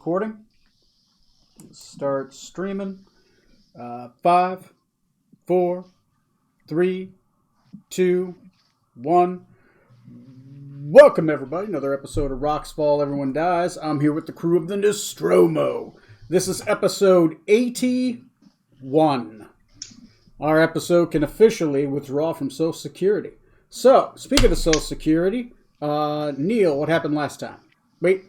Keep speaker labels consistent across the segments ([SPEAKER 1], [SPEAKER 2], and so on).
[SPEAKER 1] Recording. Start streaming. Five, four, three, two, one. Welcome, everybody. Another episode of Rocks Fall, Everyone Dies. I'm here with the crew of the Nostromo. This is episode 81. Our episode can officially withdraw from Social Security. So, speaking of Social Security, Neil, what happened last time? Wait.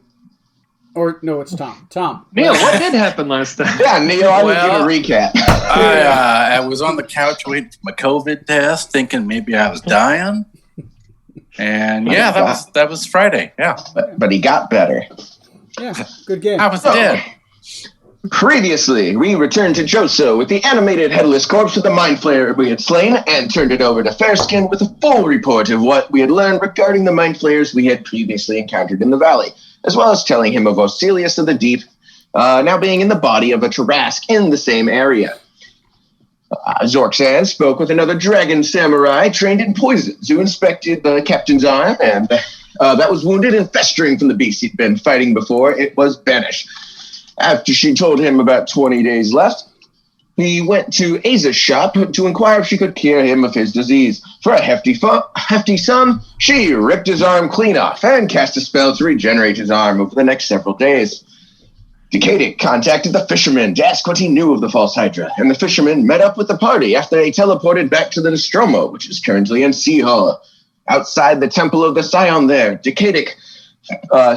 [SPEAKER 1] Or, no, it's Tom. Tom.
[SPEAKER 2] Neil, what did happen last time?
[SPEAKER 3] Yeah, Neil, I need you to recap.
[SPEAKER 4] I was on the couch waiting for my COVID test, thinking maybe I was dying. And yeah, that was Friday. Yeah.
[SPEAKER 3] But he got better.
[SPEAKER 1] Yeah, good game.
[SPEAKER 4] I was dead.
[SPEAKER 3] Previously, we returned to Joso with the animated headless corpse of the mind flayer we had slain and turned it over to Fairskin with a full report of what we had learned regarding the mind flayers we had previously encountered in the valley, as well as telling him of Oselius of the Deep now being in the body of a Tarask in the same area. Zorksan spoke with another dragon samurai trained in poisons who inspected the captain's arm, and that was wounded and festering from the beast he'd been fighting before it was banished. After she told him about 20 days left, he went to Aza's shop to inquire if she could cure him of his disease. For a hefty sum, she ripped his arm clean off and cast a spell to regenerate his arm over the next several days. Decadic contacted the fisherman to ask what he knew of the false Hydra, and the fisherman met up with the party after they teleported back to the Nostromo, which is currently in Sea Hall. Outside the Temple of the Scion there, Decadic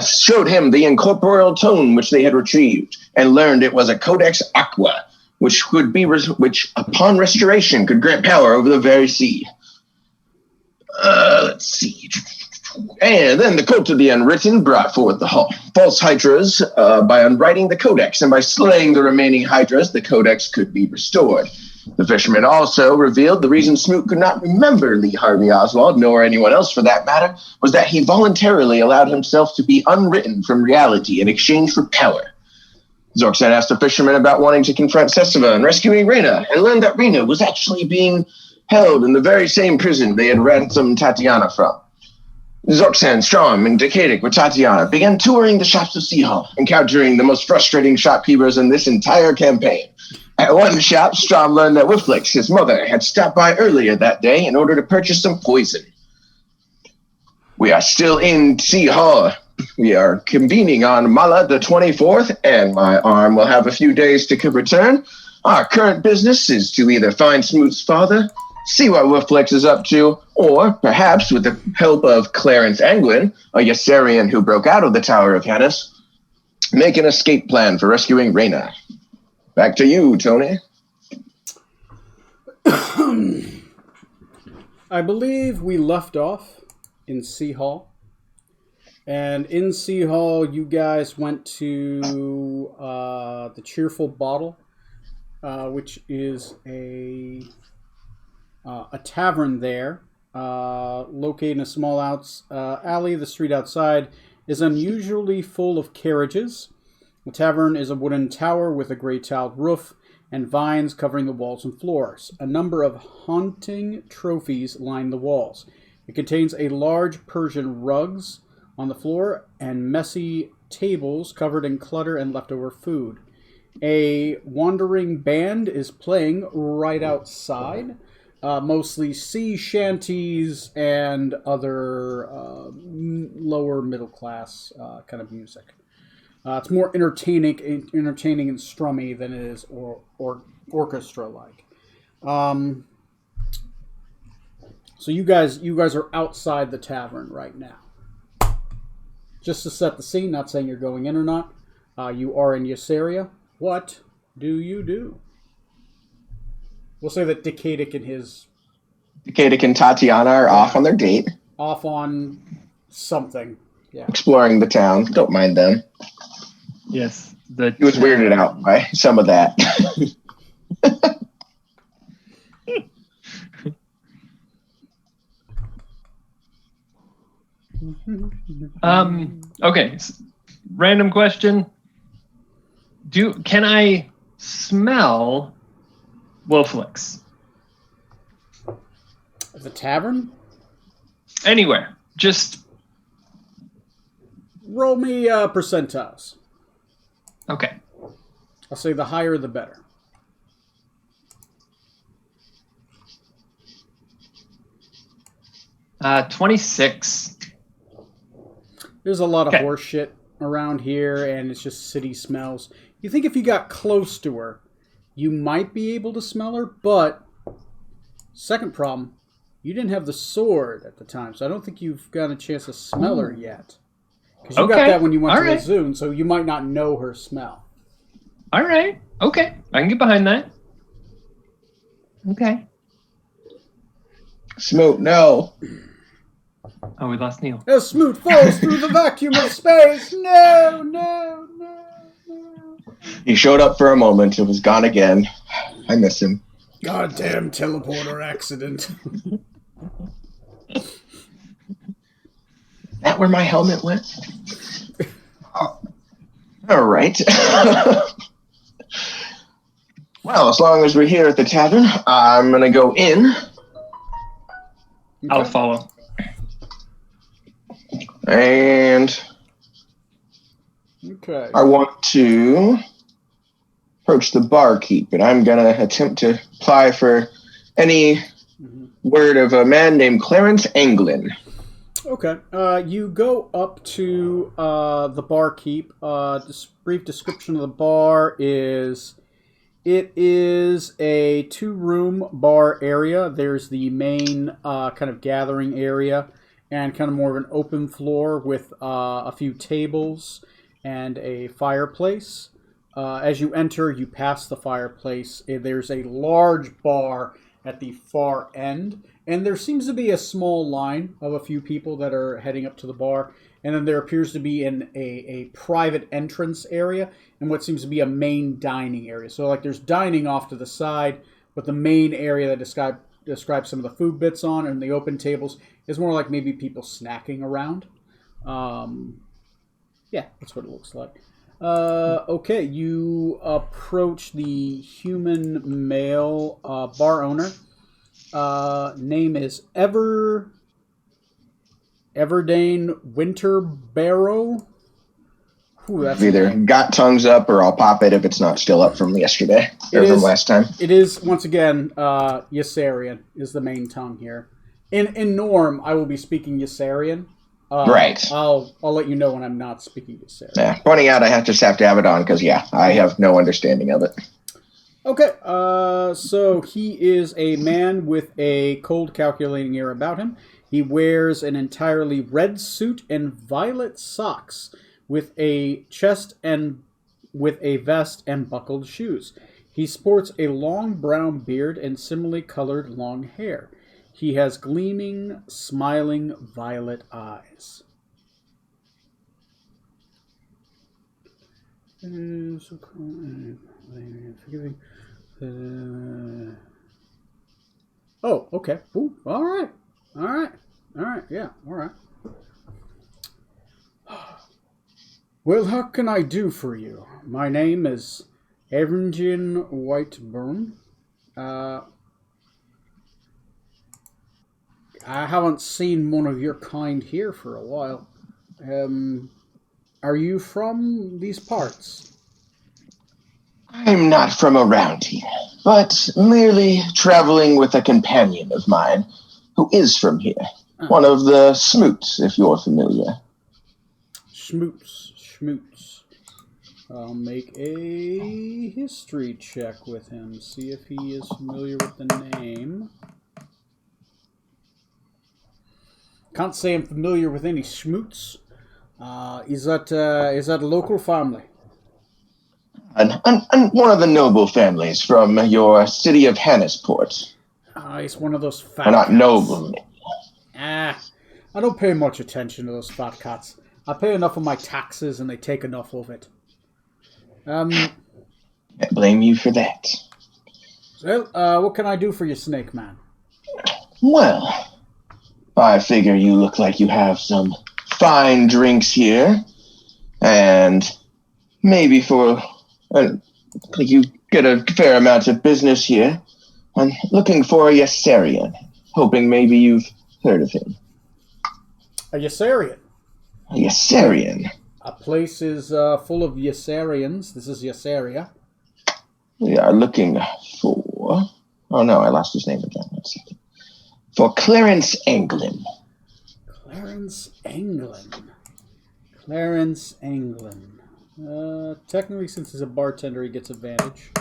[SPEAKER 3] showed him the incorporeal tone which they had retrieved, and learned it was a Codex Aqua, which upon restoration could grant power over the very sea. Let's see. And then the Cult of the Unwritten brought forth the false Hydras by unwriting the Codex, and by slaying the remaining Hydras, the Codex could be restored. The fisherman also revealed the reason Smoot could not remember Lee Harvey Oswald, nor anyone else for that matter, was that he voluntarily allowed himself to be unwritten from reality in exchange for power. Zorksan asked the fisherman about wanting to confront Sessiva and rescuing Rena, and learned that Rena was actually being held in the very same prison they had ransomed Tatiana from. Zorksan, Strom, and Decadic with Tatiana began touring the shops of Sea Hall, encountering the most frustrating shopkeepers in this entire campaign. At one shop, Strom learned that Whifflix, his mother, had stopped by earlier that day in order to purchase some poison. We are still in Sea Hall. We are convening on Mala the 24th, and my arm will have a few days to return. Our current business is to either find Smoot's father, see what Whifflex is up to, or perhaps with the help of Clarence Anglin, a Yossarian who broke out of the Tower of Hannes, make an escape plan for rescuing Reyna. Back to you, Tony.
[SPEAKER 1] I believe we left off in Sea Hall. And in Sea Hall, you guys went to the Cheerful Bottle, which is a tavern there, located in a small alley. The street outside is unusually full of carriages. The tavern is a wooden tower with a gray tiled roof and vines covering the walls and floors. A number of haunting trophies line the walls. It contains a large Persian rugs on the floor and messy tables covered in clutter and leftover food. A wandering band is playing right outside. Mostly sea shanties and other lower middle class kind of music. It's more entertaining and strummy than it is orchestra like. So you guys are outside the tavern right now. Just to set the scene, not saying you're going in or not. You are in Ysaria. What do you do? We'll say that Decadic
[SPEAKER 3] and Tatiana are off on their date.
[SPEAKER 1] Off on something. Yeah.
[SPEAKER 3] Exploring the town. Don't mind them.
[SPEAKER 2] Yes.
[SPEAKER 3] He was weirded out by some of that.
[SPEAKER 2] Okay. Random question. Can I smell Wolflix?
[SPEAKER 1] The tavern?
[SPEAKER 2] Anywhere. Just
[SPEAKER 1] Roll me percentiles.
[SPEAKER 2] Okay.
[SPEAKER 1] I'll say the higher the better.
[SPEAKER 2] 26.
[SPEAKER 1] There's a lot of
[SPEAKER 2] Okay.
[SPEAKER 1] horse shit around here, and it's just city smells. You think if you got close to her, you might be able to smell her, but second problem, you didn't have the sword at the time, so I don't think you've got a chance to smell her yet. Because you got
[SPEAKER 2] Okay.
[SPEAKER 1] that when you went
[SPEAKER 2] All
[SPEAKER 1] to
[SPEAKER 2] right.
[SPEAKER 1] the Zune, so you might not know her smell.
[SPEAKER 2] All right. Okay. I can get behind that. Okay.
[SPEAKER 3] Smoot, no.
[SPEAKER 2] Oh, we lost Neil.
[SPEAKER 1] As Smoot falls through the vacuum of space! No, no, no, no.
[SPEAKER 3] He showed up for a moment and was gone again. I miss him.
[SPEAKER 1] Goddamn teleporter accident.
[SPEAKER 3] That where my helmet went? All right. Well, as long as we're here at the tavern, I'm going to go in.
[SPEAKER 2] I'll follow.
[SPEAKER 3] And
[SPEAKER 1] Okay.
[SPEAKER 3] I want to approach the barkeep, and I'm going to attempt to apply for any word of a man named Clarence Anglin.
[SPEAKER 1] Okay. You go up to the barkeep. This brief description of the bar is... It is a 2-room bar area. There's the main kind of gathering area and kind of more of an open floor with a few tables and a fireplace. As you enter, you pass the fireplace. There's a large bar at the far end, and there seems to be a small line of a few people that are heading up to the bar. And then there appears to be a private entrance area and what seems to be a main dining area. So, like, there's dining off to the side, but the main area that describes some of the food bits on and the open tables is more like maybe people snacking around. Yeah, that's what it looks like. Okay, you approach the human male bar owner. Name is Everdane Winterbarrow. Ooh, that's
[SPEAKER 3] I've either got tongues up or I'll pop it if it's not still up from yesterday or from last time.
[SPEAKER 1] It is, once again, Ysarian is the main tongue here. In Norm, I will be speaking Ysarian.
[SPEAKER 3] Right.
[SPEAKER 1] I'll let you know when I'm not speaking Ysarian.
[SPEAKER 3] Yeah, pointing out I just have to have it on because, yeah, I have no understanding of it.
[SPEAKER 1] Okay, so he is a man with a cold, calculating air about him. He wears an entirely red suit and violet socks with a chest and with a vest and buckled shoes. He sports a long brown beard and similarly colored long hair. He has gleaming, smiling violet eyes. Oh, okay. Ooh, all right. Yeah, all right. Well, how can I do for you? My name is Evringen Whiteburn. I haven't seen one of your kind here for a while. Are you from these parts?
[SPEAKER 3] I'm not from around here, but merely traveling with a companion of mine who is from here. One of the Smoots, if you're familiar.
[SPEAKER 1] Schmoots. I'll make a history check with him, see if he is familiar with the name. Can't say I'm familiar with any Schmoots. Is that a local family?
[SPEAKER 3] And one of the noble families from your city of Hannisport.
[SPEAKER 1] He's one of those fat
[SPEAKER 3] Or not
[SPEAKER 1] cats.
[SPEAKER 3] noble.
[SPEAKER 1] I don't pay much attention to those fat cats. I pay enough of my taxes and they take enough of it.
[SPEAKER 3] Can't blame you for that.
[SPEAKER 1] Well, what can I do for you, Snake Man?
[SPEAKER 3] Well, I figure you look like you have some fine drinks here. And maybe you get a fair amount of business here. I'm looking for a Ysarian, hoping maybe you've heard of him.
[SPEAKER 1] A Ysarian?
[SPEAKER 3] A Ysarian.
[SPEAKER 1] A place is full of Ysarians. This is Ysaria.
[SPEAKER 3] We are looking for... Oh, no, I lost his name again. Let's see. For Clarence Anglin.
[SPEAKER 1] Clarence Anglin. Clarence Anglin. Technically, since he's a bartender, he gets advantage.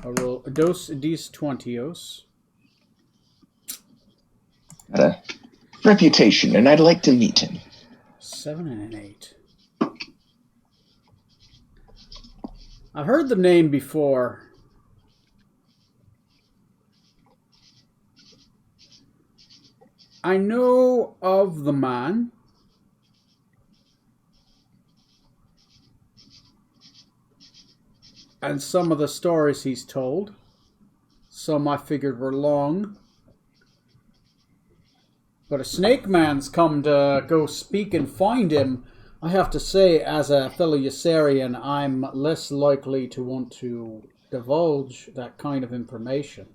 [SPEAKER 1] I'll roll dos dis 20os.
[SPEAKER 3] Got a reputation, and I'd like to meet him.
[SPEAKER 1] 7 and an 8. I've heard the name before. I know of the man. And some of the stories he's told. Some I figured were long. But a snake man's come to go speak and find him. I have to say, as a fellow Ysarian, I'm less likely to want to divulge that kind of information.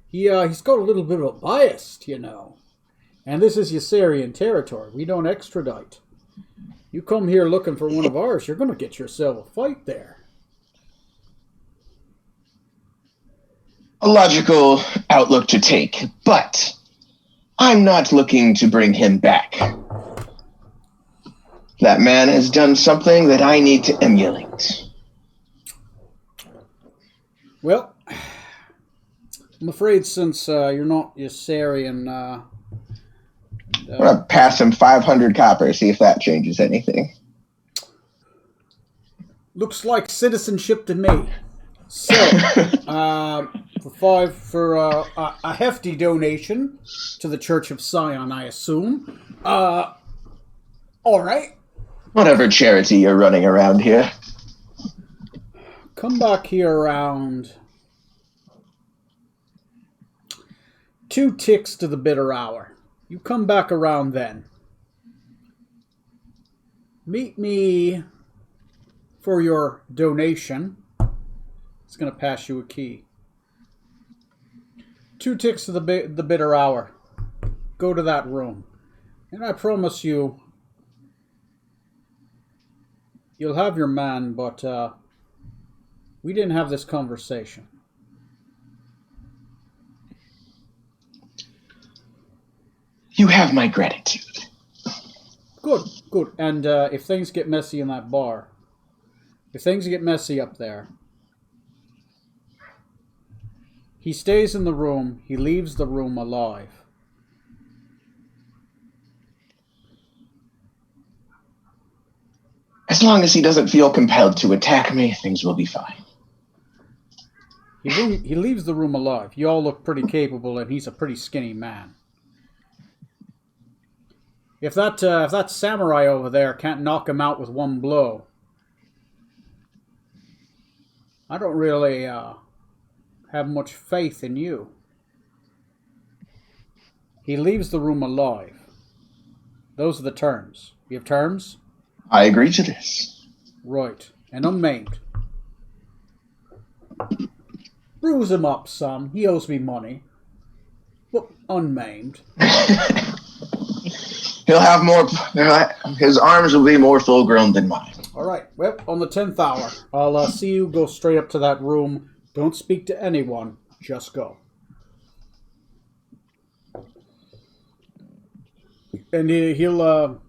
[SPEAKER 1] He's got a little bit of a bias, you know. And this is Ysarian territory. We don't extradite. You come here looking for one of ours, you're going to get yourself a fight there.
[SPEAKER 3] A logical outlook to take, but I'm not looking to bring him back. That man has done something that I need to emulate.
[SPEAKER 1] Well, I'm afraid since you're not Ysarian,
[SPEAKER 3] I'm going to pass him 500 copper, see if that changes anything.
[SPEAKER 1] looks like citizenship to me. So, for a hefty donation to the Church of Sion, I assume. All right.
[SPEAKER 3] Whatever charity you're running around here.
[SPEAKER 1] Come back here around 2 ticks to the bitter hour. You come back around then. Meet me for your donation. It's going to pass you a key. 2 ticks to the bitter hour. Go to that room. And I promise you, you'll have your man, but we didn't have this conversation.
[SPEAKER 3] You have my gratitude.
[SPEAKER 1] Good, good. And if things get messy in that bar, if things get messy up there, he stays in the room, he leaves the room alive.
[SPEAKER 3] As long as he doesn't feel compelled to attack me, things will be fine.
[SPEAKER 1] He leaves the room alive. You all look pretty capable, and he's a pretty skinny man. If that samurai over there can't knock him out with one blow, I don't really have much faith in you. He leaves the room alive. Those are the terms. You have terms?
[SPEAKER 3] I agree to this.
[SPEAKER 1] Right. And unmaimed. Bruise him up some. He owes me money. But unmaimed.
[SPEAKER 3] He'll have more... His arms will be more full-grown than mine.
[SPEAKER 1] All right. Well, on the 10th hour, I'll see you go straight up to that room. Don't speak to anyone. Just go. And he'll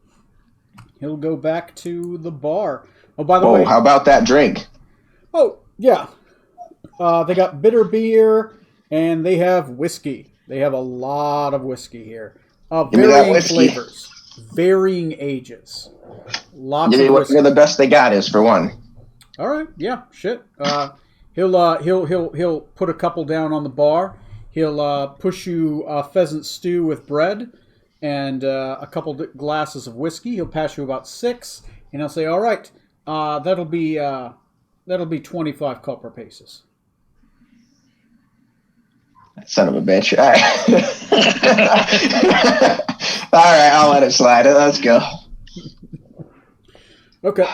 [SPEAKER 1] go back to the bar. Oh, by the way...
[SPEAKER 3] how about that drink?
[SPEAKER 1] Oh, yeah. They got bitter beer, and they have whiskey. They have a lot of whiskey here. Varying flavors. Varying ages. Lots of whiskey.
[SPEAKER 3] Whatever the best they got is, for one.
[SPEAKER 1] All right, yeah, shit. He'll put a couple down on the bar. He'll push you pheasant stew with bread and a couple glasses of whiskey. He'll pass you about 6, and he'll say, "All right, that'll be 25 copper pieces."
[SPEAKER 3] Son of a bitch. All right. All right, I'll let it slide. Let's go.
[SPEAKER 1] Okay.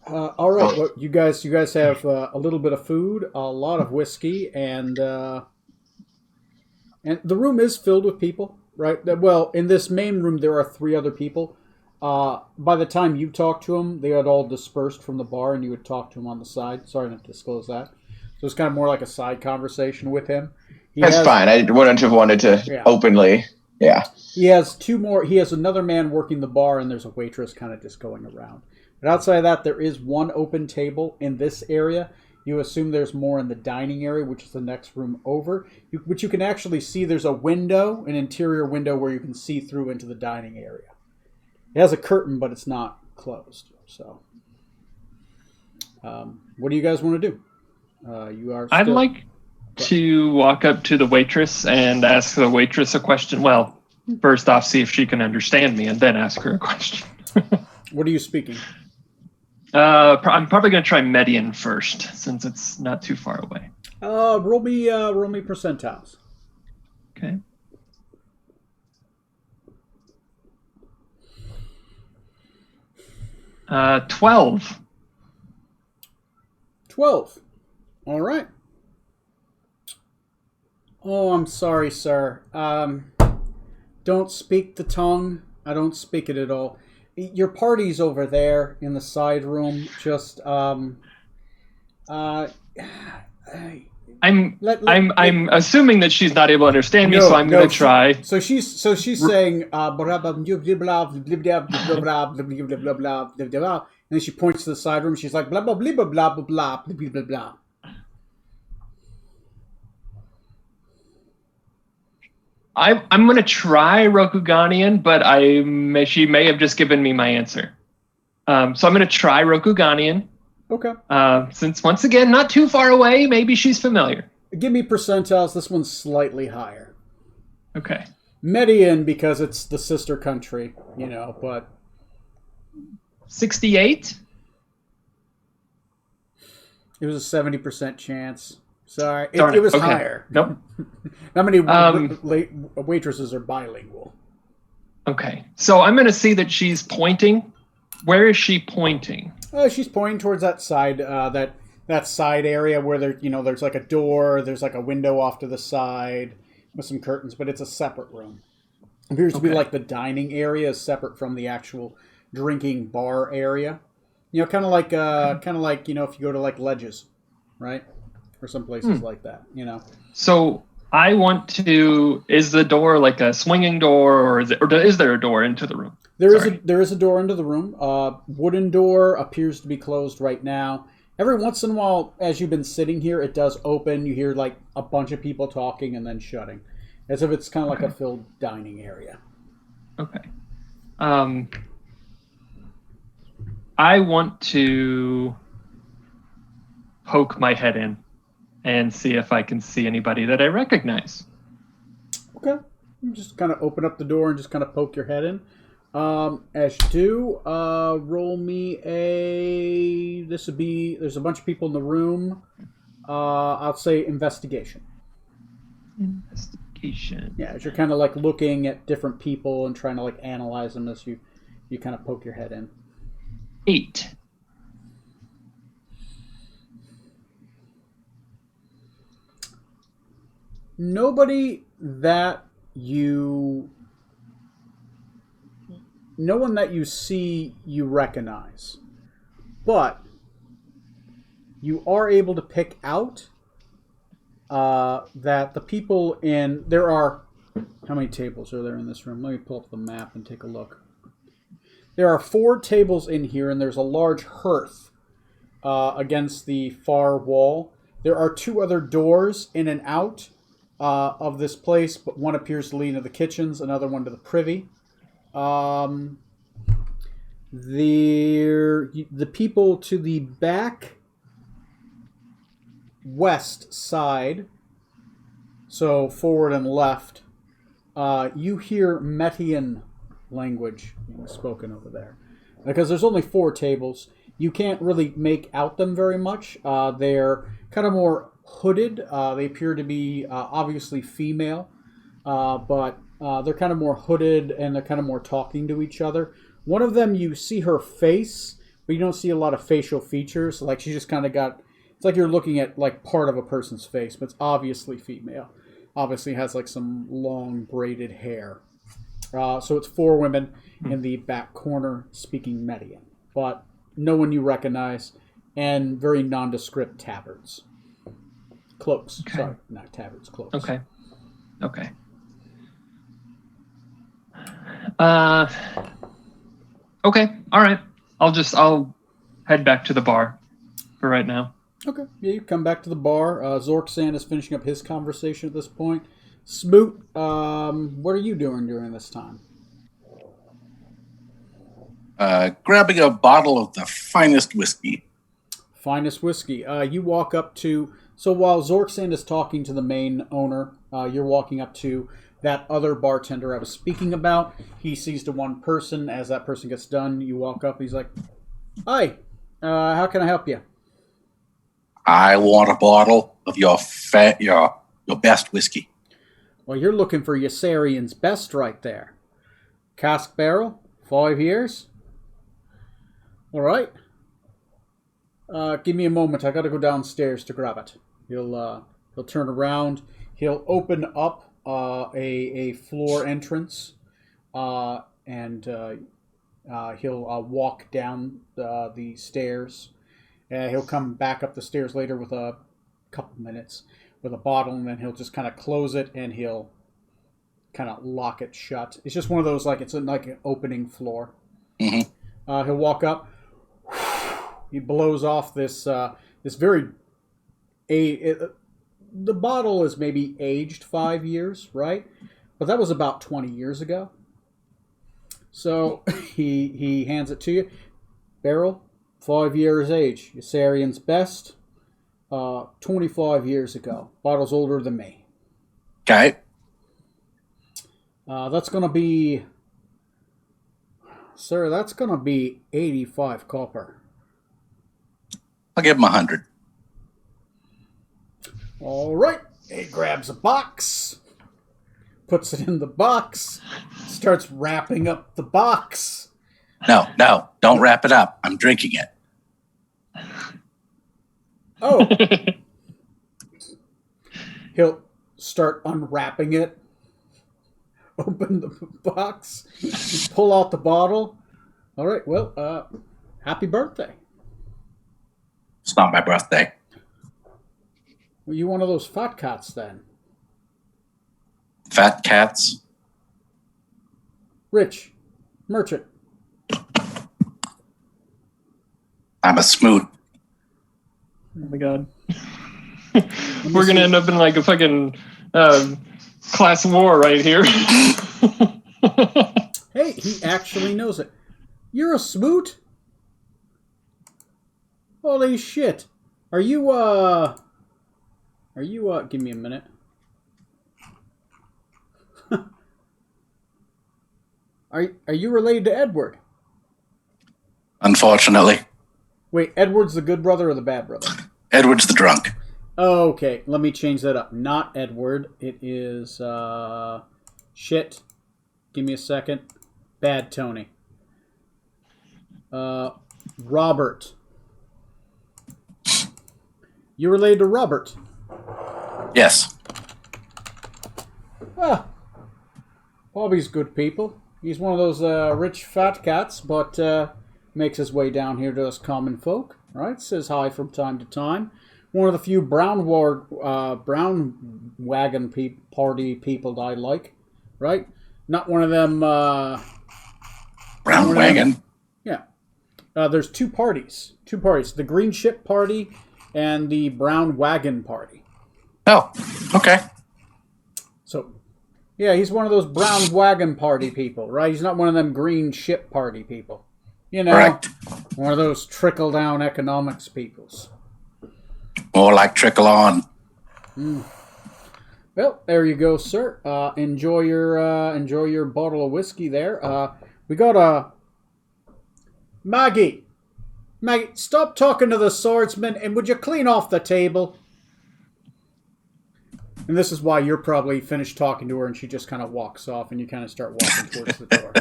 [SPEAKER 1] All right. Well, you guys have a little bit of food, a lot of whiskey, and the room is filled with people, right? Well, in this main room there are 3 other people. By the time you talked to them, they had all dispersed from the bar, and you would talk to him on the side. Sorry not to disclose that. So it's kind of more like a side conversation with him.
[SPEAKER 3] That's fine. I wouldn't have wanted to openly. Yeah.
[SPEAKER 1] He has two more. He has another man working the bar, and there's a waitress kind of just going around. But outside of that, there is one open table in this area. You assume there's more in the dining area, which is the next room over. Which you can actually see there's a window, an interior window where you can see through into the dining area. It has a curtain, but it's not closed. So, what do you guys want to do?
[SPEAKER 2] I'd like to walk up to the waitress and ask the waitress a question. Well, first off, see if she can understand me, and then ask her a question.
[SPEAKER 1] What are you speaking?
[SPEAKER 2] I'm probably going to try Median first, since it's not too far away.
[SPEAKER 1] Roll me percentiles.
[SPEAKER 2] Okay. Uh, 12.
[SPEAKER 1] 12. All right. Oh, I'm sorry, sir. Don't speak the tongue. I don't speak it at all. Your party's over there in the side room. Just I'm
[SPEAKER 2] assuming that she's not able to understand me, so I'm going to try.
[SPEAKER 1] So she's saying blah blah blah blah blah blah blah blah, and then she points to the side room. She's like blah blah blah blah blah blah blah blah blah.
[SPEAKER 2] I'm going to try Rokuganian, but she may have just given me my answer. So I'm going to try Rokuganian.
[SPEAKER 1] Okay.
[SPEAKER 2] Since, once again, not too far away, maybe she's familiar.
[SPEAKER 1] Give me percentiles. This one's slightly higher.
[SPEAKER 2] Okay.
[SPEAKER 1] Median, because it's the sister country, but...
[SPEAKER 2] 68?
[SPEAKER 1] It was a 70% chance. Sorry. It was
[SPEAKER 2] okay.
[SPEAKER 1] higher.
[SPEAKER 2] Nope.
[SPEAKER 1] Not many waitresses are bilingual.
[SPEAKER 2] Okay. So I'm going to see that she's pointing. Where is she pointing?
[SPEAKER 1] She's pointing towards that side, that side area where there's like a door, there's like a window off to the side with some curtains, but it's a separate room. It appears to be like the dining area is separate from the actual drinking bar area. Kind of like if you go to like Ledges, right? Or some places like that,
[SPEAKER 2] So I want to. Is the door like a swinging door, or is there a door into the room?
[SPEAKER 1] There is a door into the room. Wooden door appears to be closed right now. Every once in a while, as you've been sitting here, it does open. You hear like a bunch of people talking and then shutting, as if it's kind of like a filled dining area.
[SPEAKER 2] Okay. I want to poke my head in and see if I can see anybody that I recognize.
[SPEAKER 1] Okay. You just kind of open up the door and just kind of poke your head in. As you do, roll me there's a bunch of people in the room. I'll say investigation.
[SPEAKER 2] Investigation.
[SPEAKER 1] Yeah, as you're kind of like looking at different people and trying to like analyze them as you kind of poke your head in.
[SPEAKER 2] 8.
[SPEAKER 1] No one that you see you recognize, but you are able to pick out that the people there are, how many tables are there in this room? Let me pull up the map and take a look. There are 4 tables in here, and there's a large hearth against the far wall. There are 2 other doors in and out of this place, but one appears to lead into the kitchens, another one to the privy. The people to the back west side, so forward and left, you hear Metian language being spoken over there. Because there's only 4 tables, you can't really make out them very much. They're kind of more hooded. They appear to be obviously female, but they're kind of more hooded and they're kind of more talking to each other. One of them, you see her face, but you don't see a lot of facial features. Like she just kind of it's like you're looking at like part of a person's face, but it's obviously female. Obviously has like some long braided hair. So it's 4 women in the back corner speaking Median, but no one you recognize, and very nondescript tabards. Cloaks. Okay. Sorry, not tabards, cloaks.
[SPEAKER 2] Okay. Okay. All right. I'll head back to the bar for right now.
[SPEAKER 1] Okay. Yeah, you come back to the bar. Zorksan is finishing up his conversation at this point. Smoot, what are you doing during this time?
[SPEAKER 4] Grabbing a bottle of the finest whiskey.
[SPEAKER 1] Finest whiskey. You walk up to... So while Zorksan is talking to the main owner, you're walking up to that other bartender I was speaking about. He sees the one person. As that person gets done, you walk up. He's like, "Hi, how can I help you?"
[SPEAKER 4] I want a bottle of your best whiskey.
[SPEAKER 1] Well, you're looking for Yossarian's best right there. Cask barrel, 5 years. All right. Give me a moment. I got to go downstairs to grab it. He'll turn around. He'll open up a floor entrance, and he'll walk down the stairs. He'll come back up the stairs later with a couple minutes with a bottle, and then he'll just kind of close it and he'll kind of lock it shut. It's just one of those, like, it's like an opening floor.
[SPEAKER 4] Mm-hmm.
[SPEAKER 1] He'll walk up. He blows off this very... the bottle is maybe aged 5 years, right? But that was about 20 years ago. So he hands it to you. Barrel, 5 years age. Yossarian's best, 25 years ago. Bottle's older than me.
[SPEAKER 4] Okay.
[SPEAKER 1] That's going to be... Sir, that's going to be 85 copper.
[SPEAKER 4] I'll give him 100.
[SPEAKER 1] All right. He grabs a box, puts it in the box, starts wrapping up the box.
[SPEAKER 4] No, don't wrap it up. I'm drinking it.
[SPEAKER 1] Oh. He'll start unwrapping it, open the box, pull out the bottle. All right, well, happy birthday.
[SPEAKER 4] It's not my birthday.
[SPEAKER 1] Well, you one of those fat cats then?
[SPEAKER 4] Fat cats?
[SPEAKER 1] Rich. Merchant.
[SPEAKER 4] I'm a smoot.
[SPEAKER 2] Oh my god. We're going to end up in like a fucking class war right here.
[SPEAKER 1] Hey, he actually knows it. You're a smoot? Holy shit. Are you, give me a minute. Are you related to Edward?
[SPEAKER 4] Unfortunately.
[SPEAKER 1] Wait, Edward's the good brother or the bad brother?
[SPEAKER 4] Edward's the drunk.
[SPEAKER 1] Okay, let me change that up. Not Edward. It is, shit. Give me a second. Bad Tony. Robert. You related to Robert?
[SPEAKER 4] Yes.
[SPEAKER 1] Ah. Bobby's good people. He's one of those rich fat cats, but makes his way down here to us common folk, right? Says hi from time to time. One of the few brown wagon party people that I like, right? Not one of them...
[SPEAKER 4] brown wagon?
[SPEAKER 1] Yeah. There's two parties. The Green Ship Party and the Brown Wagon Party.
[SPEAKER 4] Oh, okay.
[SPEAKER 1] So, yeah, he's one of those Brown Wagon Party people, right? He's not one of them Green Ship Party people. You know,
[SPEAKER 4] correct.
[SPEAKER 1] One of those trickle-down economics peoples.
[SPEAKER 4] More like trickle on.
[SPEAKER 1] Well, there you go, sir. Enjoy your bottle of whiskey there. We got a... Maggie, stop talking to the swordsman, and would you clean off the table? And this is why you're probably finished talking to her, and she just kind of walks off, and you kind of start walking towards the door.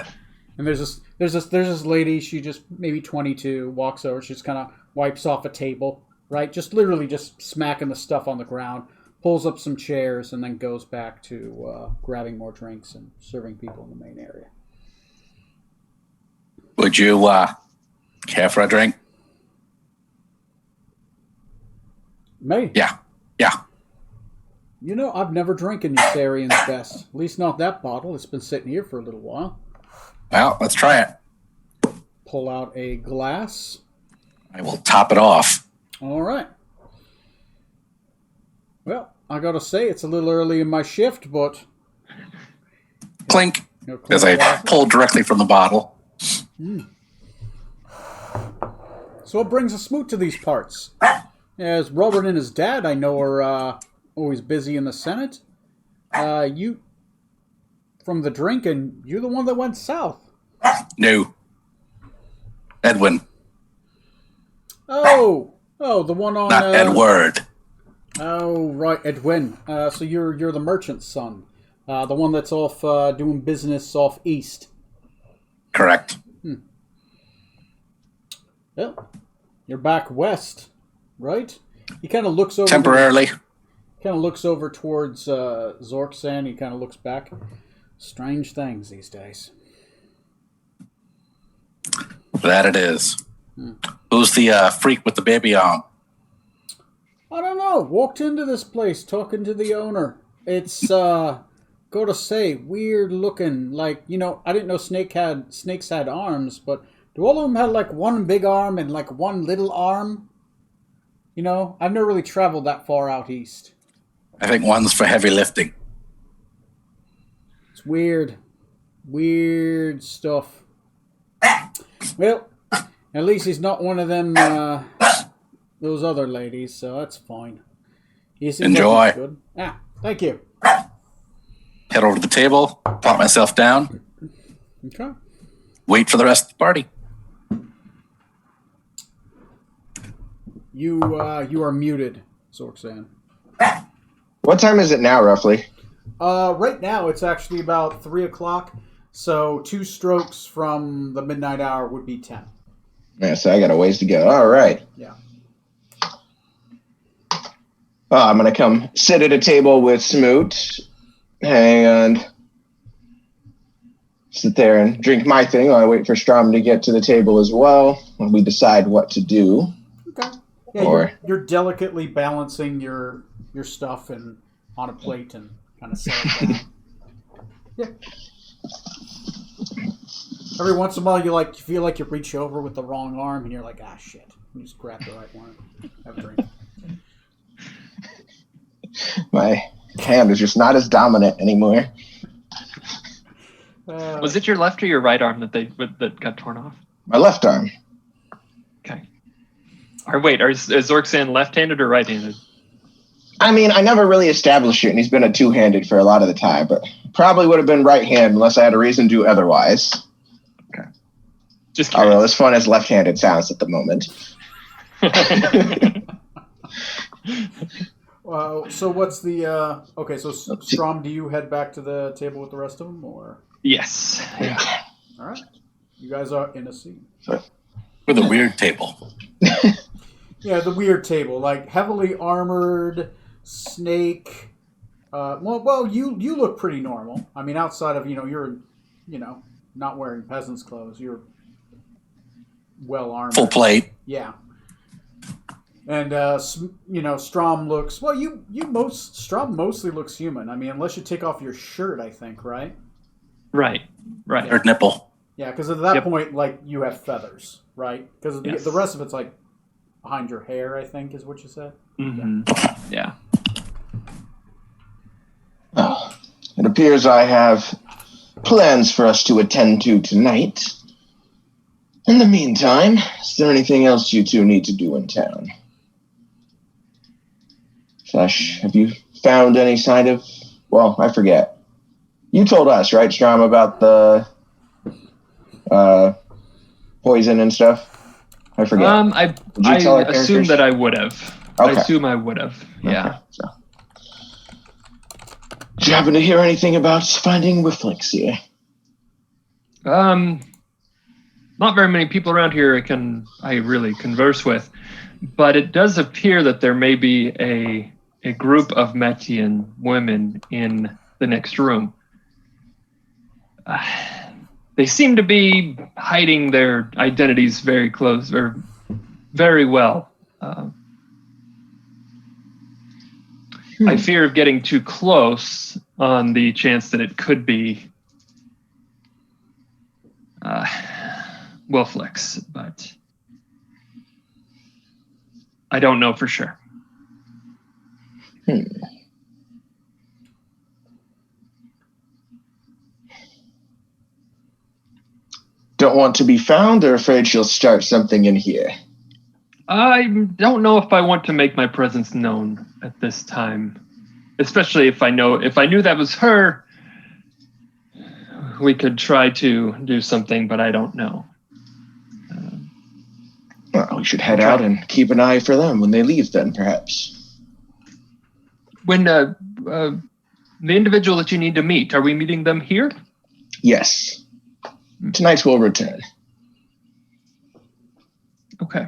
[SPEAKER 1] And there's this lady. She just maybe 22 walks over. She just kind of wipes off a table, right? Just literally just smacking the stuff on the ground, pulls up some chairs, and then goes back to grabbing more drinks and serving people in the main area.
[SPEAKER 4] Would you care for a drink?
[SPEAKER 1] Me?
[SPEAKER 4] Yeah.
[SPEAKER 1] You know, I've never drank in Ysarian's best. At least not that bottle. It's been sitting here for a little while.
[SPEAKER 4] Well, let's try it.
[SPEAKER 1] Pull out a glass.
[SPEAKER 4] I will top it off.
[SPEAKER 1] All right. Well, I gotta say, it's a little early in my shift, but...
[SPEAKER 4] Clink.
[SPEAKER 1] You know,
[SPEAKER 4] As I pull directly from the bottle.
[SPEAKER 1] So what brings a smoot to these parts? As Robert and his dad, I know, are always busy in the Senate. You, from the drinking, you're the one that went south.
[SPEAKER 4] No. Edwin.
[SPEAKER 1] Oh, the one on...
[SPEAKER 4] Not Edward.
[SPEAKER 1] Oh, right, Edwin. So you're the merchant's son. The one that's off doing business off east.
[SPEAKER 4] Correct.
[SPEAKER 1] Well, you're back west, right? He kind of looks over...
[SPEAKER 4] Temporarily.
[SPEAKER 1] Kind of looks over towards Zorksan. He kind of looks back. Strange things these days.
[SPEAKER 4] That it is. Who's the freak with the baby arm?
[SPEAKER 1] I don't know. Walked into this place talking to the owner. It's, gotta say, weird looking. Like, you know, I didn't know snakes had arms, but do all of them have like one big arm and like one little arm? You know, I've never really traveled that far out east.
[SPEAKER 4] I think one's for heavy lifting.
[SPEAKER 1] It's weird. Weird stuff. Well, at least he's not one of them, those other ladies, so that's fine. He seems
[SPEAKER 4] Enjoy.
[SPEAKER 1] like he's good. Thank you.
[SPEAKER 4] Head over to the table, plop myself down,
[SPEAKER 1] Okay.
[SPEAKER 4] wait for the rest of the party.
[SPEAKER 1] You are muted, Zorksan.
[SPEAKER 3] What time is it now, roughly?
[SPEAKER 1] Right now it's actually about 3 o'clock, so 2 strokes from the midnight hour would be 10.
[SPEAKER 3] Yeah, so I got a ways to go. All right.
[SPEAKER 1] Yeah.
[SPEAKER 3] I'm going to come sit at a table with Smoot and sit there and drink my thing while I wait for Strom to get to the table as well when we decide what to do.
[SPEAKER 1] Okay. Yeah,
[SPEAKER 3] Or-
[SPEAKER 1] you're delicately balancing your stuff and on a plate and kind of set it down. Yeah. Every once in a while, you feel like you reach over with the wrong arm, and you're like, shit. You just grab the right one. Have a drink.
[SPEAKER 3] My hand is just not as dominant anymore.
[SPEAKER 2] Was it your left or your right arm that got torn off?
[SPEAKER 3] My left arm.
[SPEAKER 2] Okay. Or wait, is Zorksan left-handed or right-handed?
[SPEAKER 3] I mean, I never really established it, and he's been a two-handed for a lot of the time, but probably would have been right hand unless I had a reason to do otherwise.
[SPEAKER 2] Okay. Just curious.
[SPEAKER 3] Although as fun as left-handed sounds at the moment.
[SPEAKER 1] So what's the... okay, so Strom, do you head back to the table with the rest of them, or...
[SPEAKER 2] Yes. Yeah.
[SPEAKER 1] All right. You guys are in a seat.
[SPEAKER 4] With a weird table.
[SPEAKER 1] Yeah, the weird table, like heavily armored snake. Well, you look pretty normal. I mean, outside of you're not wearing peasant's clothes. You're well armored.
[SPEAKER 4] Full plate.
[SPEAKER 1] Yeah. And Strom looks well. Strom mostly looks human. I mean, unless you take off your shirt, I think, right?
[SPEAKER 2] Right.
[SPEAKER 4] Or nipple.
[SPEAKER 1] Yeah, because at that point, like, you have feathers, right? Because
[SPEAKER 2] Yes.
[SPEAKER 1] the rest of it's like behind your hair, I think, is what you said.
[SPEAKER 2] Mm-hmm. Yeah.
[SPEAKER 3] Oh, it appears I have plans for us to attend to tonight. In the meantime, is there anything else you two need to do in town? Flesh, have you found any sign of... Well, I forget. You told us, right, Strom, about the poison and stuff? I forget.
[SPEAKER 2] I assume that I would have.
[SPEAKER 3] Okay.
[SPEAKER 2] I assume I would have. Yeah.
[SPEAKER 3] Okay, so. Did you happen to hear anything about finding Whifflexia?
[SPEAKER 2] Not very many people around here I really converse with, but it does appear that there may be a a group of Metian women in the next room. They seem to be hiding their identities very close, or very well. I fear of getting too close on the chance that it could be Wolflix, but I don't know for sure.
[SPEAKER 3] Don't want to be found, or afraid she'll start something in here?
[SPEAKER 2] I don't know if I want to make my presence known at this time, especially if I knew that was her. We could try to do something, but I don't know.
[SPEAKER 3] Well, we should head out and keep an eye for them when they leave, then, perhaps.
[SPEAKER 2] When the individual that you need to meet, are we meeting them here?
[SPEAKER 3] Yes. Tonight we'll return.
[SPEAKER 2] Okay.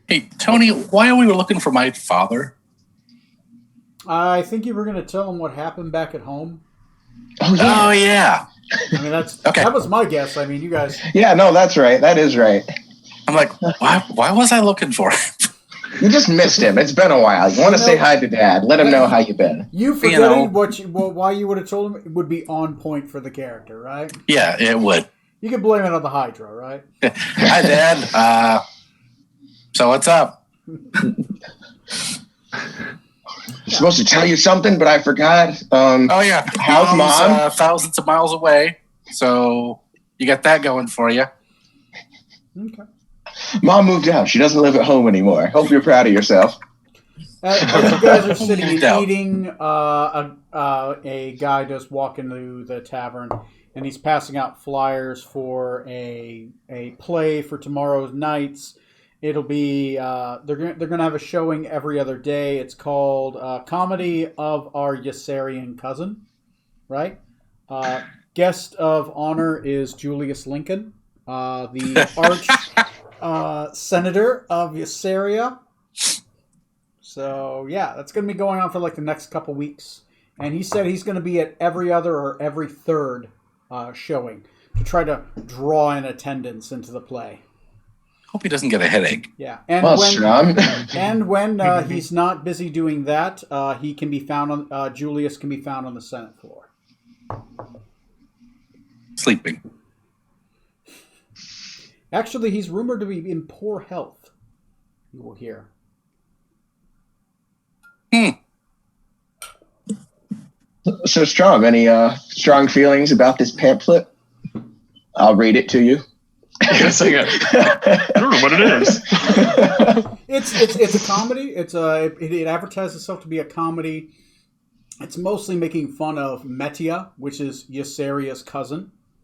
[SPEAKER 4] Hey, Tony, why are we looking for my father?
[SPEAKER 1] I think you were going to tell him what happened back at home.
[SPEAKER 3] Oh, yeah.
[SPEAKER 1] I mean,
[SPEAKER 4] okay.
[SPEAKER 1] That was my guess. I mean, you guys...
[SPEAKER 3] Yeah, no, that's right. That is right.
[SPEAKER 4] I'm like, why was I looking for him?
[SPEAKER 3] You just missed him. It's been a while. You want to say hi to Dad. Let him know how you've been.
[SPEAKER 1] You forgetting why you would have told him it would be on point for the character, right?
[SPEAKER 4] Yeah, it would.
[SPEAKER 1] You can blame it on the Hydra, right?
[SPEAKER 4] Hi, Dad. So what's up?
[SPEAKER 3] Supposed to tell you something, but I forgot.
[SPEAKER 4] Oh, yeah.
[SPEAKER 3] How's Mom?
[SPEAKER 4] Thousands of miles away. So you got that going for you.
[SPEAKER 1] Okay.
[SPEAKER 3] Mom moved out. She doesn't live at home anymore. Hope you're proud of yourself.
[SPEAKER 1] As you guys are sitting and eating, a guy does walk into the tavern, and he's passing out flyers for a play for tomorrow's nights. It'll be they're gonna have a showing every other day. It's called Comedy of Our Yossarian Cousin, right? Guest of honor is Julius Lincoln, the arch senator of Yossaria. So yeah, that's gonna be going on for like the next couple weeks. And he said he's gonna be at every other or every third showing to try to draw in attendance into the play.
[SPEAKER 4] Hope he doesn't get a headache.
[SPEAKER 1] Yeah, and when he's not busy doing that, he can be found on Julius can be found on the Senate floor,
[SPEAKER 4] Sleeping.
[SPEAKER 1] Actually, he's rumored to be in poor health. You will hear.
[SPEAKER 3] So Strom, any strong feelings about this pamphlet? I'll read it to you.
[SPEAKER 2] Yes, I don't know what it is.
[SPEAKER 1] It's a comedy. It advertises itself to be a comedy. It's mostly making fun of Metia, which is Yossaria's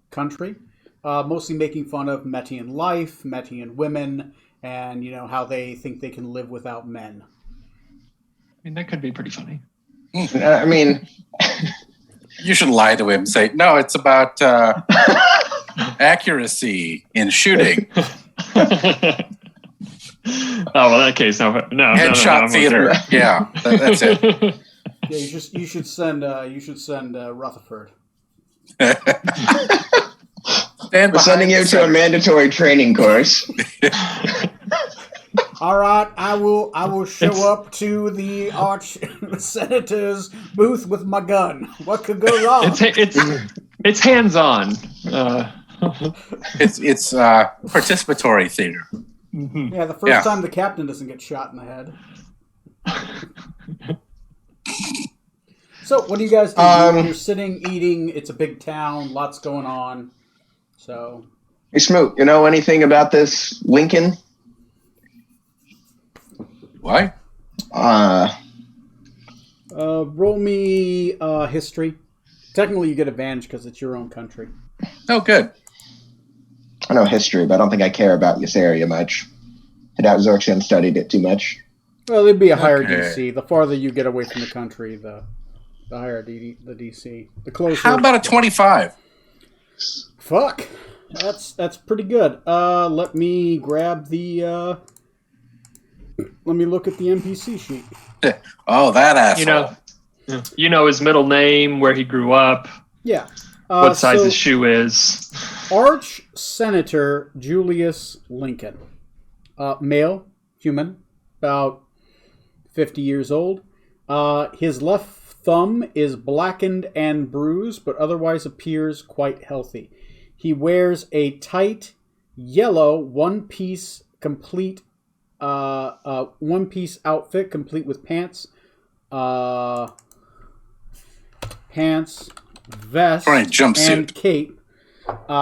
[SPEAKER 1] country. Mostly making fun of Metian life, Metian women, and how they think they can live without men.
[SPEAKER 2] I mean, that could be pretty funny.
[SPEAKER 3] I mean,
[SPEAKER 4] you should lie to him. Say no. It's about accuracy in shooting.
[SPEAKER 2] Oh, well, in that case, no.
[SPEAKER 4] Headshot theater. Yeah, that's it.
[SPEAKER 1] Yeah, you should send Rutherford.
[SPEAKER 3] We're sending you to a mandatory training course.
[SPEAKER 1] All right, I will show up to the arch senator's booth with my gun. What could go wrong?
[SPEAKER 2] It's hands on.
[SPEAKER 4] It's participatory theater.
[SPEAKER 1] Mm-hmm. Yeah, the first time the captain doesn't get shot in the head. So, what do you guys do? You're sitting, eating. It's a big town. Lots going on. So,
[SPEAKER 3] hey, Smoot, you know anything about this Lincoln?
[SPEAKER 4] Why?
[SPEAKER 1] Roll me history. Technically, you get advantage because it's your own country.
[SPEAKER 4] Oh, good.
[SPEAKER 3] I know history, but I don't think I care about this area much. I doubt Zorxian studied it too much.
[SPEAKER 1] Well, it'd be a higher DC. The farther you get away from the country, the higher the DC. The closer.
[SPEAKER 4] How about a 25?
[SPEAKER 1] Fuck. That's pretty good. Let me grab the Let me look at the NPC sheet.
[SPEAKER 4] Oh, that asshole.
[SPEAKER 2] You know his middle name, where he grew up.
[SPEAKER 1] Yeah.
[SPEAKER 2] What size his shoe is.
[SPEAKER 1] Arch Senator Julius Lincoln. Male, human, about 50 years old. His left thumb is blackened and bruised, but otherwise appears quite healthy. He wears a tight yellow one-piece outfit, complete with pants, vest, and cape.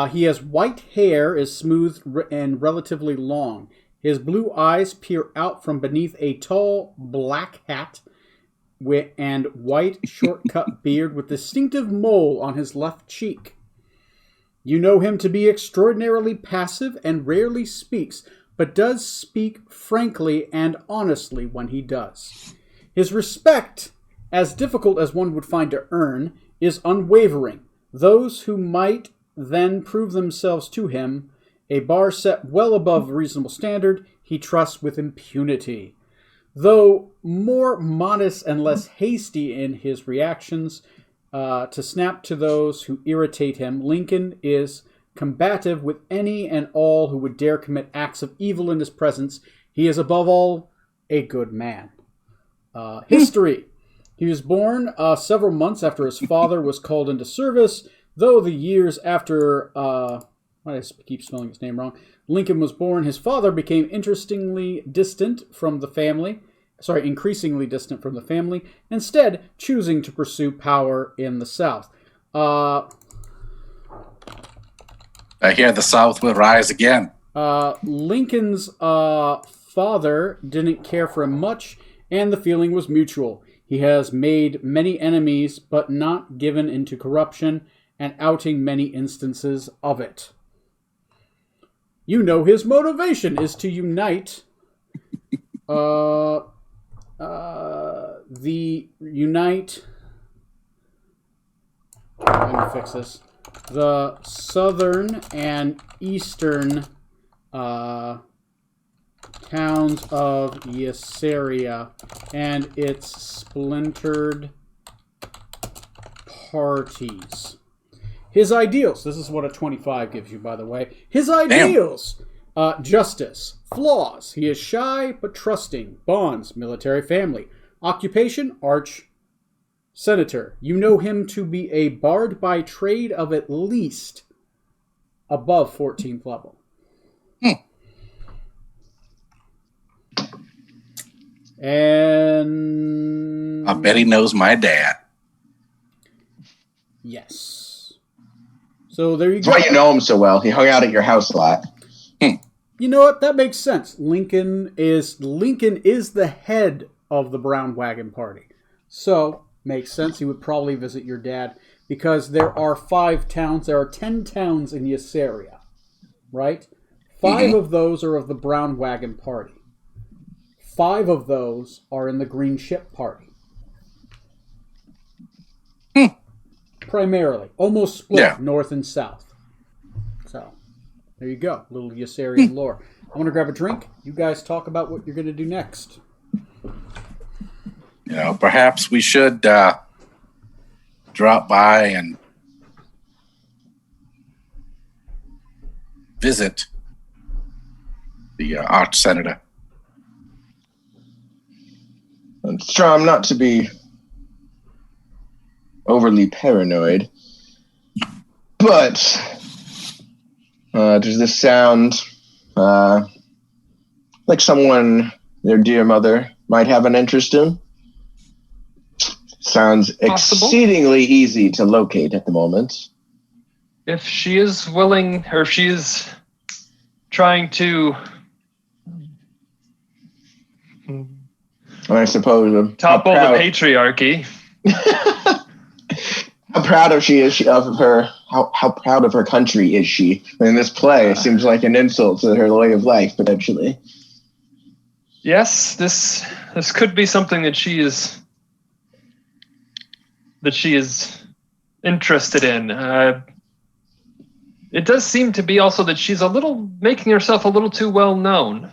[SPEAKER 1] He has white hair, is smooth and relatively long. His blue eyes peer out from beneath a tall black hat and white short-cut beard with distinctive mole on his left cheek. You know him to be extraordinarily passive and rarely speaks, but does speak frankly and honestly when he does. His respect, as difficult as one would find to earn, is unwavering. Those who might then prove themselves to him, a bar set well above a reasonable standard, he trusts with impunity. Though more modest and less hasty in his reactions to snap to those who irritate him, Lincoln is combative with any and all who would dare commit acts of evil in his presence. He is above all a good man. History. He was born several months after his father was called into service, though the years after, I keep spelling his name wrong, Lincoln was born, his father became increasingly distant from the family, instead choosing to pursue power in the South.
[SPEAKER 4] I hear the South will rise again.
[SPEAKER 1] Lincoln's father didn't care for him much, and the feeling was mutual. He has made many enemies, but not given into corruption, and outing many instances of it. You know his motivation is to unite let me fix this. The southern and eastern towns of Ysseria and its splintered parties. His ideals, this is what a 25 gives you, by the way. His ideals, justice, flaws. He is shy but trusting. Bonds, military family. Occupation, arch senator. You know him to be a bard by trade of at least above 14th level. And
[SPEAKER 4] I bet he knows my dad.
[SPEAKER 1] Yes. So there you go.
[SPEAKER 3] That's why you know him so well. He hung out at your house a lot.
[SPEAKER 1] You know what? That makes sense. Lincoln is the head of the Brown Wagon Party. So, makes sense. He would probably visit your dad because there are 5 towns. There are 10 towns in Ysseria, right? 5 of those are of the Brown Wagon Party. 5 of those are in the Green Ship Party. Primarily. Almost split north and south. So, there you go. Little Ysseria lore. I'm going to grab a drink. You guys talk about what you're going to do next.
[SPEAKER 4] You know, perhaps we should drop by and visit the arch senator.
[SPEAKER 3] Strom, not to be overly paranoid, but does this sound like someone their dear mother might have an interest in? Sounds exceedingly easy to locate at the moment.
[SPEAKER 2] If she is willing, or if she is trying to...
[SPEAKER 3] I suppose
[SPEAKER 2] topple the patriarchy.
[SPEAKER 3] How proud of her? How proud of her country is she? In this play, it seems like an insult to her way of life, potentially.
[SPEAKER 2] Yes, this could be something that she is interested in. It does seem to be also that she's making herself a little too well known.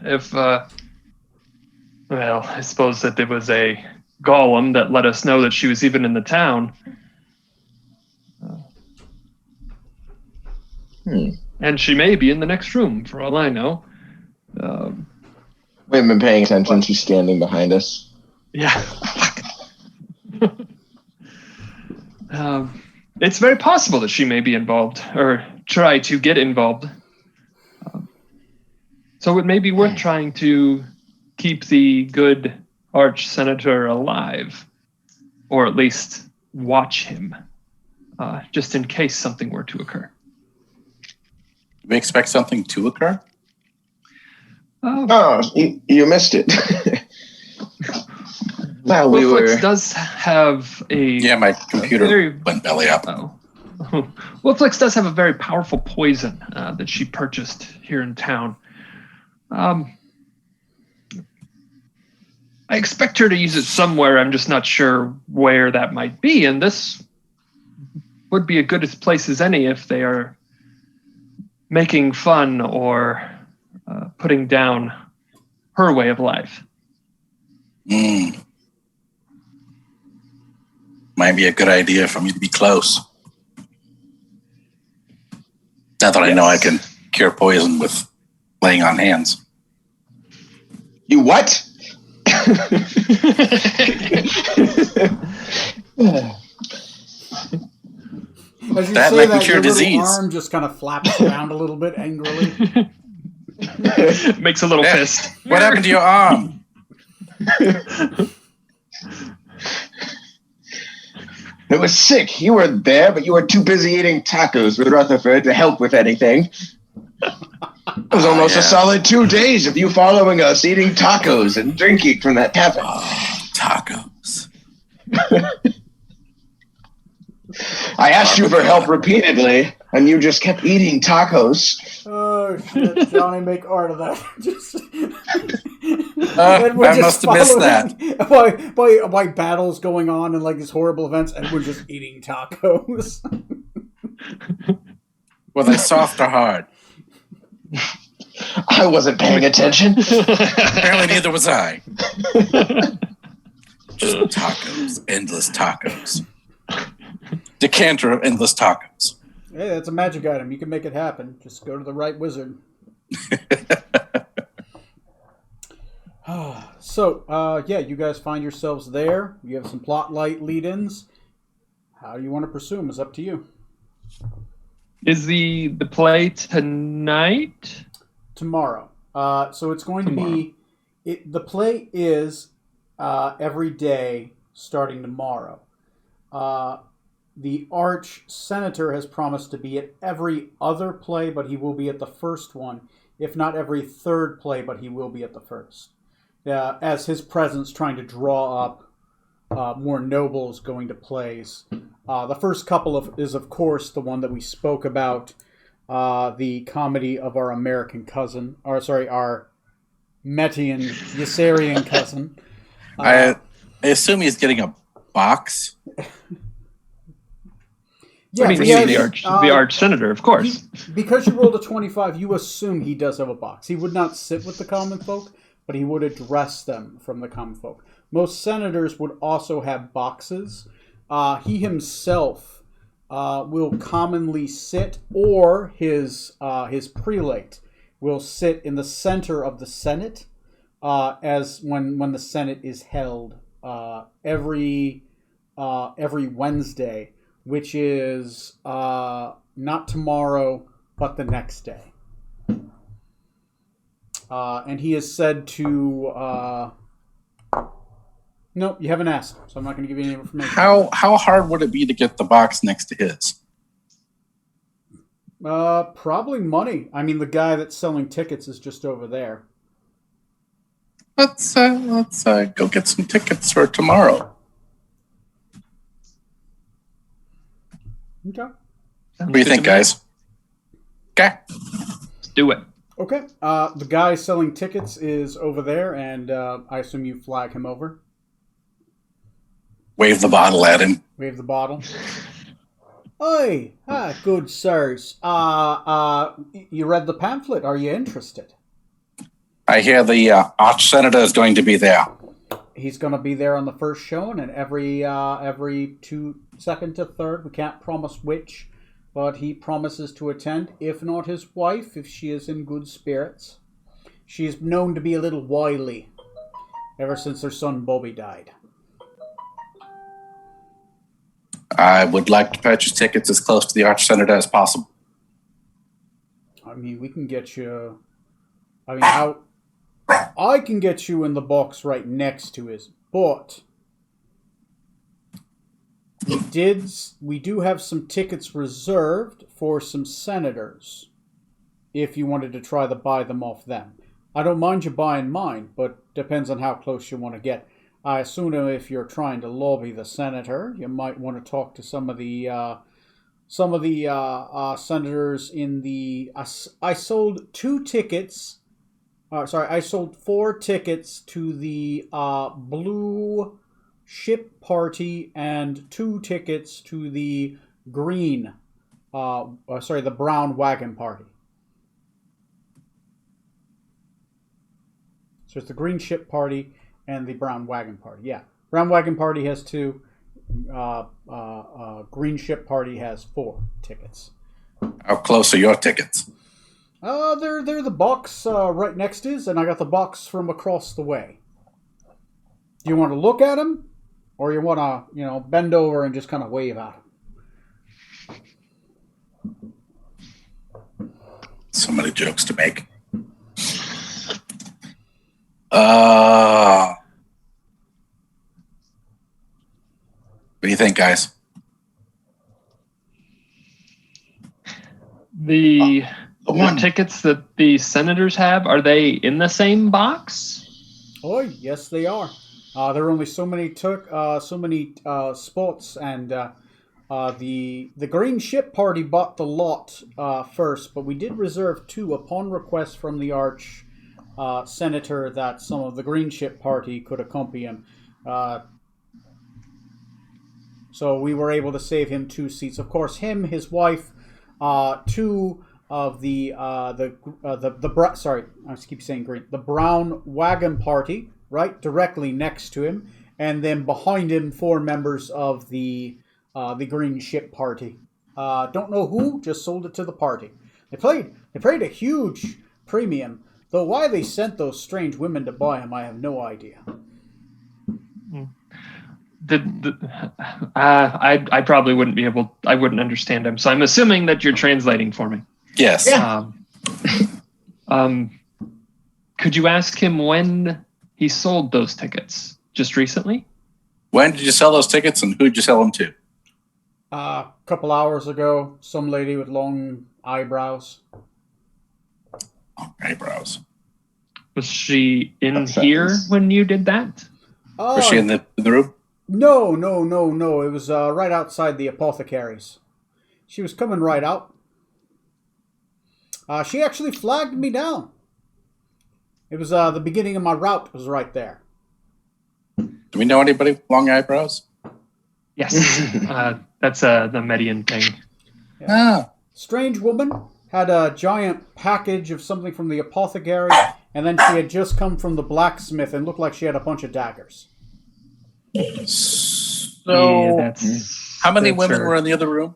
[SPEAKER 2] Well, I suppose that there was a golem that let us know that she was even in the town. And she may be in the next room, for all I know.
[SPEAKER 3] We haven't been paying attention. She's standing behind us.
[SPEAKER 2] Yeah. It's very possible that she may be involved, or try to get involved. So it may be worth trying to keep the good Arch-Senator alive, or at least watch him, just in case something were to occur.
[SPEAKER 4] Do we expect something to occur?
[SPEAKER 3] You missed it. Well,
[SPEAKER 2] Wolflix does have a...
[SPEAKER 4] Yeah, my computer went belly up.
[SPEAKER 2] Wolflix does have a very powerful poison that she purchased here in town. I expect her to use it somewhere. I'm just not sure where that might be. And this would be a good place as any if they are making fun or putting down her way of life.
[SPEAKER 4] Might be a good idea for me to be close. Now that I know I can cure poison with laying on hands.
[SPEAKER 3] You what?
[SPEAKER 1] As you
[SPEAKER 4] That
[SPEAKER 1] say
[SPEAKER 4] might
[SPEAKER 1] that,
[SPEAKER 4] cure
[SPEAKER 1] your little
[SPEAKER 4] disease.
[SPEAKER 1] arm just kind of flaps around a little bit angrily.
[SPEAKER 2] Makes a little fist.
[SPEAKER 4] What happened to your arm?
[SPEAKER 3] It was sick. You were there, but you were too busy eating tacos with Rutherford to help with anything. It was almost a solid 2 days of you following us, eating tacos and drinking from that tavern.
[SPEAKER 4] Oh, tacos.
[SPEAKER 3] I asked you for help repeatedly, and you just kept eating tacos.
[SPEAKER 1] Oh shit, Johnny, make art of that.
[SPEAKER 4] I must have missed that.
[SPEAKER 1] By battles going on and like these horrible events, and we're just eating tacos.
[SPEAKER 4] Were they soft or hard?
[SPEAKER 3] I wasn't paying attention.
[SPEAKER 4] Apparently neither was I. Just tacos. Endless tacos. Decanter of endless tacos.
[SPEAKER 1] Hey, that's a magic item. You can make it happen. Just go to the right wizard. So, you guys find yourselves there. You have some plot light lead-ins. How you want to pursue them is up to you.
[SPEAKER 2] Is the play tonight?
[SPEAKER 1] Tomorrow. So it's going to be... the play is every day starting tomorrow. The Arch-Senator has promised to be at every other play, but he will be at the first one. If not every third play, but he will be at the first. As his presence trying to draw up more nobles going to plays. The first couple is, of course, the one that we spoke about, the comedy of our American cousin, our Metian Ysarian cousin.
[SPEAKER 4] I assume he's getting a box.
[SPEAKER 1] Yeah,
[SPEAKER 2] I mean, he's the Arch-Senator, of course.
[SPEAKER 1] Because you rolled a 25, you assume he does have a box. He would not sit with the common folk, but he would address them from the common folk. Most senators would also have boxes. He himself will commonly sit, or his prelate will sit in the center of the Senate, as when the Senate is held every Wednesday, which is not tomorrow, but the next day. And he is said to... Nope, you haven't asked, so I'm not going to give you any information.
[SPEAKER 4] How hard would it be to get the box next to his?
[SPEAKER 1] Probably money. I mean, the guy that's selling tickets is just over there.
[SPEAKER 4] Let's go get some tickets for tomorrow.
[SPEAKER 1] Okay.
[SPEAKER 4] What do you think, guys? Okay.
[SPEAKER 2] Let's do it.
[SPEAKER 1] Okay. The guy selling tickets is over there, and I assume you flag him over.
[SPEAKER 4] Wave the bottle at him.
[SPEAKER 1] Wave the bottle. Oi, good sirs. You read the pamphlet. Are you interested?
[SPEAKER 4] I hear the Arch Senator is going to be there.
[SPEAKER 1] He's going to be there on the first showing, and every second to third. We can't promise which, but he promises to attend. If not his wife, if she is in good spirits. She's known to be a little wily ever since her son Bobby died.
[SPEAKER 4] I would like to purchase tickets as close to the Arch Senator as possible.
[SPEAKER 1] I mean, we can get you. I mean, I can get you in the box right next to his, but we do have some tickets reserved for some senators. If you wanted to try to buy them off them, I don't mind you buying mine, but depends on how close you want to get. I assume if you're trying to lobby the senator, you might want to talk to some of the senators in the. I sold 2 tickets. I sold 4 tickets to the Blue Ship Party and 2 tickets to the Green. The Brown Wagon Party. So it's the Green Ship Party and the Brown Wagon Party. Yeah, Brown Wagon Party has 2. Green Ship Party has 4 tickets.
[SPEAKER 4] How close are your tickets?
[SPEAKER 1] They're the box right next to us, and I got the box from across the way. Do you want to look at them, or you want to, bend over and just kind of wave at them?
[SPEAKER 4] So many jokes to make. What do you think, guys?
[SPEAKER 2] The tickets that the senators have, are they in the same box?
[SPEAKER 1] Oh, yes, they are. There are only so many spots, and the Green Ship Party bought the lot first, but we did reserve 2 upon request from the Arch Senator that some of the Green Ship Party could accompany him. So we were able to save him 2 seats. Of course, him, his wife, 2 of the Brown Wagon Party, right directly next to him, and then behind him 4 members of the Green Ship Party. Don't know who, just sold it to the party. They paid a huge premium, though why they sent those strange women to buy him, I have no idea.
[SPEAKER 2] I probably wouldn't be able. I wouldn't understand him, so I'm assuming that you're translating for me.
[SPEAKER 4] Yes.
[SPEAKER 3] Yeah.
[SPEAKER 2] Could you ask him when he sold those tickets? Just recently?
[SPEAKER 4] When did you sell those tickets, and who did you sell them to?
[SPEAKER 1] A couple hours ago, some lady with long eyebrows.
[SPEAKER 4] Eyebrows.
[SPEAKER 2] Was she in here when you did that?
[SPEAKER 4] Was she in the room?
[SPEAKER 1] No. It was right outside the apothecaries. She was coming right out. She actually flagged me down. It was the beginning of my route was right there.
[SPEAKER 4] Do we know anybody with long eyebrows?
[SPEAKER 2] Yes. That's the Median thing.
[SPEAKER 1] Yeah. Strange woman. Had a giant package of something from the apothecary, and then she had just come from the blacksmith and looked like she had a bunch of daggers.
[SPEAKER 4] So,
[SPEAKER 2] Yeah,
[SPEAKER 4] how many
[SPEAKER 2] that's
[SPEAKER 4] women
[SPEAKER 2] her.
[SPEAKER 4] were in the other room?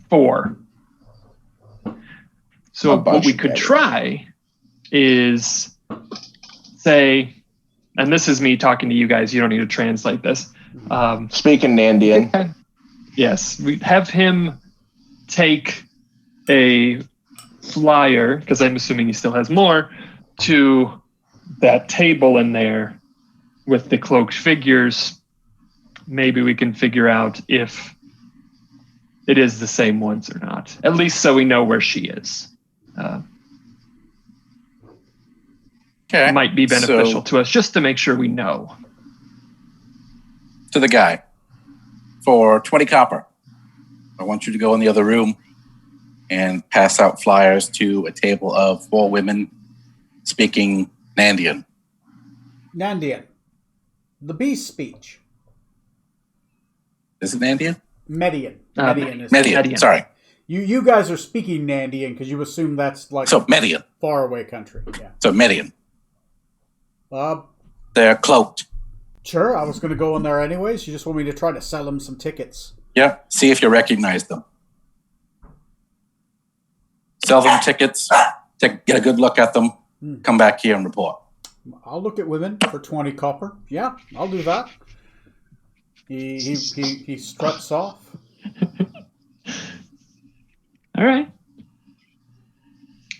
[SPEAKER 2] 4. So
[SPEAKER 3] A bunch
[SPEAKER 2] what we
[SPEAKER 3] of
[SPEAKER 2] could
[SPEAKER 3] daggers.
[SPEAKER 2] try is say, and this is me talking to you guys, you don't need to translate this.
[SPEAKER 3] Speaking Nandian.
[SPEAKER 2] Yes, we have him take a flyer, because I'm assuming he still has more, to that table in there with the cloaked figures. Maybe we can figure out if it is the same ones or not. At least so we know where she is.
[SPEAKER 4] Okay.
[SPEAKER 2] Might be beneficial
[SPEAKER 4] So,
[SPEAKER 2] to us just to make sure we know.
[SPEAKER 4] to the guy, for 20 copper, I want you to go in the other room and pass out flyers to a table of 4 women speaking Nandian.
[SPEAKER 1] Nandian. The beast speech.
[SPEAKER 4] Is it Nandian?
[SPEAKER 1] Median.
[SPEAKER 2] Uh,
[SPEAKER 1] Median is
[SPEAKER 4] Median.
[SPEAKER 2] Median.
[SPEAKER 4] Sorry.
[SPEAKER 1] You guys are speaking Nandian because you assume that's like
[SPEAKER 4] So Median.
[SPEAKER 1] far away country. Yeah.
[SPEAKER 4] So Median.
[SPEAKER 1] Uh,
[SPEAKER 4] They're cloaked.
[SPEAKER 1] sure. I was going to go in there anyways. You just want me to try to sell him some tickets.
[SPEAKER 4] Yeah. See if you recognize them. Sell them tickets. Get a good look at them. Come back here and report.
[SPEAKER 1] I'll look at women for 20 copper. Yeah, I'll do that. He struts off.
[SPEAKER 2] All right.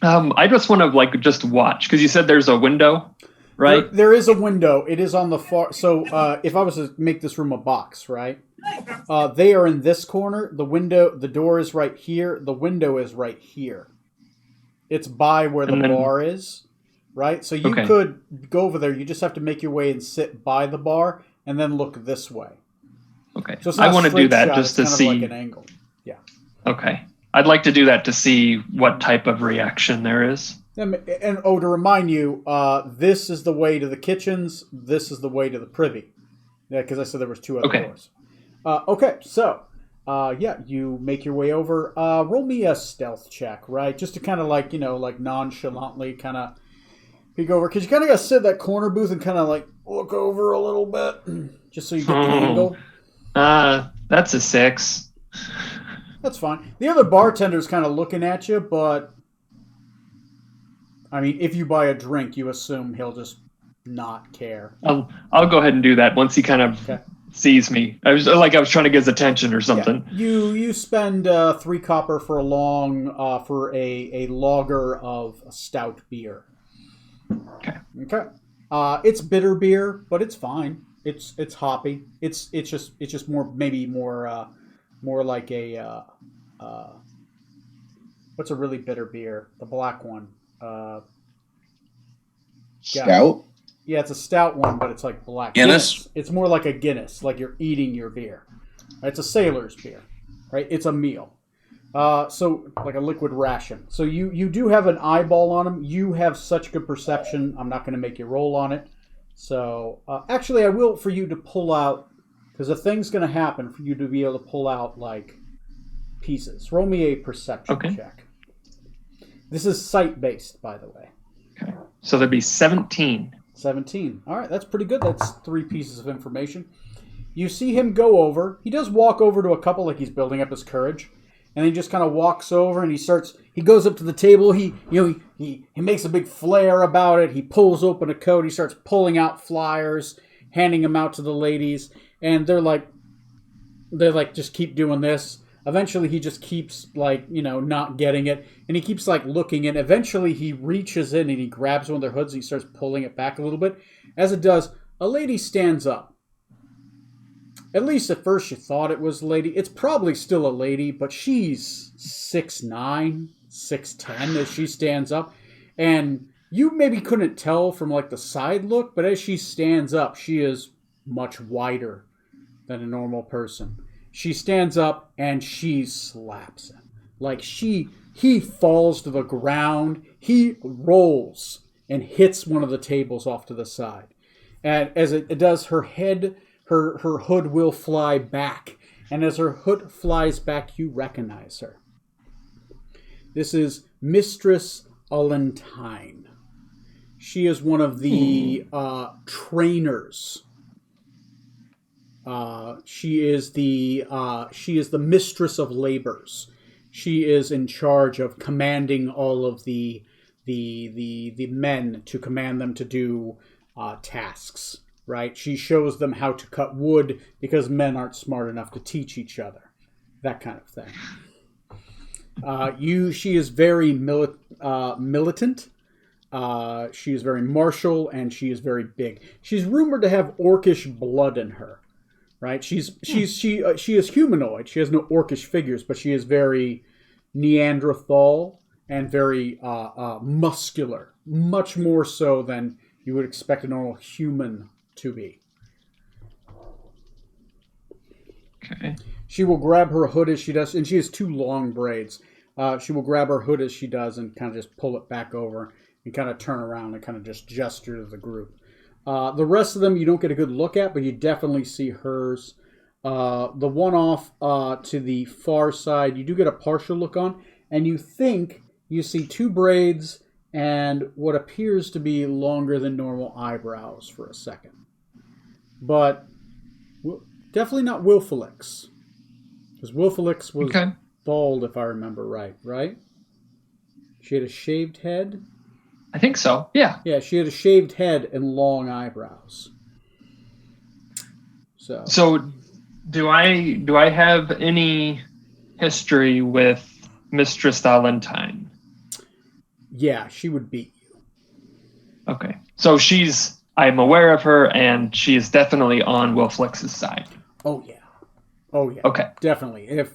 [SPEAKER 2] I just want to just watch because you said there's a window, right?
[SPEAKER 1] There is a window. It is on the far. So if I was to make this room a box, right? They are in this corner. The door is right here. The window is right here. It's by where the bar is, right? So you could go over there. You just have to make your way and sit by the bar, and then look this way.
[SPEAKER 2] Okay.
[SPEAKER 1] So it's not
[SPEAKER 2] I want to do that
[SPEAKER 1] shot,
[SPEAKER 2] just to
[SPEAKER 1] it's
[SPEAKER 2] see.
[SPEAKER 1] kind of like an angle. Yeah.
[SPEAKER 2] Okay. I'd like to do that to see what type of reaction there is.
[SPEAKER 1] And to remind you, this is the way to the kitchens. This is the way to the privy. Yeah, because I said there was 2 other doors. Okay, so you make your way over. Roll me a stealth check, right? Just to kind of like nonchalantly kind of peek over, because you kind of got to sit at that corner booth and kind of like look over a little bit, just so you get the angle.
[SPEAKER 2] That's a 6.
[SPEAKER 1] That's fine. The other bartender's kind of looking at you, but I mean, if you buy a drink, you assume he'll just not care.
[SPEAKER 2] I'll go ahead and do that once he kind of sees me. I was trying to get his attention or something.
[SPEAKER 1] Yeah. You spend 3 copper for for a lager of a stout beer. Okay. It's bitter beer, but it's fine. It's hoppy. It's just more like a what's a really bitter beer? The black one.
[SPEAKER 3] Stout?
[SPEAKER 1] Yeah, it's a stout one, but it's like black.
[SPEAKER 4] Guinness?
[SPEAKER 1] It's more like a Guinness, like you're eating your beer. It's a sailor's beer, right? It's a meal. So like a liquid ration. So you do have an eyeball on them. You have such good perception. I'm not going to make you roll on it. So actually, I will for you to pull out, because a thing's going to happen for you to be able to pull out like pieces. Roll me a perception check. This is sight-based, by the way.
[SPEAKER 2] Okay. So there'd be 17.
[SPEAKER 1] 17. All right, that's pretty good. That's 3 pieces of information. You see him go over. He does walk over to a couple, like he's building up his courage, and he just kind of walks over and he goes up to the table. He makes a big flare about it. He pulls open a coat. He starts pulling out flyers, handing them out to the ladies, and they're like just keep doing this. Eventually, he just keeps not getting it, and he keeps looking, and eventually he reaches in and he grabs one of their hoods and he starts pulling it back a little bit. As it does, a lady stands up. At least at first you thought it was a lady. It's probably still a lady, but she's 6'9", 6'10" as she stands up, and you maybe couldn't tell from the side look, but as she stands up, she is much wider than a normal person. She stands up and she slaps him. He falls to the ground. He rolls and hits one of the tables off to the side. And as it does, her hood will fly back. And as her hood flies back, you recognize her. This is Mistress Allentine. She is one of the trainers. She is the mistress of labors. She is in charge of commanding all of the men to command them to do tasks. Right? She shows them how to cut wood because men aren't smart enough to teach each other. That kind of thing. She is very militant. She is very martial, and she is very big. She's rumored to have orcish blood in her. Right? She is humanoid. She has no orcish figures, but she is very Neanderthal and very muscular. Much more so than you would expect a normal human to be.
[SPEAKER 2] Okay.
[SPEAKER 1] She will grab her hood as she does, and she has 2 long braids. She will grab her hood as she does and kind of just pull it back over and kind of turn around and kind of just gesture to the group. The rest of them you don't get a good look at, but you definitely see hers. The one off to the far side, you do get a partial look on, and you think you see two braids and what appears to be longer than normal eyebrows for a second. But definitely not Wilfelix. Because Wilfelix was bald, if I remember right? She had a shaved head?
[SPEAKER 2] I think so, yeah.
[SPEAKER 1] Yeah, she had a shaved head and long eyebrows.
[SPEAKER 2] So do I have any history with Mistress Valentine?
[SPEAKER 1] Yeah, she would beat you.
[SPEAKER 2] Okay. So I'm aware of her, and she is definitely on Wilflix's side.
[SPEAKER 1] Oh, yeah.
[SPEAKER 2] Okay.
[SPEAKER 1] Definitely.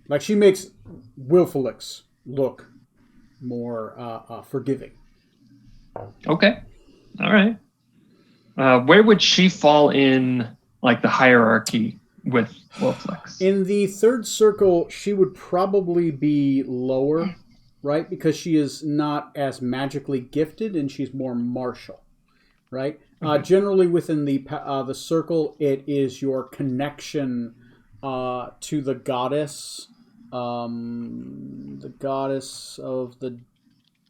[SPEAKER 1] Like, she makes Wilfelix look more forgiving.
[SPEAKER 2] Okay. All right. Where would she fall in, like, the hierarchy with Wilflix?
[SPEAKER 1] In the third circle, she would probably be lower, right? Because she is not as magically gifted, and she's more martial, right? Generally, within the circle, it is your connection to the goddess. The goddess of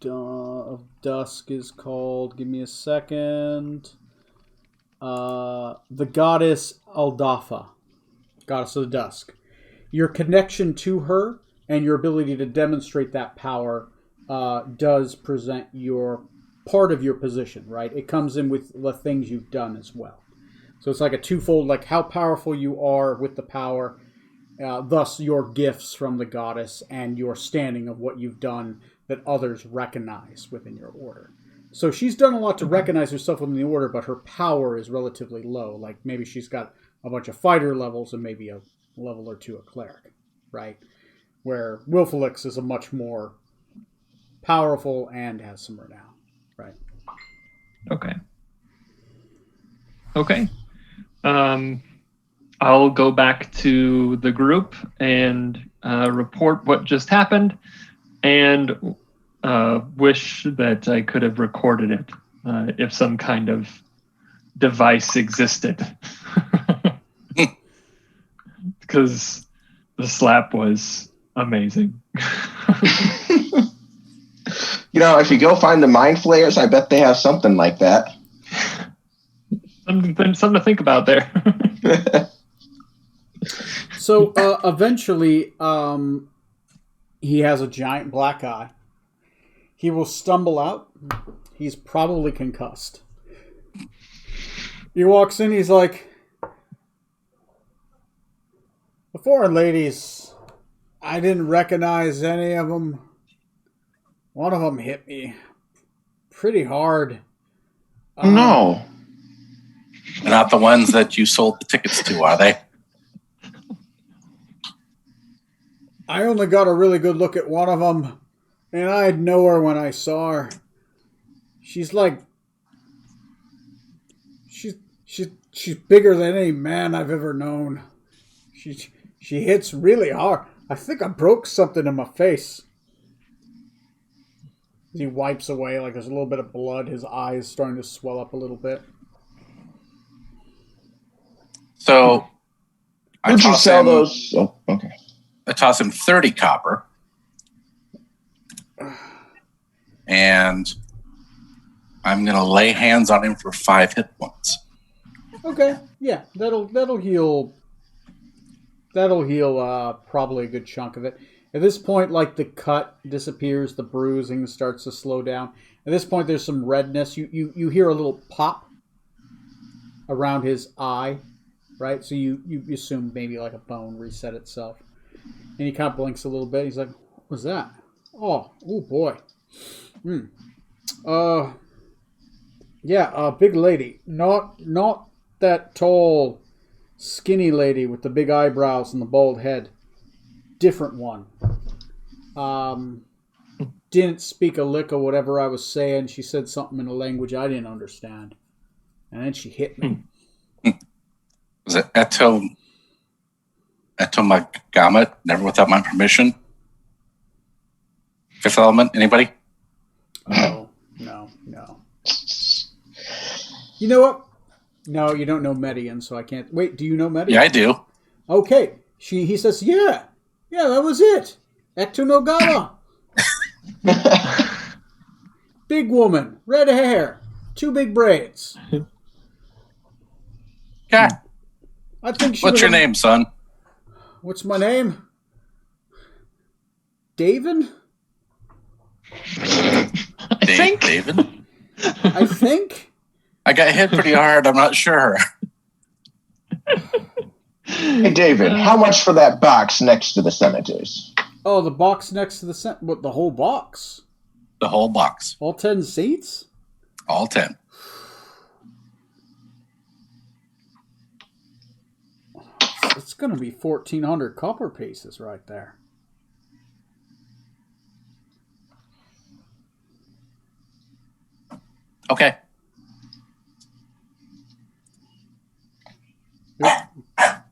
[SPEAKER 1] of dusk is called. Give me a second. The goddess Aldafa, goddess of the dusk. Your connection to her and your ability to demonstrate that power does present your part of your position, right? It comes in with the things you've done as well. So it's like a twofold, like how powerful you are with the power, thus your gifts from the goddess and your standing of what you've done that others recognize within your order. So she's done a lot to recognize herself within the order, but her power is relatively low. Like maybe she's got a bunch of fighter levels and maybe a level or two of cleric, right? Where Wilfelix is a much more powerful and has some renown, right?
[SPEAKER 2] Okay. I'll go back to the group and report what just happened, and wish that I could have recorded it if some kind of device existed. Because the slap was amazing.
[SPEAKER 3] If you go find the Mind Flayers, I bet they have something like that.
[SPEAKER 2] Something to think about there.
[SPEAKER 1] So eventually, he has a giant black eye. He will stumble out. He's probably concussed. He walks in. He's like, "The foreign ladies, I didn't recognize any of them. One of them hit me pretty hard."
[SPEAKER 3] No.
[SPEAKER 4] They're not the ones that you sold the tickets to, are they?
[SPEAKER 1] I only got a really good look at one of them, and I'd know her when I saw her. She's like, she's bigger than any man I've ever known. She hits really hard. I think I broke something in my face. He wipes away, like there's a little bit of blood. His eyes starting to swell up a little bit.
[SPEAKER 4] So,
[SPEAKER 3] Would you sell those? Oh, okay.
[SPEAKER 4] I toss him 30 copper. And I'm going to lay hands on him for 5 hit points.
[SPEAKER 1] Okay, yeah, that'll heal. That'll heal probably a good chunk of it. At this point, like the cut disappears, the bruising starts to slow down. At this point, there's some redness. You hear a little pop around his eye, right? So you assume maybe like a bone reset itself. And he kind of blinks a little bit. He's like, "What was that? Oh boy. Yeah, big lady. Not that tall, skinny lady with the big eyebrows and the bald head. Different one. Didn't speak a lick of whatever I was saying. She said something in a language I didn't understand. And then she hit me."
[SPEAKER 4] Was it Etomagamet? Never without my permission? Fifth element? Anybody?
[SPEAKER 1] No. You know what? No, you don't know Median, so I can't. Wait, do you know Median?
[SPEAKER 4] Yeah, I do.
[SPEAKER 1] Okay. He says, yeah, that was it. Ecto Nogala. Big woman, red hair, 2 big braids.
[SPEAKER 4] Okay.
[SPEAKER 1] I think she
[SPEAKER 4] What's
[SPEAKER 1] was
[SPEAKER 4] your name, son?
[SPEAKER 1] What's my name? David?
[SPEAKER 4] David?
[SPEAKER 1] I think.
[SPEAKER 4] I got hit pretty hard. I'm not sure.
[SPEAKER 3] Hey, David, how much for that box next to the senators?
[SPEAKER 1] Oh, the box next to the whole box?
[SPEAKER 4] The whole box.
[SPEAKER 1] All 10 seats?
[SPEAKER 4] All 10.
[SPEAKER 1] It's going to be 1,400 copper pieces right there.
[SPEAKER 4] Okay.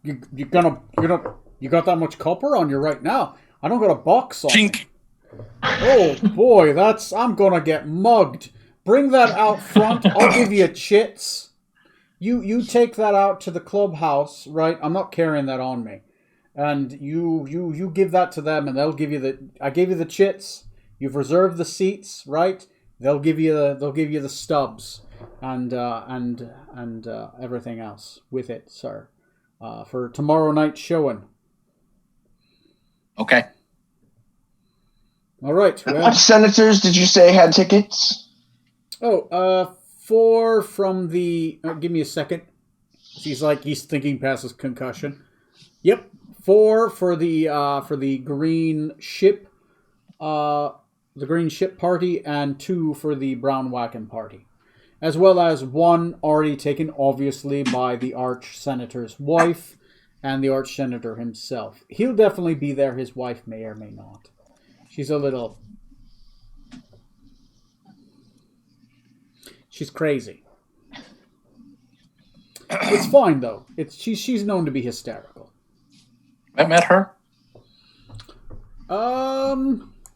[SPEAKER 1] You got that much copper on you right now? I don't got a box on.
[SPEAKER 4] Chink.
[SPEAKER 1] Oh boy, I'm gonna get mugged. Bring that out front. I'll give you chits. You take that out to the clubhouse, right? I'm not carrying that on me. And you give that to them, and they'll give you I gave you the chits. You've reserved the seats, right? They'll give you the stubs and everything else with it, sir. For tomorrow night's showing.
[SPEAKER 4] Okay.
[SPEAKER 1] All right.
[SPEAKER 3] Well, what senators did you say had tickets?
[SPEAKER 1] 4 from the. Give me a second. He's thinking past his concussion. Yep, 4 for the green ship, the green ship party, and 2 for the brown wagon party, as well as 1 already taken, obviously, by the arch senator's wife and the arch senator himself. He'll definitely be there. His wife may or may not. She's a little. She's crazy. It's fine though. She's known to be hysterical.
[SPEAKER 4] I met her.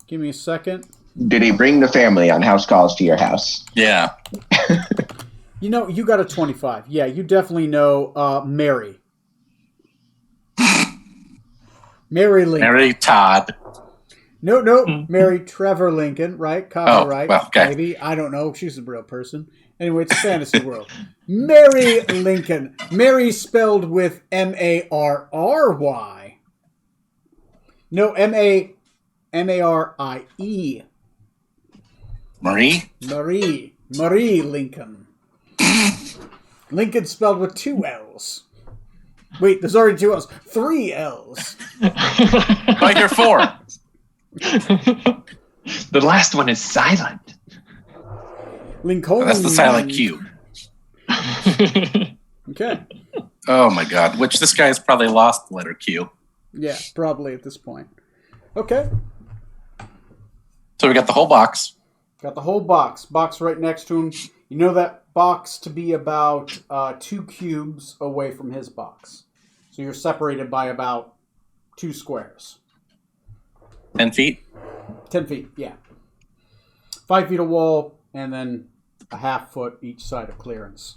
[SPEAKER 1] Give me a second.
[SPEAKER 3] Did he bring the family on house calls to your house?
[SPEAKER 4] Yeah.
[SPEAKER 1] You got a 25. Yeah, you definitely know Mary. Mary Lincoln.
[SPEAKER 4] Mary Todd.
[SPEAKER 1] No, Mary Trevor Lincoln, right? Copyright.
[SPEAKER 4] well, okay.
[SPEAKER 1] Maybe. I don't know. She's a real person. Anyway, it's a fantasy world. Mary Lincoln. Mary spelled with M-A-R-R-Y. No, M-A-R-I-E.
[SPEAKER 4] Marie?
[SPEAKER 1] Marie Lincoln. Lincoln spelled with 2 L's. Wait, there's already 2 L's. 3 L's.
[SPEAKER 4] Like your 4.
[SPEAKER 2] The last one is silent.
[SPEAKER 1] Lincoln.
[SPEAKER 4] That's the silent Q.
[SPEAKER 1] Okay.
[SPEAKER 4] Oh my god. Which this guy's probably lost the letter Q.
[SPEAKER 1] Yeah, probably at this point. Okay.
[SPEAKER 4] So we got the whole box.
[SPEAKER 1] Got the whole box. Box right next to him. You know that box to be about 2 cubes away from his box. So you're separated by about 2 squares.
[SPEAKER 4] 10 feet?
[SPEAKER 1] 10 feet, yeah. 5 feet of wall, and then a half foot each side of clearance.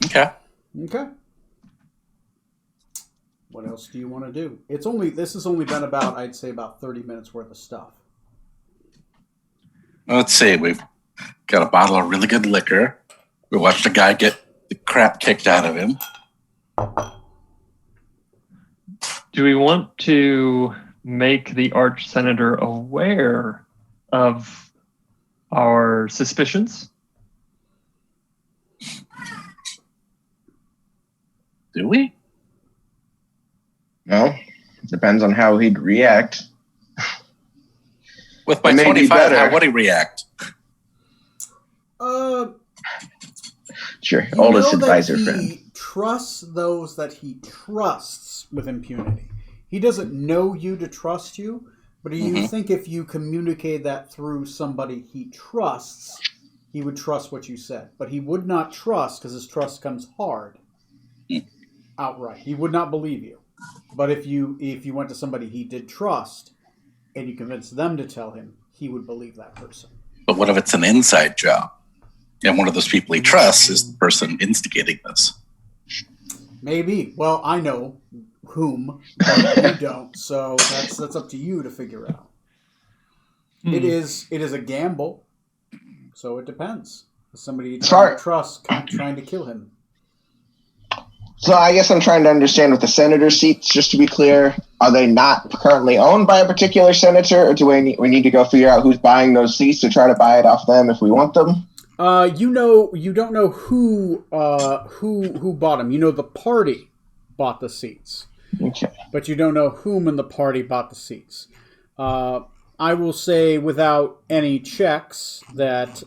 [SPEAKER 4] Okay.
[SPEAKER 1] Okay. What else do you want to do? This has only been about, I'd say, about 30 minutes worth of stuff.
[SPEAKER 4] Let's see. We've got a bottle of really good liquor. We watched a guy get the crap kicked out of him.
[SPEAKER 2] Do we want to make the arch senator aware of our suspicions?
[SPEAKER 4] Do we?
[SPEAKER 3] No. Depends on how he'd react.
[SPEAKER 4] With my
[SPEAKER 3] It may be
[SPEAKER 4] 25,
[SPEAKER 3] better.
[SPEAKER 4] how would he react?
[SPEAKER 3] Sure.
[SPEAKER 1] You
[SPEAKER 3] Oldest
[SPEAKER 1] know that
[SPEAKER 3] advisor
[SPEAKER 1] he
[SPEAKER 3] friend.
[SPEAKER 1] trusts those that he trusts with impunity. He doesn't know you to trust you, but do you think if you communicate that through somebody he trusts, he would trust what you said? But he would not trust, because his trust comes hard. Outright. He would not believe you. But if you went to somebody he did trust, and you convinced them to tell him, he would believe that person.
[SPEAKER 4] But what if it's an inside job? And one of those people he trusts is the person instigating this.
[SPEAKER 1] Maybe. Well, I know whom, but you don't. So that's up to you to figure out. It is a gamble. So it depends. Somebody you don't trust trying to kill him.
[SPEAKER 3] So I guess I'm trying to understand with the senator seats, just to be clear, are they not currently owned by a particular senator, or do we need to go figure out who's buying those seats to try to buy it off them if we want them?
[SPEAKER 1] You don't know who bought them. You know the party bought the seats.
[SPEAKER 3] Okay. But
[SPEAKER 1] you don't know whom in the party bought the seats. I will say without any checks that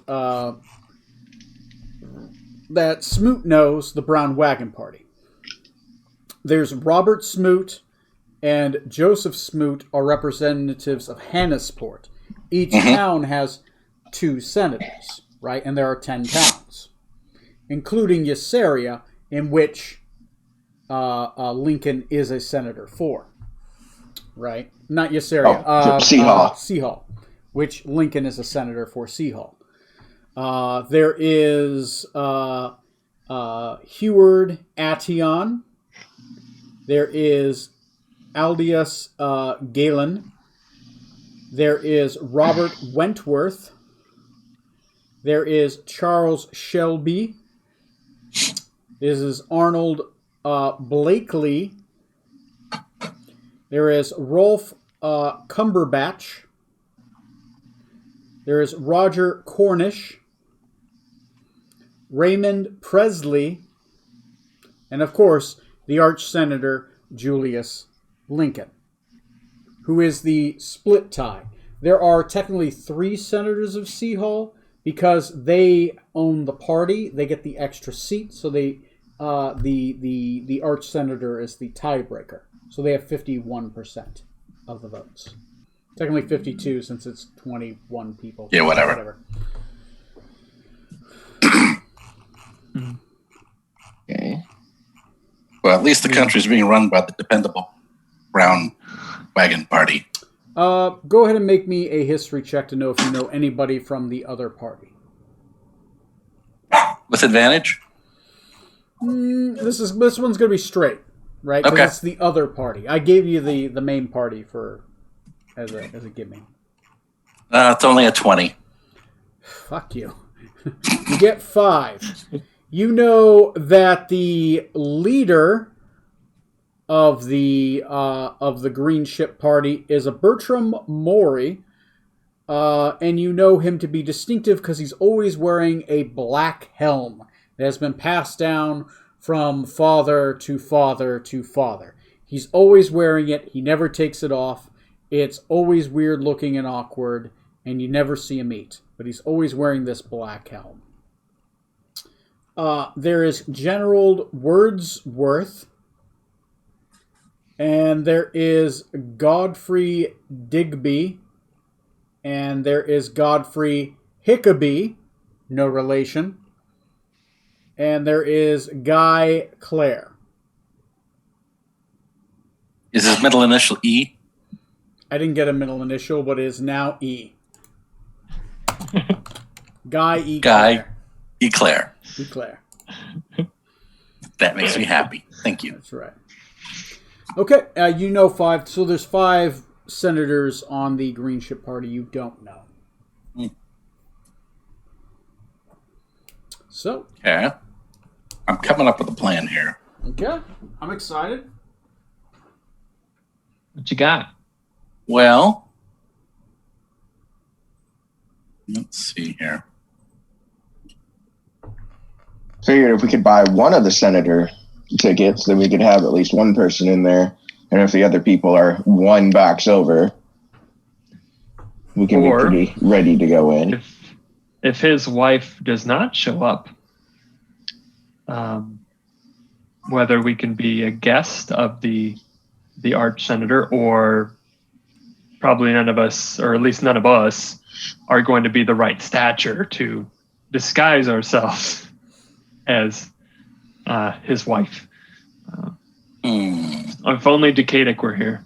[SPEAKER 1] that Smoot knows the Brown Wagon Party. There's Robert Smoot and Joseph Smoot are representatives of Hannisport. Each town has 2 senators, right? And there are 10 towns, including Ysaria, in which Lincoln is a senator for, right? Not Ysaria. Seahall, which Lincoln is a senator for Seahall. There is Heward Ation. There is Aldius Galen. There is Robert Wentworth. There is Charles Shelby. This is Arnold Blakely. There is Rolf Cumberbatch. There is Roger Cornish. Raymond Presley. And of course, the Arch Senator Julius Lincoln, who is the split tie. There are technically 3 senators of Seahall because they own the party. They get the extra seat, so they the Arch Senator is the tiebreaker. So they have 51% of the votes. Technically 52 since it's 21 people.
[SPEAKER 4] Yeah, whatever.
[SPEAKER 3] Okay.
[SPEAKER 4] Well, at least the country's being run by the dependable Brown Wagon Party.
[SPEAKER 1] Go ahead and make me a history check to know if you know anybody from the other party.
[SPEAKER 4] With advantage?
[SPEAKER 1] This one's going to be straight, right?
[SPEAKER 4] Okay.
[SPEAKER 1] It's the other party. I gave you the main party as a gimme.
[SPEAKER 4] It's only a 20.
[SPEAKER 1] Fuck you. You get 5. You know that the leader of the Green Ship Party is a Bertram Morey, and you know him to be distinctive because he's always wearing a black helm that has been passed down from father to father to father. He's always wearing it. He never takes it off. It's always weird looking and awkward, and you never see him eat. But he's always wearing this black helm. There is General Wordsworth, and there is Godfrey Digby, and there is Godfrey Hickeby, no relation, and there is Guy Clare.
[SPEAKER 4] Is his middle initial E?
[SPEAKER 1] I didn't get a middle initial, but it is now E. Guy E. Clare.
[SPEAKER 4] Eclair.
[SPEAKER 1] Eclair.
[SPEAKER 4] That makes me happy. Thank you.
[SPEAKER 1] That's right. Okay, you know 5. So there's 5 senators on the Green Ship Party you don't know. So.
[SPEAKER 4] Yeah. I'm coming up with a plan here.
[SPEAKER 1] Okay. I'm excited.
[SPEAKER 2] What you got?
[SPEAKER 4] Well, let's see here.
[SPEAKER 3] Figured if we could buy one of the senator tickets, then we could have at least one person in there. And if the other people are one box over, we can be pretty ready to go in.
[SPEAKER 2] If his wife does not show up, whether we can be a guest of the Arch Senator, or probably none of us, or at least none of us, are going to be the right stature to disguise ourselves as his wife. If only Decadic were here.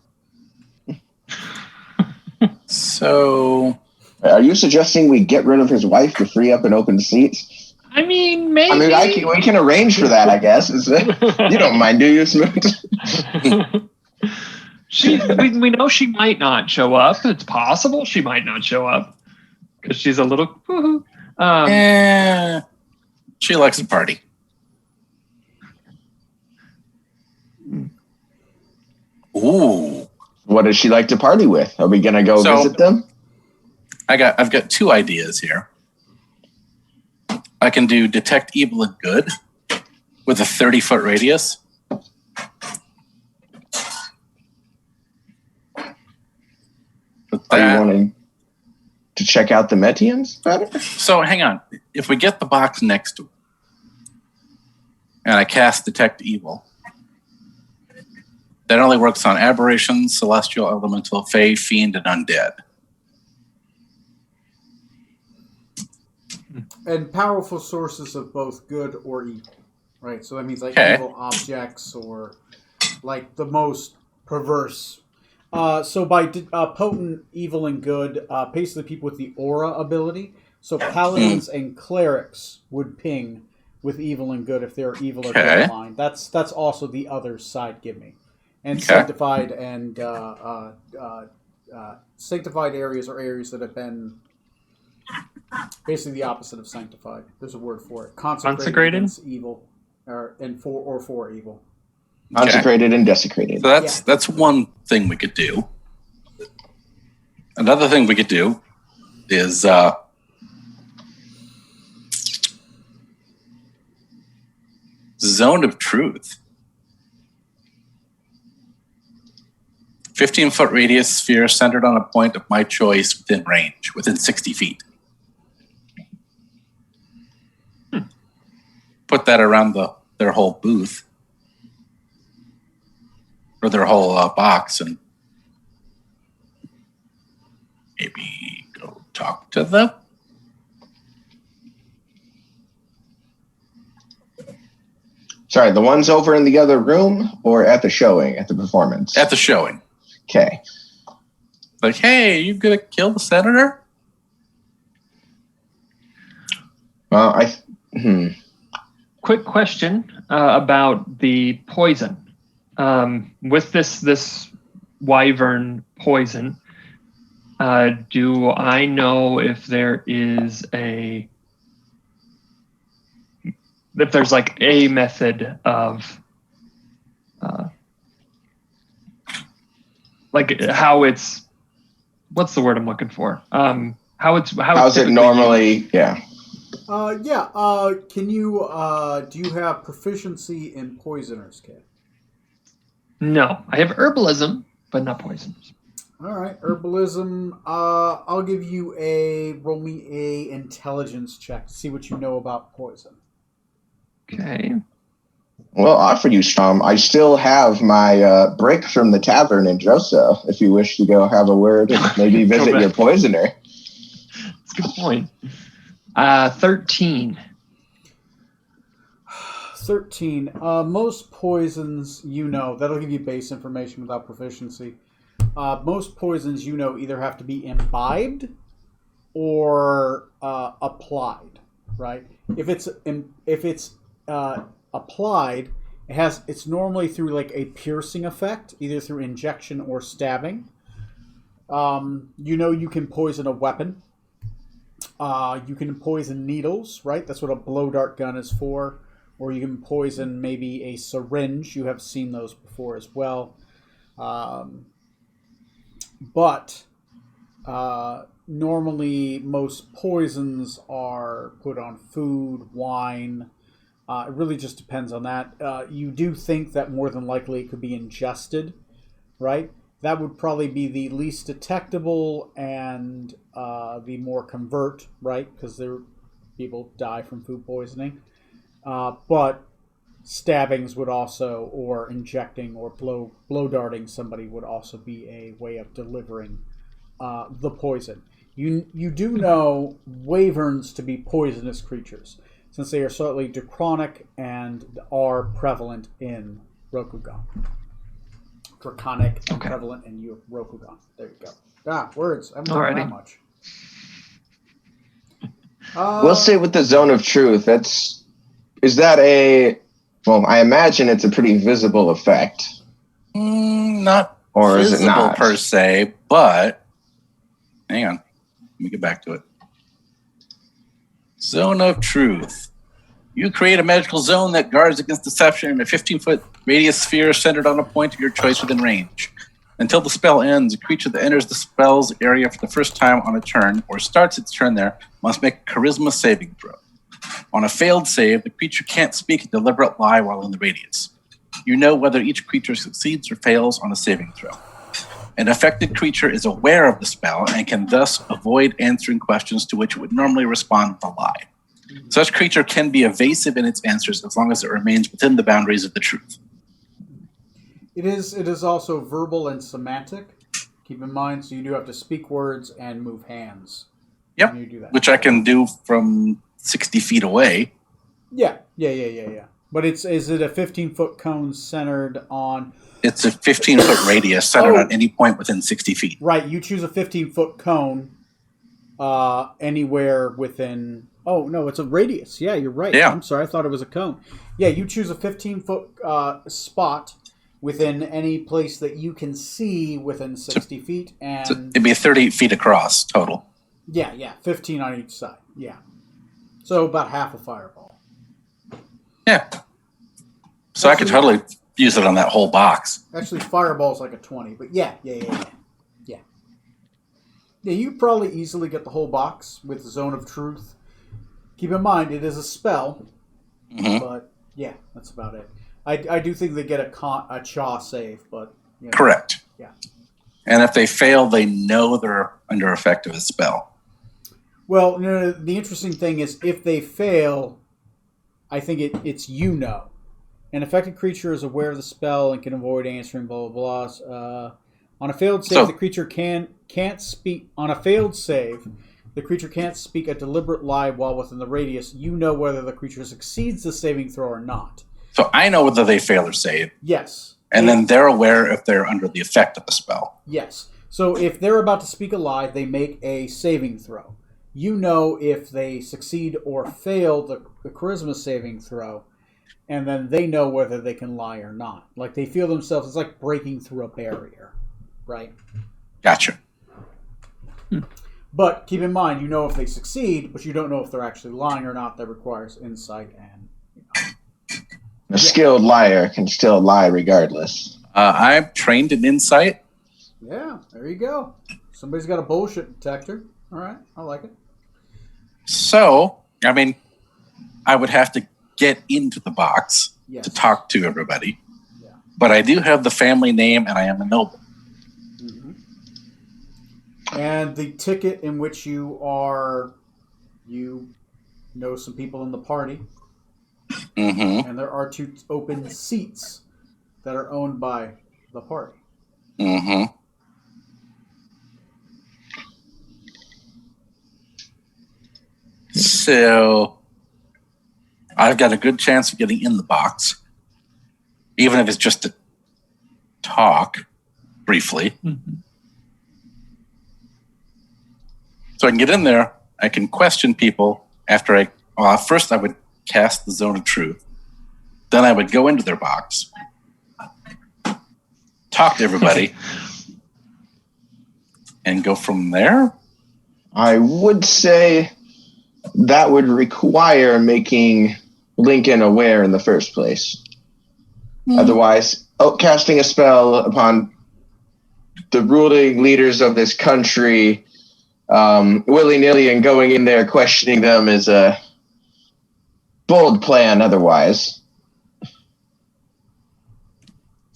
[SPEAKER 4] So,
[SPEAKER 3] are you suggesting we get rid of his wife to free up and open seats?
[SPEAKER 2] I mean, maybe.
[SPEAKER 3] I mean, we can arrange for that, I guess. Is it? You don't mind, do you, Smoot?
[SPEAKER 2] We know she might not show up. It's possible she might not show up because she's a little.
[SPEAKER 4] She likes to party. Ooh.
[SPEAKER 3] What does she like to party with? Are we gonna go visit them?
[SPEAKER 4] I've got two ideas here. I can do detect evil and good with a 30-foot radius.
[SPEAKER 3] Are you wanting to check out the Metians better?
[SPEAKER 4] So hang on. If we get the box next to it, and I cast detect evil, that only works on aberrations, celestial, elemental, fae, fiend, and undead.
[SPEAKER 1] And powerful sources of both good or evil, right? So that means like evil objects or like the most perverse. So by potent, evil, and good, basically people with the aura ability. So paladins and clerics would ping with evil and good if they're evil or good aligned. That's also the other side. Give me. And sanctified and sanctified areas are areas that have been basically the opposite of sanctified. There's a word for it. Consecrated against evil, or for evil.
[SPEAKER 3] Consecrated and desecrated.
[SPEAKER 4] So that's one thing we could do. Another thing we could do is Zone of Truth. 15-foot radius sphere centered on a point of my choice within range, within 60 feet. Put that around their whole booth. Or their whole box, and maybe go talk to them.
[SPEAKER 3] Sorry, the ones over in the other room or at the showing, at the performance?
[SPEAKER 4] At the showing.
[SPEAKER 3] Okay.
[SPEAKER 4] Like, hey, you gonna kill the senator?
[SPEAKER 3] Well,
[SPEAKER 2] Quick question about the poison. With this wyvern poison, do I know if there's like a method of like how it's, what's the word I'm looking for? How's
[SPEAKER 3] it normally? Yeah.
[SPEAKER 1] Can you do you have proficiency in poisoners kit?
[SPEAKER 2] No, I have herbalism, but not poisons.
[SPEAKER 1] All right, herbalism. I'll give you roll me a intelligence check to see what you know about poison.
[SPEAKER 2] Okay.
[SPEAKER 3] Well, offer you some. I still have my brick from the tavern in Droso. If you wish to go have a word and maybe visit your poisoner.
[SPEAKER 2] That's a good point. 13.
[SPEAKER 1] 13. Most poisons, that'll give you base information without proficiency. Most poisons, either have to be imbibed or applied, right? If it's applied, it's normally through like a piercing effect, either through injection or stabbing. You can poison a weapon. You can poison needles, right? That's what a blow dart gun is for. Or you can poison maybe a syringe. You have seen those before as well. But normally most poisons are put on food, wine. It really just depends on that. You do think that more than likely it could be ingested, right? That would probably be the least detectable and the more convert, right? Because people die from food poisoning. But stabbings would also, or injecting or blow darting somebody would also be a way of delivering the poison. You do know wyverns to be poisonous creatures, since they are slightly draconic and are prevalent in Rokugan. Draconic and prevalent in Rokugan. There you go. Words. I haven't done that much.
[SPEAKER 3] We'll say with the zone of truth, is that well, I imagine it's a pretty visible effect.
[SPEAKER 4] Not
[SPEAKER 3] Or is it
[SPEAKER 4] visible
[SPEAKER 3] not?
[SPEAKER 4] per se, but hang on. Let me get back to it. Zone of truth. You create a magical zone that guards against deception in a 15-foot radius sphere centered on a point of your choice within range. Until the spell ends, a creature that enters the spell's area for the first time on a turn or starts its turn there must make a charisma saving throw. On a failed save, the creature can't speak a deliberate lie while in the radius. You know whether each creature succeeds or fails on a saving throw. An affected creature is aware of the spell and can thus avoid answering questions to which it would normally respond with a lie. Such creature can be evasive in its answers as long as it remains within the boundaries of the truth.
[SPEAKER 1] It is also verbal and semantic. Keep in mind, so you do have to speak words and move hands.
[SPEAKER 4] Yep,
[SPEAKER 1] when you do that.
[SPEAKER 4] which I can do from 60 feet away.
[SPEAKER 1] Yeah. But is it a 15-foot cone centered on...
[SPEAKER 4] It's a 15-foot radius centered on any point within 60 feet.
[SPEAKER 1] Right, you choose a 15-foot cone anywhere within... Oh, no, it's a radius. Yeah, you're right.
[SPEAKER 4] Yeah.
[SPEAKER 1] I'm sorry, I thought it was a cone. Yeah, you choose a 15-foot spot within any place that you can see within 60 feet. And
[SPEAKER 4] So it'd be 30 feet across total.
[SPEAKER 1] yeah, 15 on each side. Yeah. So about half a fireball.
[SPEAKER 4] Yeah. So I could totally use it on that whole box.
[SPEAKER 1] Actually, fireball's like a 20, but yeah. Yeah, you probably easily get the whole box with Zone of Truth. Keep in mind, it is a spell, but yeah, that's about it. I do think they get a Chaw save, but... You know,
[SPEAKER 4] Correct.
[SPEAKER 1] Yeah.
[SPEAKER 4] And if they fail, they know they're under effect of a spell.
[SPEAKER 1] Well, no, the interesting thing is, if they fail, I think it's An affected creature is aware of the spell and can avoid answering blah blah blah. On a failed save, the creature can't speak. On a failed save, the creature can't speak a deliberate lie while within the radius. You know whether the creature succeeds the saving throw or not.
[SPEAKER 4] So I know whether they fail or save.
[SPEAKER 1] Yes.
[SPEAKER 4] And then they're aware if they're under the effect of the spell.
[SPEAKER 1] Yes. So if they're about to speak a lie, they make a saving throw. You know if they succeed or fail the charisma saving throw, and then they know whether they can lie or not. Like they feel themselves, it's like breaking through a barrier, right?
[SPEAKER 4] Gotcha.
[SPEAKER 1] But keep in mind, you know if they succeed, but you don't know if they're actually lying or not. That requires insight and...
[SPEAKER 3] A skilled liar can still lie regardless.
[SPEAKER 4] I'm trained in insight.
[SPEAKER 1] Yeah, there you go. Somebody's got a bullshit detector. All right, I like it.
[SPEAKER 4] So, I mean, I would have to get into the box
[SPEAKER 1] Yes.
[SPEAKER 4] to talk to everybody.
[SPEAKER 1] Yeah.
[SPEAKER 4] But I do have the family name, and I am a noble.
[SPEAKER 1] Mm-hmm. And the ticket in which you know some people in the party,
[SPEAKER 4] Mm-hmm.
[SPEAKER 1] and there are 2 open seats that are owned by the party.
[SPEAKER 4] Mm-hmm. So I've got a good chance of getting in the box, even if it's just to talk briefly.
[SPEAKER 2] Mm-hmm.
[SPEAKER 4] So I can get in there. I can question people after first I would cast the Zone of Truth. Then I would go into their box, talk to everybody, and go from there.
[SPEAKER 3] I would say that would require making Lincoln aware in the first place. Otherwise, casting a spell upon the ruling leaders of this country willy-nilly and going in there questioning them is a bold plan otherwise.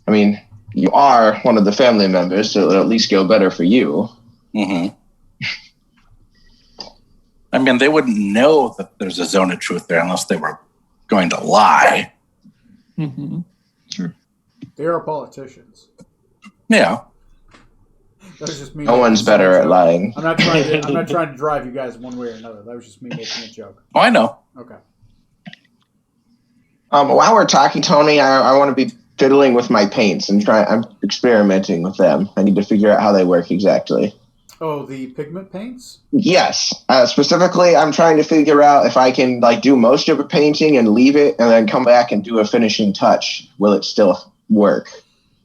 [SPEAKER 3] I mean, you are one of the family members, so it'll at least go better for you.
[SPEAKER 4] Mm-hmm. I mean, they wouldn't know that there's a Zone of Truth there unless they were going to lie.
[SPEAKER 2] Mm-hmm. Sure.
[SPEAKER 1] They are politicians.
[SPEAKER 4] Yeah.
[SPEAKER 1] That was just me.
[SPEAKER 3] No one's better at lying.
[SPEAKER 1] I'm not trying to drive you guys one way or another. That was just me making a joke.
[SPEAKER 4] Oh, I know.
[SPEAKER 1] Okay.
[SPEAKER 3] While we're talking, Tony, I want to be fiddling with my paints and I'm experimenting with them. I need to figure out how they work exactly.
[SPEAKER 1] Oh, the pigment paints?
[SPEAKER 3] Yes. Specifically, I'm trying to figure out if I can like do most of a painting and leave it, and then come back and do a finishing touch. Will it still work?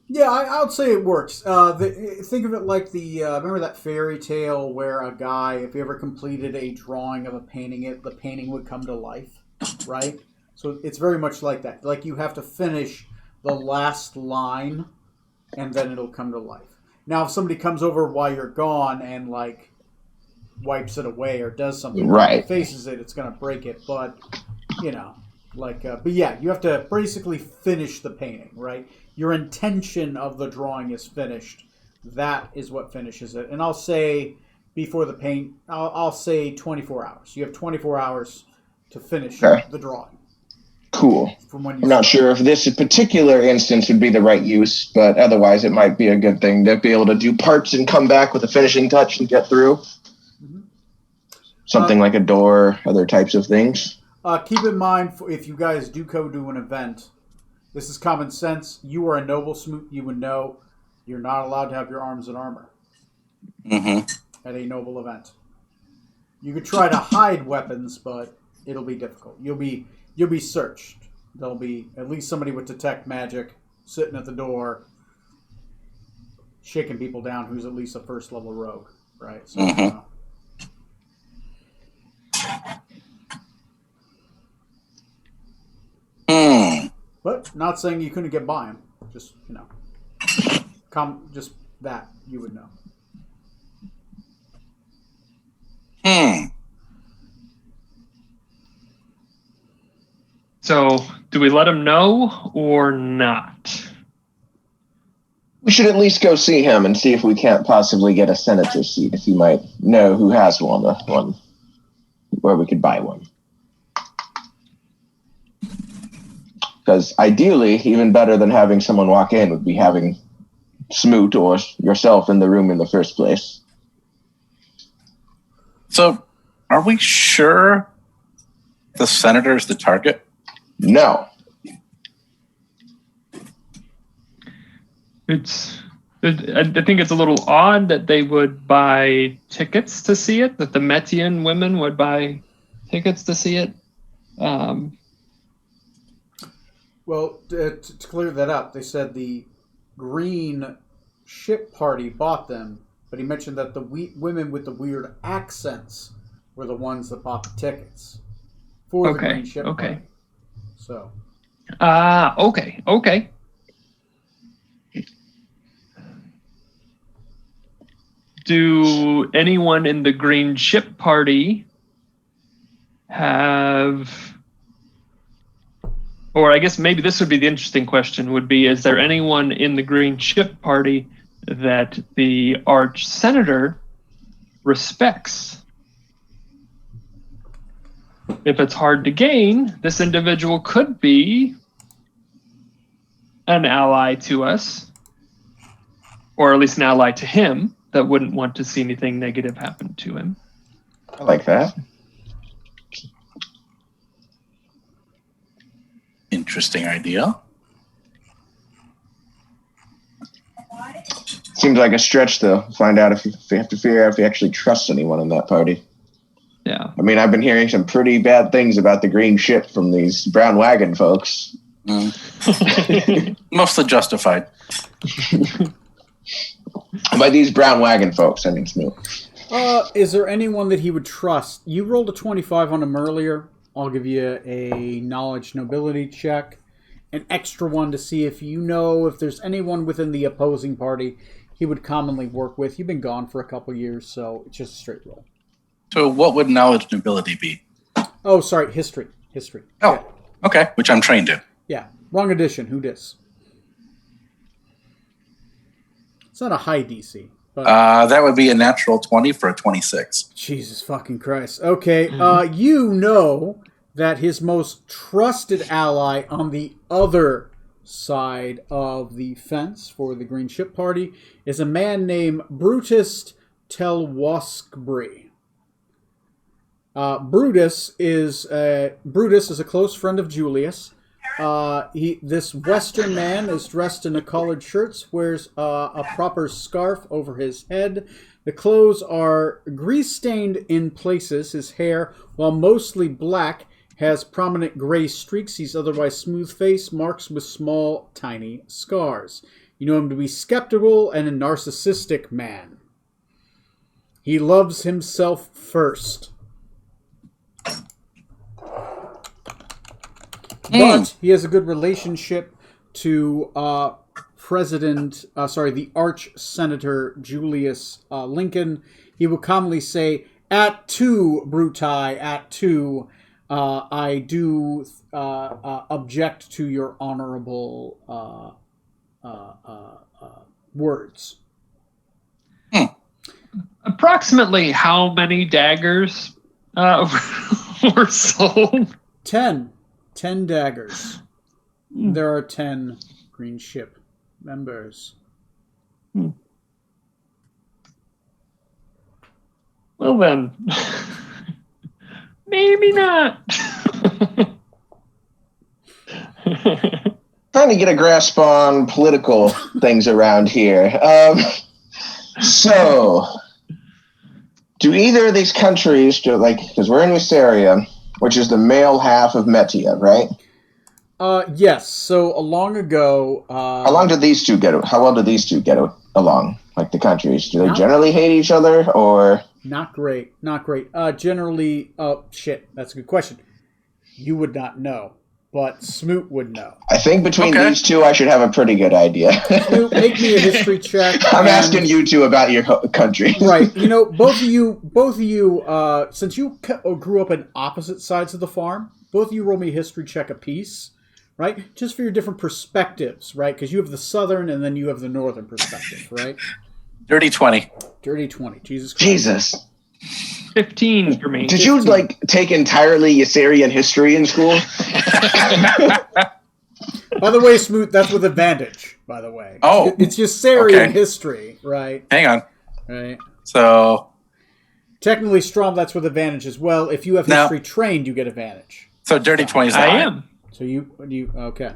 [SPEAKER 1] Yeah, I would say it works. Think of it like remember that fairy tale where a guy, if he ever completed a drawing of a painting, the painting would come to life, right? So it's very much like that. Like you have to finish the last line, and then it'll come to life. Now, if somebody comes over while you're gone and like wipes it away or does something,
[SPEAKER 3] Right.
[SPEAKER 1] faces it, it's gonna break it. But but yeah, you have to basically finish the painting, right? Your intention of the drawing is finished. That is what finishes it. And I'll say before the paint, I'll say 24 hours. You have 24 hours to finish the drawing.
[SPEAKER 3] Cool.
[SPEAKER 1] From when
[SPEAKER 3] I'm not sure if this particular instance would be the right use, but otherwise it might be a good thing to be able to do parts and come back with a finishing touch and get through.
[SPEAKER 1] Mm-hmm.
[SPEAKER 3] Something like a door, other types of things.
[SPEAKER 1] Keep in mind, if you guys do go to an event, this is common sense. You are a noble smoot. You would know you're not allowed to have your arms in armor at a noble event. You could try to hide weapons, but it'll be difficult. You'll be searched. There'll be at least somebody with detect magic sitting at the door, shaking people down. Who's at least a first level rogue, right? So. But not saying you couldn't get by him. Just just that you would know.
[SPEAKER 2] So, do we let him know or not?
[SPEAKER 3] We should at least go see him and see if we can't possibly get a senator seat, if he might know who has one where we could buy one. Because ideally, even better than having someone walk in would be having Smoot or yourself in the room in the first place.
[SPEAKER 4] So, are we sure the senator is the target?
[SPEAKER 3] No.
[SPEAKER 2] I think it's a little odd that they would buy tickets to see it, that the Metian women would buy tickets to see it.
[SPEAKER 1] Well, to clear that up, they said the green ship party bought them, but he mentioned that the women with the weird accents were the ones that bought the tickets for the green ship party. So.
[SPEAKER 2] Okay. Do anyone in the green ship party have... Or I guess maybe this would be the interesting question, would be, is there anyone in the green ship party that the arch senator respects? If it's hard to gain, this individual could be an ally to us, or at least an ally to him that wouldn't want to see anything negative happen to him.
[SPEAKER 3] I like that.
[SPEAKER 4] Interesting idea.
[SPEAKER 3] Seems like a stretch, though. Find out if we have to figure out if we actually trust anyone in that party.
[SPEAKER 2] Yeah.
[SPEAKER 3] I mean, I've been hearing some pretty bad things about the green ship from these brown wagon folks.
[SPEAKER 4] Mostly justified.
[SPEAKER 3] By these brown wagon folks, I mean Smoot.
[SPEAKER 1] Is there anyone that he would trust? You rolled a 25 on him earlier. I'll give you a knowledge nobility check. An extra one to see if you know if there's anyone within the opposing party he would commonly work with. You've been gone for a couple years, so it's just a straight roll.
[SPEAKER 4] So what would knowledge nobility be?
[SPEAKER 1] Oh, sorry, history.
[SPEAKER 4] Oh,
[SPEAKER 1] yeah.
[SPEAKER 4] Okay, which I'm trained in.
[SPEAKER 1] Yeah, wrong edition. Who dis? It's not a high DC. But
[SPEAKER 4] that would be a natural 20 for a 26.
[SPEAKER 1] Jesus fucking Christ. Okay, you know that his most trusted ally on the other side of the fence for the Green Ship Party is a man named Brutus Telwaskbury. Brutus is a close friend of Julius. This Western man is dressed in a collared shirt, wears a proper scarf over his head. The clothes are grease-stained in places. His hair, while mostly black, has prominent gray streaks. He's otherwise smooth-faced, marks with small, tiny scars. You know him to be skeptical and a narcissistic man. He loves himself first. But he has a good relationship to the Arch Senator Julius Lincoln. He will commonly say, "At two, Brutai, at two. I do object to your honorable words."
[SPEAKER 2] Approximately how many daggers were sold?
[SPEAKER 1] 10 daggers. There are 10 Green Ship members.
[SPEAKER 2] Well then, maybe not.
[SPEAKER 3] Trying to get a grasp on political things around here. So, do either of these countries, because we're in Mysteria, which is the male half of Metia, right?
[SPEAKER 1] Yes. So long ago.
[SPEAKER 3] How well do these two get along? Like the countries, do they generally hate each other, or?
[SPEAKER 1] Not great. Generally, that's a good question. You would not know, but Smoot would know.
[SPEAKER 3] I think between these two, I should have a pretty good idea.
[SPEAKER 1] Smoot, make me a history check.
[SPEAKER 3] I'm asking you two about your country.
[SPEAKER 1] Right. You know, both of you, since you grew up in opposite sides of the farm, both of you roll me a history check apiece, right? Just for your different perspectives, right? Because you have the southern and then you have the northern perspective, right?
[SPEAKER 4] Dirty 20.
[SPEAKER 1] Dirty 20. Jesus Christ.
[SPEAKER 3] Jesus.
[SPEAKER 2] 15 for me.
[SPEAKER 3] Did you take entirely Ysarian history in school?
[SPEAKER 1] By the way, Smoot, that's with advantage, by the way.
[SPEAKER 4] Oh.
[SPEAKER 1] It's Ysarian history, right?
[SPEAKER 4] Hang on.
[SPEAKER 1] Right.
[SPEAKER 4] So.
[SPEAKER 1] Technically, Strom, that's with advantage as well. If you have history trained, you get advantage.
[SPEAKER 4] So dirty 20 is
[SPEAKER 2] I am.
[SPEAKER 1] So you okay.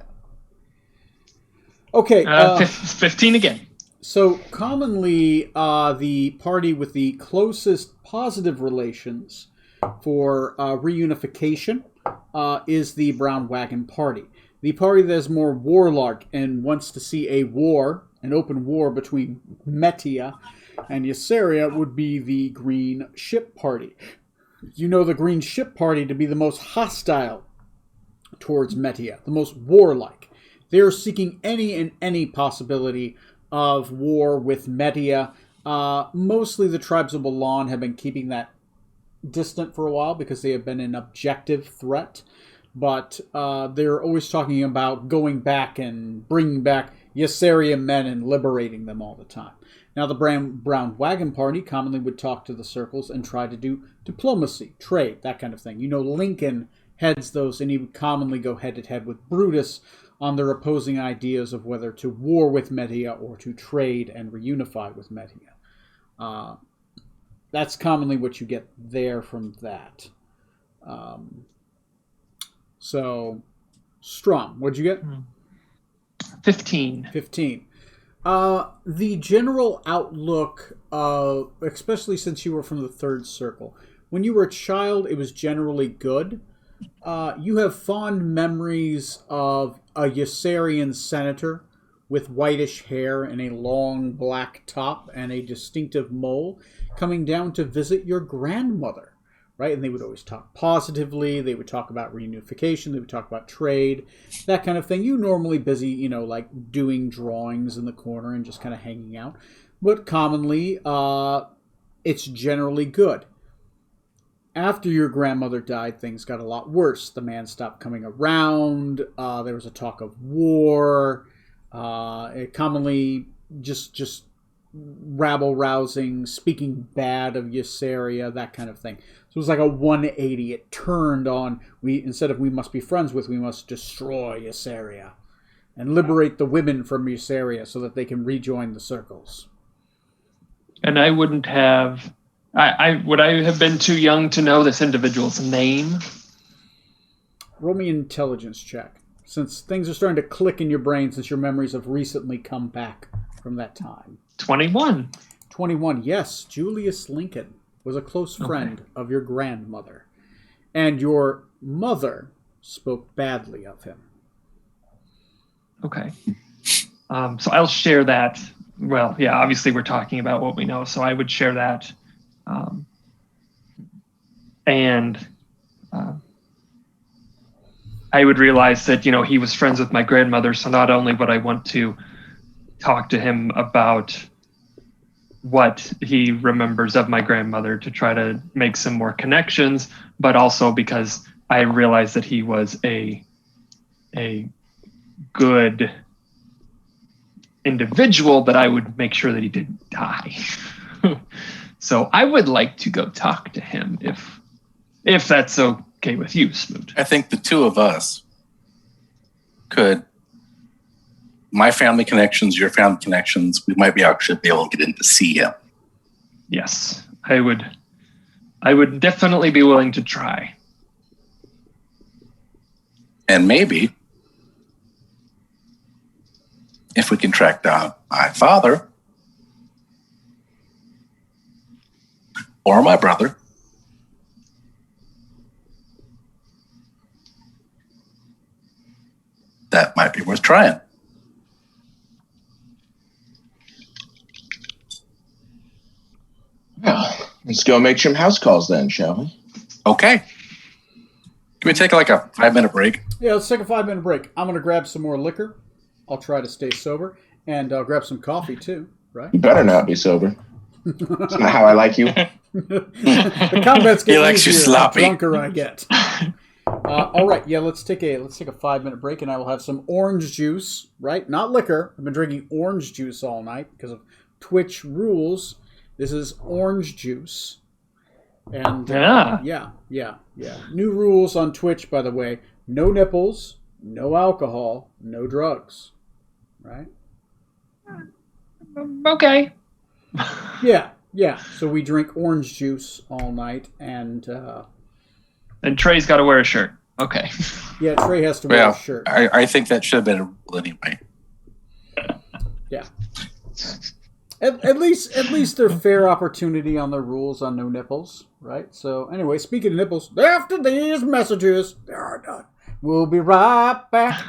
[SPEAKER 1] Okay.
[SPEAKER 2] 15 again.
[SPEAKER 1] So commonly, the party with the closest positive relations for reunification is the Brown Wagon Party. The party that is more warlike and wants to see an open war between Metia and Ysseria would be the Green Ship Party. You know the Green Ship Party to be the most hostile towards Metia, the most warlike. They are seeking any possibility of war with Metia. Mostly the tribes of Milan have been keeping that distant for a while because they have been an objective threat. But they're always talking about going back and bringing back Yserian men and liberating them all the time. Now, the Brown Wagon Party commonly would talk to the circles and try to do diplomacy, trade, that kind of thing. You know, Lincoln heads those, and he would commonly go head-to-head with Brutus on their opposing ideas of whether to war with Media or to trade and reunify with Media. That's commonly what you get there from that. So, Strom, what'd you get?
[SPEAKER 2] 15.
[SPEAKER 1] 15. The general outlook, especially since you were from the third circle, when you were a child, it was generally good. You have fond memories of a Yserian senator with whitish hair and a long black top and a distinctive mole coming down to visit your grandmother, right? And they would always talk positively. They would talk about reunification. They would talk about trade, that kind of thing. You normally busy, like doing drawings in the corner and just kind of hanging out. But commonly, it's generally good. After your grandmother died, things got a lot worse. The man stopped coming around. There was a talk of war. It commonly just rabble-rousing, speaking bad of Ysseria, that kind of thing. So it was like a 180. It turned on, instead of we must be friends with, we must destroy Ysseria and liberate the women from Ysseria so that they can rejoin the circles.
[SPEAKER 2] And I wouldn't have... would I have been too young to know this individual's name?
[SPEAKER 1] Roll me an intelligence check. since things are starting to click in your brain since your memories have recently come back from that time.
[SPEAKER 2] 21.
[SPEAKER 1] 21. Yes, Julius Lincoln was a close friend of your grandmother. And your mother spoke badly of him.
[SPEAKER 2] Okay. So I'll share that. Well, yeah, obviously we're talking about what we know, so I would share that. And I would realize that, he was friends with my grandmother, so not only would I want to talk to him about what he remembers of my grandmother to try to make some more connections, but also because I realized that he was a good individual, that I would make sure that he didn't die. So I would like to go talk to him if that's okay with you, Smoot.
[SPEAKER 4] I think the two of us could, my family connections, your family connections, we might be actually be able to get in to see him.
[SPEAKER 2] Yes, I would definitely be willing to try.
[SPEAKER 4] And maybe if we can track down my father or my brother, that might be worth trying.
[SPEAKER 3] Well, let's go make some house calls then, shall we?
[SPEAKER 4] Okay. Can we take like a 5-minute break?
[SPEAKER 1] Yeah, let's take a 5-minute break. I'm going to grab some more liquor. I'll try to stay sober. And I'll grab some coffee too, right?
[SPEAKER 3] You better not be sober. That's not how I like you.
[SPEAKER 1] The combat's getting
[SPEAKER 4] He likes you
[SPEAKER 1] easier
[SPEAKER 4] sloppy.
[SPEAKER 1] the drunker I get. All right, yeah, let's take a 5-minute break, and I will have some orange juice, right? Not liquor. I've been drinking orange juice all night because of Twitch rules. This is orange juice. And yeah. New rules on Twitch, by the way. No nipples, no alcohol, no drugs. Right?
[SPEAKER 2] Okay.
[SPEAKER 1] Yeah. So we drink orange juice all night, and
[SPEAKER 2] Trey's got to wear a shirt. Okay.
[SPEAKER 1] yeah, Trey has to wear a shirt.
[SPEAKER 4] I think that should have been a rule anyway.
[SPEAKER 1] Yeah. At least they're fair opportunity on their rules on no nipples, right? So anyway, speaking of nipples, after these messages, they are done. We'll be right back.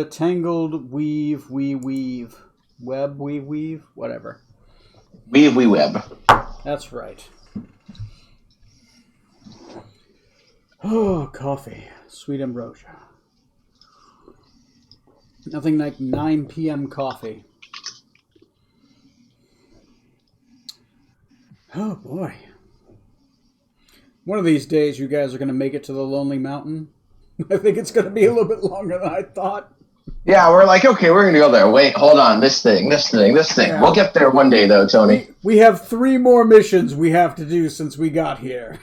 [SPEAKER 1] tangled weave, we weave. Web, we weave, whatever.
[SPEAKER 3] Weave, we web.
[SPEAKER 1] That's right. Oh, coffee. Sweet ambrosia. Nothing like 9 p.m. coffee. Oh, boy. One of these days, you guys are going to make it to the Lonely Mountain. I think it's going to be a little bit longer than I thought.
[SPEAKER 3] Yeah, we're like, okay, we're going to go there. Wait, hold on. This thing.
[SPEAKER 1] Yeah.
[SPEAKER 3] We'll get there one day, though, Tony.
[SPEAKER 1] We have 3 more missions we have to do since we got here.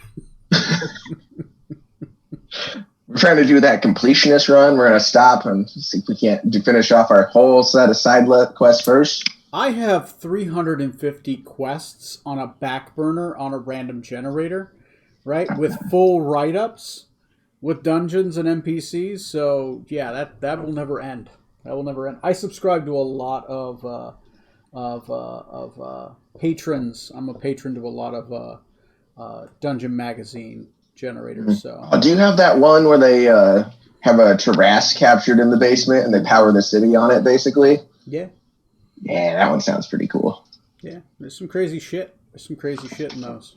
[SPEAKER 3] We're trying to do that completionist run. We're going to stop and see if we can't finish off our whole set of side quests first.
[SPEAKER 1] I have 350 quests on a back burner on a random generator, right? With full write-ups, with dungeons and NPCs. So, yeah, that will never end. That will never end. I subscribe to a lot of patrons. I'm a patron to a lot of Dungeon Magazine generators. So,
[SPEAKER 3] Do you have that one where they have a terrace captured in the basement and they power the city on it, basically?
[SPEAKER 1] yeah.
[SPEAKER 3] Yeah, that one sounds pretty cool.
[SPEAKER 1] Yeah, there's some crazy shit. There's some crazy shit in those.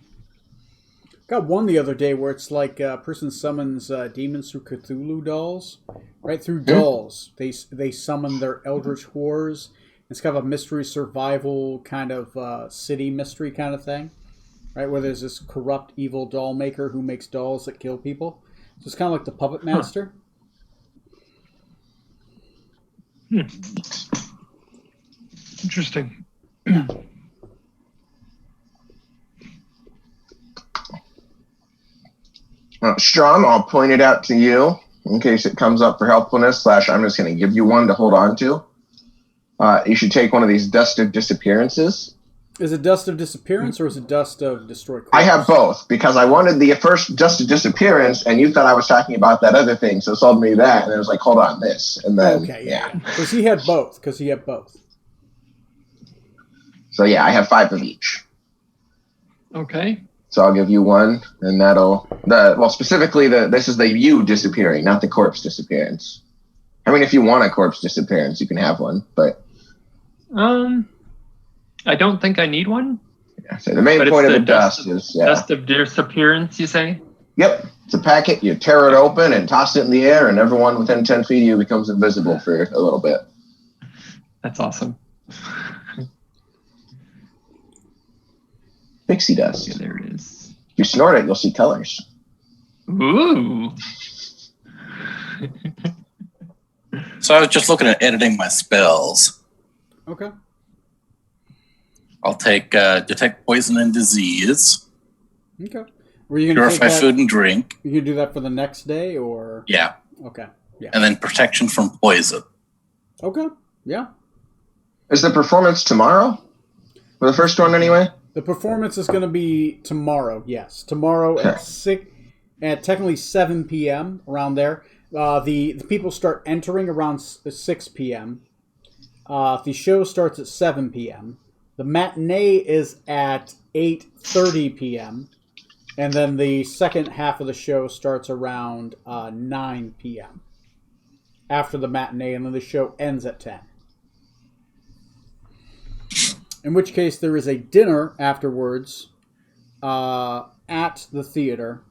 [SPEAKER 1] Got one the other day where it's like a person summons demons through Cthulhu dolls. Right through dolls. They summon their eldritch horrors. It's kind of a mystery survival kind of city mystery kind of thing. Right, where there's this corrupt evil doll maker who makes dolls that kill people. So it's kind of like the Puppet Master.
[SPEAKER 2] Interesting.
[SPEAKER 3] Strom, I'll point it out to you in case it comes up for helpfulness. / I'm just going to give you one to hold on to. You should take one of these Dust of Disappearances.
[SPEAKER 1] Is it Dust of Disappearance or is it Dust of Destroy Corpse?
[SPEAKER 3] I have both because I wanted the first Dust of Disappearance, and you thought I was talking about that other thing, so it sold me that, and I was like, hold on, this. And then,
[SPEAKER 1] Okay, yeah. Because he had both.
[SPEAKER 3] So, yeah, I have 5 of each.
[SPEAKER 2] Okay.
[SPEAKER 3] So I'll give you one, and specifically, this is the you disappearing, not the corpse disappearance. I mean, if you want a corpse disappearance, you can have one, but...
[SPEAKER 2] I don't think I need one.
[SPEAKER 3] Yeah, so the main point of the dust is...
[SPEAKER 2] Dust of disappearance, you say?
[SPEAKER 3] Yep. It's a packet. You tear it open and toss it in the air, and everyone within 10 feet of you becomes invisible for a little bit.
[SPEAKER 2] That's awesome.
[SPEAKER 3] Pixie dust.
[SPEAKER 2] Yeah, there it is.
[SPEAKER 3] If you snort it, you'll see colors.
[SPEAKER 2] Ooh.
[SPEAKER 4] So I was just looking at editing my spells.
[SPEAKER 1] Okay.
[SPEAKER 4] I'll take detect poison and disease.
[SPEAKER 1] Okay. Were you going to
[SPEAKER 4] Purify food and drink.
[SPEAKER 1] You can do that for the next day, or?
[SPEAKER 4] Yeah.
[SPEAKER 1] Okay. Yeah.
[SPEAKER 4] And then protection from poison.
[SPEAKER 1] Okay. Yeah.
[SPEAKER 3] Is the performance tomorrow? For the first one, anyway?
[SPEAKER 1] The performance is going to be tomorrow. Yes, tomorrow at technically 7 p.m. around there. The people start entering around 6 p.m. The show starts at 7 p.m. The matinee is at 8:30 p.m. And then the second half of the show starts around 9 p.m. after the matinee, and then the show ends at 10. In which case, there is a dinner afterwards at the theater,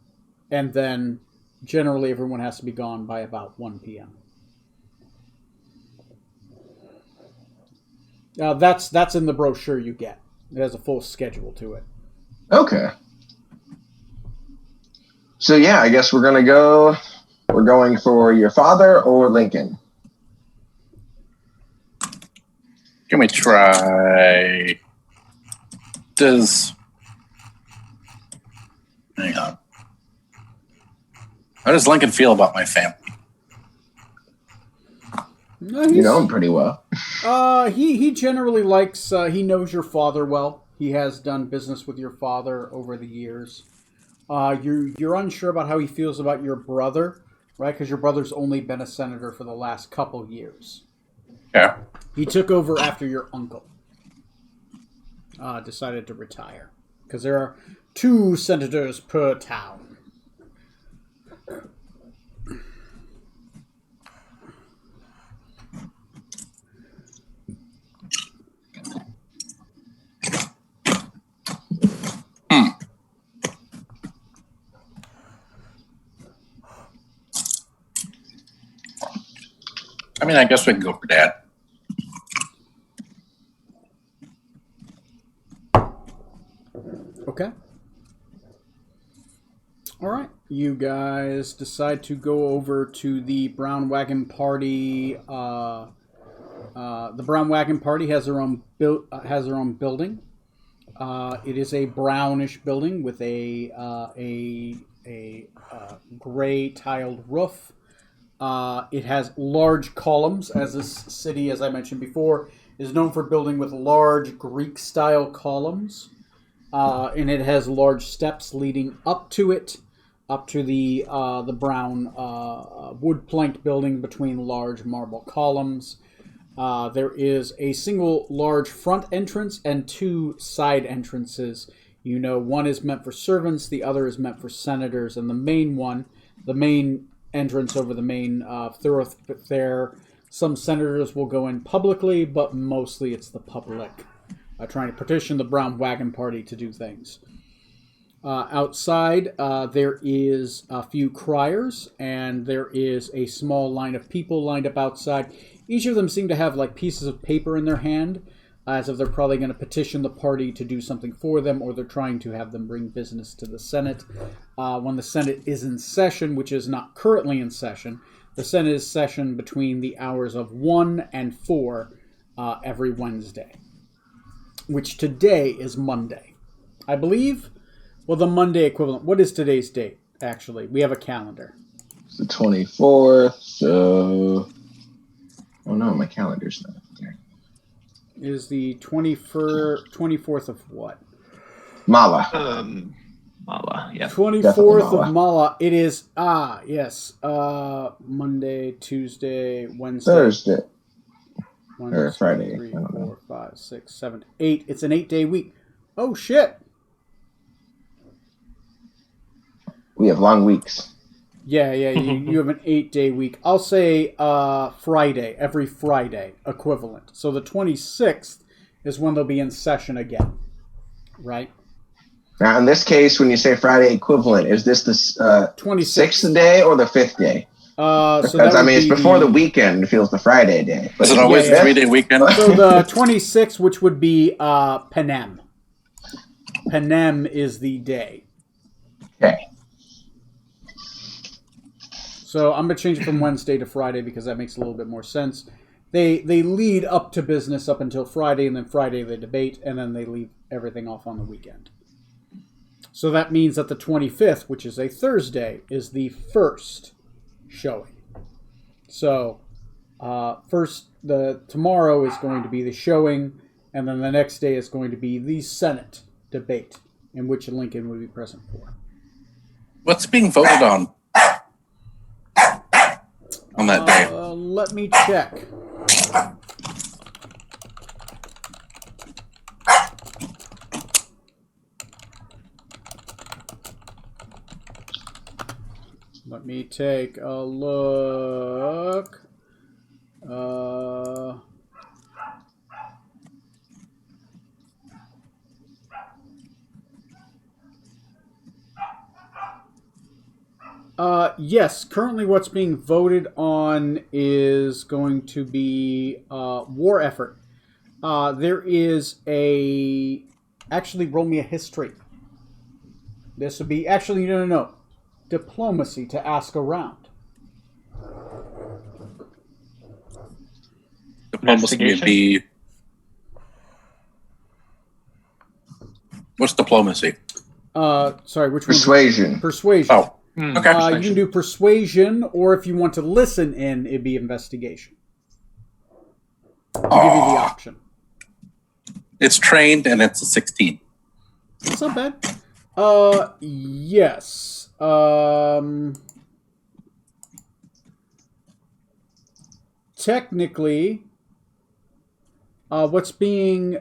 [SPEAKER 1] and then generally everyone has to be gone by about 1 p.m. That's in the brochure you get. It has a full schedule to it.
[SPEAKER 3] Okay. So yeah, I guess we're going for your father or Lincoln.
[SPEAKER 4] Give me a try. Hang on. How does Lincoln feel about my family?
[SPEAKER 1] No,
[SPEAKER 3] you know him pretty well.
[SPEAKER 1] He generally likes. He knows your father well. He has done business with your father over the years. You're unsure about how he feels about your brother, right? Because your brother's only been a senator for the last couple years.
[SPEAKER 4] Yeah.
[SPEAKER 1] He took over after your uncle decided to retire. Because there are 2 senators per town.
[SPEAKER 4] I mean, I guess we can go for Dad.
[SPEAKER 1] Okay. All right. You guys decide to go over to the Brown Wagon Party. The Brown Wagon Party has their own building. It is a brownish building with a gray tiled roof. It has large columns, as this city, as I mentioned before, is known for building with large Greek-style columns. And it has large steps leading up to it, up to the brown wood-planked building between large marble columns. There is a single large front entrance and two side entrances. You know, one is meant for servants, the other is meant for senators, and the main entrance over the main thoroughfare, some senators will go in publicly, but mostly it's the public trying to petition the Brown Wagon Party to do things. Outside, there is a few criers, and there is a small line of people lined up outside. Each of them seem to have like pieces of paper in their hand, as if they're probably going to petition the party to do something for them, or they're trying to have them bring business to the Senate. When the Senate is in session, which is not currently in session, the Senate is session between the hours of 1 and 4 every Wednesday, which today is Monday. I believe, well, the Monday equivalent. What is today's date, actually? We have a calendar.
[SPEAKER 3] It's the 24th, so... Oh no, my calendar's not there.
[SPEAKER 1] Is the 24th of what?
[SPEAKER 3] Mala.
[SPEAKER 2] Mala, yeah.
[SPEAKER 1] 24th of Mala. It is, yes. Monday, Tuesday, Wednesday.
[SPEAKER 3] Thursday.
[SPEAKER 1] One,
[SPEAKER 3] Or
[SPEAKER 1] two,
[SPEAKER 3] Friday.
[SPEAKER 1] 3,
[SPEAKER 3] I don't know.
[SPEAKER 1] 4, 5, 6, 7, 8. It's an 8-day week. Oh, shit.
[SPEAKER 3] We have long weeks.
[SPEAKER 1] Yeah, you have an 8-day week. I'll say Friday, every Friday, equivalent. So the 26th is when they'll be in session again, right?
[SPEAKER 3] Now, in this case, when you say Friday equivalent, is this the 6th day or the 5th day?
[SPEAKER 1] So
[SPEAKER 3] Because,
[SPEAKER 1] that
[SPEAKER 3] I
[SPEAKER 1] would
[SPEAKER 3] mean, it's
[SPEAKER 1] be
[SPEAKER 3] before the weekend. It feels the Friday day. But
[SPEAKER 4] Is it always
[SPEAKER 1] Yeah,
[SPEAKER 4] a 3-day weekend?
[SPEAKER 1] So the 26th, which would be Panem. Panem is the day.
[SPEAKER 3] Okay.
[SPEAKER 1] So I'm going to change it from Wednesday to Friday because that makes a little bit more sense. They lead up to business up until Friday, and then Friday they debate, and then they leave everything off on the weekend. So that means that the 25th, which is a Thursday, is the first showing. So tomorrow is going to be the showing, and then the next day is going to be the Senate debate, in which Lincoln would be present for.
[SPEAKER 4] What's being voted on that day?
[SPEAKER 1] Let me check. Let me take a look. Yes, currently what's being voted on is going to be war effort. There is a... Actually, roll me a history. This would be... Actually, no. Diplomacy to ask around.
[SPEAKER 4] Diplomacy would be... What's diplomacy?
[SPEAKER 1] Sorry, which one?
[SPEAKER 3] Persuasion.
[SPEAKER 1] Persuasion.
[SPEAKER 4] Oh, okay.
[SPEAKER 1] You can do persuasion, or if you want to listen in, it'd be investigation. I'll give you the option.
[SPEAKER 4] It's trained, and it's a 16.
[SPEAKER 1] That's not bad. Yes. Technically, what's being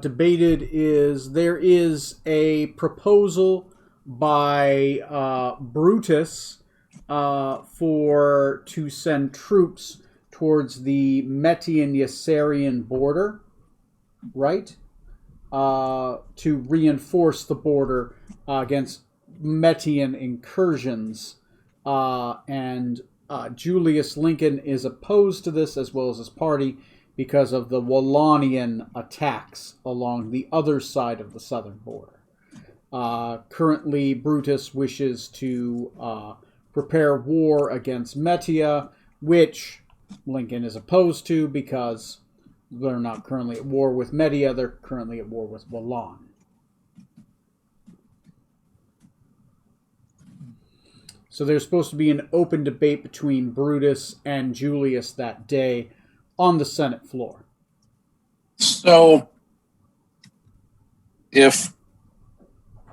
[SPEAKER 1] debated is there is a proposal by Brutus to send troops towards the Metian-Yassarian border, right? To reinforce the border against Metian incursions and Julius Lincoln is opposed to this as well as his party because of the Wallonian attacks along the other side of the southern border. Currently, Brutus wishes to prepare war against Metia, which Lincoln is opposed to because they're not currently at war with Media, they're currently at war with Wallon. So there's supposed to be an open debate between Brutus and Julius that day on the Senate floor.
[SPEAKER 4] So, if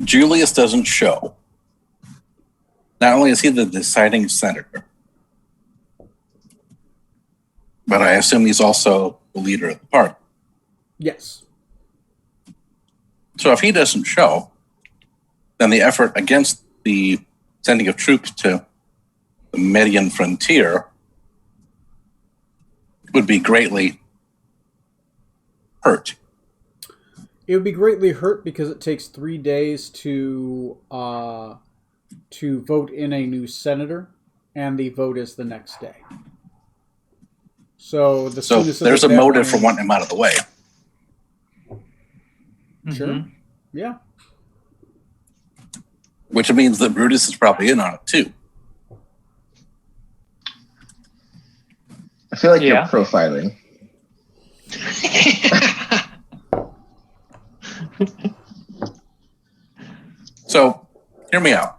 [SPEAKER 4] Julius doesn't show, not only is he the deciding senator, but I assume he's also the leader of the party.
[SPEAKER 1] Yes.
[SPEAKER 4] So if he doesn't show, then the effort against the sending of troops to the Median frontier would be greatly hurt.
[SPEAKER 1] It would be greatly hurt because it takes 3 days to vote in a new senator, and the vote is the next day. So
[SPEAKER 4] There's a motive for wanting him out of the way.
[SPEAKER 1] Sure.
[SPEAKER 2] Mm-hmm.
[SPEAKER 1] Yeah.
[SPEAKER 4] Which means that Brutus is probably in on it too.
[SPEAKER 3] I feel like
[SPEAKER 2] Yeah.
[SPEAKER 3] you're profiling.
[SPEAKER 4] So, hear me out.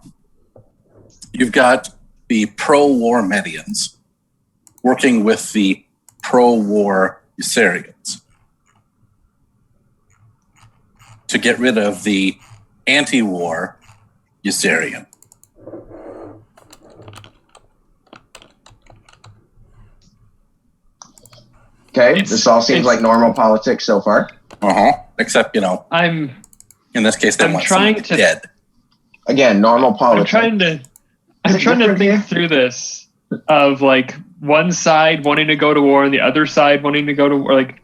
[SPEAKER 4] You've got the pro-war Medians working with the pro-war Usarians to get rid of the anti-war Usarian.
[SPEAKER 3] Okay, this all seems like normal politics so far.
[SPEAKER 4] Except,
[SPEAKER 2] I'm
[SPEAKER 4] in this case, they
[SPEAKER 2] I'm
[SPEAKER 4] want
[SPEAKER 2] trying
[SPEAKER 4] someone
[SPEAKER 2] to-
[SPEAKER 4] dead.
[SPEAKER 3] Again, normal politics.
[SPEAKER 2] I'm trying to think through this of like one side wanting to go to war and the other side wanting to go to war, like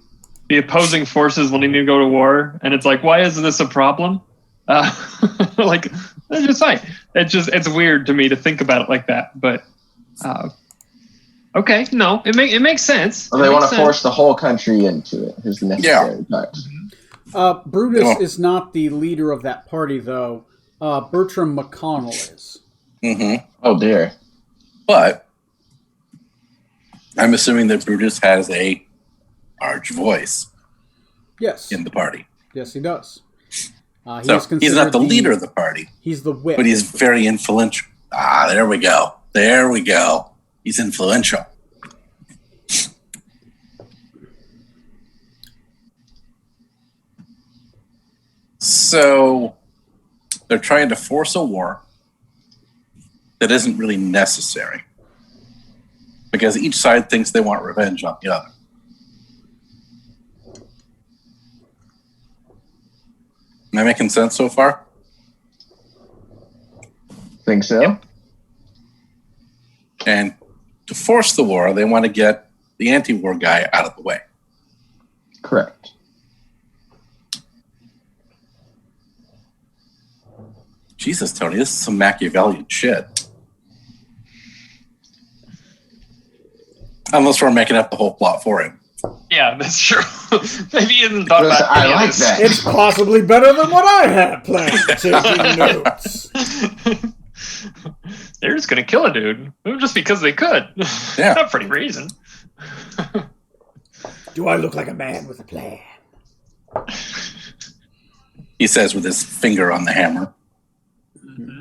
[SPEAKER 2] the opposing forces wanting to go to war, and it's like, why isn't this a problem? Like, it's just fine. It's weird to me to think about it like that, but okay, no, it makes sense.
[SPEAKER 3] Well, they want to force the whole country into it. Is the necessary part.
[SPEAKER 1] Brutus is not the leader of that party, though. Bertram McConnell is.
[SPEAKER 4] Mm-hmm.
[SPEAKER 3] Oh dear.
[SPEAKER 4] But I'm assuming that Brutus has a large voice
[SPEAKER 1] Yes.
[SPEAKER 4] in the party.
[SPEAKER 1] Yes, he does.
[SPEAKER 4] So he's not the leader of the party,
[SPEAKER 1] He's the whip.
[SPEAKER 4] but he's very influential. There we go. There we go. He's influential. So they're trying to force a war that isn't really necessary because each side thinks they want revenge on the other. Am I making sense so far?
[SPEAKER 3] Think so?
[SPEAKER 4] And to force the war, they want to get the anti-war guy out of the way.
[SPEAKER 3] Correct.
[SPEAKER 4] Jesus, Tony, this is some Machiavellian shit. Unless we're making up the whole plot for him.
[SPEAKER 2] Yeah, that's true. Maybe he hasn't thought about
[SPEAKER 3] I
[SPEAKER 2] any of
[SPEAKER 3] like
[SPEAKER 2] this.
[SPEAKER 3] that.
[SPEAKER 1] It's possibly better than what I had planned. Taking notes.
[SPEAKER 2] They're just gonna kill a dude just because they could.
[SPEAKER 4] Yeah.
[SPEAKER 2] Not for any reason.
[SPEAKER 1] Do I look like a man with a plan?
[SPEAKER 4] He says with his finger on the hammer.
[SPEAKER 2] Mm-hmm.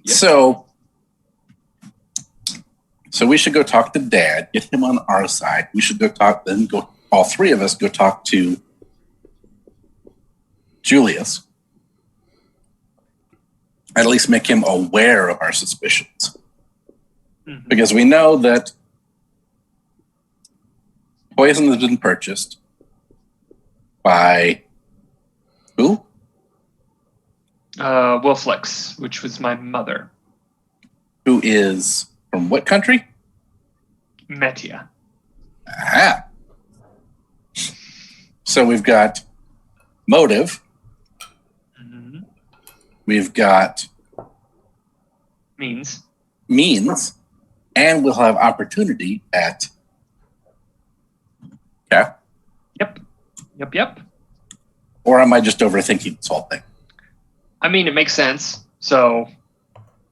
[SPEAKER 4] So we should go talk to Dad, get him on our side. We should all three of us go talk to Julius. At least make him aware of our suspicions.
[SPEAKER 2] Mhm.
[SPEAKER 4] Because we know that poison has been purchased by who?
[SPEAKER 2] Wolflex, which was my mother.
[SPEAKER 4] Who is from what country?
[SPEAKER 2] Metia.
[SPEAKER 4] Ah. So we've got motive.
[SPEAKER 2] Mm-hmm.
[SPEAKER 4] We've got
[SPEAKER 2] Means.
[SPEAKER 4] means, and we'll have opportunity at. Yeah.
[SPEAKER 2] Yep.
[SPEAKER 4] Or am I just overthinking this whole thing?
[SPEAKER 2] I mean, it makes sense. So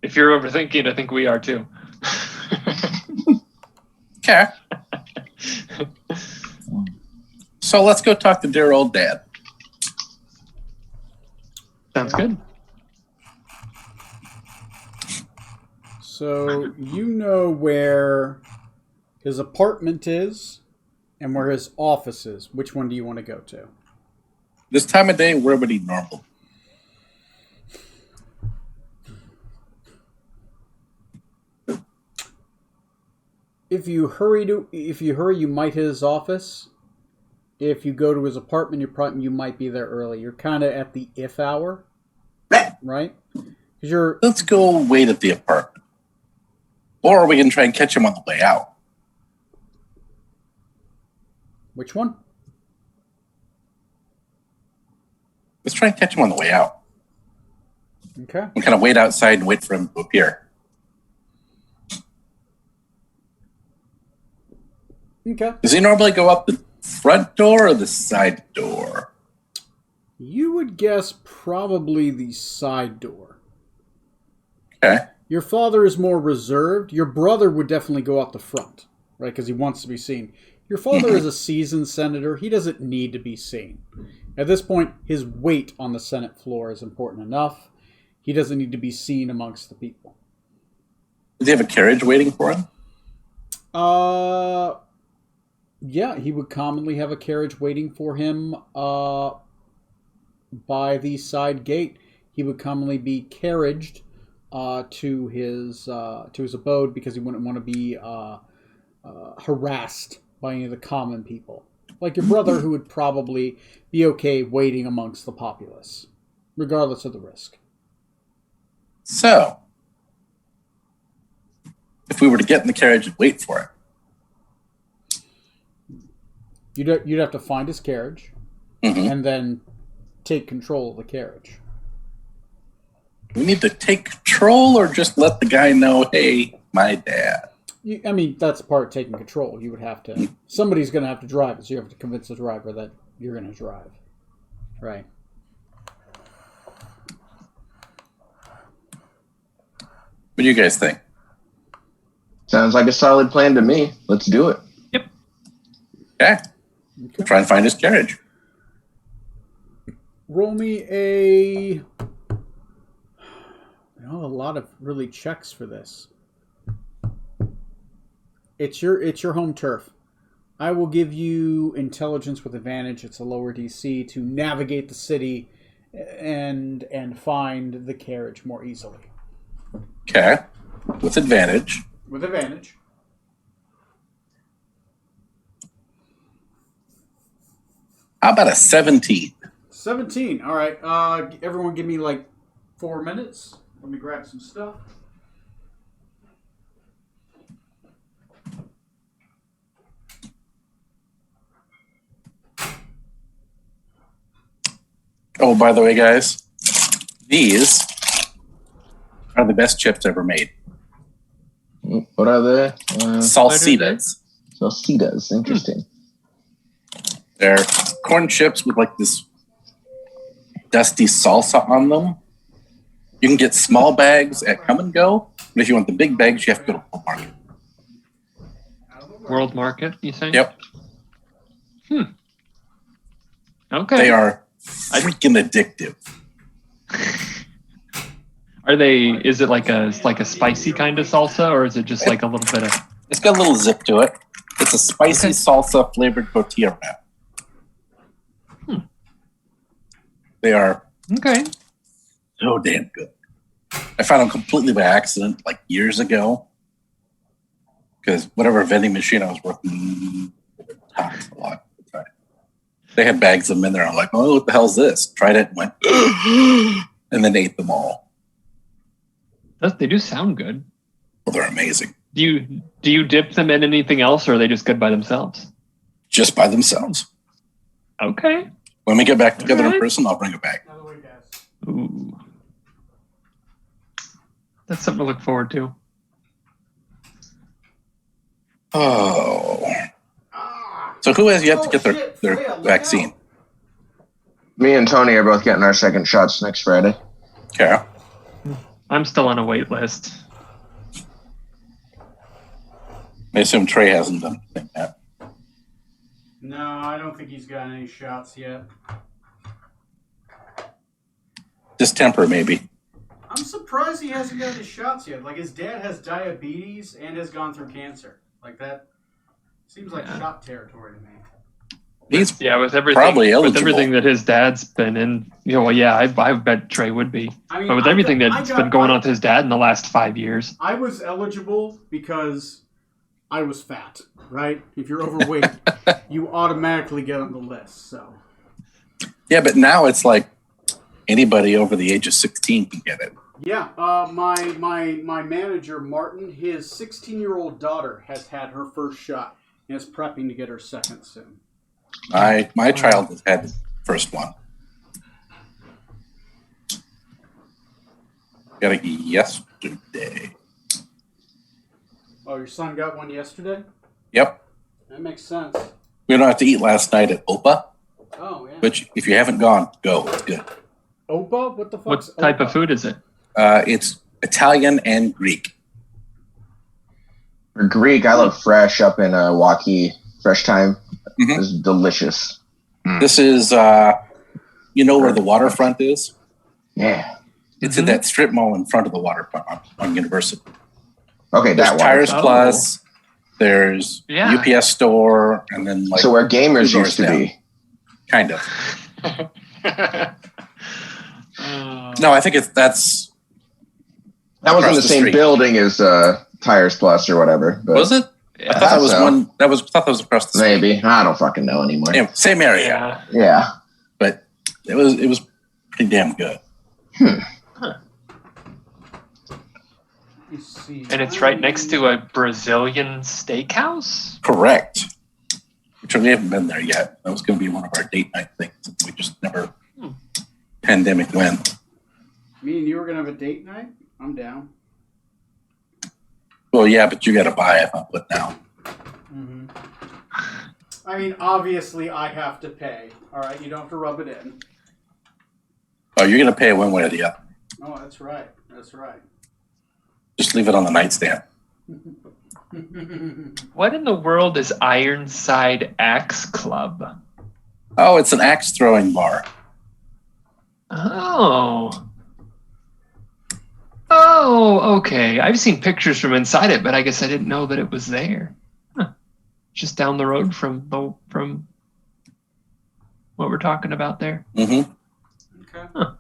[SPEAKER 2] if you're overthinking, I think we are too.
[SPEAKER 4] Okay. So let's go talk to dear old dad.
[SPEAKER 2] Sounds good.
[SPEAKER 1] So you know where his apartment is and where his office is. Which one do you want to go to?
[SPEAKER 4] This time of day, where would he normal?
[SPEAKER 1] If you hurry, you might hit his office. If you go to his apartment, you might be there early. You're kind of at the if hour, right? Because
[SPEAKER 4] Let's go wait at the apartment. Or we can try and catch him on the way out.
[SPEAKER 1] Which one?
[SPEAKER 4] Let's try and catch him on the way out.
[SPEAKER 1] Okay.
[SPEAKER 4] And kind of wait outside and wait for him to appear.
[SPEAKER 1] Okay.
[SPEAKER 4] Does he normally go up the front door or the side door?
[SPEAKER 1] You would guess probably the side door.
[SPEAKER 4] Okay.
[SPEAKER 1] Your father is more reserved. Your brother would definitely go out the front, right? Because he wants to be seen. Your father is a seasoned senator. He doesn't need to be seen. At this point, his weight on the Senate floor is important enough. He doesn't need to be seen amongst the people.
[SPEAKER 4] Does he have a carriage waiting for him?
[SPEAKER 1] Yeah, he would commonly have a carriage waiting for him by the side gate. He would commonly be carriaged to his abode because he wouldn't want to be harassed by any of the common people. Like your brother, who would probably be okay waiting amongst the populace, regardless of the risk.
[SPEAKER 4] So, if we were to get in the carriage and wait for it,
[SPEAKER 1] You'd have to find his carriage and then take control of the carriage.
[SPEAKER 4] we need to take control or just let the guy know, hey, my dad.
[SPEAKER 1] I mean, that's part of taking control. You would have to... Somebody's going to have to drive it, so you have to convince the driver that you're going to drive. Right.
[SPEAKER 4] What do you guys think?
[SPEAKER 3] Sounds like a solid plan to me. Let's do it.
[SPEAKER 2] Yep.
[SPEAKER 4] Okay. We'll try and find his carriage.
[SPEAKER 1] Roll me a... a lot of really checks for this. It's your home turf. I will give you intelligence with advantage. It's a lower DC to navigate the city and find the carriage more easily.
[SPEAKER 4] Okay. With advantage.
[SPEAKER 1] With advantage.
[SPEAKER 4] How about a 17?
[SPEAKER 1] 17. All right. Everyone give me like 4 minutes. Let me grab some stuff.
[SPEAKER 4] Oh, by the way, guys, these are the best chips ever made.
[SPEAKER 3] What are they?
[SPEAKER 4] Salsitas.
[SPEAKER 3] Salsitas. Interesting.
[SPEAKER 4] They're corn chips with like this dusty salsa on them. You can get small bags at Come and Go, but if you want the big bags, you have to go to World Market.
[SPEAKER 2] World Market, you say?
[SPEAKER 4] Yep.
[SPEAKER 2] Okay.
[SPEAKER 4] They are freaking addictive.
[SPEAKER 2] Are they? Is it like a spicy kind of salsa, or is it just like a little bit of?
[SPEAKER 4] It's got a little zip to it. It's a spicy salsa flavored tortilla wrap. They are
[SPEAKER 2] Okay.
[SPEAKER 4] so damn good. I found them completely by accident, like years ago, because whatever vending machine I was working, a lot. They had bags of them in there. I'm like, oh, what the hell's this? Tried it and went, and then ate them all.
[SPEAKER 2] They do sound good.
[SPEAKER 4] Well, they're amazing.
[SPEAKER 2] Do you dip them in anything else, or are they just good by themselves?
[SPEAKER 4] Just by themselves.
[SPEAKER 2] Okay.
[SPEAKER 4] When we get back together
[SPEAKER 2] Alright.
[SPEAKER 4] in person, I'll bring it back.
[SPEAKER 2] Ooh. That's something to look forward to.
[SPEAKER 4] Oh.
[SPEAKER 1] Ah.
[SPEAKER 4] So who has yet to get
[SPEAKER 1] shit,
[SPEAKER 4] their
[SPEAKER 1] Freya, look
[SPEAKER 4] vaccine?
[SPEAKER 1] out.
[SPEAKER 3] Me and Tony are both getting our second shots next Friday.
[SPEAKER 4] Kara?
[SPEAKER 2] I'm still on a wait list.
[SPEAKER 4] I assume Trey hasn't done anything yet.
[SPEAKER 1] No, I don't think he's got any shots yet.
[SPEAKER 4] Distemper, maybe.
[SPEAKER 1] I'm surprised he hasn't got his shots yet. Like, his dad has diabetes and has gone through cancer. Like, that seems like shot territory to me.
[SPEAKER 4] He's
[SPEAKER 2] With everything,
[SPEAKER 4] probably
[SPEAKER 2] with
[SPEAKER 4] eligible.
[SPEAKER 2] everything that his dad's been in. I bet Trey would be.
[SPEAKER 1] I mean,
[SPEAKER 2] But with everything that's been going on with his dad in the last 5 years.
[SPEAKER 1] I was eligible because I was fat, right? If you're overweight, you automatically get on the list. So
[SPEAKER 4] Yeah, but now it's like anybody over the age of 16 can get it.
[SPEAKER 1] yeah, my manager Martin, his 16-year-old daughter has had her first shot and is prepping to get her second soon.
[SPEAKER 4] My child has had the first one. Got it yesterday.
[SPEAKER 1] Oh, your son got one yesterday?
[SPEAKER 4] Yep.
[SPEAKER 1] That makes sense.
[SPEAKER 4] We don't have to eat last night at Opa,
[SPEAKER 1] Oh, yeah.
[SPEAKER 4] which if you haven't gone, go. It's good.
[SPEAKER 1] Opa? What the fuck?
[SPEAKER 2] What type of food is it?
[SPEAKER 4] It's Italian and Greek.
[SPEAKER 3] For Greek, I love Fresh up in Waukee. Fresh Time is delicious.
[SPEAKER 4] This is, you know where the waterfront is?
[SPEAKER 3] Yeah.
[SPEAKER 4] It's in that strip mall in front of the waterfront on University.
[SPEAKER 3] Okay,
[SPEAKER 4] There's
[SPEAKER 3] that
[SPEAKER 4] Tires
[SPEAKER 3] one.
[SPEAKER 4] Plus, there's
[SPEAKER 2] Yeah.
[SPEAKER 4] UPS store, and then like
[SPEAKER 3] So where gamers
[SPEAKER 4] two
[SPEAKER 3] used to
[SPEAKER 4] doors
[SPEAKER 3] be.
[SPEAKER 4] kind of. No, I think that's
[SPEAKER 3] That was in
[SPEAKER 4] across
[SPEAKER 3] the
[SPEAKER 4] the
[SPEAKER 3] same
[SPEAKER 4] street.
[SPEAKER 3] building as Tires Plus or whatever. But
[SPEAKER 4] was it?
[SPEAKER 2] Yeah.
[SPEAKER 4] I thought that was
[SPEAKER 3] so.
[SPEAKER 4] one. I thought that was across the street.
[SPEAKER 3] maybe. I don't fucking know anymore.
[SPEAKER 4] Yeah, same area,
[SPEAKER 2] Yeah.
[SPEAKER 3] Yeah.
[SPEAKER 4] but it was pretty damn good.
[SPEAKER 1] Let me see.
[SPEAKER 2] And it's right next to a Brazilian steakhouse?
[SPEAKER 4] Correct. Which we haven't been there yet. That was going to be one of our date night things. We just never. Pandemic went.
[SPEAKER 1] Me and you were going to have a date night? I'm down.
[SPEAKER 4] Well, yeah, but you got to buy if I put down.
[SPEAKER 1] Mm-hmm. I mean, obviously, I have to pay. All right, you don't have to rub it in.
[SPEAKER 4] Oh, you're going to pay one way or the other.
[SPEAKER 1] Oh, that's right. That's right.
[SPEAKER 4] Just leave it on the nightstand.
[SPEAKER 2] What in the world is Ironside Axe Club?
[SPEAKER 4] Oh, it's an axe throwing bar.
[SPEAKER 2] Oh. Oh, okay. I've seen pictures from inside it, but I guess I didn't know that it was there. Huh. Just down the road from what we're talking about there.
[SPEAKER 4] Mm-hmm.
[SPEAKER 1] Okay.
[SPEAKER 2] Huh.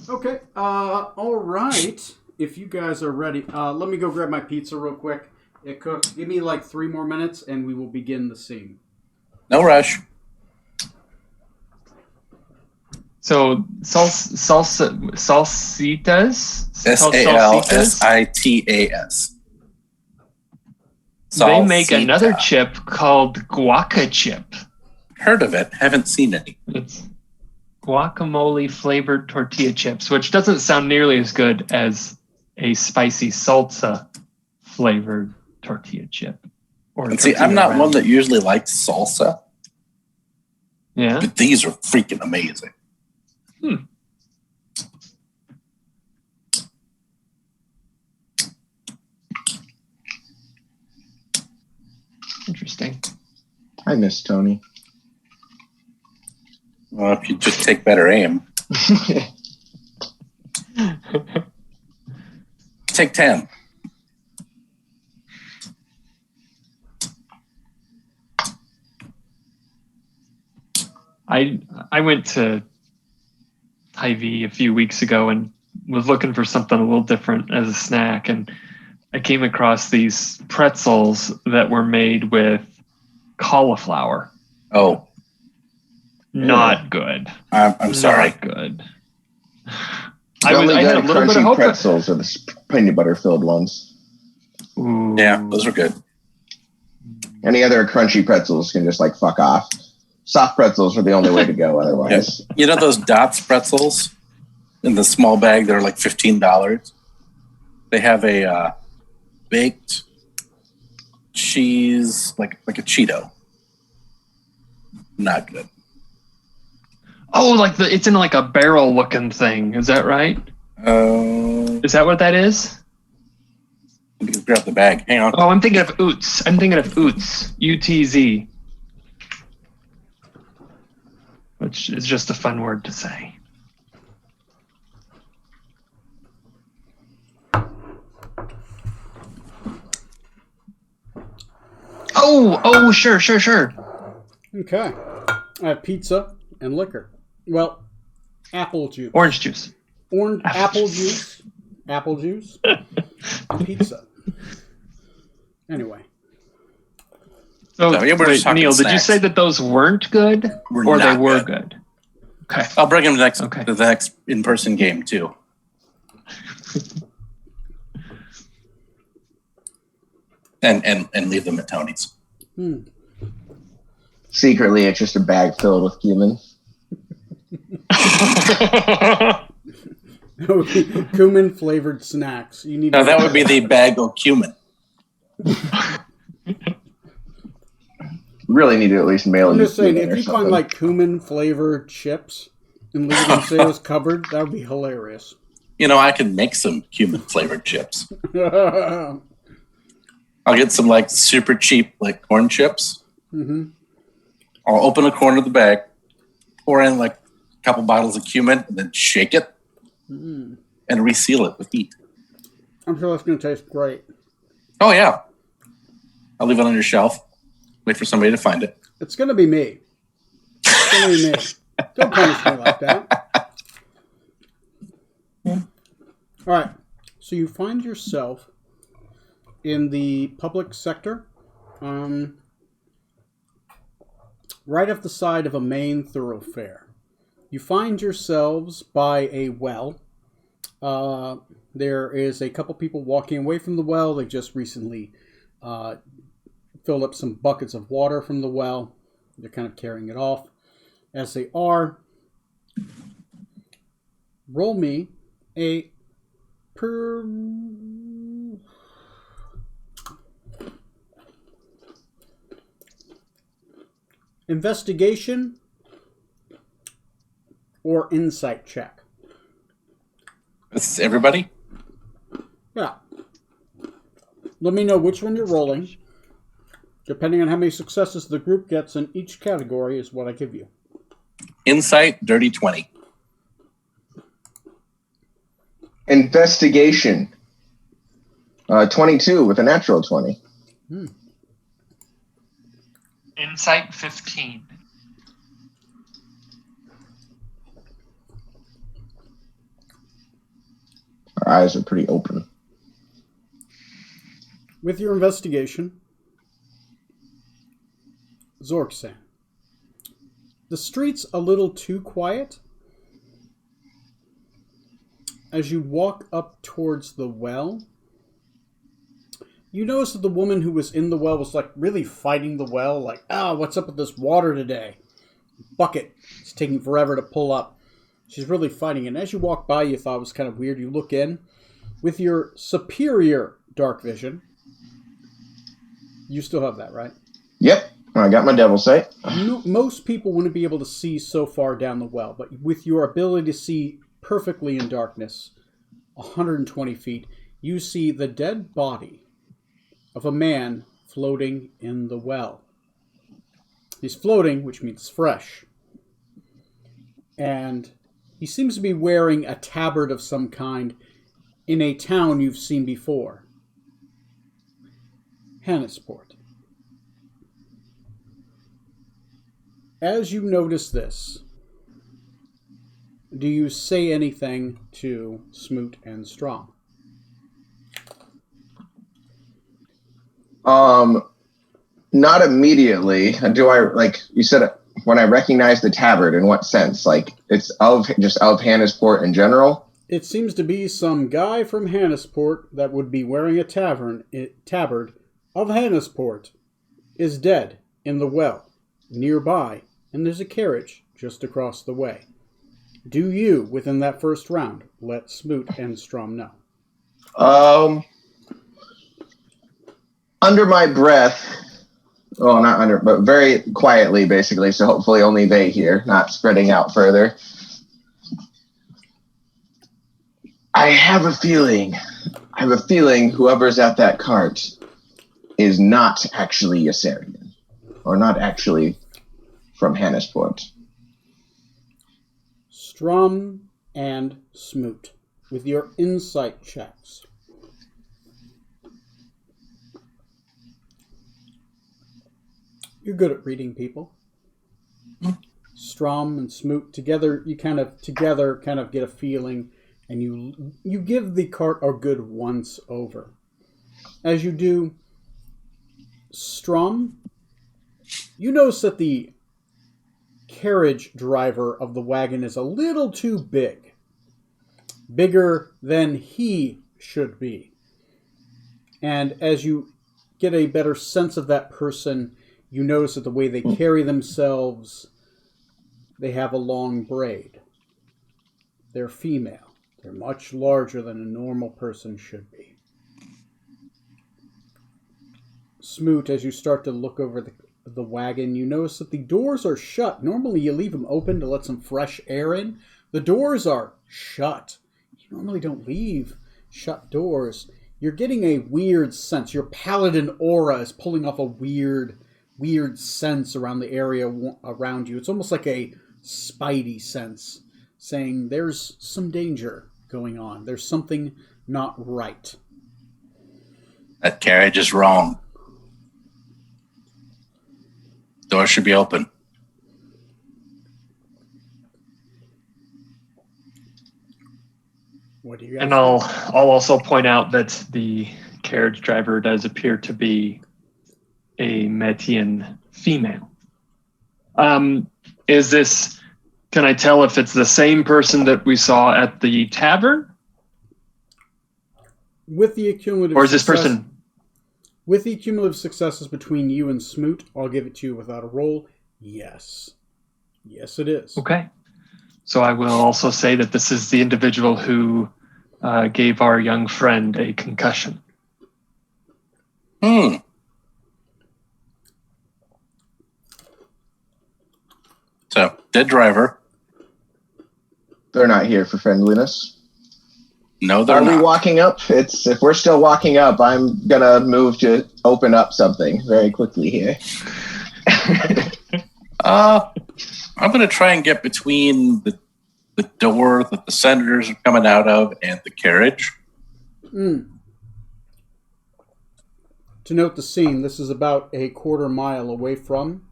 [SPEAKER 1] Okay. All right. If you guys are ready, let me go grab my pizza real quick. It cooks. Give me like 3 more minutes, and we will begin the scene.
[SPEAKER 4] No rush.
[SPEAKER 2] So salsitas.
[SPEAKER 4] SALSITAS.
[SPEAKER 2] They make
[SPEAKER 4] Salsita.
[SPEAKER 2] another chip called guaca chip.
[SPEAKER 4] Heard of it? Haven't seen any.
[SPEAKER 2] It's guacamole flavored tortilla chips, which doesn't sound nearly as good as a spicy salsa flavored tortilla chip. Or
[SPEAKER 4] And see, I'm not one that usually likes salsa,
[SPEAKER 2] Yeah.
[SPEAKER 4] but these are freaking amazing.
[SPEAKER 2] Interesting.
[SPEAKER 3] I miss Tony.
[SPEAKER 4] Well, if you just take better aim, take 10.
[SPEAKER 2] I went to Hy-Vee a few weeks ago and was looking for something a little different as a snack, and I came across these pretzels that were made with cauliflower.
[SPEAKER 4] Oh,
[SPEAKER 2] Not good.
[SPEAKER 4] I'm sorry.
[SPEAKER 2] Not good.
[SPEAKER 3] The
[SPEAKER 2] I
[SPEAKER 3] only
[SPEAKER 2] had a
[SPEAKER 3] good
[SPEAKER 2] little bit of
[SPEAKER 3] crunchy
[SPEAKER 2] hope.
[SPEAKER 3] pretzels are the peanut butter filled ones.
[SPEAKER 2] Ooh.
[SPEAKER 4] Yeah, those are good.
[SPEAKER 3] Any other crunchy pretzels can just like fuck off. Soft pretzels are the only way to go otherwise.
[SPEAKER 4] You know those Dots pretzels in the small bag? They're like $15. They have a baked cheese, like a Cheeto. Not good.
[SPEAKER 2] Oh, like it's in like a barrel looking thing. Is that right? Is that what that is?
[SPEAKER 4] Let me grab the bag. Hang on.
[SPEAKER 2] Oh, I'm thinking of Oots. UTZ. Which is just a fun word to say. Oh, sure.
[SPEAKER 1] Okay. I have pizza and liquor. Well, apple juice.
[SPEAKER 2] Orange juice.
[SPEAKER 1] Apple juice. Apple juice. And pizza. Anyway.
[SPEAKER 2] So,
[SPEAKER 4] No, we were just talking
[SPEAKER 2] Neil, did you
[SPEAKER 4] snacks.
[SPEAKER 2] say that those weren't good, or they were good? Okay.
[SPEAKER 4] I'll bring him to the next in-person game too. and leave them at Tony's.
[SPEAKER 3] Secretly, it's just a bag filled with cumin.
[SPEAKER 1] Cumin flavored snacks. You need.
[SPEAKER 4] No, that would be the bag of cumin.
[SPEAKER 3] Really need to at least mail
[SPEAKER 1] I'm
[SPEAKER 3] you
[SPEAKER 1] just saying,
[SPEAKER 3] cumin
[SPEAKER 1] if
[SPEAKER 3] or
[SPEAKER 1] you find
[SPEAKER 3] something.
[SPEAKER 1] like cumin flavored chips and leave them say it was covered, that would be hilarious.
[SPEAKER 4] You know, I can make some cumin flavored chips. I'll get some like super cheap like corn chips.
[SPEAKER 1] Mm-hmm.
[SPEAKER 4] I'll open a corner of the bag, pour in like a couple bottles of cumin, and then shake it and reseal it with heat.
[SPEAKER 1] I'm sure that's going to taste great.
[SPEAKER 4] Oh yeah, I'll leave it on your shelf. Wait for somebody to find it.
[SPEAKER 1] It's going to be me. It's going to be me. Don't punish me like that. All right. So you find yourself in the public sector, right off the side of a main thoroughfare. You find yourselves by a well. There is a couple people walking away from the well. They just recently filled up some buckets of water from the well. They're kind of carrying it off. As they are, roll me a investigation or insight check.
[SPEAKER 4] This is everybody?
[SPEAKER 1] Yeah. Let me know which one you're rolling. Depending on how many successes the group gets in each category is what I give you.
[SPEAKER 4] Insight, dirty 20.
[SPEAKER 3] Investigation. 22 with a natural 20.
[SPEAKER 2] Insight 15.
[SPEAKER 3] Our eyes are pretty open.
[SPEAKER 1] With your investigation, Zorksan. The street's a little too quiet. As you walk up towards the well, you notice that the woman who was in the well was like really fighting the well, like, what's up with this water today? Bucket. It's taking forever to pull up. She's really fighting. And as you walk by, you thought it was kind of weird. You look in with your superior dark vision. You still have that, right?
[SPEAKER 3] Yep. I got my devil sight.
[SPEAKER 1] No, most people wouldn't be able to see so far down the well, but with your ability to see perfectly in darkness, 120 feet, you see the dead body of a man floating in the well. He's floating, which means fresh. And he seems to be wearing a tabard of some kind in a town you've seen before. Hannisport. As you notice this, do you say anything to Smoot and Strong?
[SPEAKER 3] Not immediately. Do I, like you said, when I recognize the tabard, in what sense? Like, it's of Hannisport in general?
[SPEAKER 1] It seems to be some guy from Hannisport that would be wearing a tabard of Hannisport is dead in the well nearby, and there's a carriage just across the way. Do you, within that first round, let Smoot and Strom know?
[SPEAKER 3] under my breath, well, not under, but very quietly, basically, so hopefully only they hear, not spreading out further. I have a feeling whoever's at that cart is not actually Ysarian, or not actually from Hannisport.
[SPEAKER 1] Strum and Smoot, with your insight checks. You're good at reading people. Strum and Smoot together, you kind of get a feeling, and you give the cart a good once over. As you do, Strum, you notice that the carriage driver of the wagon is a little too big. Bigger than he should be. And as you get a better sense of that person, you notice that the way they carry themselves, they have a long braid. They're female. They're much larger than a normal person should be. Smoot, as you start to look over the wagon, you notice that the doors are shut. Normally you leave them open to let some fresh air in. The doors are shut. You normally don't leave shut doors. You're getting a weird sense. Your paladin aura is pulling off a weird sense around the area around you. It's almost like a spidey sense, saying there's some danger going on. There's something not right.
[SPEAKER 4] That carriage is wrong. Door should be open.
[SPEAKER 1] What do you guys
[SPEAKER 2] And I'll also point out that the carriage driver does appear to be a Metian female. Is this? Can I tell if it's the same person that we saw at the tavern?
[SPEAKER 1] With the cumulative
[SPEAKER 2] Or is this
[SPEAKER 1] success-
[SPEAKER 2] person?
[SPEAKER 1] With the cumulative successes between you and Smoot, I'll give it to you without a roll. Yes. Yes, it is.
[SPEAKER 2] Okay. So I will also say that this is the individual who gave our young friend a concussion.
[SPEAKER 4] So, dead driver.
[SPEAKER 3] They're not here for friendliness.
[SPEAKER 4] No, they're
[SPEAKER 3] Are we
[SPEAKER 4] not.
[SPEAKER 3] walking up? If we're still walking up, I'm gonna move to open up something very quickly here.
[SPEAKER 4] I'm going to try and get between the door that the senators are coming out of and the carriage.
[SPEAKER 1] To note the scene, this is about a quarter mile away from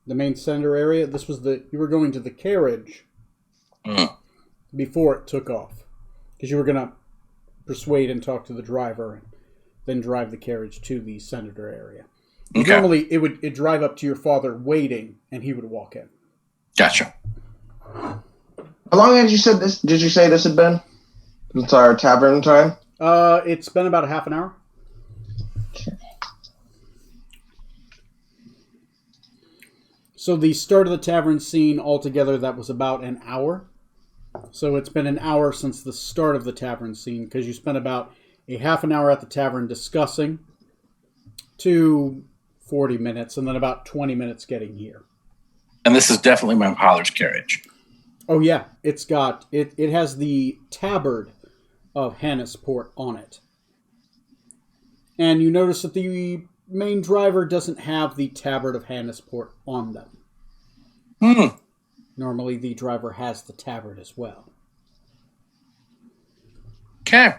[SPEAKER 1] the main center area. This was you were going to the carriage before it took off. Because you were going to persuade and talk to the driver and then drive the carriage to the senator area.
[SPEAKER 4] Okay.
[SPEAKER 1] Normally, it'd drive up to your father waiting, and he would walk in.
[SPEAKER 4] Gotcha.
[SPEAKER 3] How long did you say this had been? Since our tavern time?
[SPEAKER 1] It's been about a half an hour. So the start of the tavern scene altogether, that was about an hour. So it's been an hour since the start of the tavern scene, because you spent about a half an hour at the tavern discussing, to 40 minutes, and then about 20 minutes getting here.
[SPEAKER 4] And this is definitely my father's carriage.
[SPEAKER 1] Oh yeah, it has the tabard of Hannisport on it. And you notice that the main driver doesn't have the tabard of Hannisport on them. Normally the driver has the tabard as well.
[SPEAKER 4] Okay.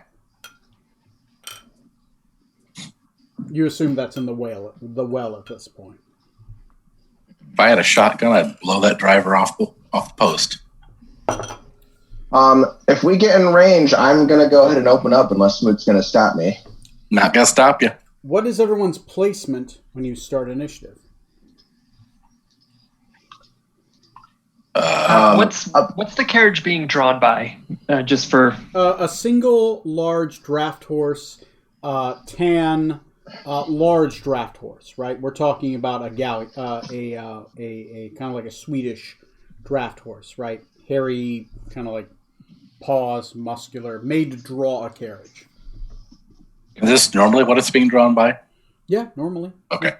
[SPEAKER 3] You assume that's in the well at this point.
[SPEAKER 4] If I had a shotgun, I'd blow that driver off the post.
[SPEAKER 3] If we get in range, I'm gonna go ahead and open up unless Smoot's gonna stop me.
[SPEAKER 4] Not gonna stop you.
[SPEAKER 1] What is everyone's placement when you start initiative?
[SPEAKER 2] What's the carriage being drawn by? Just for
[SPEAKER 1] A single large draft horse, tan, large draft horse. Right, we're talking about a kind of like a Swedish draft horse, right? Hairy, kind of like paws, muscular, made to draw a carriage.
[SPEAKER 4] Is this normally what it's being drawn by?
[SPEAKER 1] Yeah, normally.
[SPEAKER 4] Okay.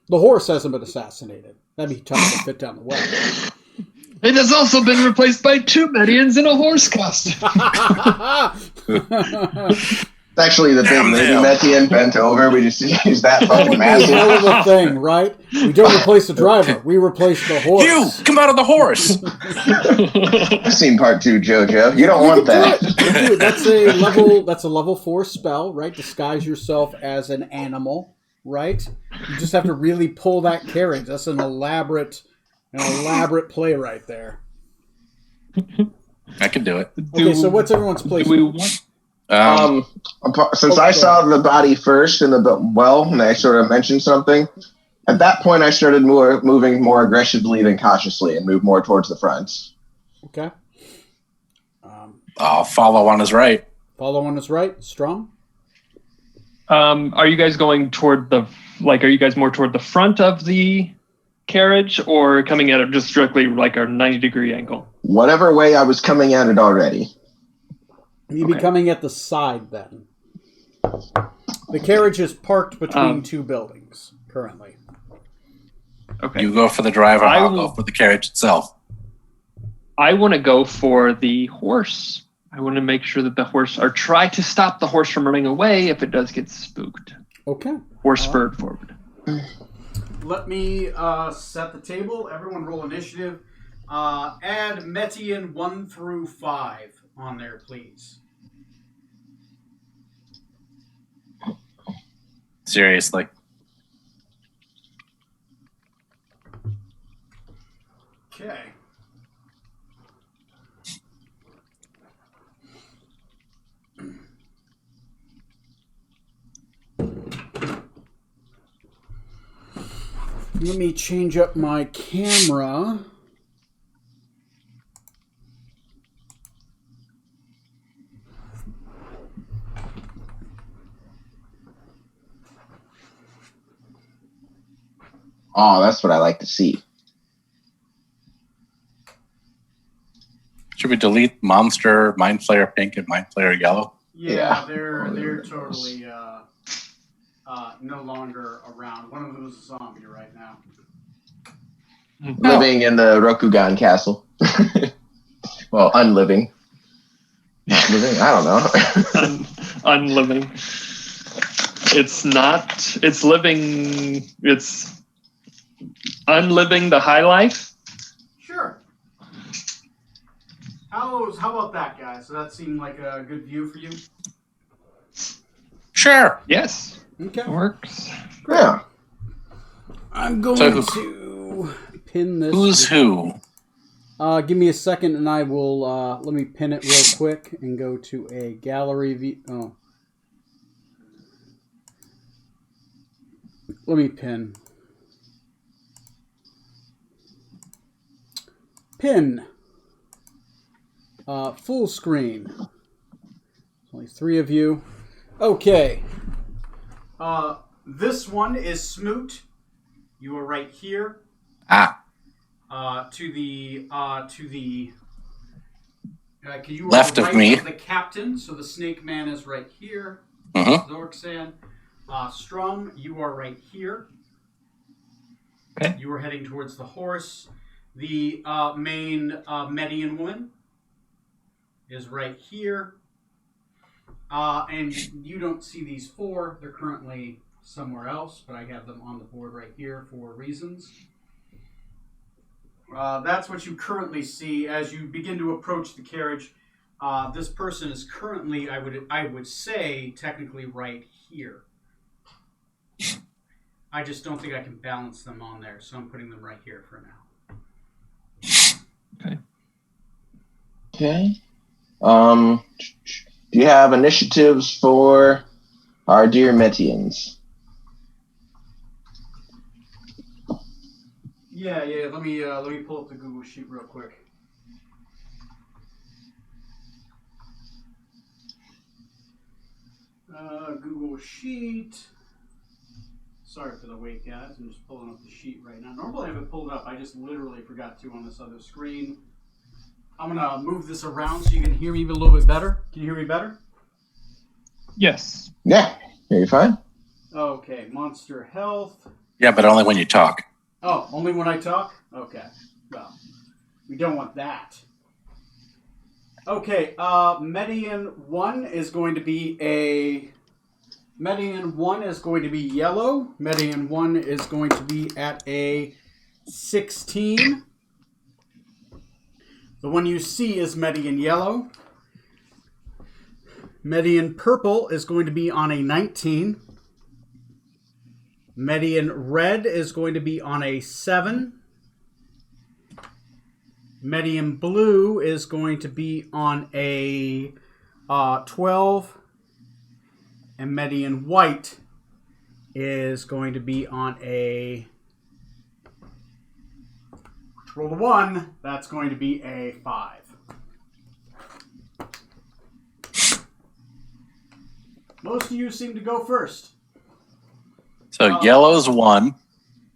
[SPEAKER 1] The horse hasn't been assassinated. That'd be tough to fit down the well.
[SPEAKER 2] It has also been replaced by 2 Medians in a horse costume.
[SPEAKER 3] It's actually the big
[SPEAKER 4] Damn
[SPEAKER 3] lady
[SPEAKER 4] them.
[SPEAKER 3] Metian bent over. We just use that
[SPEAKER 1] That
[SPEAKER 3] fucking
[SPEAKER 1] would be a hell
[SPEAKER 3] massive.
[SPEAKER 1] of a thing, right? We don't replace the driver. We replace the horse.
[SPEAKER 4] You come out of the horse.
[SPEAKER 3] I've seen part 2, JoJo. You don't want
[SPEAKER 1] can
[SPEAKER 3] that.
[SPEAKER 1] do it. You can do it. That's a level 4 spell, right? Disguise yourself as an animal, right? You just have to really pull that carriage. That's an elaborate play right there.
[SPEAKER 4] I can do it.
[SPEAKER 1] Okay, so what's everyone's place?
[SPEAKER 2] Do we want?
[SPEAKER 3] Since I saw the body first in the well, and I sort of mentioned something, at that point I started moving more aggressively than cautiously and moved more towards the front.
[SPEAKER 1] Okay.
[SPEAKER 4] I'll follow on his right.
[SPEAKER 1] Follow on his right. Strom?
[SPEAKER 2] Are you guys going toward are you guys more toward the front of the carriage or coming at it just directly like a 90-degree angle?
[SPEAKER 3] Whatever way I was coming at it already.
[SPEAKER 1] You'd be coming at the side then. The carriage is parked between 2 buildings currently.
[SPEAKER 2] Okay.
[SPEAKER 4] You go for the driver,
[SPEAKER 2] I
[SPEAKER 4] I'll
[SPEAKER 2] will-
[SPEAKER 4] go for the carriage itself.
[SPEAKER 2] I want to go for the horse. I want to make sure that the horse, or try to stop the horse from running away if it does get spooked
[SPEAKER 1] Okay.
[SPEAKER 2] or spurred forward.
[SPEAKER 1] Let me set the table. Everyone roll initiative. Add Metian 1 through 5 on there, please.
[SPEAKER 4] Seriously.
[SPEAKER 1] Okay. Let me change up my camera.
[SPEAKER 3] Oh, that's what I like to see.
[SPEAKER 4] Should we delete Monster, Mind Flayer Pink, and Mind Flayer Yellow?
[SPEAKER 3] Yeah.
[SPEAKER 1] They're totally no longer around. One of them is a zombie right now.
[SPEAKER 3] Living in the Rokugan castle. Well, unliving. Not living? I don't know.
[SPEAKER 2] Unliving. It's not. It's living. It's unliving the high life.
[SPEAKER 1] Sure. How about that, guys? Does that seem like a good view for you?
[SPEAKER 4] Sure.
[SPEAKER 2] Yes,
[SPEAKER 1] Okay.
[SPEAKER 2] works.
[SPEAKER 3] Yeah.
[SPEAKER 1] I'm going
[SPEAKER 4] So
[SPEAKER 1] to pin this.
[SPEAKER 4] Who's who?
[SPEAKER 1] Give me a second, and I will. Let me pin it real quick and go to a gallery view. Oh. Let me pin. Pin. Full screen. There's only 3 of you. Okay. This one is Smoot. You are right here. To the you are
[SPEAKER 4] Left
[SPEAKER 1] the
[SPEAKER 4] of
[SPEAKER 1] right
[SPEAKER 4] me.
[SPEAKER 1] of the captain. So the Snake Man is right here.
[SPEAKER 4] Mm-hmm.
[SPEAKER 1] Zorksan. Strum, you are right here.
[SPEAKER 2] Okay.
[SPEAKER 1] You are heading towards the horse. The main Median woman is right here. And you don't see these 4. They're currently somewhere else, but I have them on the board right here for reasons. That's what you currently see as you begin to approach the carriage. This person is currently, I would say, technically right here. I just don't think I can balance them on there, so I'm putting them right here for now.
[SPEAKER 2] Okay.
[SPEAKER 3] Okay. Do you have initiatives for our dear Metians?
[SPEAKER 1] Yeah. Let me pull up the Google Sheet real quick. Google Sheet. Sorry for the wait, guys. I'm just pulling up the sheet right now. Normally I have it pulled up. I just literally forgot to on this other screen. I'm going to move this around so you can hear me a little bit better. Can you hear me better?
[SPEAKER 2] Yes.
[SPEAKER 3] Yeah, you're fine.
[SPEAKER 1] Okay, monster health.
[SPEAKER 4] Yeah, but only when you talk.
[SPEAKER 1] Oh, only when I talk? Okay. Well, we don't want that. Okay, Median 1 is going to be Median 1 is going to be yellow. Median 1 is going to be at a 16. The one you see is Median yellow. Median purple is going to be on a 19. Median red is going to be on a 7. Median blue is going to be on a 12. And median white is going to be on a... roll a 1. That's going to be a 5. Most of you seem to go first.
[SPEAKER 4] So yellow's 1.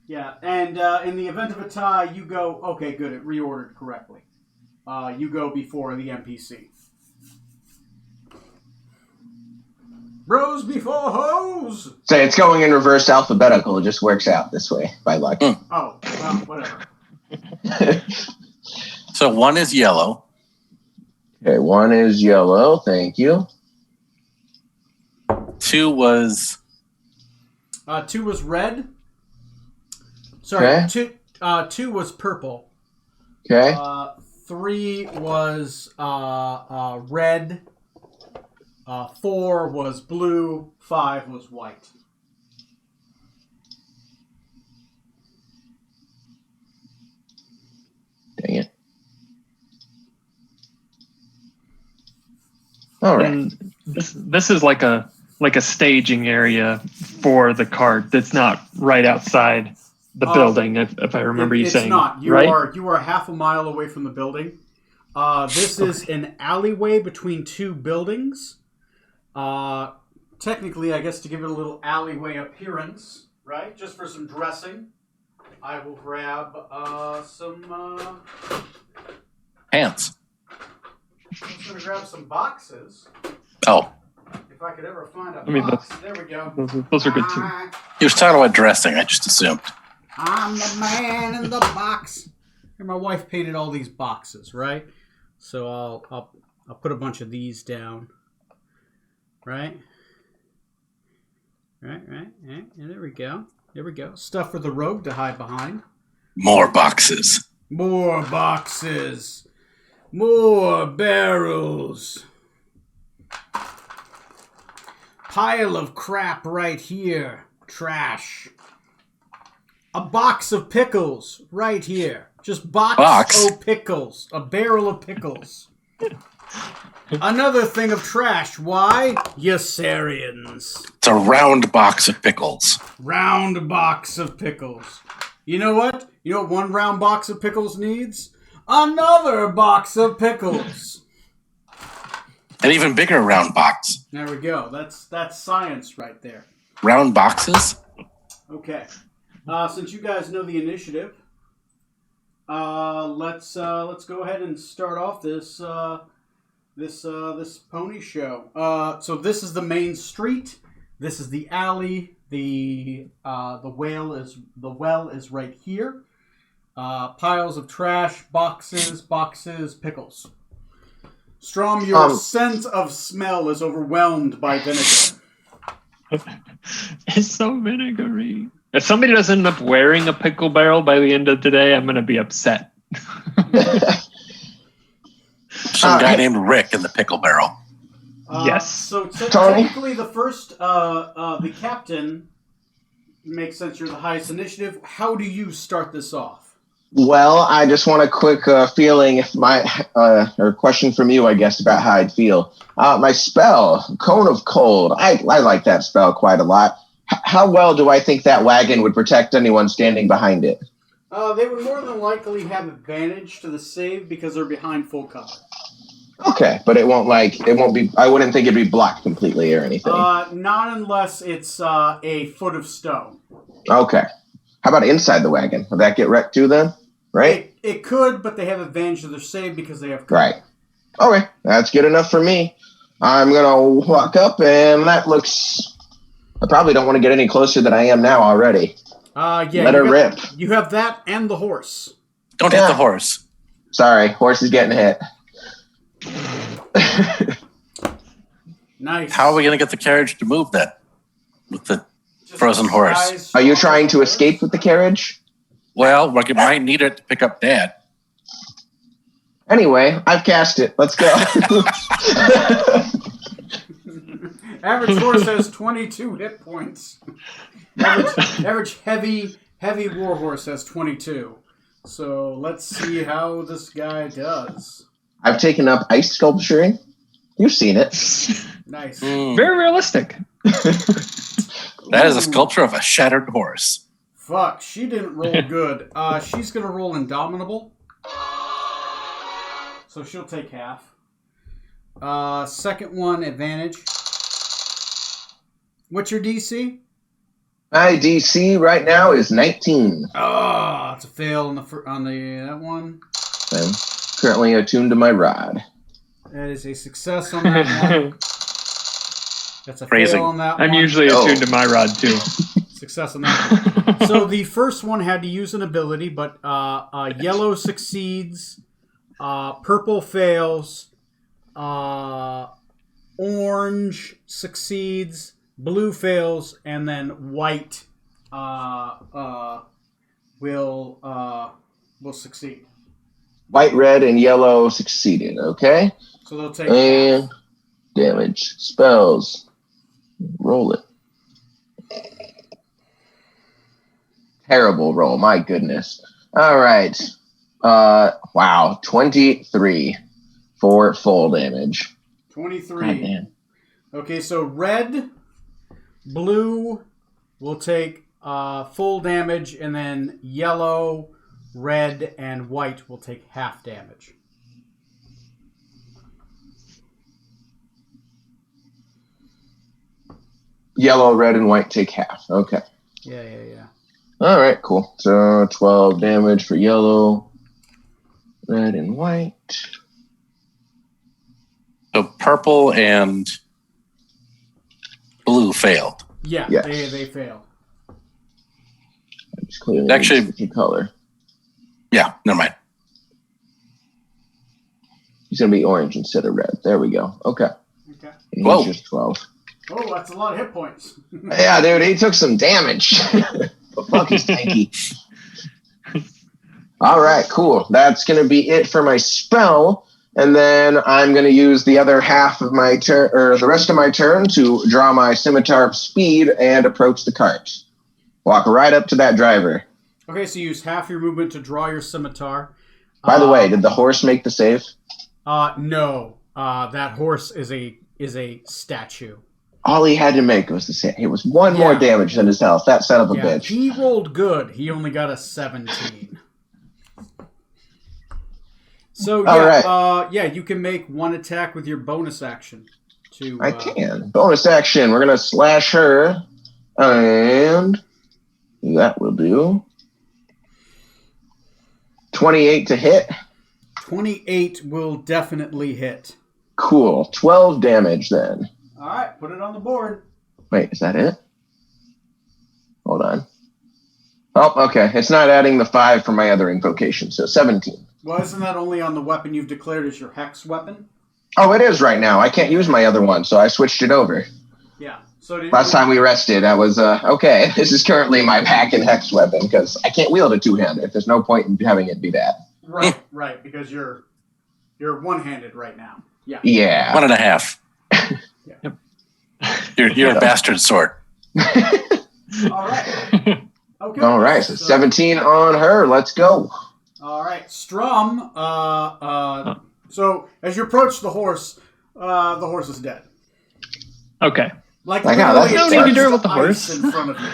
[SPEAKER 1] Yeah, and in the event of a tie, you go... Okay, good, it reordered correctly. You go before the NPC. Bros before hoes!
[SPEAKER 3] So it's going in reverse alphabetical. It just works out this way by luck.
[SPEAKER 1] Oh, well, whatever.
[SPEAKER 4] So 1 is yellow.
[SPEAKER 3] Okay, 1 is yellow. Thank you.
[SPEAKER 4] 2 was...
[SPEAKER 1] 2 was red. Sorry,
[SPEAKER 3] Okay.
[SPEAKER 1] 2 was purple.
[SPEAKER 3] Okay.
[SPEAKER 1] 3 was red. 4 was blue. 5 was white.
[SPEAKER 3] Dang it. All right.
[SPEAKER 2] And this is like a staging area for the cart that's not right outside the building, if I remember you saying.
[SPEAKER 1] It's not. You
[SPEAKER 2] right?
[SPEAKER 1] are half a mile away from the building. This is an alleyway between 2 buildings. Technically, I guess to give it a little alleyway appearance, right? Just for some dressing, I will grab some...
[SPEAKER 4] Pants.
[SPEAKER 1] I'm just going to grab some boxes.
[SPEAKER 4] Oh,
[SPEAKER 1] If I could ever find a
[SPEAKER 2] I mean,
[SPEAKER 1] box. There we go.
[SPEAKER 2] Those are good too.
[SPEAKER 4] he was talking about dressing. I just assumed.
[SPEAKER 1] I'm the man in the box. Here, my wife painted all these boxes, right? So I'll put a bunch of these down. Right? Right. And there we go. There we go. Stuff for the rogue to hide behind.
[SPEAKER 4] More boxes.
[SPEAKER 1] More boxes. More barrels. Pile of crap right here. Trash. A box of pickles right here. Just box of pickles. A barrel of pickles. Another thing of trash. Why? Yossarians.
[SPEAKER 4] It's a round box of pickles.
[SPEAKER 1] Round box of pickles. You know what? You know what one round box of pickles needs? Another box of pickles.
[SPEAKER 4] An even bigger round box.
[SPEAKER 1] There we go. That's science right there.
[SPEAKER 4] Round boxes?
[SPEAKER 1] Okay. Since you guys know the initiative, let's go ahead and start off this pony show. So this is the main street. This is the alley. The well is right here. Piles of trash, boxes, pickles. Strom, your sense of smell is overwhelmed by vinegar.
[SPEAKER 2] It's so vinegary. If somebody doesn't end up wearing a pickle barrel by the end of today, I'm going to be upset.
[SPEAKER 4] Some guy named Rick in the pickle barrel.
[SPEAKER 2] Yes.
[SPEAKER 1] So
[SPEAKER 3] Tony?
[SPEAKER 1] technically, the first, the captain makes sense. You're the highest initiative. How do you start this off?
[SPEAKER 3] Well, I just want a quick feeling, or question from you, I guess, about how I'd feel. My spell, Cone of Cold, I like that spell quite a lot. How well do I think that wagon would protect anyone standing behind it?
[SPEAKER 1] They would more than likely have advantage to the save because they're behind full cover.
[SPEAKER 3] Okay, but it won't be, I wouldn't think it'd be blocked completely or anything.
[SPEAKER 1] Not unless it's a foot of stone.
[SPEAKER 3] Okay. How about inside the wagon? Would that get wrecked too then? Right?
[SPEAKER 1] It could, but they have advantage to their save because they have cover.
[SPEAKER 3] Right. Okay, that's good enough for me. I'm going to walk up, and that looks I probably don't want to get any closer than I am now already.
[SPEAKER 1] Yeah.
[SPEAKER 3] Let her rip.
[SPEAKER 1] You have that and the horse.
[SPEAKER 4] Don't hit the horse.
[SPEAKER 3] Sorry, horse is getting hit.
[SPEAKER 1] Nice.
[SPEAKER 4] How are we going to get the carriage to move then? With the frozen horse.
[SPEAKER 3] Are you trying to escape with the carriage?
[SPEAKER 4] Well, we might need it to pick up Dad.
[SPEAKER 3] Anyway, I've cast it. Let's go.
[SPEAKER 1] Average horse has 22 hit points. Average heavy war horse has 22. So let's see how this guy does.
[SPEAKER 3] I've taken up ice sculpturing. You've seen it.
[SPEAKER 1] Nice.
[SPEAKER 2] Very realistic.
[SPEAKER 4] That is a sculpture of a shattered horse.
[SPEAKER 1] Fuck, she didn't roll good. She's gonna roll Indomitable. So she'll take half. Second one, advantage. What's your DC?
[SPEAKER 3] My DC right now is 19.
[SPEAKER 1] Oh, it's a fail on that one.
[SPEAKER 3] I'm currently attuned to my rod.
[SPEAKER 1] That is a success on that one. That's a
[SPEAKER 4] Phrasing.
[SPEAKER 1] fail on that one.
[SPEAKER 2] I'm usually attuned to my rod too.
[SPEAKER 1] Success on that one. So the first one had to use an ability, but yellow succeeds, purple fails, orange succeeds, blue fails, and then white will succeed.
[SPEAKER 3] White, red, and yellow succeeded. Okay.
[SPEAKER 1] So they'll take
[SPEAKER 3] And damage. Spells. Roll it. Terrible roll. My goodness. All right. Wow. 23 for full damage.
[SPEAKER 1] 23.
[SPEAKER 3] Goddamn.
[SPEAKER 1] Okay, so red, blue will take full damage, and then yellow, red, and white will take half damage.
[SPEAKER 3] Yellow, red, and white take half. Okay.
[SPEAKER 1] Yeah.
[SPEAKER 3] All right, cool. So 12 damage for yellow, red, and white.
[SPEAKER 4] So purple and blue failed.
[SPEAKER 1] Yeah,
[SPEAKER 3] Yes.
[SPEAKER 1] they fail.
[SPEAKER 3] Just clearly
[SPEAKER 4] Actually-
[SPEAKER 3] needs the color.
[SPEAKER 4] Yeah, never mind.
[SPEAKER 3] He's going to be orange instead of red. There we go. Okay.
[SPEAKER 1] Okay.
[SPEAKER 3] And
[SPEAKER 4] Whoa.
[SPEAKER 3] He's just 12.
[SPEAKER 1] Oh, that's a lot of hit points.
[SPEAKER 3] Yeah, dude, he took some damage. The fuck is tanky. All right, cool. That's going to be it for my spell. And then I'm going to use the other half of my turn, or the rest of my turn, to draw my scimitar of speed and approach the cart. Walk right up to that driver.
[SPEAKER 1] Okay, so you use half your movement to draw your scimitar.
[SPEAKER 3] By the way, did the horse make the save?
[SPEAKER 1] No. That horse is a statue.
[SPEAKER 3] All he had to make was the save. It was one more
[SPEAKER 1] Yeah.
[SPEAKER 3] damage than his health. That son of a
[SPEAKER 1] Yeah,
[SPEAKER 3] bitch.
[SPEAKER 1] he rolled good. He only got a 17. So
[SPEAKER 3] All
[SPEAKER 1] yeah, you can make one attack with your bonus action.
[SPEAKER 3] I can. Bonus action. We're going to slash her. And that will do. 28 to hit.
[SPEAKER 1] 28 will definitely hit.
[SPEAKER 3] Cool. 12 damage then.
[SPEAKER 1] All right, put it on the board.
[SPEAKER 3] Wait, is that it? Hold on. Oh, okay. It's not adding the 5 from my other invocation, so 17.
[SPEAKER 1] Well, isn't that only on the weapon you've declared as your hex weapon?
[SPEAKER 3] Oh, it is right now. I can't use my other one, so I switched it over.
[SPEAKER 1] Yeah. So
[SPEAKER 3] Last time we rested, I was, okay, this is currently my pack and hex weapon, because I can't wield a two-handed. There's no point in having it be that.
[SPEAKER 1] Right, because you're one-handed right now. Yeah.
[SPEAKER 3] Yeah.
[SPEAKER 4] 1.5.
[SPEAKER 1] Yep.
[SPEAKER 4] You're a bastard sword.
[SPEAKER 1] All right. Okay.
[SPEAKER 3] All right, so 17 on her. Let's go.
[SPEAKER 1] All right, Strum. So as you approach the horse is dead.
[SPEAKER 2] Okay.
[SPEAKER 3] Like,
[SPEAKER 1] literally,
[SPEAKER 3] that's-
[SPEAKER 2] No need to do it with the
[SPEAKER 1] ice
[SPEAKER 2] horse.
[SPEAKER 1] in front of you.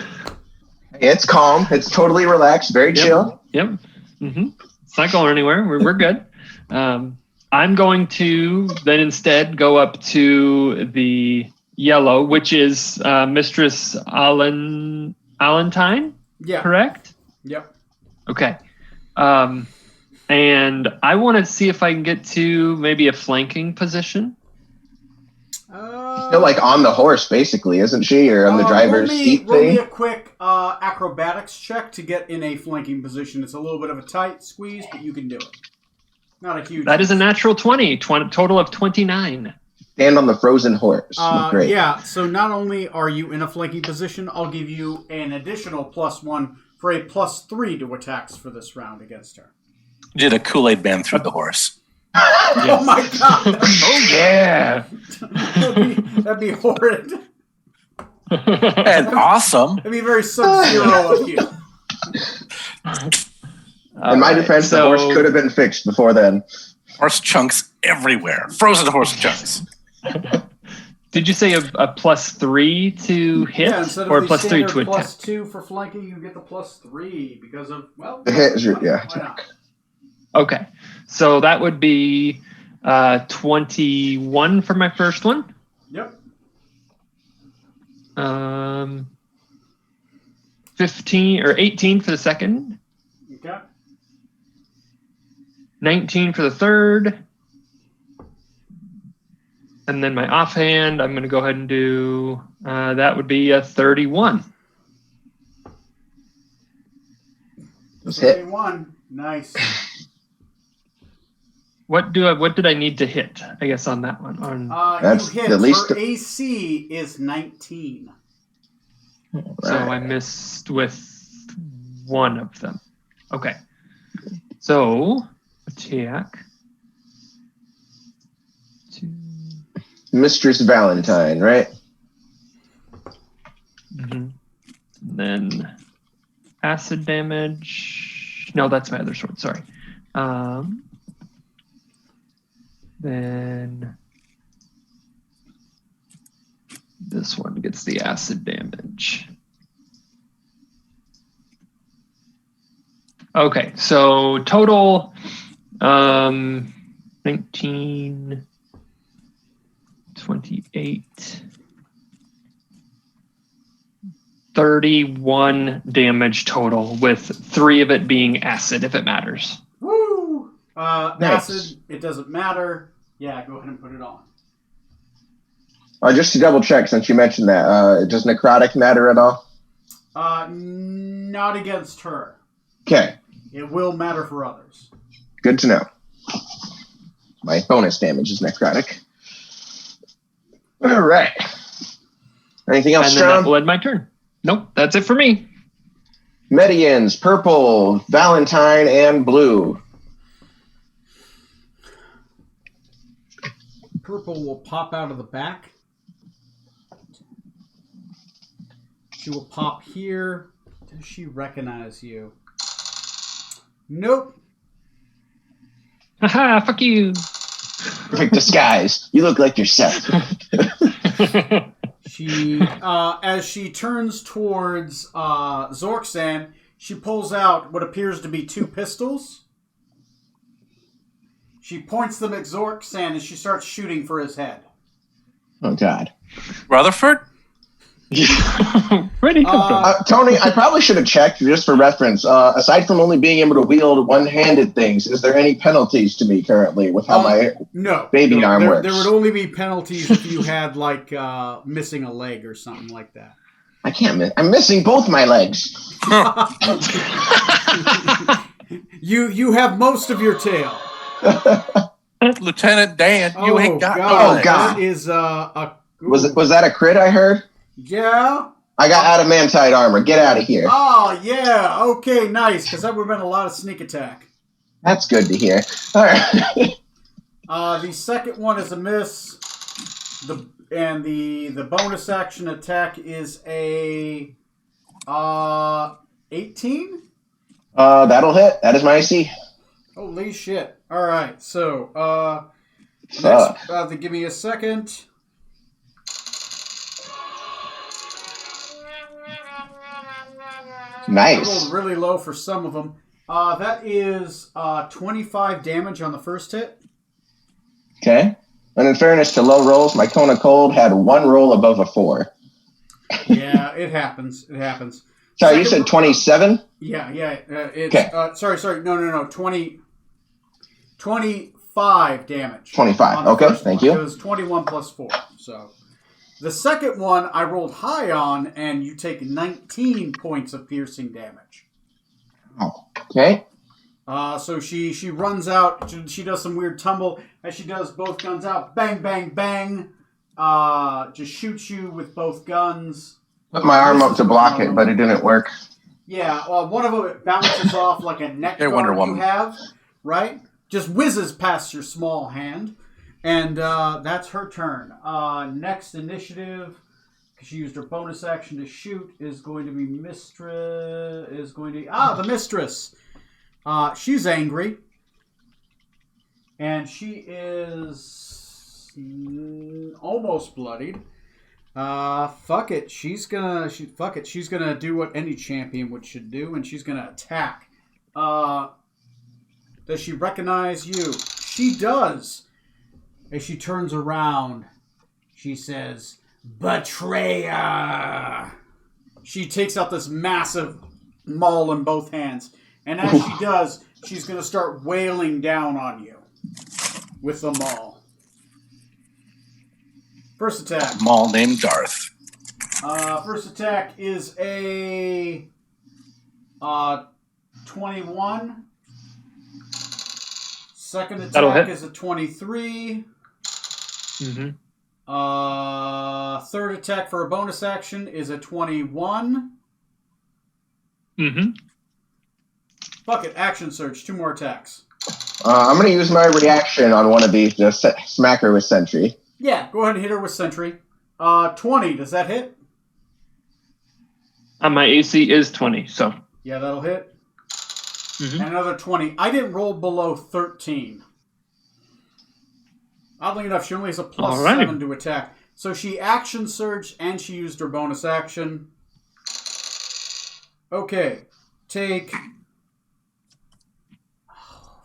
[SPEAKER 3] It's calm. It's totally relaxed. Very chill.
[SPEAKER 2] Yep. It's not going anywhere. We're good. I'm going to then instead go up to the yellow, which is Mistress Allentine,
[SPEAKER 1] Yeah.
[SPEAKER 2] correct?
[SPEAKER 1] Yep.
[SPEAKER 2] Okay. And I want to see if I can get to maybe a flanking position.
[SPEAKER 3] Still like on the horse, basically, isn't she? Or on the driver's seat
[SPEAKER 1] roll me
[SPEAKER 3] thing?
[SPEAKER 1] a quick acrobatics check to get in a flanking position. It's a little bit of a tight squeeze, but you can do it. Not a huge.
[SPEAKER 2] That is a natural 20. Total of 29.
[SPEAKER 3] Stand on the frozen horse. Great.
[SPEAKER 1] Yeah, so not only are you in a flanking position, I'll give you an additional +1 for a +3 to attacks for this round against her.
[SPEAKER 4] Did a Kool-Aid man through the horse.
[SPEAKER 1] Oh my god!
[SPEAKER 2] Oh, yeah.
[SPEAKER 1] that'd be horrid.
[SPEAKER 4] And awesome.
[SPEAKER 1] That'd be very Sub-Zero of you.
[SPEAKER 3] In my defense, the horse could have been fixed before then.
[SPEAKER 4] Horse chunks everywhere. Frozen horse chunks.
[SPEAKER 2] Did you say a +3 to hit,
[SPEAKER 1] Yeah, instead of
[SPEAKER 2] or
[SPEAKER 1] the
[SPEAKER 2] +3
[SPEAKER 1] standard
[SPEAKER 2] to attack?
[SPEAKER 1] +2 for flanking, you get the +3 because of, well...
[SPEAKER 3] The hit is
[SPEAKER 1] why
[SPEAKER 3] yeah.
[SPEAKER 1] not?
[SPEAKER 2] Okay, so that would be 21 for my first one.
[SPEAKER 1] Yep.
[SPEAKER 2] 15 or 18 for the second.
[SPEAKER 1] Okay.
[SPEAKER 2] 19 for the third. And then my offhand, I'm going to go ahead and do, that would be a 31.
[SPEAKER 3] Just hit.
[SPEAKER 1] 31. Nice.
[SPEAKER 2] What did I need to hit, I guess, on that one?
[SPEAKER 3] That's
[SPEAKER 1] you hit.
[SPEAKER 3] at least
[SPEAKER 1] Her AC is 19.
[SPEAKER 2] So I missed with one of them. Okay. So, attack.
[SPEAKER 3] Mistress Valentine, right?
[SPEAKER 2] Mm-hmm. Then acid damage. No, that's my other sword. Sorry. Then this one gets the acid damage. Okay, so total 19, 28, 31 damage total, with 3 of it being acid, if it matters.
[SPEAKER 1] Woo!
[SPEAKER 3] Nice.
[SPEAKER 1] Acid, it doesn't matter. Yeah, go ahead and put it on.
[SPEAKER 3] Just to double check, since you mentioned that, does necrotic matter at all?
[SPEAKER 1] Not against her.
[SPEAKER 3] Okay,
[SPEAKER 1] It will matter for others.
[SPEAKER 3] good to know. My bonus damage is necrotic. All right. Anything else,
[SPEAKER 2] And then that
[SPEAKER 3] John?
[SPEAKER 2] will end my turn. Nope, that's it for me.
[SPEAKER 3] Medians, purple, Valentine, and blue.
[SPEAKER 1] Purple will pop out of the back. She will pop here. Does she recognize you? Nope.
[SPEAKER 2] Haha, fuck you.
[SPEAKER 3] Perfect disguise. You look like yourself.
[SPEAKER 1] She, as she turns towards Zorksan, she pulls out what appears to be 2 pistols. She points them at Zorksan as she starts shooting for his head.
[SPEAKER 3] Oh, God.
[SPEAKER 4] Rutherford?
[SPEAKER 2] Where did he come from?
[SPEAKER 3] Tony, I probably should have checked just for reference. Aside from only being able to wield one-handed things, is there any penalties to me currently with how my
[SPEAKER 1] No.
[SPEAKER 3] baby arm works?
[SPEAKER 1] There would only be penalties if you had, like, missing a leg or something like that.
[SPEAKER 3] I can't miss. I'm missing both my legs.
[SPEAKER 1] You have most of your tail.
[SPEAKER 4] Lieutenant Dan, you ain't got
[SPEAKER 1] God.
[SPEAKER 4] no legs.
[SPEAKER 3] God.
[SPEAKER 1] That is a...
[SPEAKER 3] Was that a crit I heard?
[SPEAKER 1] Yeah?
[SPEAKER 3] I got adamantite armor. Get out of here.
[SPEAKER 1] Oh, yeah. Okay, nice. Because that would have been a lot of sneak attack.
[SPEAKER 3] That's good to hear. All right.
[SPEAKER 1] The second one is a miss. The bonus action attack is a 18?
[SPEAKER 3] That'll hit. That is my AC.
[SPEAKER 1] Holy shit. All right. So, next, give me a second. I
[SPEAKER 3] Nice.
[SPEAKER 1] rolled really low for some of them. That is 25 damage on the first hit.
[SPEAKER 3] Okay. And in fairness to low rolls, my Cone of Cold had 1 roll above a 4.
[SPEAKER 1] Yeah, it happens. It happens.
[SPEAKER 3] Sorry, you said 27?
[SPEAKER 1] Yeah. It's
[SPEAKER 3] Okay.
[SPEAKER 1] Sorry. No. 25 damage.
[SPEAKER 3] 25.
[SPEAKER 1] on the
[SPEAKER 3] Okay,
[SPEAKER 1] first
[SPEAKER 3] thank
[SPEAKER 1] one.
[SPEAKER 3] you.
[SPEAKER 1] It was 21 plus 4. So The second one I rolled high on, and you take 19 points of piercing damage.
[SPEAKER 3] Okay.
[SPEAKER 1] So she runs out. She does some weird tumble as she does both guns out. Bang, bang, bang. Just shoots you with both guns.
[SPEAKER 3] Put my arm up to block it, but it didn't work.
[SPEAKER 1] Yeah, one of them it bounces off like a neck
[SPEAKER 4] Hey, Wonder
[SPEAKER 1] guard you
[SPEAKER 4] Woman.
[SPEAKER 1] have, right? Just whizzes past your small hand. And that's her turn. Next initiative, because she used her bonus action to shoot, is going to be the Mistress. She's angry. And she is almost bloodied. Fuck it. She's gonna do what any champion should do, and she's gonna attack. Does she recognize you? She does. As she turns around, she says, "Betrayer!" She takes out this massive maul in both hands. And as she does, she's going to start wailing down on you with the maul. First attack.
[SPEAKER 4] Maul named Darth.
[SPEAKER 1] First attack is a 21. Second
[SPEAKER 2] That'll
[SPEAKER 1] attack
[SPEAKER 2] hit.
[SPEAKER 1] is a 23.
[SPEAKER 2] Mm-hmm.
[SPEAKER 1] Third attack for a bonus action is a 21.
[SPEAKER 2] Mm-hmm.
[SPEAKER 1] Fuck it, action surge. 2 more attacks.
[SPEAKER 3] I'm going to use my reaction on one of these to smack her with Sentry.
[SPEAKER 1] Yeah, go ahead and hit her with Sentry. 20, does that hit?
[SPEAKER 2] My AC is 20, so.
[SPEAKER 1] Yeah, that'll hit.
[SPEAKER 2] Mm-hmm.
[SPEAKER 1] And another 20. I didn't roll below 13. Oddly enough, she only has a plus
[SPEAKER 2] All right.
[SPEAKER 1] 7 to attack. So she action surged and she used her bonus action. Okay. Take...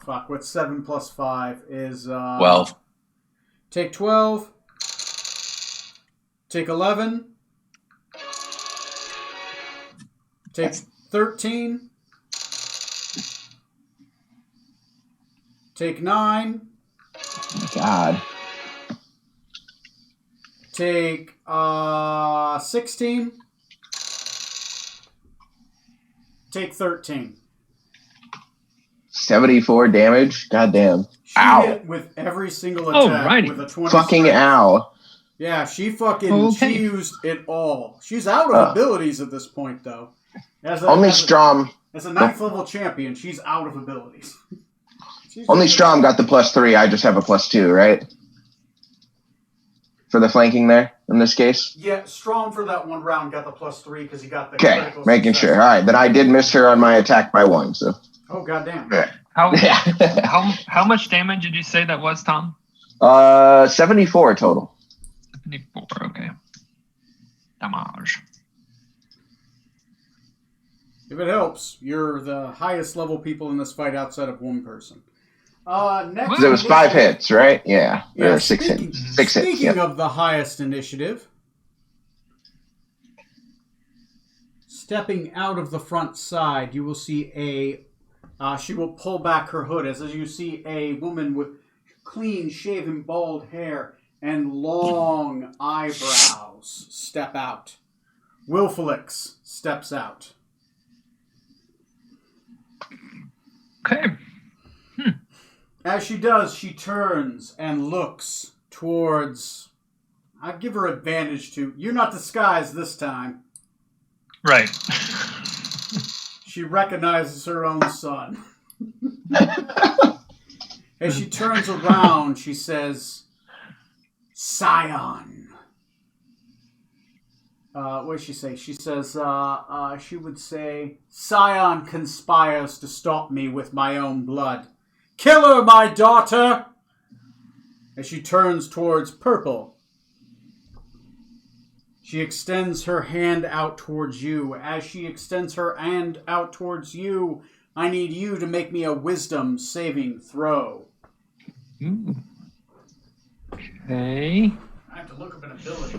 [SPEAKER 1] Fuck, what's 7 plus 5 is...
[SPEAKER 4] 12.
[SPEAKER 1] Take 12. Take 11. Take 13. Take 9.
[SPEAKER 3] God.
[SPEAKER 1] Take 16. Take 13.
[SPEAKER 3] 74 damage? God damn.
[SPEAKER 1] She
[SPEAKER 3] Ow.
[SPEAKER 1] hit with every single attack
[SPEAKER 2] Alrighty.
[SPEAKER 1] with a 20.
[SPEAKER 3] Fucking
[SPEAKER 1] strength.
[SPEAKER 3] ow.
[SPEAKER 1] Yeah, she fucking
[SPEAKER 2] Okay.
[SPEAKER 1] she used it all. She's out of abilities at this point, though.
[SPEAKER 3] Only Strom.
[SPEAKER 1] As a 9th level champion, she's out of abilities.
[SPEAKER 3] Only Strom got the +3. I just have a +2, right? For the flanking there, in this case?
[SPEAKER 1] Yeah, Strom for that one round got the +3 because he got the
[SPEAKER 3] Okay,
[SPEAKER 1] critical
[SPEAKER 3] making
[SPEAKER 1] success.
[SPEAKER 3] sure. All right, then I did miss her on my attack by 1, so.
[SPEAKER 1] Oh, goddamn.
[SPEAKER 2] How
[SPEAKER 3] Yeah.
[SPEAKER 2] how much damage did you say that was, Tom?
[SPEAKER 3] 74 total.
[SPEAKER 2] 74, okay. Damage.
[SPEAKER 1] If it helps, you're the highest level people in this fight outside of one person. Next,
[SPEAKER 3] Because it was 5 hits, right? Yeah.
[SPEAKER 1] Yeah,
[SPEAKER 3] Or 6
[SPEAKER 1] speaking-
[SPEAKER 3] hits. 6 hits,
[SPEAKER 1] Speaking
[SPEAKER 3] yeah.
[SPEAKER 1] of the highest initiative, stepping out of the front side, you will see she will pull back her hood as you see a woman with clean shaven bald hair and long eyebrows step out. Wilfelix steps out.
[SPEAKER 2] Okay.
[SPEAKER 1] As she does, she turns and looks towards... I'd give her advantage to... You're not disguised this time.
[SPEAKER 2] Right.
[SPEAKER 1] She recognizes her own son. As she turns around, she says, Scion. What does she say? She says, she would say, Scion conspires to stop me with my own blood. Kill her, my daughter! As she turns towards Purple, she extends her hand out towards you. As she extends her hand out towards you, I need you to make me a wisdom saving throw.
[SPEAKER 2] Ooh. Okay.
[SPEAKER 1] I have to look up an ability.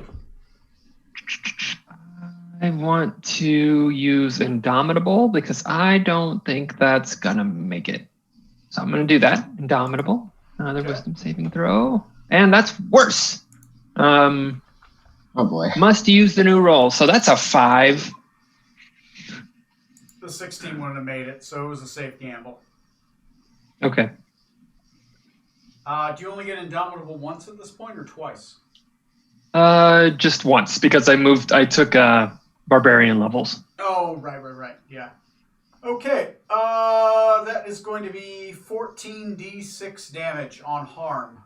[SPEAKER 2] I want to use Indomitable because I don't think that's gonna make it. So I'm gonna do that. Indomitable. Another wisdom saving throw. And that's worse.
[SPEAKER 3] Oh boy.
[SPEAKER 2] Must use the new roll. So that's a 5.
[SPEAKER 1] The 16 wouldn't have made it, so it was a safe gamble.
[SPEAKER 2] Okay.
[SPEAKER 1] Do you only get Indomitable once at this point, or twice?
[SPEAKER 2] Just once, because I took barbarian levels.
[SPEAKER 1] Oh, right. Yeah. Okay. That is going to be 14d6 damage on harm.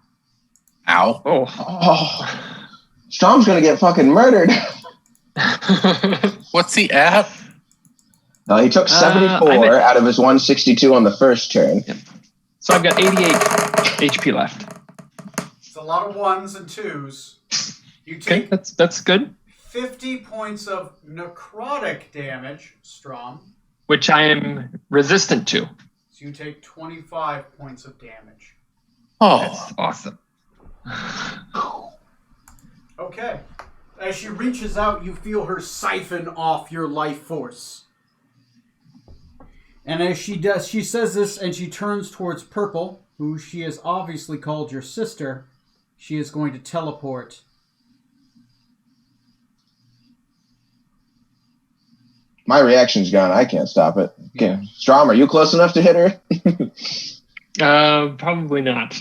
[SPEAKER 4] Ow.
[SPEAKER 2] Oh.
[SPEAKER 3] Oh. Strom's gonna get fucking murdered.
[SPEAKER 4] What's he at?
[SPEAKER 3] No, he took 74 out of his 162 on the first turn.
[SPEAKER 2] Yep. So I've got 88 HP left.
[SPEAKER 1] It's a lot of 1s and 2s. You
[SPEAKER 2] Okay,
[SPEAKER 1] take
[SPEAKER 2] that's good.
[SPEAKER 1] 50 points of necrotic damage, Strom.
[SPEAKER 2] Which I am resistant to.
[SPEAKER 1] So you take 25 points of damage.
[SPEAKER 4] Oh.
[SPEAKER 2] That's awesome.
[SPEAKER 1] Okay. As she reaches out, you feel her siphon off your life force. And as she does, she says this and she turns towards Purple, who she has obviously called your sister. She is going to teleport.
[SPEAKER 3] My reaction's gone. I can't stop it. Okay. Strom, are you close enough to hit her?
[SPEAKER 2] Probably not.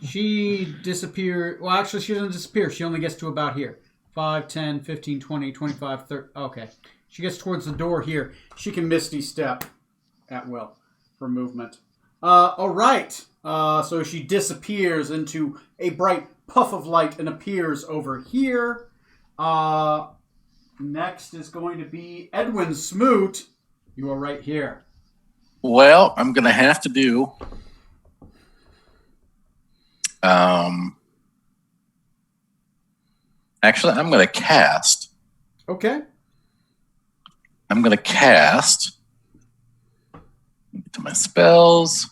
[SPEAKER 1] She disappears. Well, actually, she doesn't disappear. She only gets to about here. 5, 10, 15, 20, 25, 30. Okay. She gets towards the door here. She can Misty Step at will for movement. All right. So she disappears into a bright puff of light and appears over here. Next is going to be Edwin Smoot. You are right here.
[SPEAKER 4] Well, I'm going to have to do... Actually, I'm going to cast.
[SPEAKER 1] Okay.
[SPEAKER 4] I'm going to cast... Get to my spells.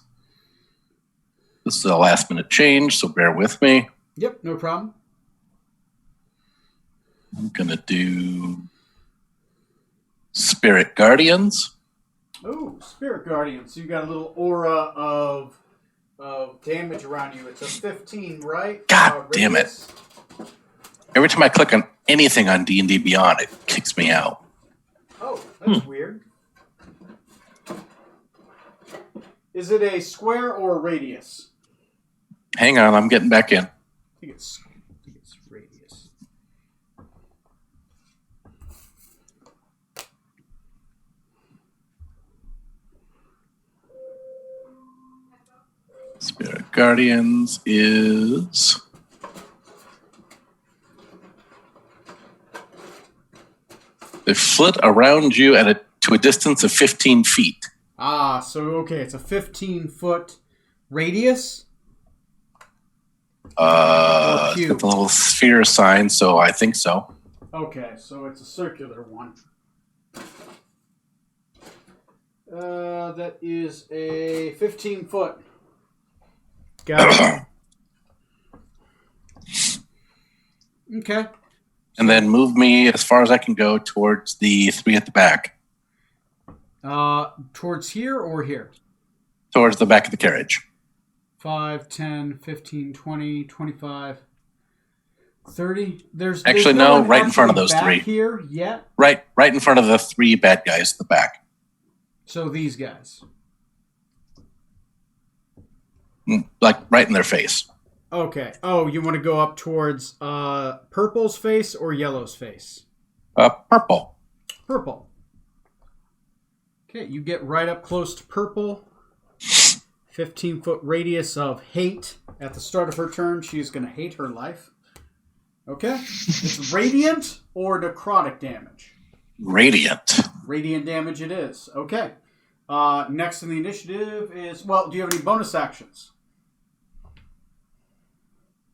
[SPEAKER 4] This is a last-minute change, so bear with me.
[SPEAKER 1] Yep, no problem.
[SPEAKER 4] I'm going to do Spirit Guardians.
[SPEAKER 1] Oh, Spirit Guardian. So you got a little aura of damage around you. It's a 15, right?
[SPEAKER 4] God damn it.
[SPEAKER 1] Radius.
[SPEAKER 4] Every time I click on anything on D&D Beyond, it kicks me out.
[SPEAKER 1] Oh, that's weird. Is it a square or a radius?
[SPEAKER 4] Hang on, I'm getting back in.
[SPEAKER 1] I think it's radius.
[SPEAKER 4] Spirit Guardians is... They flit around you to a distance of 15 feet.
[SPEAKER 1] Ah, so okay, it's a 15-foot radius.
[SPEAKER 4] It's got the little sphere sign, so I think so.
[SPEAKER 1] Okay, so it's a circular one. That is a 15-foot. Got it. Okay.
[SPEAKER 4] And then move me as far as I can go towards the 3 at the back.
[SPEAKER 1] Towards here or here?
[SPEAKER 4] Towards the back of the carriage.
[SPEAKER 1] 5, 10, 15, 20, 25, 30. There's
[SPEAKER 4] Actually,
[SPEAKER 1] no
[SPEAKER 4] no,
[SPEAKER 1] one
[SPEAKER 4] right in front of
[SPEAKER 1] actually
[SPEAKER 4] those
[SPEAKER 1] back
[SPEAKER 4] 3.
[SPEAKER 1] Here yet?
[SPEAKER 4] Right in front of the 3 bad guys at the back.
[SPEAKER 1] So these guys.
[SPEAKER 4] Like right in their face.
[SPEAKER 1] Okay. Oh, you want to go up towards Purple's face or Yellow's face?
[SPEAKER 4] Purple.
[SPEAKER 1] Purple. Okay, you get right up close to Purple. 15-foot radius of hate. At the start of her turn, she's going to hate her life. Okay. It's radiant or necrotic damage?
[SPEAKER 4] Radiant.
[SPEAKER 1] Radiant damage it is. Okay. Next in the initiative is... Well, do you have any bonus actions?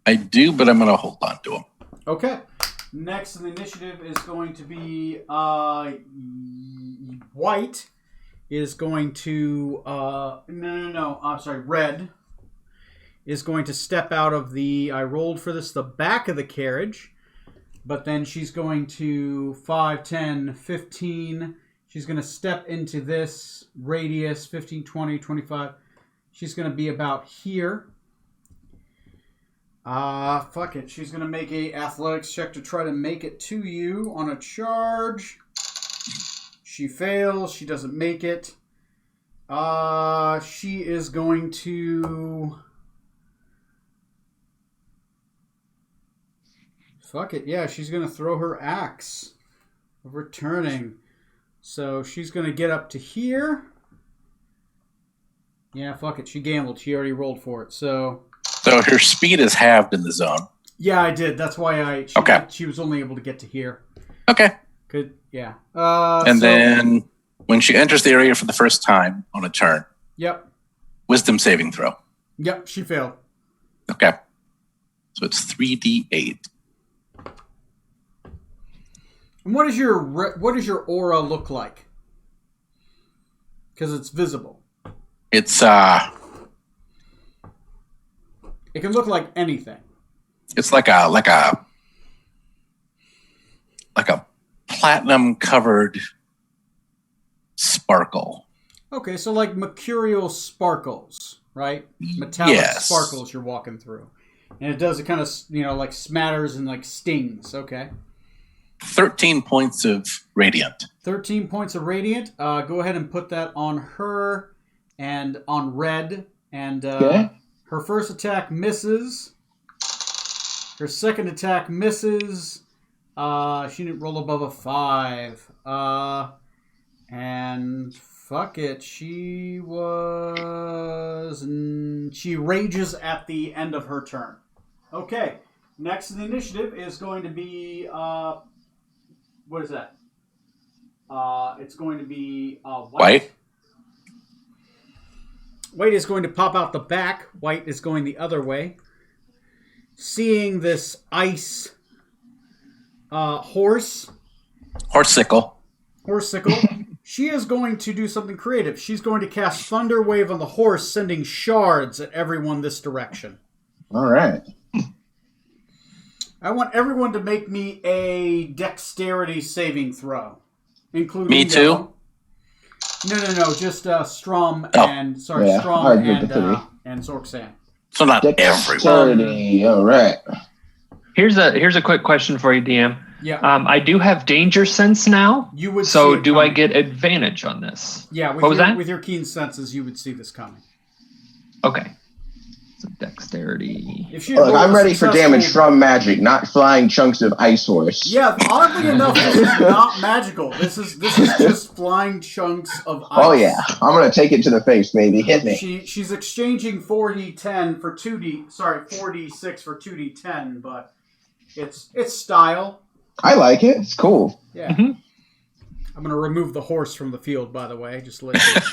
[SPEAKER 4] I do, but I'm going to hold on to them.
[SPEAKER 1] Okay. Next in the initiative is going to be White is going to Red is going to step out of the the back of the carriage, but then she's going to 5, 10, 15. She's going to step into this radius 15, 20, 25. She's going to be about here. Fuck it. She's gonna make a athletics check to try to make it to you on a charge. She fails. She doesn't make it. She is going to... Fuck it. Yeah, she's going to throw her axe of returning. So she's going to get up to here. Yeah, fuck it. She gambled. She already rolled for it. So
[SPEAKER 4] her speed is halved in the zone.
[SPEAKER 1] yeah, I did. That's why she was only able to get to here.
[SPEAKER 4] Okay.
[SPEAKER 1] Good. Yeah.
[SPEAKER 4] Then when she enters the area for the first time on a turn,
[SPEAKER 1] Yep.
[SPEAKER 4] wisdom saving throw.
[SPEAKER 1] Yep. She failed.
[SPEAKER 4] Okay. So it's 3d8.
[SPEAKER 1] And what does your aura look like? Because it's visible.
[SPEAKER 4] It's
[SPEAKER 1] It can look like anything.
[SPEAKER 4] it's like a platinum covered sparkle.
[SPEAKER 1] Okay, so like mercurial sparkles, right? Metallic
[SPEAKER 4] Yes.
[SPEAKER 1] sparkles you're walking through. And it does, it kind of, like smatters and like stings. Okay.
[SPEAKER 4] 13 points of radiant.
[SPEAKER 1] 13 points of radiant. Go ahead and put that on her and on red. And
[SPEAKER 3] Okay.
[SPEAKER 1] her first attack misses. Her second attack misses. She didn't roll above a 5. And fuck it. She rages at the end of her turn. Okay. Next in the initiative is going to be, what is that? It's going to be
[SPEAKER 4] White.
[SPEAKER 1] White is going to pop out the back. White is going the other way. Seeing this ice horsicle, she is going to do something creative. She's going to cast Thunder Wave on the horse, sending shards at everyone this direction.
[SPEAKER 3] All right.
[SPEAKER 1] I want everyone to make me a dexterity saving throw, including
[SPEAKER 4] Me too?
[SPEAKER 1] Yellow. No. Just Strom
[SPEAKER 3] Yeah,
[SPEAKER 1] and Zorksan.
[SPEAKER 4] So not everyone.
[SPEAKER 3] Dexterity. All right.
[SPEAKER 2] Here's a quick question for you, DM.
[SPEAKER 1] Yeah.
[SPEAKER 2] I do have danger sense now.
[SPEAKER 1] You would.
[SPEAKER 2] So
[SPEAKER 1] see it
[SPEAKER 2] do I
[SPEAKER 1] coming.
[SPEAKER 2] get advantage on this?
[SPEAKER 1] Yeah. With
[SPEAKER 2] What was that?
[SPEAKER 1] With your keen senses, you would see this coming.
[SPEAKER 2] Okay. So dexterity.
[SPEAKER 1] If she
[SPEAKER 3] Look,
[SPEAKER 1] rolled
[SPEAKER 3] I'm
[SPEAKER 1] a
[SPEAKER 3] ready for
[SPEAKER 1] successful-
[SPEAKER 3] damage from magic, not flying chunks of ice horse.
[SPEAKER 1] Yeah, oddly enough, this is not magical. This is just flying chunks of ice.
[SPEAKER 3] Oh yeah, I'm gonna take it to the face, baby. Hit me.
[SPEAKER 1] She's exchanging 4d10 for 4d6 for 2d10, but it's style.
[SPEAKER 3] I like it. It's cool.
[SPEAKER 1] Yeah.
[SPEAKER 2] Mhm.
[SPEAKER 1] I'm gonna remove the horse from the field, by the way. Just let it.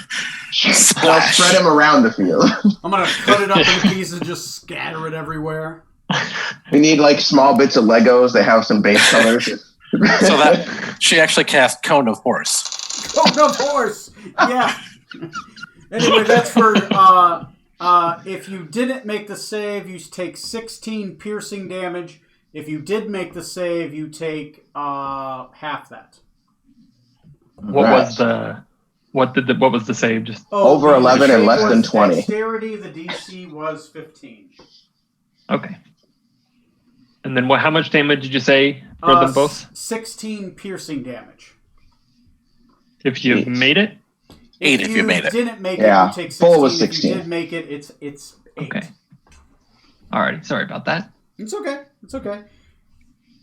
[SPEAKER 3] I'll
[SPEAKER 4] Splash.
[SPEAKER 3] spread him around the field.
[SPEAKER 1] I'm gonna cut it up in pieces and just scatter it everywhere.
[SPEAKER 3] We need like small bits of Legos that have some base colors.
[SPEAKER 4] So that she actually cast Cone of Horse.
[SPEAKER 1] Oh, of course. Yeah. Anyway, that's for if you didn't make the save, you take 16 piercing damage. If you did make the save, you take half that.
[SPEAKER 2] What was the save? Just
[SPEAKER 3] Over
[SPEAKER 1] the
[SPEAKER 3] 11 and
[SPEAKER 1] save
[SPEAKER 3] less than
[SPEAKER 1] was
[SPEAKER 3] 20.
[SPEAKER 1] Dexterity, the DC was 15.
[SPEAKER 2] okay. And then how much damage did you say for them both?
[SPEAKER 1] 16 piercing damage.
[SPEAKER 2] If you
[SPEAKER 3] Jeez.
[SPEAKER 2] made it?
[SPEAKER 4] 8 if you made it.
[SPEAKER 1] Didn't make
[SPEAKER 3] Yeah,
[SPEAKER 1] it, you take 16.
[SPEAKER 3] full was
[SPEAKER 1] If
[SPEAKER 3] 16.
[SPEAKER 1] you did make it, it's 8.
[SPEAKER 2] Okay. Alrighty, sorry about that.
[SPEAKER 1] It's okay. It's okay.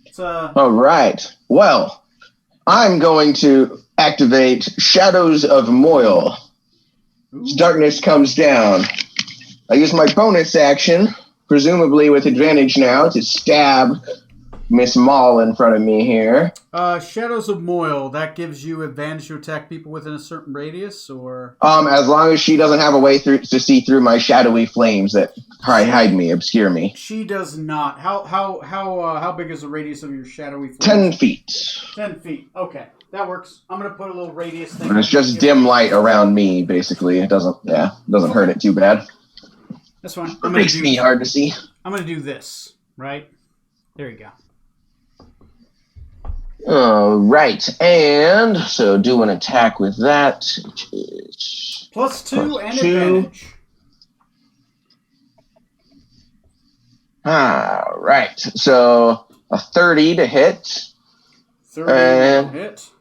[SPEAKER 1] It's
[SPEAKER 3] All right. Well, I'm going to activate Shadows of Moil. As darkness comes down, I use my bonus action, presumably with advantage now, to stab Miss Maul in front of me here.
[SPEAKER 1] Shadows of Moil, that gives you advantage to attack people within a certain radius, or
[SPEAKER 3] As long as she doesn't have a way through to see through my shadowy flames that hide me, obscure me.
[SPEAKER 1] she does not. How big is the radius of your shadowy flame?
[SPEAKER 3] 10 feet.
[SPEAKER 1] 10 feet. Okay, that works. I'm gonna put a little radius thing.
[SPEAKER 3] And it's just dim light around me, basically. It doesn't hurt it too bad.
[SPEAKER 1] That's fine.
[SPEAKER 3] It makes me hard to see.
[SPEAKER 1] I'm gonna do this. Right there. You go.
[SPEAKER 3] All right, and so do an attack with that, which is
[SPEAKER 1] +2 and
[SPEAKER 3] +2.
[SPEAKER 1] advantage.
[SPEAKER 3] All right. So a 30 to hit.
[SPEAKER 1] 30 will hit.
[SPEAKER 4] Is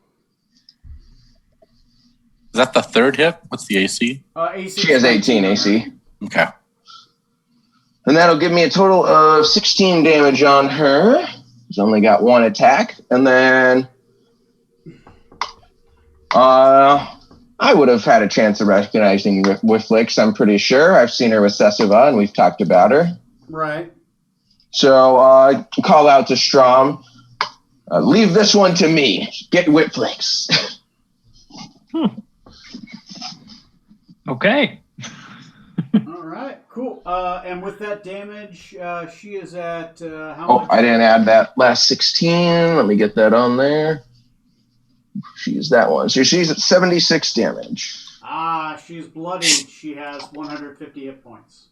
[SPEAKER 4] that the third hit? What's the AC?
[SPEAKER 1] AC
[SPEAKER 3] She has 18 AC.
[SPEAKER 4] Okay.
[SPEAKER 3] And that'll give me a total of 16 damage on her. She's only got one attack. And then I would have had a chance of recognizing Whifflix, I'm pretty sure. I've seen her with Sessiva, and we've talked about her.
[SPEAKER 1] Right.
[SPEAKER 3] So I call out to Strom, leave this one to me. Get Whifflix.
[SPEAKER 2] Okay.
[SPEAKER 1] All right. Cool. And with that damage, she is at how much?
[SPEAKER 3] I didn't add that last 16. Let me get that on there. She's that one. So she's at 76 damage.
[SPEAKER 1] She's bloodied. She has 150 hit points.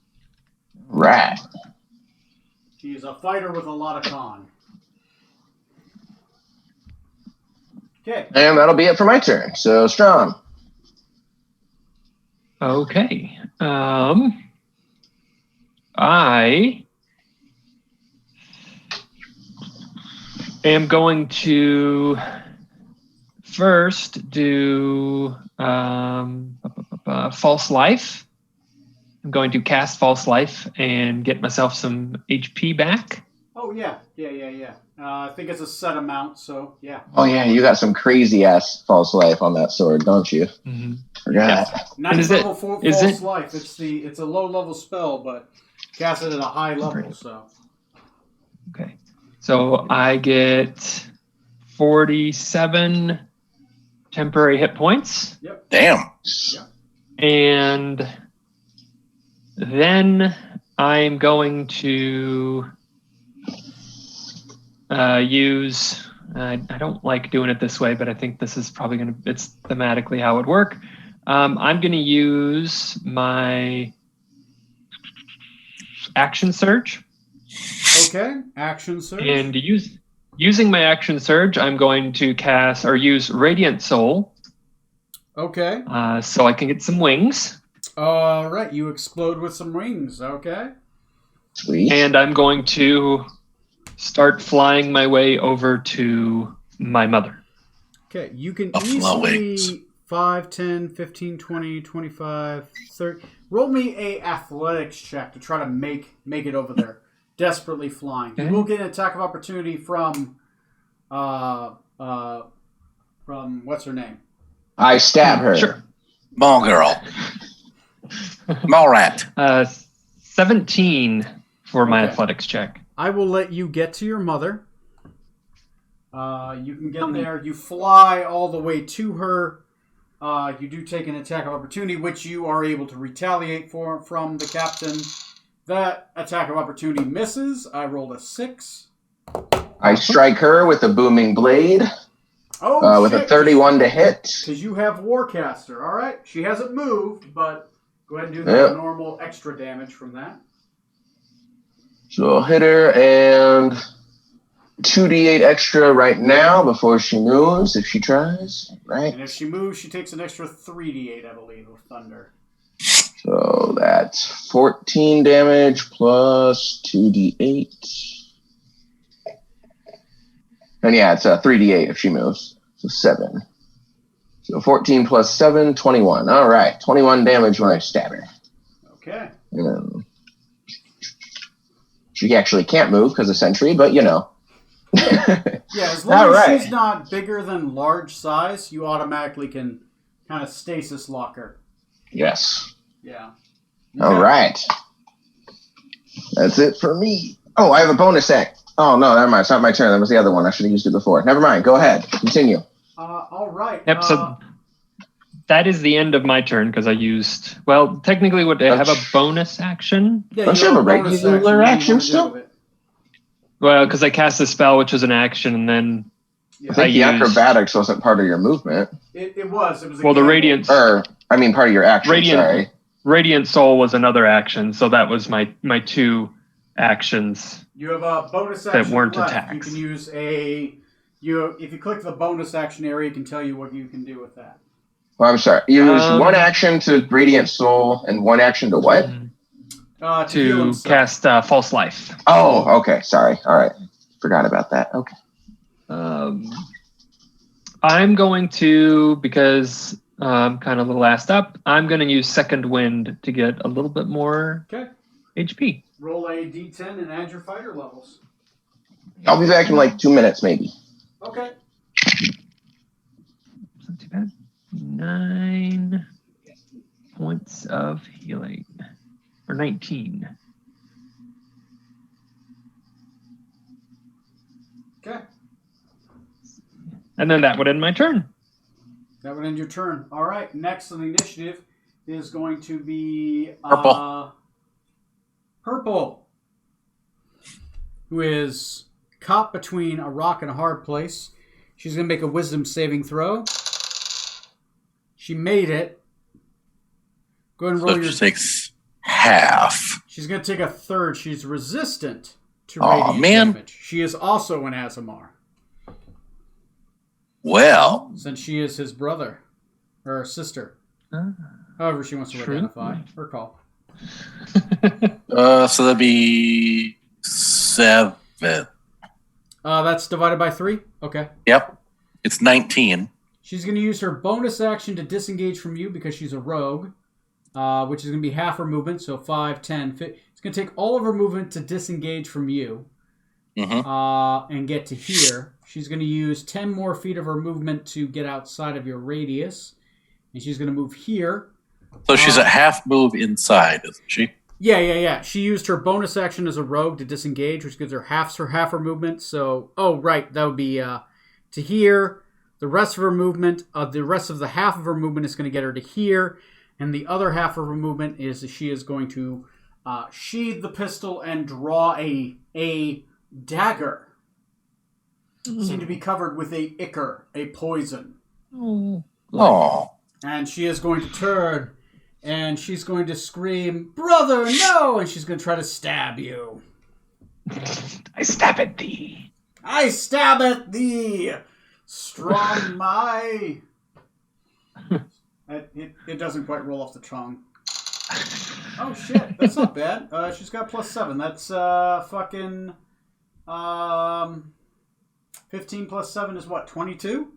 [SPEAKER 3] Right.
[SPEAKER 1] She's a fighter with a lot of con. Okay.
[SPEAKER 3] And that'll be it for my turn. So, Strom.
[SPEAKER 2] Okay. I am going to first do False Life. I'm going to cast False Life and get myself some HP back.
[SPEAKER 1] Oh, yeah. I think it's a set amount, so yeah.
[SPEAKER 3] Oh, yeah, you got some crazy-ass false life on that sword, don't you?
[SPEAKER 2] Mm-hmm.
[SPEAKER 3] Forgot.
[SPEAKER 2] Yes.
[SPEAKER 1] Ninth level false life. It's a low-level spell, but cast it at a high level, so.
[SPEAKER 2] Okay. So I get 47 temporary hit points.
[SPEAKER 1] Yep.
[SPEAKER 4] Damn.
[SPEAKER 1] Yep.
[SPEAKER 2] And then I'm going to use, I don't like doing it this way, but I think this is probably it's thematically how it would work. I'm going to use my action surge.
[SPEAKER 1] Okay, action surge.
[SPEAKER 2] And using my action surge, I'm going to cast or use Radiant Soul.
[SPEAKER 1] Okay.
[SPEAKER 2] So I can get some wings.
[SPEAKER 1] All right, you explode with some wings. Okay.
[SPEAKER 3] Sweet.
[SPEAKER 2] And I'm going to start flying my way over to my mother.
[SPEAKER 1] Okay, you can
[SPEAKER 4] Buffalo wings.
[SPEAKER 1] easily 5, 10, 15, 20, 25, 30. Roll me a athletics check to try to make it over there. Desperately flying.
[SPEAKER 2] Okay.
[SPEAKER 1] You will get an attack of opportunity from what's her name?
[SPEAKER 3] I stab her.
[SPEAKER 2] Sure.
[SPEAKER 4] Mall girl. Mall rat.
[SPEAKER 2] 17 for my
[SPEAKER 1] Okay.
[SPEAKER 2] athletics check.
[SPEAKER 1] I will let you get to your mother. You can get there. You fly all the way to her. You do take an attack of opportunity, which you are able to retaliate from the captain. That attack of opportunity misses. I rolled a 6.
[SPEAKER 3] I strike her with a booming blade with a 31 to hit.
[SPEAKER 1] Because you have Warcaster. All right. She hasn't moved, but go ahead and do the
[SPEAKER 3] Yep.
[SPEAKER 1] normal extra damage from that.
[SPEAKER 3] So I'll hit her and 2d8 extra right now before she moves, if she tries. Right.
[SPEAKER 1] And if she moves, she takes an extra 3d8, I believe, of thunder.
[SPEAKER 3] So that's 14 damage plus 2d8. And yeah, it's 3d8 if she moves. So 7. So 14 plus 7, 21. All right, 21 damage when I stab her.
[SPEAKER 1] Okay.
[SPEAKER 3] And then she actually can't move because of sentry, but you know.
[SPEAKER 1] Yeah, as long
[SPEAKER 3] All
[SPEAKER 1] as
[SPEAKER 3] right.
[SPEAKER 1] she's not bigger than large size, you automatically can kind of stasis lock her.
[SPEAKER 3] Yes.
[SPEAKER 1] Yeah.
[SPEAKER 3] All
[SPEAKER 1] Okay.
[SPEAKER 3] right. That's it for me. Oh, I have a bonus act. Oh, no, never mind. It's not my turn. That was the other one. I should have used it before. Never mind. Go ahead. Continue.
[SPEAKER 1] All right.
[SPEAKER 2] Yep, so that is the end of my turn because I used, well, technically, would I have a bonus action?
[SPEAKER 1] yeah,
[SPEAKER 3] don't
[SPEAKER 1] you
[SPEAKER 3] you have a
[SPEAKER 1] bonus
[SPEAKER 3] regular
[SPEAKER 1] What do you
[SPEAKER 3] action
[SPEAKER 1] wanna do
[SPEAKER 3] still?
[SPEAKER 1] with it?
[SPEAKER 2] Well, because I cast a spell, which was an action, and then
[SPEAKER 1] Yeah.
[SPEAKER 3] I think the
[SPEAKER 2] used-
[SPEAKER 3] acrobatics wasn't part of your movement.
[SPEAKER 1] It was. It was. A
[SPEAKER 2] well, the
[SPEAKER 1] gamble.
[SPEAKER 2] Radiant
[SPEAKER 3] Part of your action, sorry.
[SPEAKER 2] Radiant Soul was another action, so that was my 2 actions.
[SPEAKER 1] You have a bonus
[SPEAKER 2] that
[SPEAKER 1] action
[SPEAKER 2] weren't
[SPEAKER 1] left.
[SPEAKER 2] attacks.
[SPEAKER 1] You can use if you click the bonus action area, it can tell you what you can do with that.
[SPEAKER 3] Well, I'm sorry. You used
[SPEAKER 2] Um,
[SPEAKER 3] one action to Radiant Soul and one action to what?
[SPEAKER 1] heal
[SPEAKER 2] to
[SPEAKER 1] himself.
[SPEAKER 2] cast False Life.
[SPEAKER 3] Oh, okay. Sorry. All right. Forgot about that. Okay.
[SPEAKER 2] I'm going to, because I'm kind of a little assed up, I'm going to use Second Wind to get a little bit more
[SPEAKER 1] Okay.
[SPEAKER 2] HP.
[SPEAKER 1] Roll a d10 and add your fighter levels.
[SPEAKER 3] I'll be back in like 2 minutes, maybe.
[SPEAKER 1] Okay.
[SPEAKER 2] It's not too bad. 9 points of healing. Or 19.
[SPEAKER 1] Okay.
[SPEAKER 2] And then that would end my turn.
[SPEAKER 1] That would end your turn. All right. Next on the initiative is going to be
[SPEAKER 4] Purple.
[SPEAKER 1] Purple, who is caught between a rock and a hard place. She's going to make a wisdom saving throw. She made it. Go ahead and roll
[SPEAKER 4] So
[SPEAKER 1] your...
[SPEAKER 4] she takes half.
[SPEAKER 1] She's going to take a third. She's resistant to
[SPEAKER 4] Aw,
[SPEAKER 1] radiant
[SPEAKER 4] man.
[SPEAKER 1] damage. She is also an Azamar,
[SPEAKER 4] Well,
[SPEAKER 1] since she is his brother or sister.
[SPEAKER 2] Ah.
[SPEAKER 1] However she wants to
[SPEAKER 2] True.
[SPEAKER 1] identify. Her call.
[SPEAKER 4] so that'd be 7.
[SPEAKER 1] That's divided by 3? Okay.
[SPEAKER 4] Yep. It's 19.
[SPEAKER 1] She's going to use her bonus action to disengage from you because she's a rogue, which is going to be half her movement, so 5, 10, 15. It's going to take all of her movement to disengage from you and get to here. She's going to use 10 more feet of her movement to get outside of your radius, and she's going to move here.
[SPEAKER 4] So she's a half move inside, isn't she?
[SPEAKER 1] Yeah. She used her bonus action as a rogue to disengage, which gives her half her movement. So, that would be to here. The rest of her movement, the rest of the half of her movement is going to get her to here, and the other half of her movement is she is going to sheathe the pistol and draw a dagger. Seem to be covered with a ichor, a poison.
[SPEAKER 4] Oh.
[SPEAKER 1] And she is going to turn, and she's going to scream, "Brother, no!" And she's going to try to stab you.
[SPEAKER 2] I stab at thee.
[SPEAKER 1] I stab at thee, strong my... It doesn't quite roll off the tongue. Oh, shit. That's not bad. She's got +7. That's fucking... 15 plus 7 is what, 22?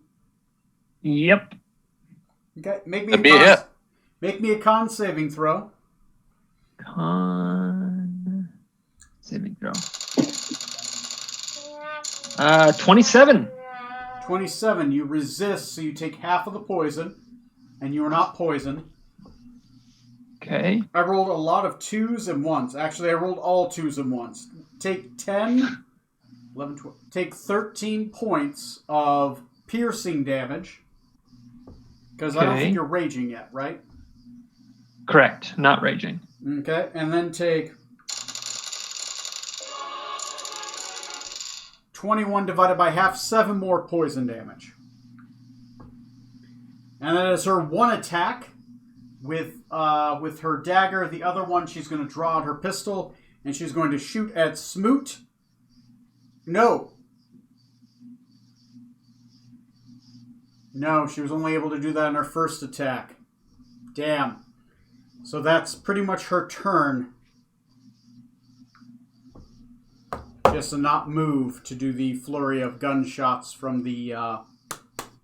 [SPEAKER 2] Yep.
[SPEAKER 1] Okay, make me
[SPEAKER 4] That'd be a hit.
[SPEAKER 1] Make me a con saving throw.
[SPEAKER 2] Con saving throw. 27.
[SPEAKER 1] 27. You resist, so you take half of the poison, and you are not poisoned.
[SPEAKER 2] Okay.
[SPEAKER 1] I rolled a lot of 2s and 1s. Actually, I rolled all 2s and 1s. Take 10, 11, 12. Take 13 points of piercing damage. Because I don't
[SPEAKER 2] Okay.
[SPEAKER 1] think you're raging yet, right?
[SPEAKER 2] Correct. Not raging.
[SPEAKER 1] Okay, and then take 21 divided by half, 7 more poison damage. And then as her one attack with her dagger, the other one she's going to draw out her pistol and she's going to shoot at Smoot. No, she was only able to do that in her first attack. Damn. So that's pretty much her turn. Just to not move to do the flurry of gunshots from the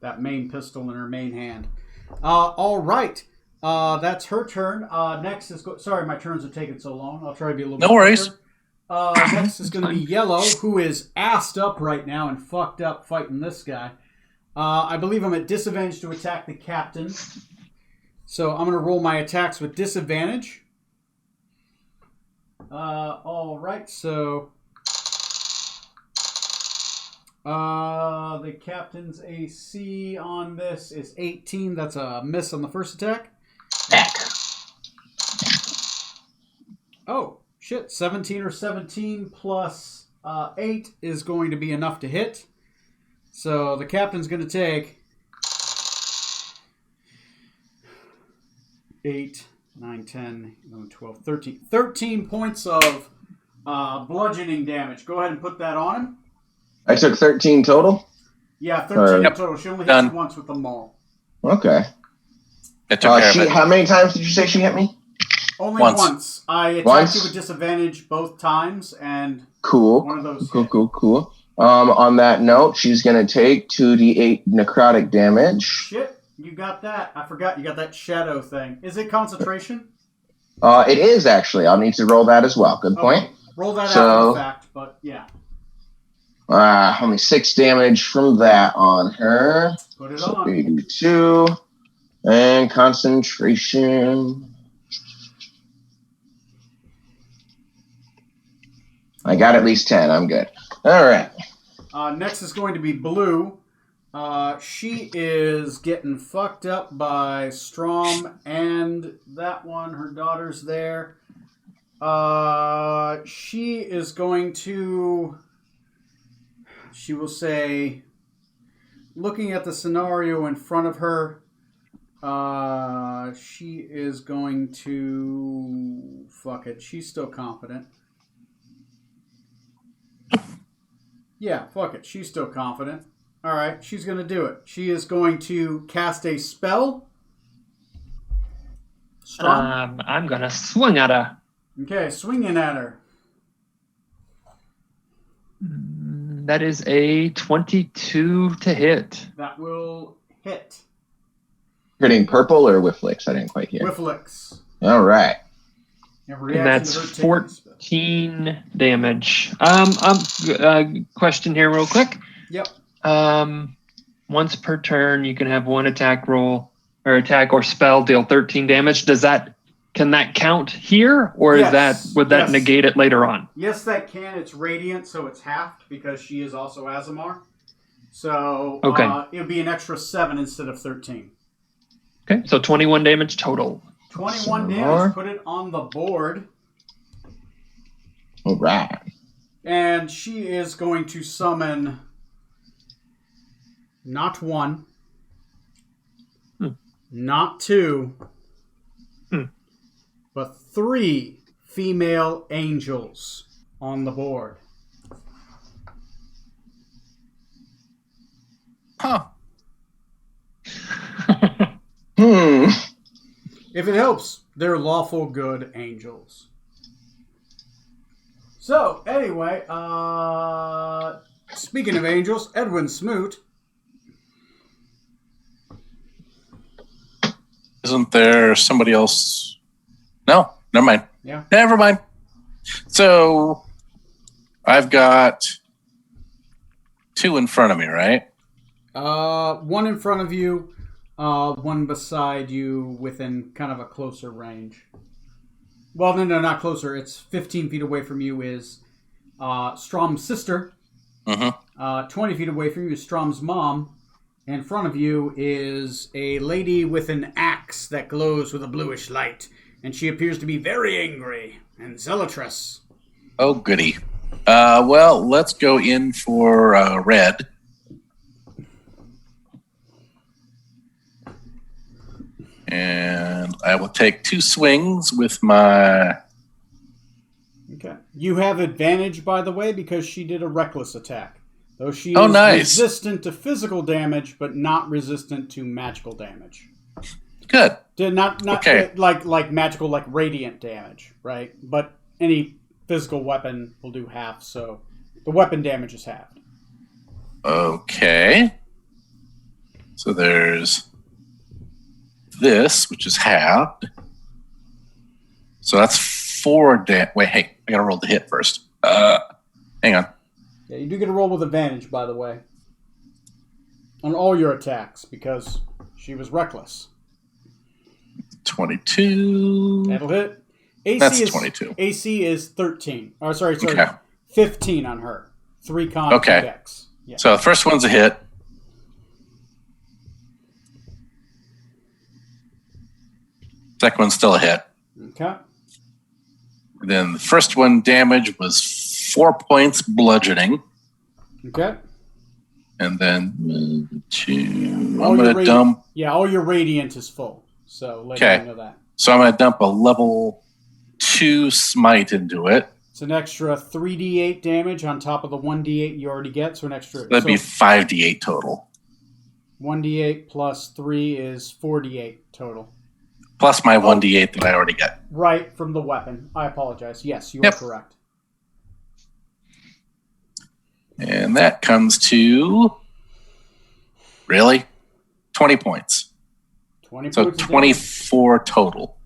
[SPEAKER 1] that main pistol in her main hand. All right. That's her turn. Next is... Sorry, my turns are taking so long. I'll try to be a little bit
[SPEAKER 4] No worries.
[SPEAKER 1] quicker. Next is going to be Yellow, who is assed up right now and fucked up fighting this guy. I believe I'm at disadvantage to attack the captain. So I'm going to roll my attacks with disadvantage. All right, so... the captain's AC on this is 18. That's a miss on the first attack. Oh, shit. 17 or 17 plus 8 is going to be enough to hit. So the captain's going to take 8, 9, 10, 11, 12, 13. 13 points of bludgeoning damage. Go ahead and put that on him.
[SPEAKER 3] I took 13 total.
[SPEAKER 1] Yeah, 13
[SPEAKER 3] Yep.
[SPEAKER 1] total. She only hit
[SPEAKER 4] Done.
[SPEAKER 1] you once with the maul.
[SPEAKER 3] Okay.
[SPEAKER 4] I took care of it.
[SPEAKER 3] How many times did you say she hit me?
[SPEAKER 1] Only
[SPEAKER 4] Once.
[SPEAKER 1] once. I attacked
[SPEAKER 3] Once?
[SPEAKER 1] you with disadvantage both times, and
[SPEAKER 3] Cool.
[SPEAKER 1] one of those
[SPEAKER 3] Cool,
[SPEAKER 1] hit.
[SPEAKER 3] cool, cool. On that note, she's going to take 2d8 necrotic damage.
[SPEAKER 1] Shit, you got that. I forgot you got that shadow thing. Is it concentration?
[SPEAKER 3] It is, actually. I'll need to roll that as well. Good point.
[SPEAKER 1] Okay. Roll that
[SPEAKER 3] So-
[SPEAKER 1] after the fact, but yeah.
[SPEAKER 3] Only 6 damage from that on her.
[SPEAKER 1] Put it
[SPEAKER 3] So
[SPEAKER 1] on.
[SPEAKER 3] 82. And concentration. I got at least 10. I'm good. All right.
[SPEAKER 1] Next is going to be Blue. She is getting fucked up by Strom and that one. Her daughter's there. She is going to... She will say, looking at the scenario in front of her, she is going to... Fuck it. She's still confident. Yeah, fuck it. She's still confident. Alright, she's going to do it. She is going to cast a spell. Strong.
[SPEAKER 2] I'm gonna swing at her.
[SPEAKER 1] Okay, swinging at her.
[SPEAKER 2] That is a 22 to hit.
[SPEAKER 1] That will hit.
[SPEAKER 3] Hitting purple or Whifflix? I didn't quite hear.
[SPEAKER 1] Whifflix.
[SPEAKER 3] All right.
[SPEAKER 1] And
[SPEAKER 2] That's
[SPEAKER 1] to her taking the spell.
[SPEAKER 2] 14 damage. Question here, real quick.
[SPEAKER 1] Yep.
[SPEAKER 2] Once per turn, you can have one attack roll or attack or spell deal 13 damage. Can that count here, or
[SPEAKER 1] Yes.
[SPEAKER 2] would that
[SPEAKER 1] Yes.
[SPEAKER 2] negate it later on?
[SPEAKER 1] Yes, that can. It's radiant, so it's halved because she is also Azamar. So
[SPEAKER 2] Okay.
[SPEAKER 1] It would be an extra 7 instead of 13.
[SPEAKER 2] Okay, so 21 damage total.
[SPEAKER 1] 21
[SPEAKER 3] Some
[SPEAKER 1] damage.
[SPEAKER 3] more.
[SPEAKER 1] Put it on the board.
[SPEAKER 3] All right.
[SPEAKER 1] And she is going to summon not 1, not 2, but 3 female angels on the board.
[SPEAKER 4] Huh.
[SPEAKER 1] If it helps, they're lawful good angels. So, anyway, speaking of angels, Edwin Smoot.
[SPEAKER 4] Isn't there somebody else? No, never mind.
[SPEAKER 1] Yeah.
[SPEAKER 4] Never mind. So I've got 2 in front of me, right?
[SPEAKER 1] One in front of you, one beside you within kind of a closer range. Well, no, not closer. It's 15 feet away from you is Strom's sister.
[SPEAKER 4] Mm-hmm.
[SPEAKER 1] 20 feet away from you is Strom's mom. In front of you is a lady with an axe that glows with a bluish light. And she appears to be very angry and zealotrous.
[SPEAKER 4] Oh, goody. Well, let's go in for red. And I will take 2 swings with my...
[SPEAKER 1] Okay. You have advantage, by the way, because she did a reckless attack. Though she
[SPEAKER 4] Oh,
[SPEAKER 1] is
[SPEAKER 4] nice.
[SPEAKER 1] resistant to physical damage, but not resistant to magical damage.
[SPEAKER 4] Good.
[SPEAKER 1] Not
[SPEAKER 4] Okay.
[SPEAKER 1] like magical, like radiant damage, right? But any physical weapon will do half, so the weapon damage is halved.
[SPEAKER 4] Okay. So there's this, which is halved. So that's 4 Wait, hey, I gotta roll the hit first. Hang on.
[SPEAKER 1] Yeah, you do get a roll with advantage, by the way, on all your attacks because she was reckless.
[SPEAKER 4] 22.
[SPEAKER 1] That'll hit. AC
[SPEAKER 4] That's
[SPEAKER 1] is
[SPEAKER 4] 22.
[SPEAKER 1] AC is 13. Oh, sorry,
[SPEAKER 4] Okay.
[SPEAKER 1] 15 on her. 3 con,
[SPEAKER 4] Okay.
[SPEAKER 1] 2 dex. Yeah.
[SPEAKER 4] So the first one's a hit. Second one's still a hit.
[SPEAKER 1] Okay.
[SPEAKER 4] Then the first one damage was 4 points bludgeoning.
[SPEAKER 1] Okay.
[SPEAKER 4] And then 2.
[SPEAKER 1] All
[SPEAKER 4] I'm
[SPEAKER 1] your
[SPEAKER 4] going to dump.
[SPEAKER 1] Yeah, all your radiant is full. So let
[SPEAKER 4] Okay.
[SPEAKER 1] you know that.
[SPEAKER 4] So I'm going to dump a level 2 smite into it.
[SPEAKER 1] It's an extra 3d8 damage on top of the 1d8 you already get. So an extra.
[SPEAKER 4] That'd be 5d8 total.
[SPEAKER 1] 1d8 plus 3 is 4d8 total.
[SPEAKER 4] plus my 1d8 that I already got.
[SPEAKER 1] Right, from the weapon. I apologize. Yes, you are
[SPEAKER 4] Yep.
[SPEAKER 1] correct.
[SPEAKER 4] And that comes to, really? 20 points.
[SPEAKER 1] 20
[SPEAKER 4] So
[SPEAKER 1] points of damage.
[SPEAKER 4] 24 total.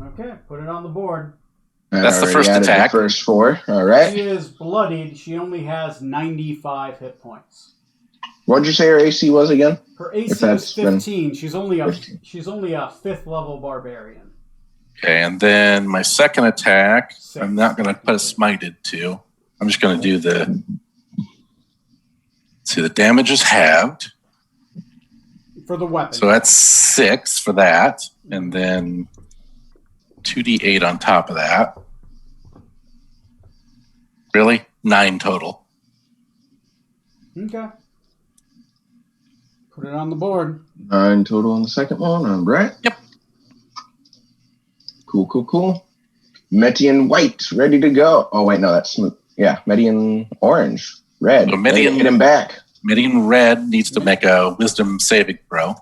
[SPEAKER 1] Okay, put it on the board.
[SPEAKER 4] That's the
[SPEAKER 3] Already
[SPEAKER 4] first
[SPEAKER 3] added
[SPEAKER 4] attack.
[SPEAKER 3] The first 4. All right.
[SPEAKER 1] She is bloodied. She only has 95 hit points.
[SPEAKER 3] What'd you say her AC was again?
[SPEAKER 1] Her AC
[SPEAKER 3] If
[SPEAKER 1] is
[SPEAKER 3] that's been-
[SPEAKER 1] 15. She's only a
[SPEAKER 3] 15.
[SPEAKER 1] 5th level barbarian.
[SPEAKER 4] Okay, and then my second attack,
[SPEAKER 1] 6.
[SPEAKER 4] I'm not going to put a smited to. I'm just going to do the... See, the damage is halved.
[SPEAKER 1] For the weapon.
[SPEAKER 4] So that's 6 for that. And then 2d8 on top of that. Really? 9 total.
[SPEAKER 1] Okay. Put it on the board.
[SPEAKER 3] 9 total on the second one. All right.
[SPEAKER 4] Yep.
[SPEAKER 3] Cool. Median white, ready to go. Oh, wait, no, that's... Yeah, Median orange. Red.
[SPEAKER 4] So
[SPEAKER 3] Ready to
[SPEAKER 4] Median-
[SPEAKER 3] hit him back.
[SPEAKER 4] Median red needs to make a wisdom saving throw.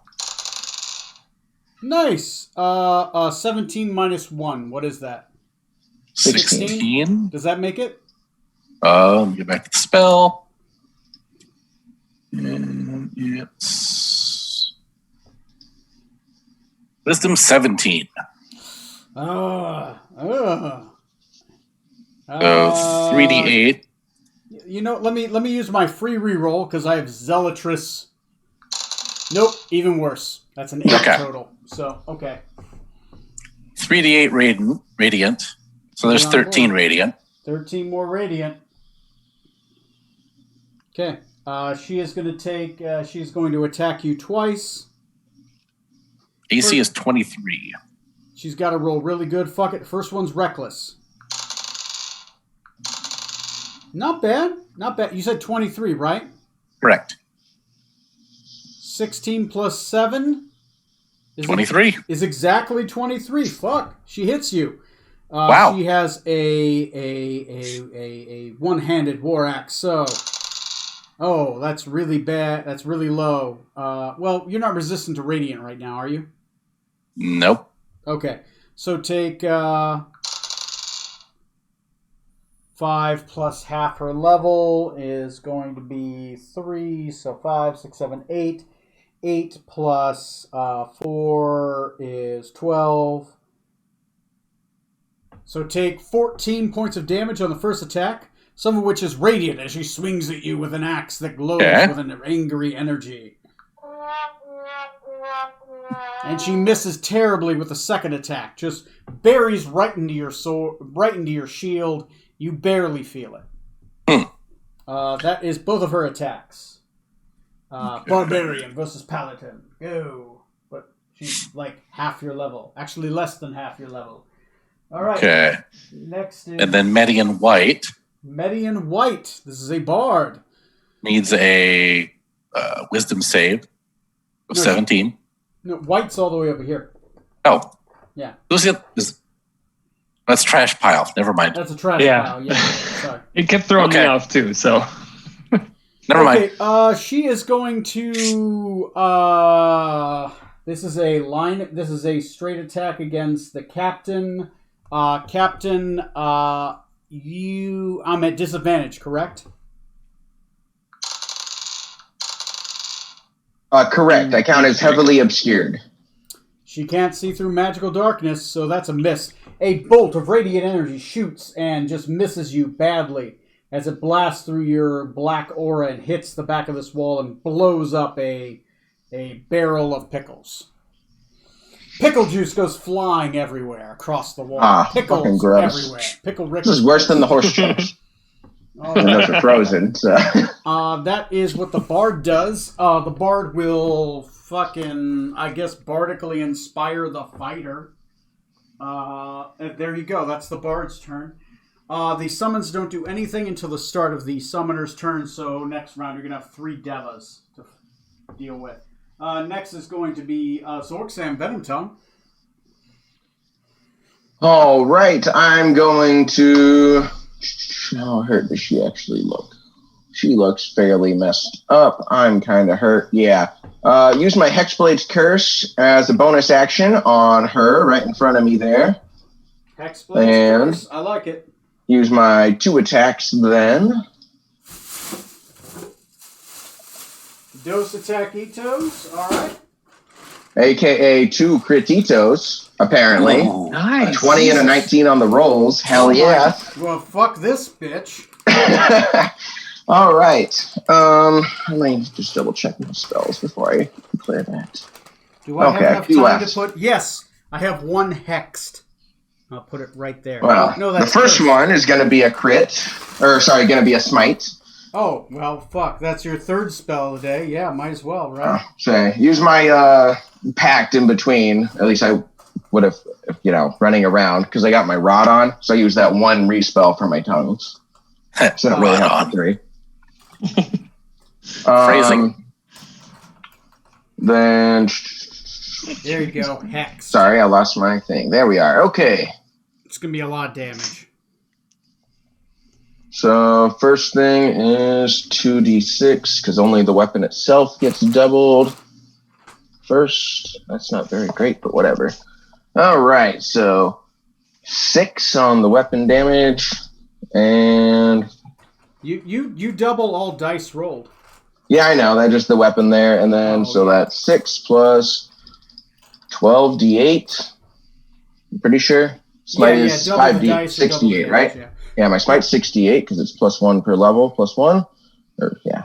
[SPEAKER 1] Nice. 17 minus 1. What is that?
[SPEAKER 4] 16.
[SPEAKER 1] Does that make it?
[SPEAKER 4] Let me get back to the spell. And it's wisdom 17.
[SPEAKER 1] So
[SPEAKER 4] So 3d8.
[SPEAKER 1] You know, let me use my free reroll because I have Zealotrous. Nope, even worse. That's an 8
[SPEAKER 4] Okay.
[SPEAKER 1] total. So okay,
[SPEAKER 4] 3d8 radiant. So there's
[SPEAKER 1] Put it on
[SPEAKER 4] 13
[SPEAKER 1] board.
[SPEAKER 4] radiant.
[SPEAKER 1] 13 more radiant. Okay, she is going to take. She's going to attack you twice.
[SPEAKER 4] AC is 23.
[SPEAKER 1] She's got to roll really good. Fuck it. First one's reckless. Not bad. Not bad. You said 23, right?
[SPEAKER 4] Correct.
[SPEAKER 1] 16 plus 7 is
[SPEAKER 4] 23.
[SPEAKER 1] is exactly 23. Fuck. She hits you.
[SPEAKER 4] Wow.
[SPEAKER 1] She has a one-handed war axe. So, oh, that's really bad. That's really low. Well, you're not resistant to radiant right now, are you?
[SPEAKER 4] Nope.
[SPEAKER 1] Okay. So take 5 plus half her level is going to be 3. So 5, 6, 7, 8. 8 plus 4 is 12. So take 14 points of damage on the first attack, some of which is radiant as she swings at you with an axe that glows
[SPEAKER 4] Okay.
[SPEAKER 1] with an angry energy. And she misses terribly with the second attack. Just buries right into your sword, right into your shield. You barely feel it. That is both of her attacks. Barbarian versus Paladin. Go. But she's like half your level. Actually, less than half your level. All right.
[SPEAKER 4] Okay.
[SPEAKER 1] Next is
[SPEAKER 4] And then Median White
[SPEAKER 1] Median White. This is a bard.
[SPEAKER 4] needs a wisdom save of
[SPEAKER 1] No,
[SPEAKER 4] 17.
[SPEAKER 1] No, White's all the way over here.
[SPEAKER 4] Oh.
[SPEAKER 1] Yeah.
[SPEAKER 4] Who's it? That's trash pile. Never mind.
[SPEAKER 1] That's a trash
[SPEAKER 2] Yeah.
[SPEAKER 1] pile. Yeah. Sorry.
[SPEAKER 2] It kept throwing
[SPEAKER 4] Okay.
[SPEAKER 2] me off too. So
[SPEAKER 4] Never mind.
[SPEAKER 1] Okay, she is going to this is a straight attack against the captain. Captain, I'm at disadvantage, correct?
[SPEAKER 3] Correct. I count as heavily obscured.
[SPEAKER 1] She can't see through magical darkness, so that's a miss. A bolt of radiant energy shoots and just misses you badly as it blasts through your black aura and hits the back of this wall and blows up a barrel of pickles. Pickle juice goes flying everywhere across the wall.
[SPEAKER 3] Fucking
[SPEAKER 1] Pickles
[SPEAKER 3] gross.
[SPEAKER 1] everywhere. Pickle Rick.
[SPEAKER 3] This is worse than the horse chunks. And those are frozen. So.
[SPEAKER 1] That is what the bard does. The bard will fucking, I guess, bardically inspire the fighter. And there you go. That's the bard's turn. The summons don't do anything until the start of the summoner's turn, so next round you're going to have 3 devas to deal with. Next is going to be Zorksam Venomtongue.
[SPEAKER 3] All right, I'm going to. How hurt does she actually look? She looks fairly messed up. I'm kind of hurt. Yeah. Use my Hexblade's Curse as a bonus action on her right in front of me there.
[SPEAKER 1] Hexblade's Curse. I like it.
[SPEAKER 3] Use my 2 attacks then.
[SPEAKER 1] Dos attackitos. All right.
[SPEAKER 3] AKA 2 crititos, apparently.
[SPEAKER 4] Ooh.
[SPEAKER 2] Nice.
[SPEAKER 3] A 20 and a 19 on the rolls. Hell yeah.
[SPEAKER 1] Well, fuck this bitch.
[SPEAKER 3] All right. Let me just double check my spells before I declare that.
[SPEAKER 1] Do I
[SPEAKER 3] Okay,
[SPEAKER 1] have enough
[SPEAKER 3] you
[SPEAKER 1] time
[SPEAKER 3] left.
[SPEAKER 1] to put... Yes, I have 1 hexed. I'll put it right there.
[SPEAKER 3] Well,
[SPEAKER 1] no,
[SPEAKER 3] the
[SPEAKER 1] that's
[SPEAKER 3] first
[SPEAKER 1] cursed.
[SPEAKER 3] one is going to be a crit. Or, sorry, going to be a smite.
[SPEAKER 1] Oh, well, fuck. That's your 3rd spell of the day. Yeah, might as well, right?
[SPEAKER 3] So use my pact in between. At least I would have, running around, because I got my rod on. So I use that 1 respell for my tongues. So I don't really have 3.
[SPEAKER 4] Phrasing.
[SPEAKER 3] Then,
[SPEAKER 1] There you go. Hex.
[SPEAKER 3] sorry, I lost my thing. There we are. Okay.
[SPEAKER 1] It's going to be a lot of damage.
[SPEAKER 3] So first thing is 2d6, because only the weapon itself gets doubled. First, that's not very great, but whatever. All right, so 6 on the weapon damage, and
[SPEAKER 1] You double all dice rolled.
[SPEAKER 3] yeah, I know, that's just the weapon there, and then so that's 6 plus 12d8. I'm pretty sure. Smite is
[SPEAKER 1] double the
[SPEAKER 3] 5d,
[SPEAKER 1] dice and double
[SPEAKER 3] 68,
[SPEAKER 1] damage,
[SPEAKER 3] right?
[SPEAKER 1] Yeah.
[SPEAKER 3] Yeah, my smite's 68 because it's +1 per level, +1. Yeah.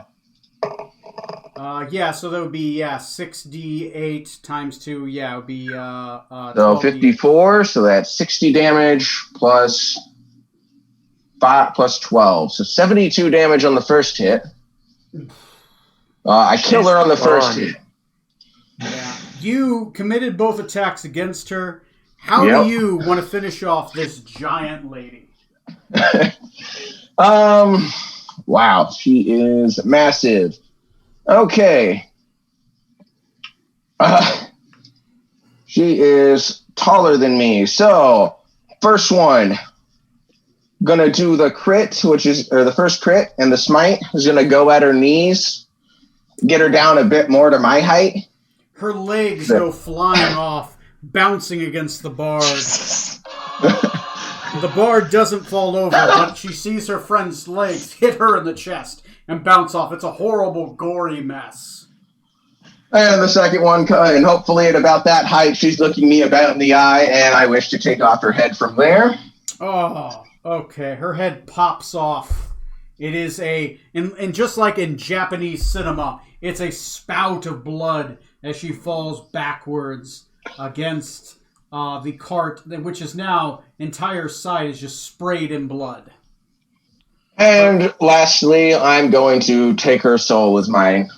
[SPEAKER 1] So that would be 6d8 times 2. Yeah, it would be
[SPEAKER 3] So
[SPEAKER 1] 12d8.
[SPEAKER 3] 54, so that's 60 damage plus 5 plus 12. So 72 damage on the first hit. I kill her on the first hit.
[SPEAKER 1] Yeah. You committed both attacks against her. How
[SPEAKER 3] Yep.
[SPEAKER 1] do you want to finish off this giant lady?
[SPEAKER 3] Wow, she is massive. Okay. She is taller than me. So, first one, gonna do the crit, the first crit, and the smite is gonna go at her knees, get her down a bit more to my height.
[SPEAKER 1] Her legs go flying off, bouncing against the bard. The bard doesn't fall over, but she sees her friend's legs hit her in the chest and bounce off. It's a horrible, gory mess.
[SPEAKER 3] And the second one, and hopefully at about that height, she's looking me about in the eye, and I wish to take off her head from there.
[SPEAKER 1] Oh, okay. Her head pops off. It is and just like in Japanese cinema, it's a spout of blood as she falls backwards against the cart, which is now entire side is just sprayed in blood.
[SPEAKER 3] And lastly, I'm going to take her soul as mine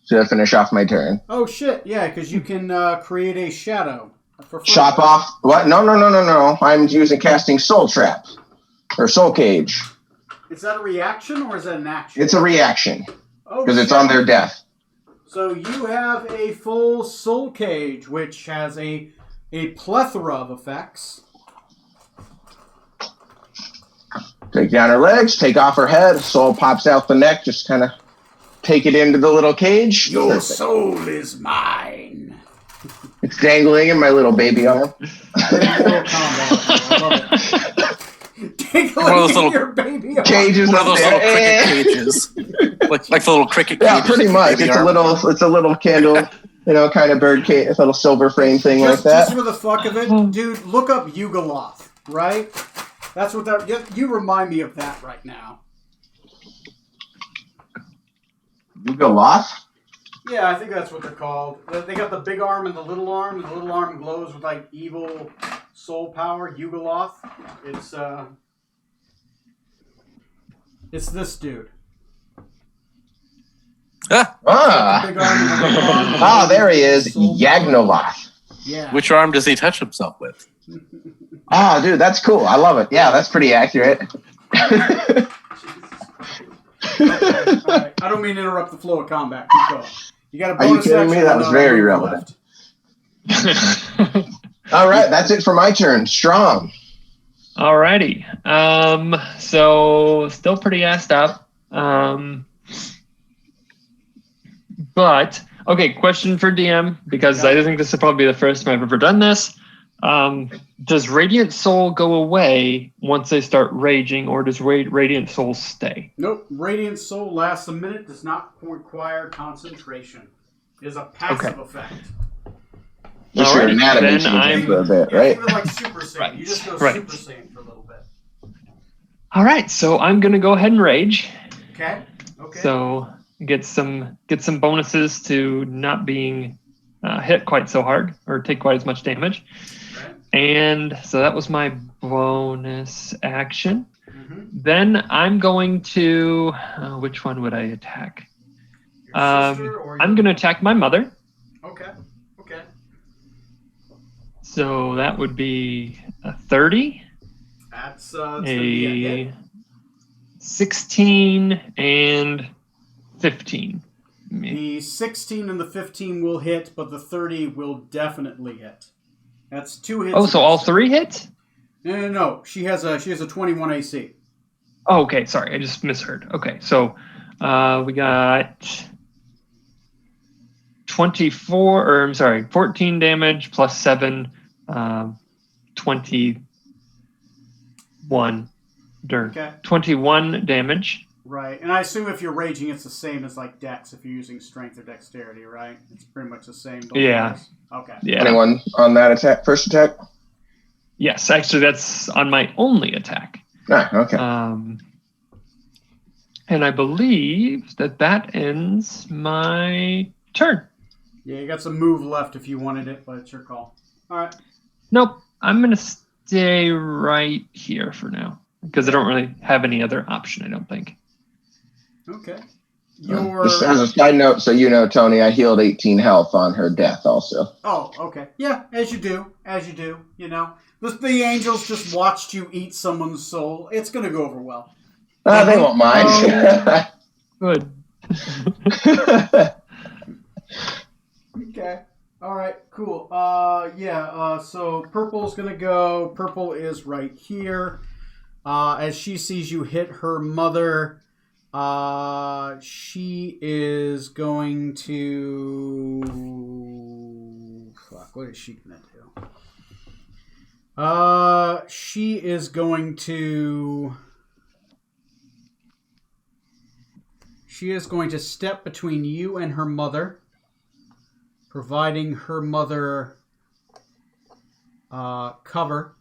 [SPEAKER 3] to finish off my turn.
[SPEAKER 1] Oh shit! Yeah, because you can create a shadow. For free.
[SPEAKER 3] Chop off what? No. I'm using casting Soul Trap or Soul Cage.
[SPEAKER 1] Is that a reaction or is that an action?
[SPEAKER 3] It's a reaction
[SPEAKER 1] Oh,
[SPEAKER 3] because it's
[SPEAKER 1] shit.
[SPEAKER 3] on their death.
[SPEAKER 1] So you have a full soul cage, which has a plethora of effects.
[SPEAKER 3] Take down her legs, take off her head, soul pops out the neck, just kind of take it into the little cage.
[SPEAKER 1] Your
[SPEAKER 3] Perfect.
[SPEAKER 1] soul is mine.
[SPEAKER 3] It's dangling in my little baby arm.
[SPEAKER 1] Mortal Kombat. I love it. Take a
[SPEAKER 4] One of those
[SPEAKER 1] look
[SPEAKER 4] little
[SPEAKER 1] at your baby.
[SPEAKER 3] Cages
[SPEAKER 4] One of
[SPEAKER 3] up
[SPEAKER 4] those
[SPEAKER 3] there.
[SPEAKER 4] little cricket cages, like the little cricket cages.
[SPEAKER 3] Yeah, pretty
[SPEAKER 4] with
[SPEAKER 3] much.
[SPEAKER 4] baby
[SPEAKER 3] It's
[SPEAKER 4] arm.
[SPEAKER 3] a little candle, kind of bird cage, a little silver frame thing
[SPEAKER 1] Just
[SPEAKER 3] like that.
[SPEAKER 1] for the fuck of it, dude, look up Yugoloth, right? That's what that... You remind me of that right now.
[SPEAKER 3] Yugoloth?
[SPEAKER 1] Yeah, I think that's what they're called. They got the big arm and the little arm glows with, like, evil soul power. Yugoloth. It's this dude.
[SPEAKER 4] Ah,
[SPEAKER 1] Big arm and the little arm.
[SPEAKER 3] Ah, there he is.
[SPEAKER 1] Soul power.
[SPEAKER 3] Yagnoloth.
[SPEAKER 1] Yeah.
[SPEAKER 4] which arm does he touch himself with?
[SPEAKER 3] Ah, dude, that's cool. I love it. Yeah, that's pretty accurate.
[SPEAKER 1] Alright, I don't mean to interrupt the flow of combat. Keep going. You got a
[SPEAKER 3] Are you
[SPEAKER 1] bonus
[SPEAKER 3] kidding
[SPEAKER 1] action.
[SPEAKER 3] me? That was very
[SPEAKER 1] move
[SPEAKER 3] relevant.
[SPEAKER 1] left.
[SPEAKER 3] All right, that's it for my turn. Strong.
[SPEAKER 2] Alrighty. So still pretty assed up. But okay, question for DM, because I think this will probably be the first time I've ever done this. Does Radiant Soul go away once they start raging, or does Radiant Soul stay?
[SPEAKER 1] Nope. Radiant Soul lasts a minute, does not require concentration. It is a passive effect.
[SPEAKER 3] Just your anatomy changes for a bit, right?
[SPEAKER 1] Think of it like Super Saiyan.
[SPEAKER 2] Right.
[SPEAKER 1] You just go
[SPEAKER 2] Right.
[SPEAKER 1] Super Saiyan for a little bit.
[SPEAKER 2] All right, so I'm gonna go ahead and rage.
[SPEAKER 1] Okay. Okay.
[SPEAKER 2] So get some bonuses to not being hit quite so hard or take quite as much damage.
[SPEAKER 1] Okay.
[SPEAKER 2] And so that was my bonus action.
[SPEAKER 1] Mm-hmm.
[SPEAKER 2] Then I'm going to which one would I attack?
[SPEAKER 1] Your sister or your...
[SPEAKER 2] I'm going to attack my mother.
[SPEAKER 1] Okay. Okay.
[SPEAKER 2] So that would be a 30,
[SPEAKER 1] That's gonna be a
[SPEAKER 2] a
[SPEAKER 1] hit.
[SPEAKER 2] 16, and 15.
[SPEAKER 1] The 16 and the 15 will hit, but the 30 will definitely hit. That's 2 hits.
[SPEAKER 2] Oh, so all 3 hit?
[SPEAKER 1] No. She has a 21 AC.
[SPEAKER 2] Oh, okay. Sorry, I just misheard. Okay, so we got 14 damage plus 7, 21.
[SPEAKER 1] Okay.
[SPEAKER 2] 21 damage.
[SPEAKER 1] Right, and I assume if you're raging, it's the same as like Dex if you're using Strength or Dexterity, right? It's pretty much the same.
[SPEAKER 2] Yeah.
[SPEAKER 1] Okay.
[SPEAKER 2] Yeah.
[SPEAKER 3] Anyone on that attack? First attack?
[SPEAKER 2] Yes, actually, that's on my only attack.
[SPEAKER 3] Ah, okay.
[SPEAKER 2] And I believe that ends my turn.
[SPEAKER 1] Yeah, you got some move left if you wanted it, but it's your call. All right.
[SPEAKER 2] Nope, I'm gonna stay right here for now because I don't really have any other option. I don't think.
[SPEAKER 1] Okay.
[SPEAKER 3] Just as a side note, so you know, Tony, I healed 18 health on her death also.
[SPEAKER 1] Oh, okay. Yeah, as you do. You know, the angels just watched you eat someone's soul. It's gonna go over well.
[SPEAKER 3] They won't mind.
[SPEAKER 2] Good.
[SPEAKER 1] Okay. All right. Cool. So purple's gonna go. Purple is right here. As she sees you hit her mother, she is going to. Fuck. What is she gonna do? She is going to. She is going to step between you and her mother, providing her mother cover.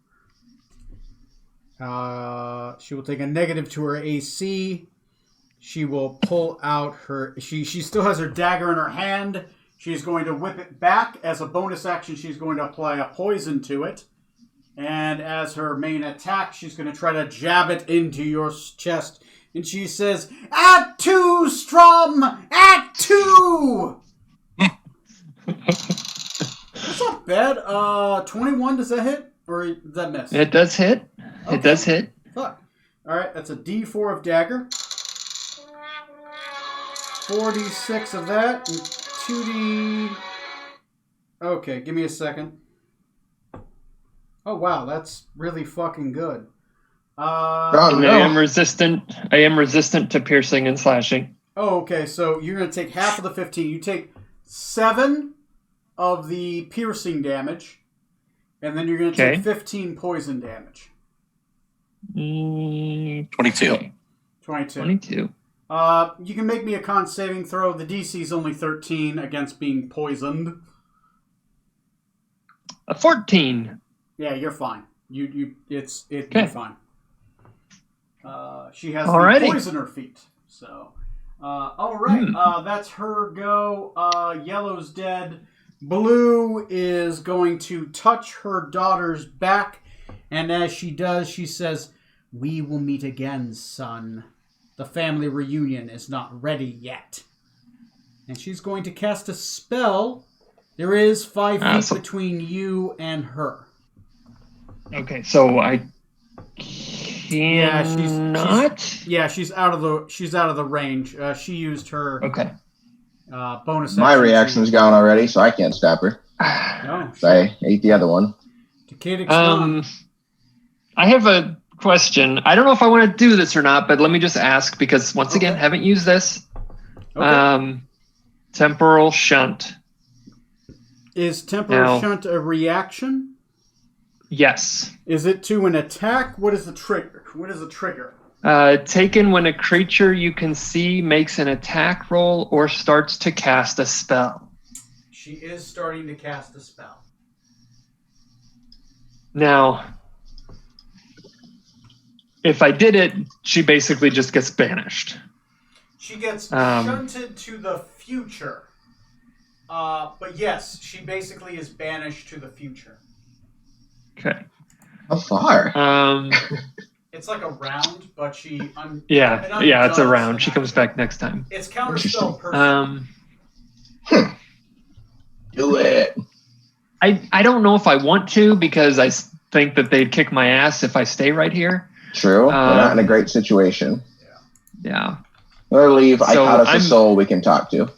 [SPEAKER 1] She will take a negative to her AC. She will pull out her... She still has her dagger in her hand. She's going to whip it back. As a bonus action, she's going to apply a poison to it. And as her main attack, she's going to try to jab it into your chest. And she says, "At 2, Strom! At 2!" That's not bad. 21, does that hit? Or does that miss?
[SPEAKER 2] It does hit.
[SPEAKER 1] Okay.
[SPEAKER 2] It does hit.
[SPEAKER 1] Fuck. Alright, that's a D4 of dagger. 4d6 of that. And 2d... Okay, give me a second. Oh, wow, that's really fucking good.
[SPEAKER 2] And I am resistant to piercing and slashing.
[SPEAKER 1] Oh, okay, so you're going to take half of the 15. You take 7 of the piercing damage, and then you're going to take 15 poison damage.
[SPEAKER 4] 22.
[SPEAKER 2] Okay.
[SPEAKER 1] 22.
[SPEAKER 2] 22.
[SPEAKER 1] You can make me a con saving throw. The DC is only 13 against being poisoned.
[SPEAKER 2] A 14.
[SPEAKER 1] Yeah, you're fine. You're fine. She has
[SPEAKER 2] Alrighty.
[SPEAKER 1] the poisoner feat. So, all right. That's her go. Yellow's dead. Blue is going to touch her daughter's back, and as she does, she says, "We will meet again, son. The family reunion is not ready yet." And she's going to cast a spell. There is 5 feet between you and her.
[SPEAKER 2] Okay, so I cannot.
[SPEAKER 1] She's out of the range. She used her bonus.
[SPEAKER 3] My reaction's gone already, so I can't stop her.
[SPEAKER 1] No,
[SPEAKER 3] I ate the other one.
[SPEAKER 1] Takeda
[SPEAKER 2] I have a question. I don't know if I want to do this or not, but let me just ask because once again,
[SPEAKER 1] Okay.
[SPEAKER 2] haven't used this.
[SPEAKER 1] Okay.
[SPEAKER 2] Temporal shunt.
[SPEAKER 1] Is temporal
[SPEAKER 2] Now-
[SPEAKER 1] shunt a reaction?
[SPEAKER 2] Yes.
[SPEAKER 1] Is it to an attack? What is the trigger? What is the trigger?
[SPEAKER 2] Taken when a creature you can see makes an attack roll or starts to cast a spell.
[SPEAKER 1] She is starting to cast a spell.
[SPEAKER 2] Now, if I did it, she basically just gets banished.
[SPEAKER 1] She gets
[SPEAKER 2] Um,
[SPEAKER 1] shunted to the future. But yes, she basically is banished to the future.
[SPEAKER 2] Okay.
[SPEAKER 3] How far?
[SPEAKER 1] It's like a round, but she... it
[SPEAKER 2] Yeah, it's a
[SPEAKER 1] undoes
[SPEAKER 2] round.
[SPEAKER 1] an
[SPEAKER 2] She comes
[SPEAKER 1] action.
[SPEAKER 2] back next time.
[SPEAKER 1] It's counterspell perfect.
[SPEAKER 3] Do it.
[SPEAKER 2] I don't know if I want to because I think that they'd kick my ass if I stay right here.
[SPEAKER 3] True. We're not in a great situation.
[SPEAKER 2] Yeah.
[SPEAKER 3] Or leave.
[SPEAKER 2] So
[SPEAKER 3] I caught us a
[SPEAKER 2] I'm-
[SPEAKER 3] soul we can talk to.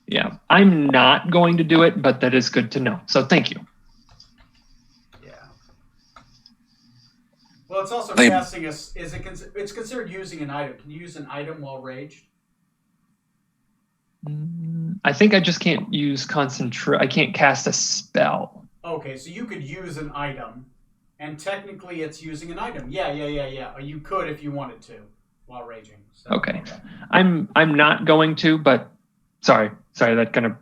[SPEAKER 2] Yeah. I'm not going to do it, but that is good to know. So thank you.
[SPEAKER 1] Yeah. Well, it's also
[SPEAKER 4] They-
[SPEAKER 1] casting us. It's considered using an item. Can you use an item while raged?
[SPEAKER 2] I think I just can't use concentrate. I can't cast a spell.
[SPEAKER 1] Okay, so you could use an item, and technically it's using an item. Yeah. You could if you wanted to while raging. So,
[SPEAKER 2] Okay. I'm not going to, but sorry, that kind of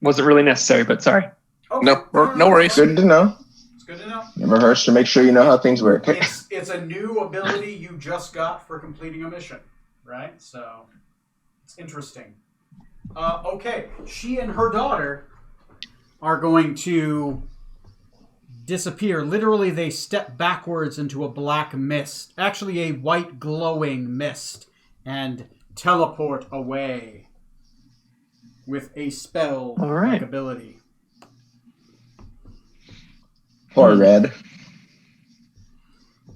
[SPEAKER 2] wasn't really necessary, but sorry.
[SPEAKER 1] Okay.
[SPEAKER 4] No worries.
[SPEAKER 3] Good to know.
[SPEAKER 1] It's good to know.
[SPEAKER 3] Never hurts to make sure you know how things work.
[SPEAKER 1] It's a new ability you just got for completing a mission, right? So it's interesting. Okay, she and her daughter are going to disappear. Literally, they step backwards into a black mist, actually a white glowing mist, and teleport away with a spell
[SPEAKER 2] All right.
[SPEAKER 1] ability.
[SPEAKER 3] Poor Red.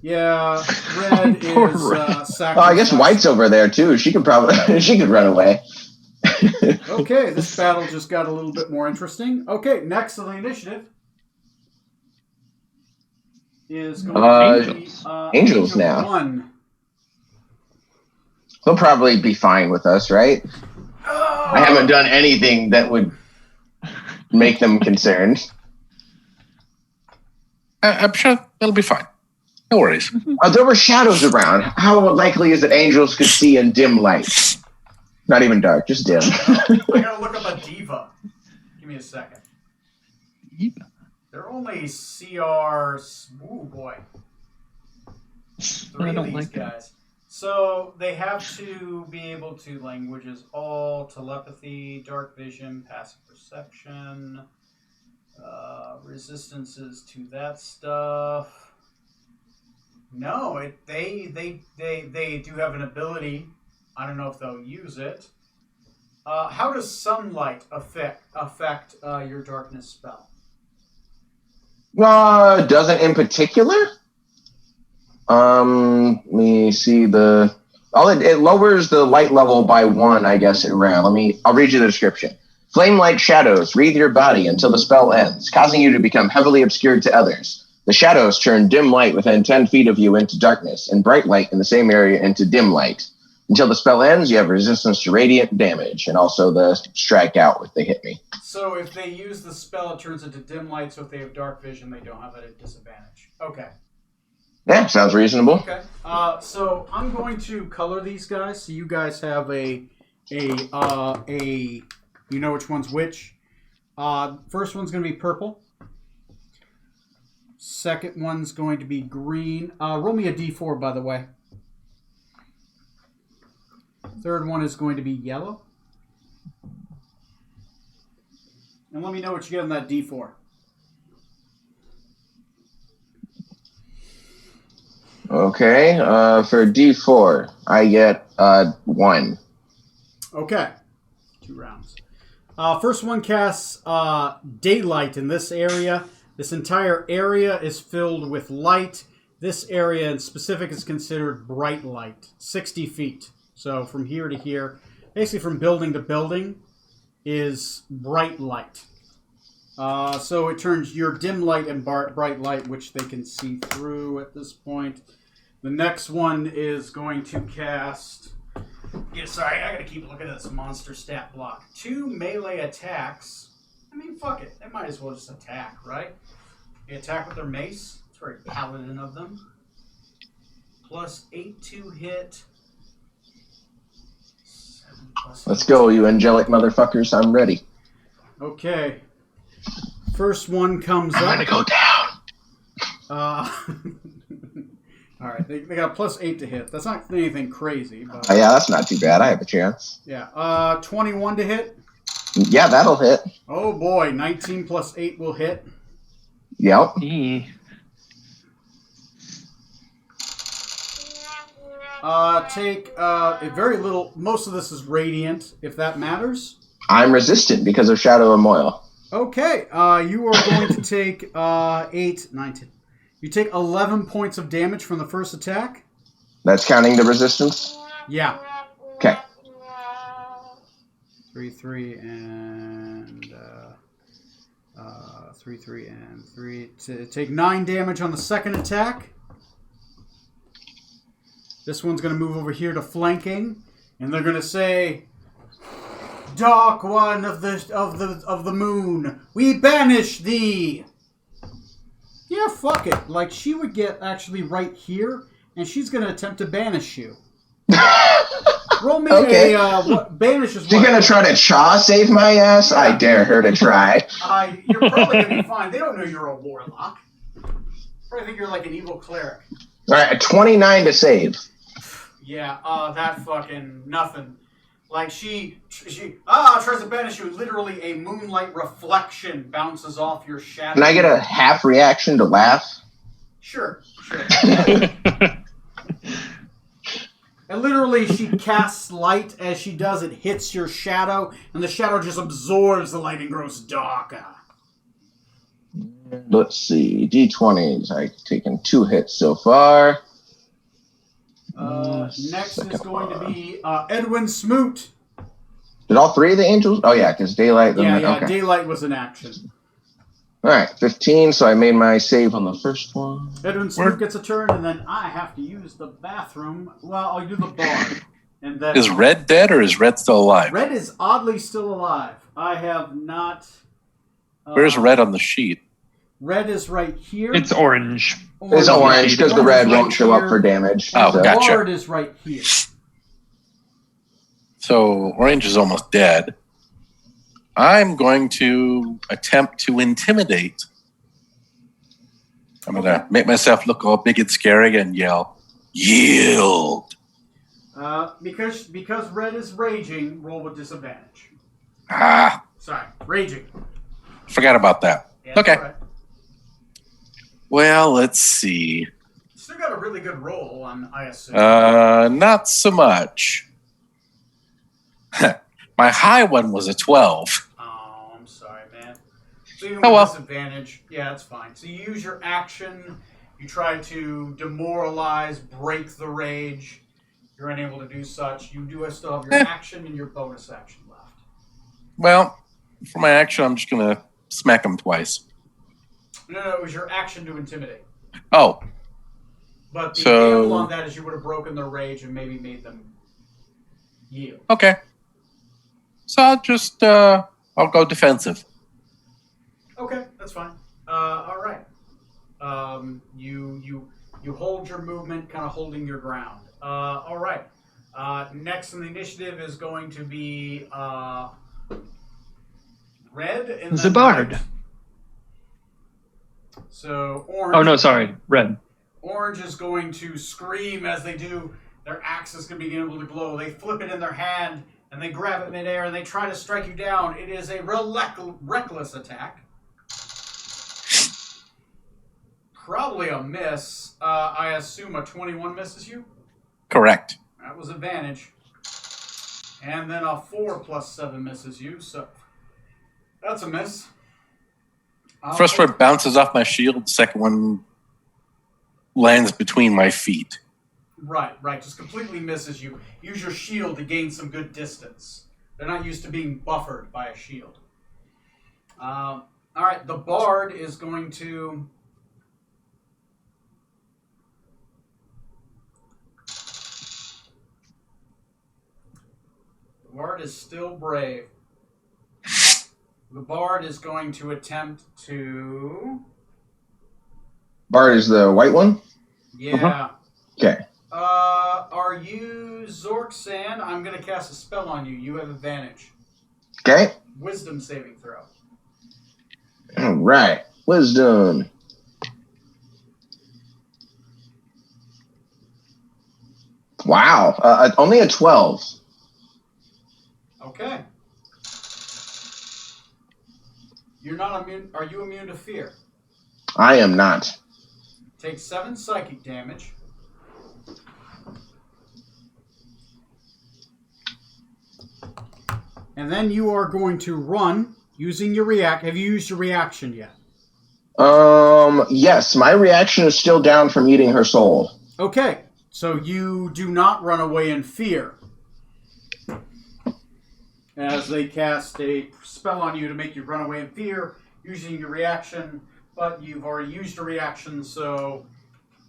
[SPEAKER 1] Yeah, Red
[SPEAKER 2] Poor
[SPEAKER 1] is
[SPEAKER 2] Red.
[SPEAKER 1] sacrificed.
[SPEAKER 3] Oh, I guess White's over there too. She could probably she could run away.
[SPEAKER 1] Okay, this battle just got a little bit more interesting. Okay, next on the initiative is going to be
[SPEAKER 2] Angels.
[SPEAKER 3] Angels
[SPEAKER 1] Angel
[SPEAKER 3] now.
[SPEAKER 1] 1.
[SPEAKER 3] He'll probably be fine with us, right? I haven't done anything that would make them concerned.
[SPEAKER 4] I'm sure it'll be fine. No worries.
[SPEAKER 3] There were shadows around. How likely is it angels could see in dim light? Not even dark, just dim.
[SPEAKER 1] I gotta look up a diva. Give me a second. They're only CR. Ooh boy, three
[SPEAKER 2] I
[SPEAKER 1] of
[SPEAKER 2] don't
[SPEAKER 1] these
[SPEAKER 2] like that.
[SPEAKER 1] guys. So they have to be able to languages all, telepathy, dark vision, passive perception, resistances to that stuff. No, they do have an ability. I don't know if they'll use it. How does sunlight affect your darkness spell?
[SPEAKER 3] Doesn't in particular. Let me see the. It lowers the light level by 1, I guess. I'll read you the description. Flame-like shadows wreathe your body until the spell ends, causing you to become heavily obscured to others. The shadows turn dim light within 10 feet of you into darkness, and bright light in the same area into dim light. Until the spell ends, you have resistance to radiant damage, and also the strike out if they hit me.
[SPEAKER 1] So if they use the spell, it turns into dim light. So if they have dark vision, they don't have it at disadvantage. Okay.
[SPEAKER 3] Yeah, sounds reasonable.
[SPEAKER 1] Okay. So I'm going to color these guys, so you guys have a you know which one's which. First one's going to be purple. Second one's going to be green. Roll me a d4, by the way. Third one is going to be yellow. And let me know what you get on that d4.
[SPEAKER 3] Okay, for D4, I get 1.
[SPEAKER 1] Okay. 2 rounds. First one casts daylight in this area. This entire area is filled with light. This area in specific is considered bright light, 60 feet. So from here to here, basically from building to building, is bright light. So it turns your dim light and bright light, which they can see through at this point. The next one is going to cast... Yeah, sorry, I gotta keep looking at this monster stat block. 2 melee attacks. I mean, fuck it. They might as well just attack, right? They attack with their mace. It's very paladin of them. Plus 8 to hit. 7 plus
[SPEAKER 3] Let's go, you angelic motherfuckers. I'm ready.
[SPEAKER 1] Okay. First one comes
[SPEAKER 3] I'm
[SPEAKER 1] up.
[SPEAKER 3] gonna go down.
[SPEAKER 1] Alright, they got plus 8 to hit. That's not anything crazy, but...
[SPEAKER 3] Oh, yeah, that's not too bad. I have a chance.
[SPEAKER 1] Yeah. 21 to hit.
[SPEAKER 3] Yeah, that'll hit.
[SPEAKER 1] Oh boy, 19 plus 8 will hit.
[SPEAKER 3] Yep.
[SPEAKER 1] Take very little. Most of this is radiant, if that matters.
[SPEAKER 3] I'm resistant because of Shadow of Moil.
[SPEAKER 1] Okay, you are going to take 8, 9, 10. You take 11 points of damage from the first attack.
[SPEAKER 3] That's counting the resistance?
[SPEAKER 1] Yeah.
[SPEAKER 3] Okay.
[SPEAKER 1] 3, 3, and 3, 3, and 3. Take 9 damage on the second attack. This one's going to move over here to flanking, and they're going to say, "Dark One of the moon, we banish thee." Yeah, fuck it. Like, she would get actually right here, and she's going to attempt to banish you. Roll me
[SPEAKER 3] Okay.
[SPEAKER 1] what banish is.
[SPEAKER 3] She's gonna try to Chaw save my ass? I dare her to try.
[SPEAKER 1] You're probably going to be fine. They don't know you're a warlock. Probably think you're like an evil cleric.
[SPEAKER 3] Alright, 29 to save.
[SPEAKER 1] Yeah, that fucking nothing. Like she tries to banish you. Literally, a moonlight reflection bounces off your shadow.
[SPEAKER 3] Can I get a half reaction to laugh?
[SPEAKER 1] Sure. And literally, she casts light. As she does, it hits your shadow, and the shadow just absorbs the light and grows darker.
[SPEAKER 3] Let's see. D20s. I've taken 2 hits so far.
[SPEAKER 1] Next is going to be Edwin Smoot.
[SPEAKER 3] Did all 3 of the angels? Oh, yeah, because daylight.
[SPEAKER 1] Yeah,
[SPEAKER 3] okay.
[SPEAKER 1] daylight was an action.
[SPEAKER 3] Alright, 15, so I made my save on the first one.
[SPEAKER 1] Edwin Smoot gets a turn, and then I have to use the bathroom. Well, I'll do the bar. And then
[SPEAKER 4] Is Red dead or is Red still alive?
[SPEAKER 1] Red is oddly still alive. I have not...
[SPEAKER 4] Where's Red on the sheet?
[SPEAKER 1] Red is right here.
[SPEAKER 2] It's orange.
[SPEAKER 3] It's orange because the red
[SPEAKER 1] Orange is
[SPEAKER 3] won't show
[SPEAKER 1] right
[SPEAKER 3] up for damage.
[SPEAKER 4] Oh,
[SPEAKER 3] so.
[SPEAKER 4] gotcha.
[SPEAKER 1] Bard is right here.
[SPEAKER 4] So Orange is almost dead. I'm going to attempt to intimidate. I'm going to make myself look all big and scary and yell, "Yield!"
[SPEAKER 1] Because Red is raging, roll with disadvantage.
[SPEAKER 4] Ah,
[SPEAKER 1] Sorry, raging.
[SPEAKER 4] forgot about that.
[SPEAKER 1] Yeah,
[SPEAKER 4] Okay.
[SPEAKER 1] all right.
[SPEAKER 4] Well, let's see.
[SPEAKER 1] Still got a really good roll on ISO.
[SPEAKER 4] Not so much. My high one was a 12.
[SPEAKER 1] Oh, I'm sorry, man. So even
[SPEAKER 4] Oh,
[SPEAKER 1] with
[SPEAKER 4] well.
[SPEAKER 1] disadvantage, yeah, that's fine. So you use your action, you try to demoralize, break the rage. You're unable to do such. You do still have your action and your bonus action left.
[SPEAKER 4] Well, for my action, I'm just going to smack him twice.
[SPEAKER 1] No, it was your action to intimidate.
[SPEAKER 4] Oh,
[SPEAKER 1] But the
[SPEAKER 4] So-
[SPEAKER 1] gamble on that is you would have broken their rage and maybe made them yield.
[SPEAKER 4] okay. So I'll just, I'll go defensive.
[SPEAKER 1] Okay, that's fine. All right. You hold your movement, kind of holding your ground. All right. Next in the initiative is going to be Red and then
[SPEAKER 2] Zabard.
[SPEAKER 1] White. So Orange.
[SPEAKER 2] Oh no, sorry, red.
[SPEAKER 1] Orange is going to scream as they do. Their axe is going to be able to glow. They flip it in their hand and they grab it midair and they try to strike you down. It is a reckless attack. Probably a miss. I assume a 21 misses you.
[SPEAKER 4] Correct.
[SPEAKER 1] That was advantage. And then a 4 plus 7 misses you. So that's a miss.
[SPEAKER 4] First one bounces off my shield. The second one lands between my feet.
[SPEAKER 1] Right. Just completely misses you. Use your shield to gain some good distance. They're not used to being buffered by a shield. All right, the bard is going to... The bard is still brave. The bard is going to attempt to...
[SPEAKER 3] Bard is the white one?
[SPEAKER 1] Yeah.
[SPEAKER 3] Okay.
[SPEAKER 1] Are you Zorksan? I'm going to cast a spell on you. You have advantage.
[SPEAKER 3] Okay.
[SPEAKER 1] Wisdom saving throw.
[SPEAKER 3] All right. Wisdom. Wow. Only a 12.
[SPEAKER 1] Okay. You're not immune. Are you immune to fear?
[SPEAKER 3] I am not.
[SPEAKER 1] Take 7 psychic damage. And then you are going to run using your react. Have you used your reaction yet?
[SPEAKER 3] Yes. My reaction is still down from eating her soul.
[SPEAKER 1] Okay. So you do not run away in fear. As they cast a spell on you to make you run away in fear using your reaction, but you've already used your reaction, so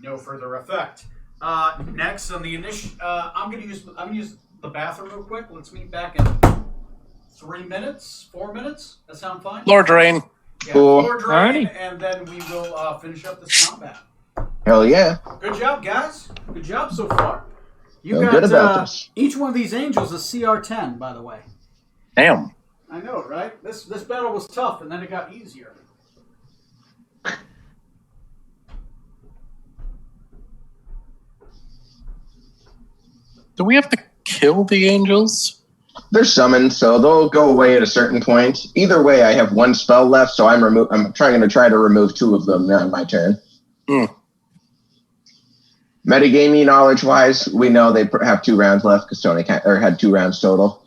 [SPEAKER 1] no further effect. Next on the I'm gonna use the bathroom real quick. Let's meet back in 3 minutes, 4 minutes. That sound fine?
[SPEAKER 4] Lord Drain.
[SPEAKER 1] Yeah,
[SPEAKER 3] Cool.
[SPEAKER 1] Lord Drain,
[SPEAKER 2] Alrighty.
[SPEAKER 1] and then we will finish up this combat.
[SPEAKER 3] Hell yeah.
[SPEAKER 1] Good job, guys. Good job so far. You
[SPEAKER 3] Feel
[SPEAKER 1] got
[SPEAKER 3] good about this.
[SPEAKER 1] each one of these angels is CR10, by the way.
[SPEAKER 4] Damn.
[SPEAKER 1] I know, right? This battle was tough, and then it got easier.
[SPEAKER 4] Do we have to kill the angels?
[SPEAKER 3] They're summoned, so they'll go away at a certain point. Either way, I have 1 spell left, so I'm trying to try to remove 2 of them on my turn. Metagaming knowledge-wise, we know they have 2 rounds left because Tony had 2 rounds total.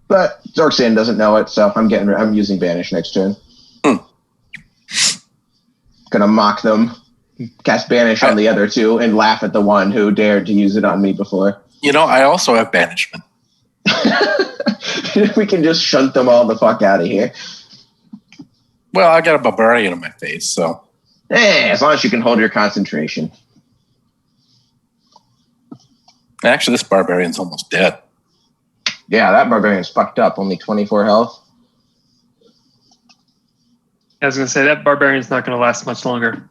[SPEAKER 3] But Zorksan doesn't know it, so I'm using Banish next turn. Gonna mock them, cast Banish on the other 2, and laugh at the one who dared to use it on me before.
[SPEAKER 4] You know, I also have banishment.
[SPEAKER 3] We can just shunt them all the fuck out of here.
[SPEAKER 4] Well, I got a barbarian in my face, so.
[SPEAKER 3] As long as you can hold your concentration.
[SPEAKER 4] Actually, this barbarian's almost dead.
[SPEAKER 3] Yeah, that barbarian's fucked up. Only 24 health.
[SPEAKER 2] I was going to say, that barbarian's not going to last much longer.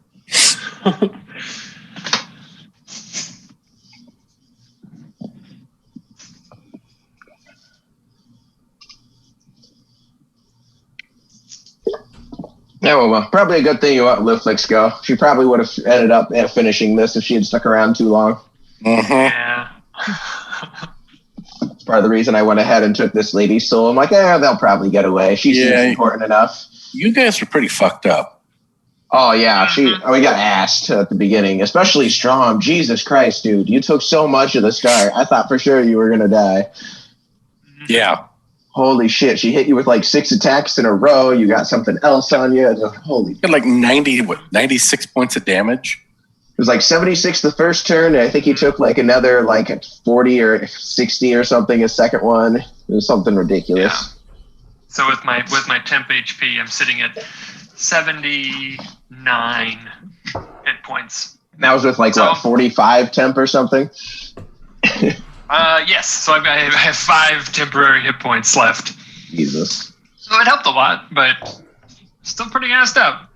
[SPEAKER 3] Yeah, well, probably a good thing you let Liflix go. She probably would have ended up finishing this if she had stuck around too long.
[SPEAKER 2] Yeah.
[SPEAKER 3] It's part of the reason I went ahead and took this lady's soul. I'm like, they'll probably get away. She seems important enough.
[SPEAKER 4] You guys are pretty fucked up.
[SPEAKER 3] Oh, yeah. We got asked at the beginning, especially Strom. Jesus Christ, dude. You took so much of the start. I thought for sure you were going to die.
[SPEAKER 4] Yeah.
[SPEAKER 3] Holy shit. She hit you with like 6 attacks in a row. You got something else on you. Holy.
[SPEAKER 4] You had like 96 points of damage.
[SPEAKER 3] It was like 76 the first turn. And I think he took like another like 40 or 60 or something a second one. It was something ridiculous.
[SPEAKER 2] Yeah. So with my temp HP, I'm sitting at 79 hit points.
[SPEAKER 3] That was with like, 45 temp or something?
[SPEAKER 2] Yes. So I have 5 temporary hit points left.
[SPEAKER 3] Jesus.
[SPEAKER 2] So it helped a lot, but still pretty assed up.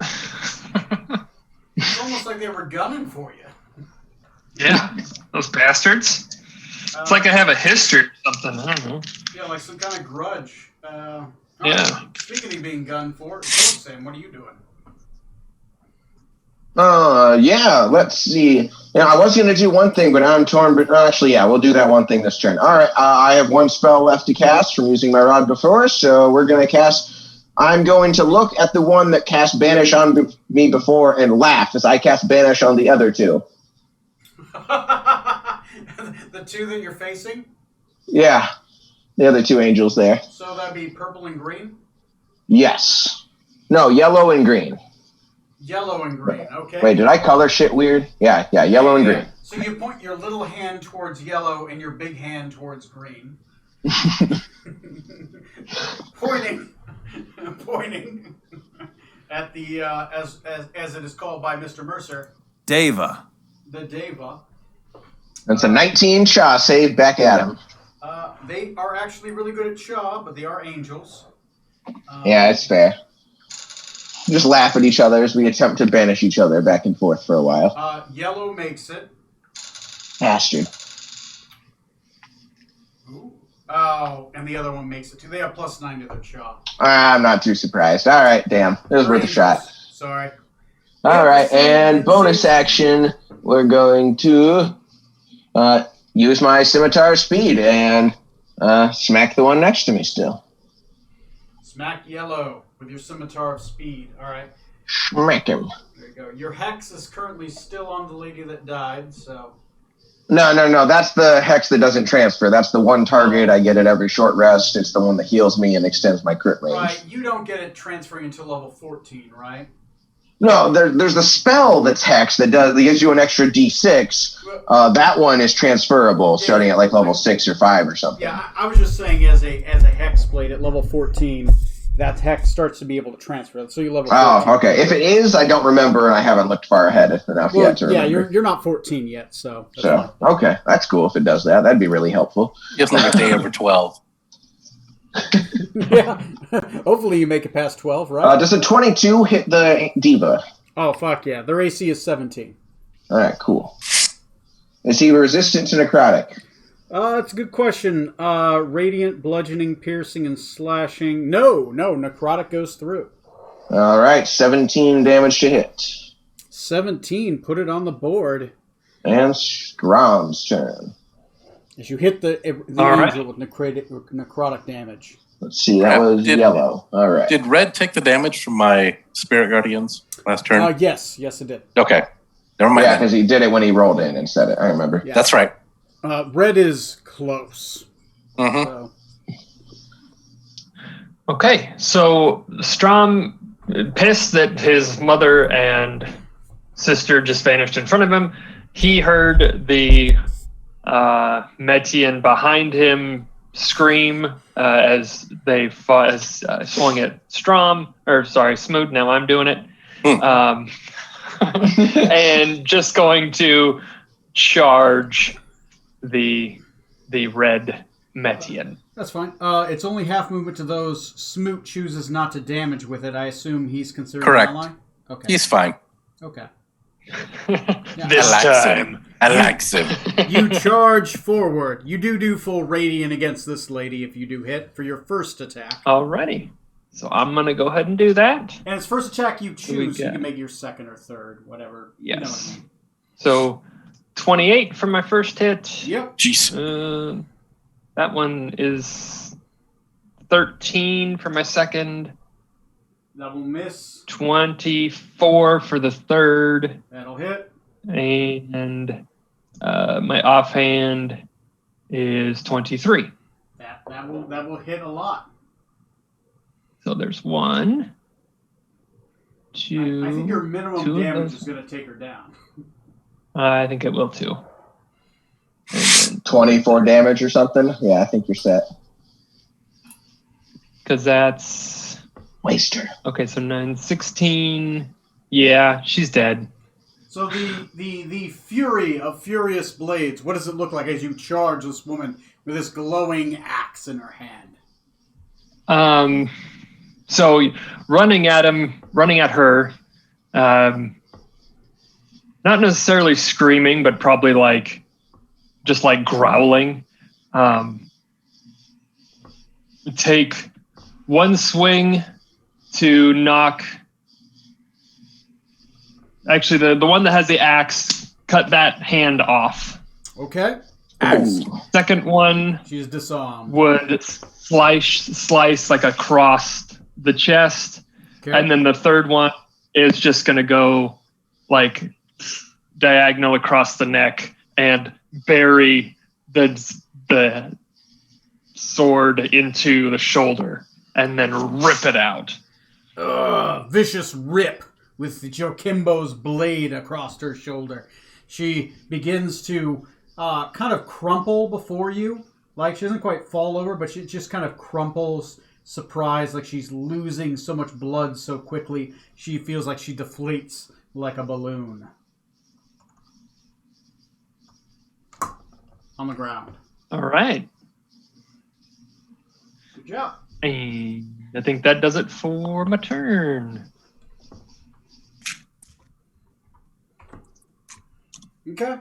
[SPEAKER 1] It's almost like they were gunning for you.
[SPEAKER 2] Yeah, those bastards. It's like I have a history or something. I don't know.
[SPEAKER 1] Yeah, like some kind of grudge.
[SPEAKER 2] Yeah.
[SPEAKER 1] Speaking of being gunned for, Sam, what are you doing?
[SPEAKER 3] Yeah, let's see. I was going to do one thing, but now I'm torn. But actually, yeah, we'll do that one thing this turn. All right, I have 1 spell left to cast from using my rod before, so we're going to cast... I'm going to look at the one that cast Banish on me before and laugh as I cast Banish on the other 2.
[SPEAKER 1] The 2 that you're facing?
[SPEAKER 3] Yeah, the other 2 angels there.
[SPEAKER 1] So that'd be purple and green?
[SPEAKER 3] Yes. No, yellow and green.
[SPEAKER 1] Yellow and green, okay.
[SPEAKER 3] Wait, did I color shit weird? Yeah, yellow and green.
[SPEAKER 1] So you point your little hand towards yellow and your big hand towards green. pointing at the as it is called by Mr. Mercer,
[SPEAKER 5] Deva.
[SPEAKER 1] the Deva.
[SPEAKER 3] That's a 19 Shaw save back at him.
[SPEAKER 1] They are actually really good at Shaw, but they are angels.
[SPEAKER 3] Yeah, it's fair. Just laugh at each other as we attempt to banish each other back and forth for a while.
[SPEAKER 1] Yellow makes it.
[SPEAKER 3] Bastard.
[SPEAKER 1] Ooh. Oh, and the other one makes it too. They have +9 to their Shaw.
[SPEAKER 3] I'm not too surprised. All right, damn. It was worth a shot.
[SPEAKER 1] Sorry.
[SPEAKER 3] All right, and bonus action, we're going to use my scimitar speed and smack the one next to me still.
[SPEAKER 1] Smack yellow with your scimitar of speed. All right.
[SPEAKER 3] Smack him.
[SPEAKER 1] There you go. Your hex is currently still on the lady that died, so.
[SPEAKER 3] No. That's the hex that doesn't transfer. That's the one target I get at every short rest. It's the one that heals me and extends my crit range.
[SPEAKER 1] Right. You don't get it transferring until level 14, right?
[SPEAKER 3] No, there's the spell that's hex that gives you an extra D6. That one is transferable, starting at like level 6 or 5 or something.
[SPEAKER 1] Yeah, I was just saying as a hex blade at level 14, that hex starts to be able to transfer. So you level 14.
[SPEAKER 3] Oh, okay. If it is, I don't remember, and I haven't looked far ahead enough yet to remember.
[SPEAKER 1] Yeah, you're not 14 yet, so. That's fine.
[SPEAKER 3] Okay, that's cool if it does that. That'd be really helpful.
[SPEAKER 4] Just like a day over 12.
[SPEAKER 1] Yeah. Hopefully you make it past 12, right?
[SPEAKER 3] Does a 22 hit the diva?
[SPEAKER 1] Oh, fuck yeah. Their AC is 17.
[SPEAKER 3] All right, cool. Is he resistant to necrotic?
[SPEAKER 1] That's a good question. Radiant, bludgeoning, piercing, and slashing. No, necrotic goes through.
[SPEAKER 3] All right, 17 damage to hit.
[SPEAKER 1] 17, put it on the board.
[SPEAKER 3] And Strom's turn.
[SPEAKER 1] As you hit the angel with necrotic damage.
[SPEAKER 3] Let's see, that was yellow. All right.
[SPEAKER 4] Did red take the damage from my Spirit Guardians last turn?
[SPEAKER 1] Yes, it did.
[SPEAKER 4] Okay. Never mind.
[SPEAKER 3] Yeah, because he did it when he rolled in and said it. I remember.
[SPEAKER 1] Yeah.
[SPEAKER 4] That's right.
[SPEAKER 1] Red is close.
[SPEAKER 4] Mm-hmm.
[SPEAKER 1] So.
[SPEAKER 2] Okay, so Strom, pissed that his mother and sister just vanished in front of him, he heard the Metian behind him scream as they fought, swung at Smoot. Now I'm doing it. And just going to charge the red Metian.
[SPEAKER 1] That's fine. It's only half movement to those. Smoot chooses not to damage with it. I assume he's considered
[SPEAKER 4] Correct.
[SPEAKER 1] an ally? Okay.
[SPEAKER 4] He's fine.
[SPEAKER 1] Okay.
[SPEAKER 2] This time.
[SPEAKER 4] I like him.
[SPEAKER 1] You charge forward. You do full radiant against this lady if you do hit for your first attack.
[SPEAKER 2] Alrighty. So I'm going to go ahead and do that.
[SPEAKER 1] And its first attack you choose,
[SPEAKER 2] got?
[SPEAKER 1] you can make your second or third, whatever.
[SPEAKER 2] Yes.
[SPEAKER 1] You know what I mean.
[SPEAKER 2] So 28 for my first hit.
[SPEAKER 1] Yep.
[SPEAKER 4] Jeez.
[SPEAKER 2] That one is 13 for my second.
[SPEAKER 1] That will miss.
[SPEAKER 2] 24 for the third.
[SPEAKER 1] That'll hit.
[SPEAKER 2] And my offhand is 23.
[SPEAKER 1] That will hit a lot.
[SPEAKER 2] So there's 1, 2.
[SPEAKER 1] I think your minimum
[SPEAKER 2] two of
[SPEAKER 1] damage
[SPEAKER 2] those.
[SPEAKER 1] is going to take her down.
[SPEAKER 2] I think it will too.
[SPEAKER 3] 24 damage or something? Yeah, I think you're set.
[SPEAKER 2] Because that's...
[SPEAKER 3] Waster.
[SPEAKER 2] Okay, so 9, 16. Yeah, she's dead.
[SPEAKER 1] So the fury of Furious Blades, what does it look like as you charge this woman with this glowing axe in her hand?
[SPEAKER 2] So running at her, not necessarily screaming, but probably just growling. Take one swing to knock. Actually, the one that has the axe, cut that hand off.
[SPEAKER 1] Okay.
[SPEAKER 2] Second one
[SPEAKER 1] She's disarmed.
[SPEAKER 2] would slice across the chest.
[SPEAKER 1] Okay.
[SPEAKER 2] And then the third one is just going to go diagonal across the neck and bury the sword into the shoulder and then rip it out.
[SPEAKER 1] Vicious rip with Jokimbo's blade across her shoulder. She begins to kind of crumple before you. She doesn't quite fall over, but she just kind of crumples surprised, like she's losing so much blood so quickly, she feels like she deflates like a balloon. On the ground.
[SPEAKER 2] All right.
[SPEAKER 1] Good job.
[SPEAKER 2] And I think that does it for my turn.
[SPEAKER 1] Okay.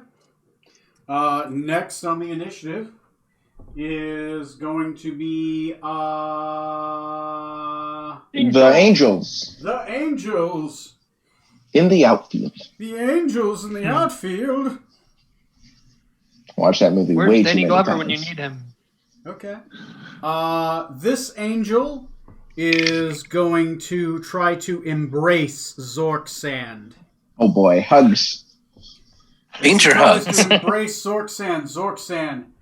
[SPEAKER 1] Next on the initiative is going to be
[SPEAKER 3] The Angels
[SPEAKER 1] the Angels.
[SPEAKER 3] in the outfield.
[SPEAKER 1] The Angels in the outfield.
[SPEAKER 3] Watch that movie way
[SPEAKER 2] Where's
[SPEAKER 3] too
[SPEAKER 2] Danny
[SPEAKER 3] many
[SPEAKER 2] Glover
[SPEAKER 3] times.
[SPEAKER 2] when you need him?
[SPEAKER 1] Okay. This angel is going to try to embrace Zork Sand.
[SPEAKER 3] Oh boy, hugs.
[SPEAKER 4] Danger
[SPEAKER 1] Tries
[SPEAKER 4] hugs.
[SPEAKER 1] to embrace Zork Sand. Zork Sand,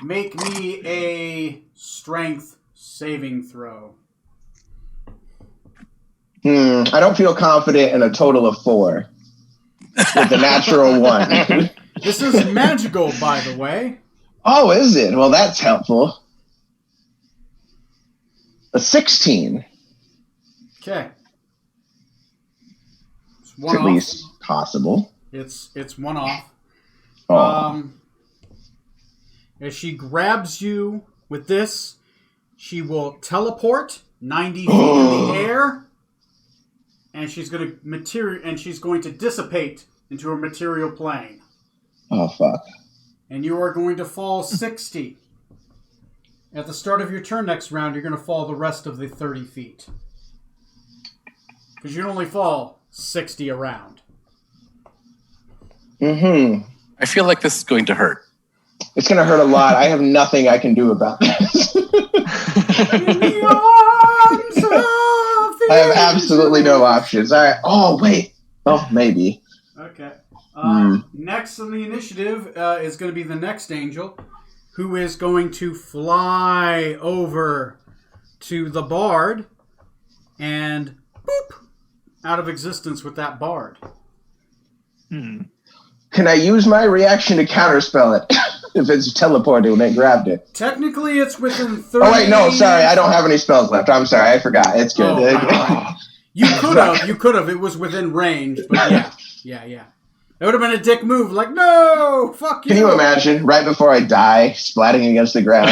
[SPEAKER 1] make me a strength saving throw.
[SPEAKER 3] I don't feel confident in a total of 4 with a natural 1.
[SPEAKER 1] This is magical, by the way.
[SPEAKER 3] Oh, is it? Well, that's helpful. A 16.
[SPEAKER 1] Okay. It's
[SPEAKER 3] It's
[SPEAKER 1] one
[SPEAKER 3] at
[SPEAKER 1] off.
[SPEAKER 3] least possible.
[SPEAKER 1] It's one off.
[SPEAKER 3] Oh.
[SPEAKER 1] As she grabs you with this, she will teleport 90 feet in the air, and she's going to dissipate into a material plane.
[SPEAKER 3] Oh, fuck.
[SPEAKER 1] And you are going to fall 60. At the start of your turn next round, you're going to fall the rest of the 30 feet. Because you can only fall 60 a round.
[SPEAKER 3] Mm-hmm.
[SPEAKER 4] I feel like this is going to hurt.
[SPEAKER 3] It's going to hurt a lot. I have nothing I can do about this.
[SPEAKER 1] In the arms of the
[SPEAKER 3] I have absolutely no
[SPEAKER 1] angels.
[SPEAKER 3] options. All right. Oh, wait. Oh, maybe.
[SPEAKER 1] Okay. Next on the initiative is going to be the next angel, who is going to fly over to the bard and boop out of existence with that bard.
[SPEAKER 3] Can I use my reaction to counterspell it if it's teleported when I grabbed it?
[SPEAKER 1] Technically, it's within 30.
[SPEAKER 3] Oh, wait. No, sorry. I don't have any spells left. I'm sorry. I forgot. It's good.
[SPEAKER 1] Oh, You could have. It was within range, but yeah. It would have been a dick move. Like, no, fuck you.
[SPEAKER 3] Can you imagine right before I die, splatting against the ground?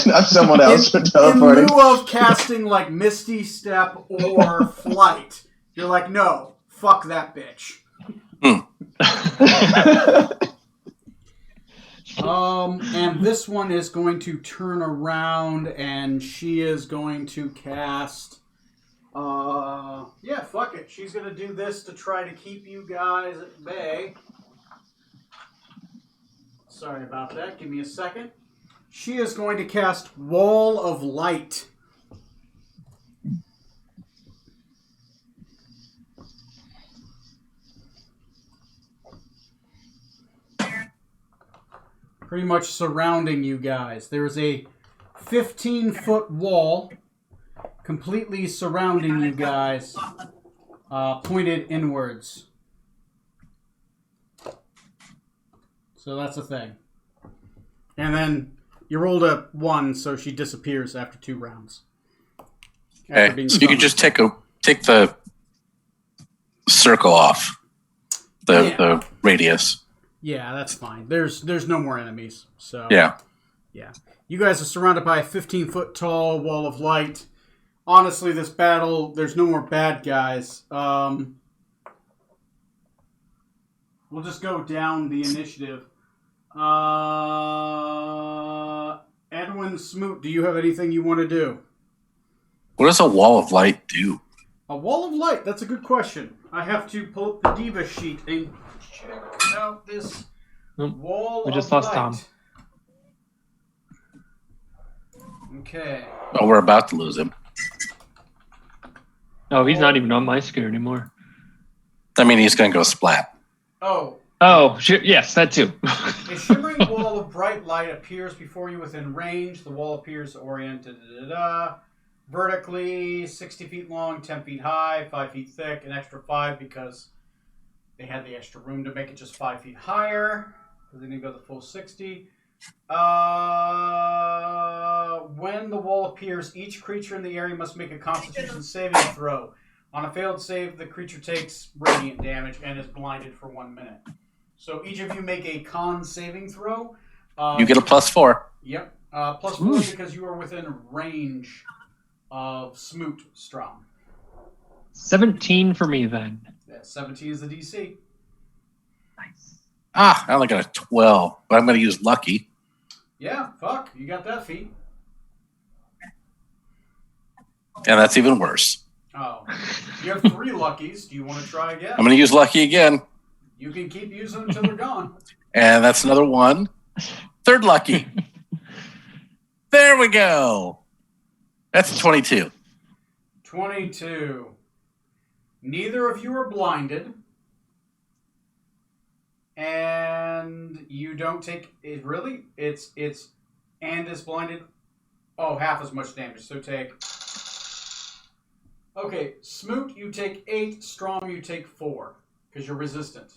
[SPEAKER 3] Not someone else teleporting.
[SPEAKER 1] In lieu of casting like Misty Step or Flight, you're like, no, fuck that bitch. And this one is going to turn around, and she is going to cast. Fuck it. She's gonna do this to try to keep you guys at bay. Sorry about that. Give me a second. She is going to cast Wall of Light. Pretty much surrounding you guys. There is a 15-foot wall completely surrounding you guys, pointed inwards. So that's a thing. And then you rolled a 1, so she disappears after 2 rounds. After
[SPEAKER 4] Okay,
[SPEAKER 1] being
[SPEAKER 4] so you can
[SPEAKER 1] summoned.
[SPEAKER 4] just take the circle off the radius.
[SPEAKER 1] Yeah, that's fine. There's no more enemies. So
[SPEAKER 4] Yeah.
[SPEAKER 1] You guys are surrounded by a 15-foot tall wall of light. Honestly, this battle, there's no more bad guys. We'll just go down the initiative. Edwin Smoot, do you have anything you want to do?
[SPEAKER 4] What does a wall of light do?
[SPEAKER 1] A wall of light, that's a good question. I have to pull up the Diva sheet and check out this wall
[SPEAKER 2] we just
[SPEAKER 1] of
[SPEAKER 2] lost
[SPEAKER 1] light.
[SPEAKER 2] Tom.
[SPEAKER 1] Okay.
[SPEAKER 4] Oh, we're about to lose him.
[SPEAKER 2] Oh, he's not even on my screen anymore.
[SPEAKER 4] I mean, he's going to go splat.
[SPEAKER 1] Oh,
[SPEAKER 2] Oh, yes, that too.
[SPEAKER 1] a shimmering wall of bright light appears before you within range. The wall appears oriented vertically, 60 feet long, 10 feet high, 5 feet thick, an extra 5 because they had the extra room to make it just 5 feet higher. Because they didn't go the full 60. When the wall appears, each creature in the area must make a Constitution saving throw. On a failed save, the creature takes radiant damage and is blinded for 1 minute. So each of you make a con saving throw.
[SPEAKER 4] You get a +4.
[SPEAKER 1] Yep. +4 because you are within range of Smoot Strom.
[SPEAKER 2] 17 for me then.
[SPEAKER 1] Yeah, 17 is the DC.
[SPEAKER 2] Nice.
[SPEAKER 4] I only got a 12, but I'm going to use lucky.
[SPEAKER 1] Yeah, fuck. You got that feat.
[SPEAKER 4] And that's even worse.
[SPEAKER 1] Oh. You have 3 luckies. Do you want to try again?
[SPEAKER 4] I'm going to use lucky again.
[SPEAKER 1] You can keep using them until they're gone.
[SPEAKER 4] And that's another 1. Third lucky. There we go. That's a 22.
[SPEAKER 1] 22. Neither of you are blinded. And you don't take it really? It's and is blinded. Oh, half as much damage. So take. Okay, Smoot, you take 8. Strom, you take 4 because you're resistant.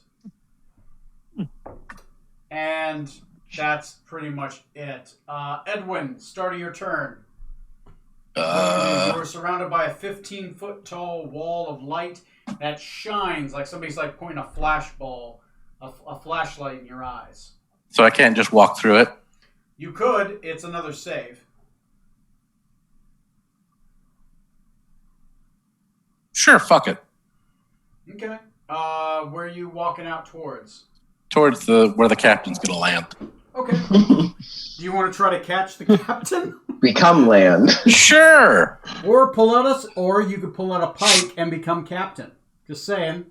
[SPEAKER 1] And that's pretty much it. Edwin, start of your turn. You are surrounded by a 15-foot tall wall of light that shines like somebody's like pointing a flashball, a flashlight in your eyes.
[SPEAKER 4] So I can't just walk through it?
[SPEAKER 1] You could. It's another save.
[SPEAKER 4] Sure, fuck it.
[SPEAKER 1] Okay. Where are you walking out towards?
[SPEAKER 4] Towards where the captain's going to land.
[SPEAKER 1] Okay. Do you want to try to catch the captain?
[SPEAKER 3] Become land.
[SPEAKER 4] Sure.
[SPEAKER 1] Or you could pull out a pike and become captain. Just saying.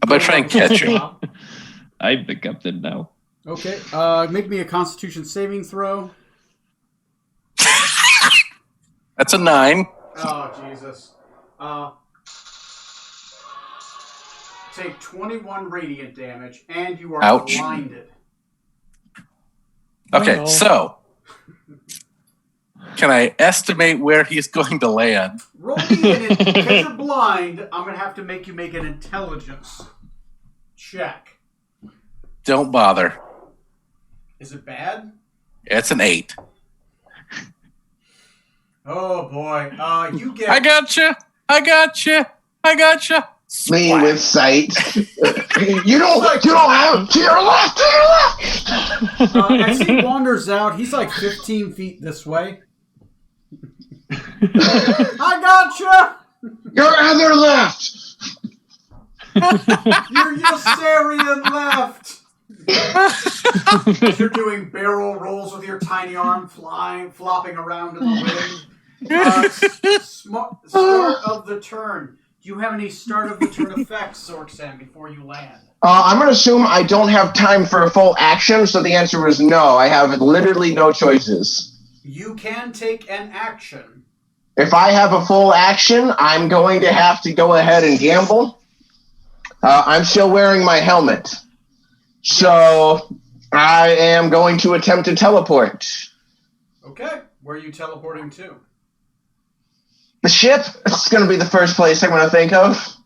[SPEAKER 4] I'm going to try and catch him.
[SPEAKER 2] I'm the captain now.
[SPEAKER 1] Okay. Make me a Constitution saving throw.
[SPEAKER 4] That's a 9.
[SPEAKER 1] Oh, Jesus. Take 21 radiant damage, and you are
[SPEAKER 4] Ouch.
[SPEAKER 1] blinded.
[SPEAKER 4] Okay,
[SPEAKER 2] Oh, no.
[SPEAKER 4] so can I estimate where he's going to land?
[SPEAKER 1] Roll me because you're blind. I'm gonna have to make you make an intelligence check.
[SPEAKER 4] Don't bother.
[SPEAKER 1] Is it bad?
[SPEAKER 4] It's an 8.
[SPEAKER 1] Oh boy. You get.
[SPEAKER 4] I gotcha.
[SPEAKER 3] Me with sight. you don't have to your left.
[SPEAKER 1] As he wanders out, he's like 15 feet this way. I gotcha.
[SPEAKER 3] Your other left.
[SPEAKER 1] Your Yossarian left. As you're doing barrel rolls with your tiny arm flopping around in the wind. Start of the turn. Do you have any start of the turn effects, Zorksan, before you land?
[SPEAKER 3] I'm going to assume I don't have time for a full action, so the answer is no. I have literally no choices.
[SPEAKER 1] You can take an action.
[SPEAKER 3] If I have a full action, I'm going to have to go ahead and gamble. I'm still wearing my helmet. So I am going to attempt to teleport.
[SPEAKER 1] Okay. Where are you teleporting to?
[SPEAKER 3] The ship is going to be the first place I'm going to think of.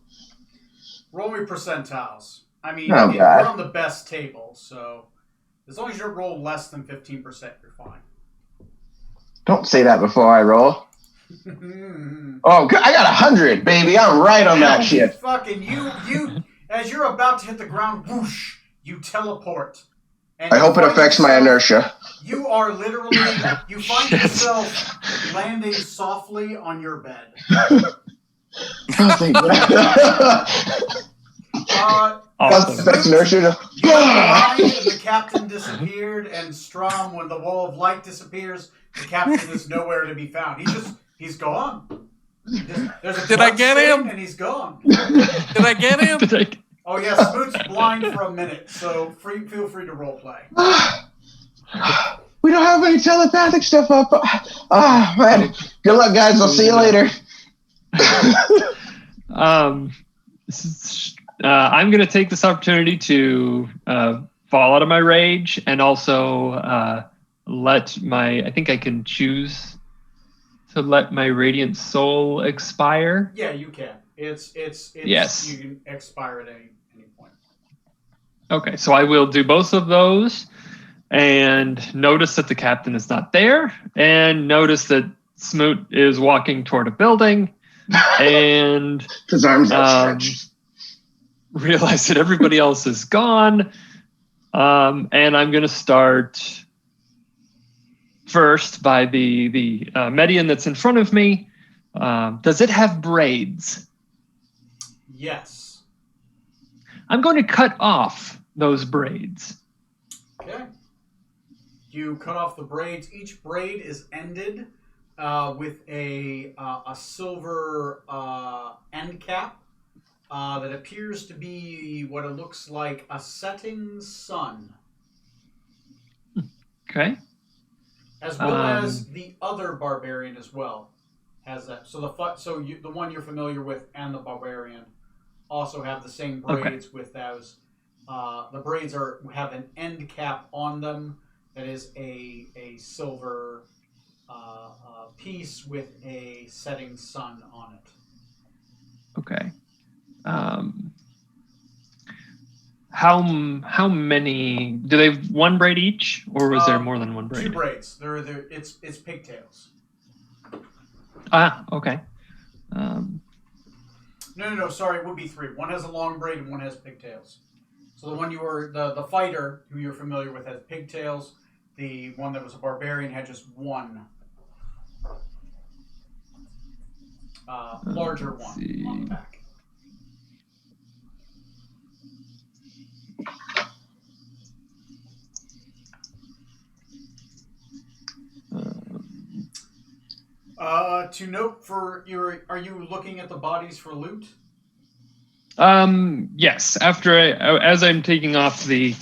[SPEAKER 1] Roll me percentiles. I mean,
[SPEAKER 3] Oh,
[SPEAKER 1] you're
[SPEAKER 3] God.
[SPEAKER 1] on the best table, so as long as you roll less than 15%, you're fine.
[SPEAKER 3] Don't say that before I roll. Oh, good. I got 100, baby. I'm right on that shit.
[SPEAKER 1] Fucking you, as you're about to hit the ground, whoosh, you teleport. And
[SPEAKER 3] I
[SPEAKER 1] you
[SPEAKER 3] hope it
[SPEAKER 1] find
[SPEAKER 3] affects my
[SPEAKER 1] yourself-
[SPEAKER 3] inertia.
[SPEAKER 1] You are literally, you find yourself landing softly on your bed.
[SPEAKER 3] Oh, thank God.
[SPEAKER 2] Awesome.
[SPEAKER 3] Affects inertia.
[SPEAKER 1] You got behind and the captain disappeared, and Strom, when the wall of light disappears, the captain is nowhere to be found. He's gone. There's a
[SPEAKER 4] Did I get
[SPEAKER 1] blood stain,
[SPEAKER 4] him?
[SPEAKER 1] And he's gone.
[SPEAKER 4] Did I get him?
[SPEAKER 1] Oh yeah, Smoot's blind for a minute, so feel free to role play.
[SPEAKER 3] We don't have any telepathic stuff up. Man. Good luck, guys. I'll see you later.
[SPEAKER 2] I'm going to take this opportunity to fall out of my rage and also I think I can choose to let my radiant soul expire.
[SPEAKER 1] Yeah, you can. It's
[SPEAKER 2] Yes.
[SPEAKER 1] You can expire at any point.
[SPEAKER 2] Okay, so I will do both of those. and notice that the captain is not there, and notice that Smoot is walking toward a building, and
[SPEAKER 3] His arms outstretched.
[SPEAKER 2] realize that everybody else is gone. And I'm going to start first by the Median that's in front of me. Does it have braids?
[SPEAKER 1] Yes.
[SPEAKER 2] I'm going to cut off those braids.
[SPEAKER 1] Okay. You cut off the braids. Each braid is ended with a silver end cap that appears to be what it looks like a setting sun.
[SPEAKER 2] Okay.
[SPEAKER 1] As well as the other barbarian as well has that. So the one you're familiar with and the barbarian also have the same braids with those. The braids have an end cap on them that is a silver piece with a setting sun on it.
[SPEAKER 2] Okay. How many? Do they have one braid each, or was there more than one braid?
[SPEAKER 1] 2 braids. It's pigtails.
[SPEAKER 2] Okay.
[SPEAKER 1] No. Sorry, it would be 3. One has a long braid and one has pigtails. So the one the fighter who you're familiar with has pigtails. The one that was a barbarian had just one larger one on the back. To note are you looking at the bodies for loot?
[SPEAKER 2] Yes. As I'm taking off the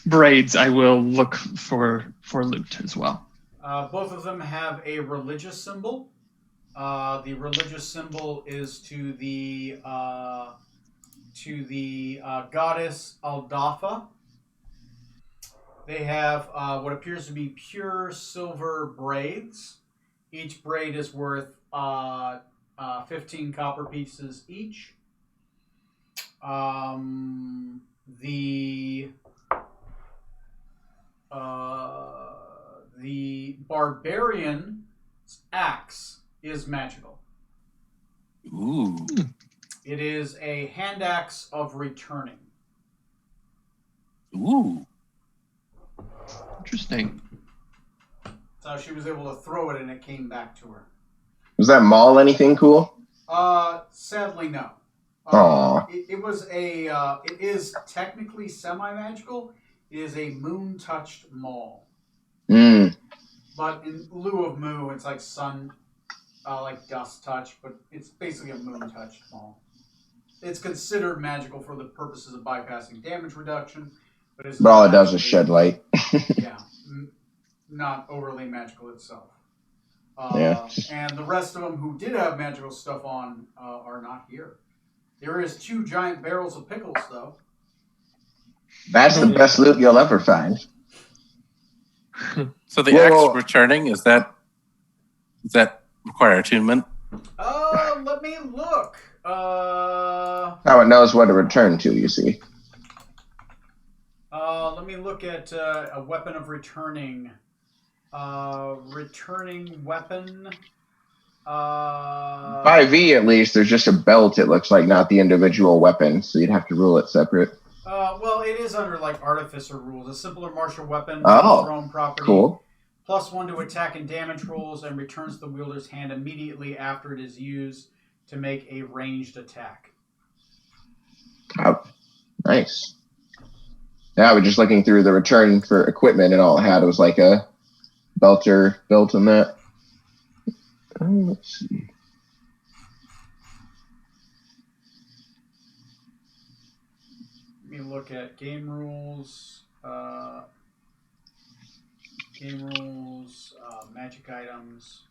[SPEAKER 2] braids, I will look for loot as well.
[SPEAKER 1] Both of them have a religious symbol. The religious symbol is to the goddess Aldafa. They have what appears to be pure silver braids. Each braid is worth 15 copper pieces each. The barbarian's axe is magical.
[SPEAKER 4] Ooh.
[SPEAKER 1] It is a hand axe of returning.
[SPEAKER 4] Ooh.
[SPEAKER 2] Interesting.
[SPEAKER 1] So she was able to throw it and it came back to her.
[SPEAKER 3] Was that maul anything cool?
[SPEAKER 1] Sadly, no.
[SPEAKER 3] Aww.
[SPEAKER 1] It is technically semi-magical. It is a moon-touched maul. But in lieu of moo, it's like sun, like dust touch, but it's basically a moon-touched maul. It's considered magical for the purposes of bypassing damage reduction, but
[SPEAKER 3] all it does is shed light.
[SPEAKER 1] Yeah. Not overly magical itself.
[SPEAKER 3] Yeah.
[SPEAKER 1] And the rest of them who did have magical stuff on are not here. There is 2 giant barrels of pickles, though.
[SPEAKER 3] That's the best loot you'll ever find.
[SPEAKER 4] So the axe returning, does that require attunement?
[SPEAKER 1] Let me look.
[SPEAKER 3] How it knows what to return to, you see.
[SPEAKER 1] Let me look at a weapon of returning. Returning weapon.
[SPEAKER 3] By V, at least, there's just a belt, it looks like, not the individual weapon, so you'd have to rule it separate.
[SPEAKER 1] Well, it is under, like, artificer rules. A simpler martial weapon, thrown property.
[SPEAKER 3] Cool.
[SPEAKER 1] +1 to attack and damage rolls, and returns the wielder's hand immediately after it is used to make a ranged attack.
[SPEAKER 3] Oh, nice. Yeah, we're just looking through the return for equipment, and all it had was like a belter built on that. Let's see.
[SPEAKER 1] Let me look at game rules. Magic items.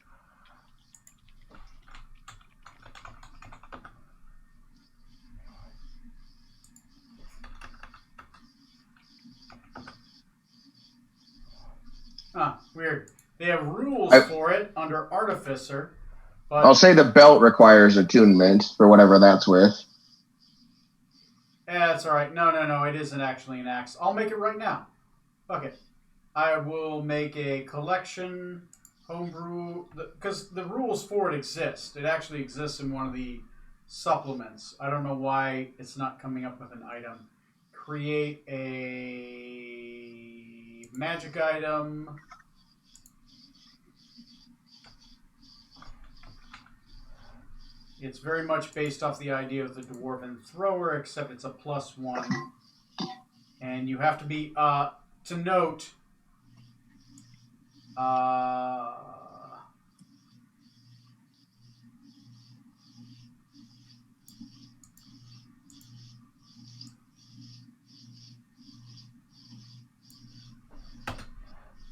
[SPEAKER 1] Weird. They have rules for it under Artificer. But
[SPEAKER 3] I'll say the belt requires attunement for whatever that's worth.
[SPEAKER 1] Yeah, that's all right. No. It isn't actually an axe. I'll make it right now. Fuck it. I will make a collection homebrew because the rules for it exist. It actually exists in one of the supplements. I don't know why it's not coming up with an item. Create a magic item. It's very much based off the idea of the Dwarven Thrower, except it's a +1. And you have to be, to note,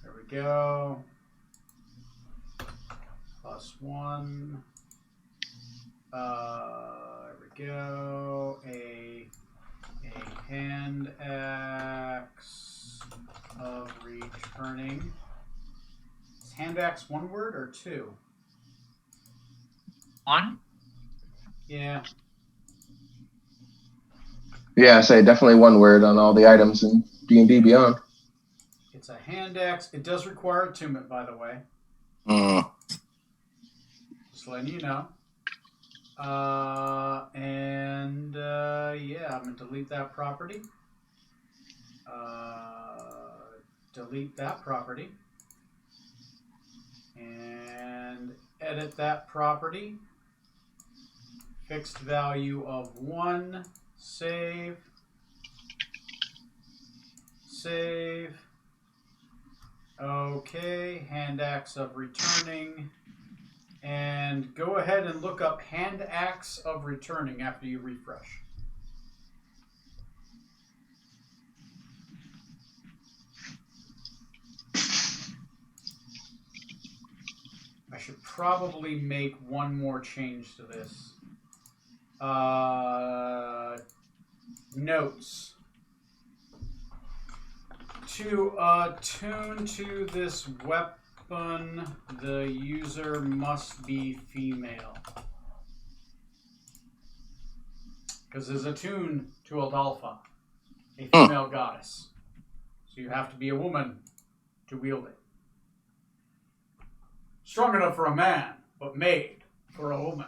[SPEAKER 1] there we go. +1. There we go. A hand axe of returning. Is hand axe one word or two?
[SPEAKER 5] One?
[SPEAKER 1] Yeah.
[SPEAKER 3] Yeah, say definitely one word on all the items in D&D Beyond.
[SPEAKER 1] It's a hand axe. It does require attunement, by the way. Just letting you know. Yeah, I'm going to delete that property. Delete that property. And edit that property. Fixed value of 1. Save. Save. Okay, hand axe of returning. And go ahead and look up hand axe of returning after you refresh. I should probably make one more change to this. Notes. To attune to this weapon, the user must be female. Because there's attuned to Aldalfa, a female goddess. So you have to be a woman to wield it. Strong enough for a man, but made for a woman.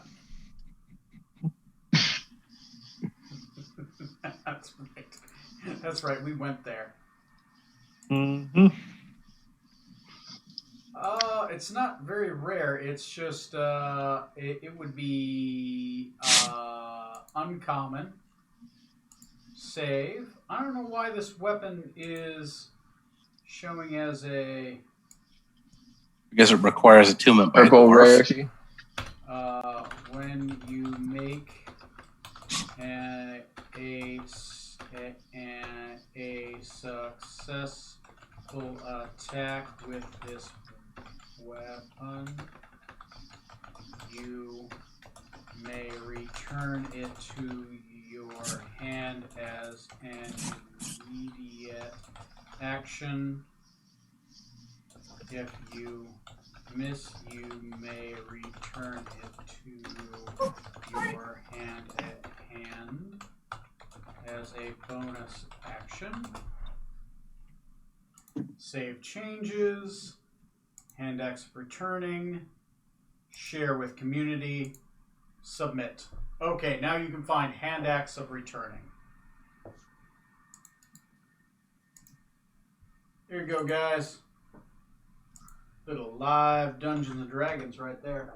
[SPEAKER 1] That's right. That's right, we went there.
[SPEAKER 2] Mm-hmm.
[SPEAKER 1] It's not very rare. It's just it would be uncommon. Save. I don't know why this weapon is showing as a.
[SPEAKER 4] I guess it requires attunement by
[SPEAKER 3] Purple
[SPEAKER 4] dwarf.
[SPEAKER 3] rarity.
[SPEAKER 1] When you make a successful attack with this weapon, you may return it to your hand as an immediate action. If you miss, you may return it to your hand at hand as a bonus action. Save changes. Hand axe returning. Share with community. Submit. Okay, now you can find hand axe of returning. Here you go, guys. Little live Dungeons and Dragons right there.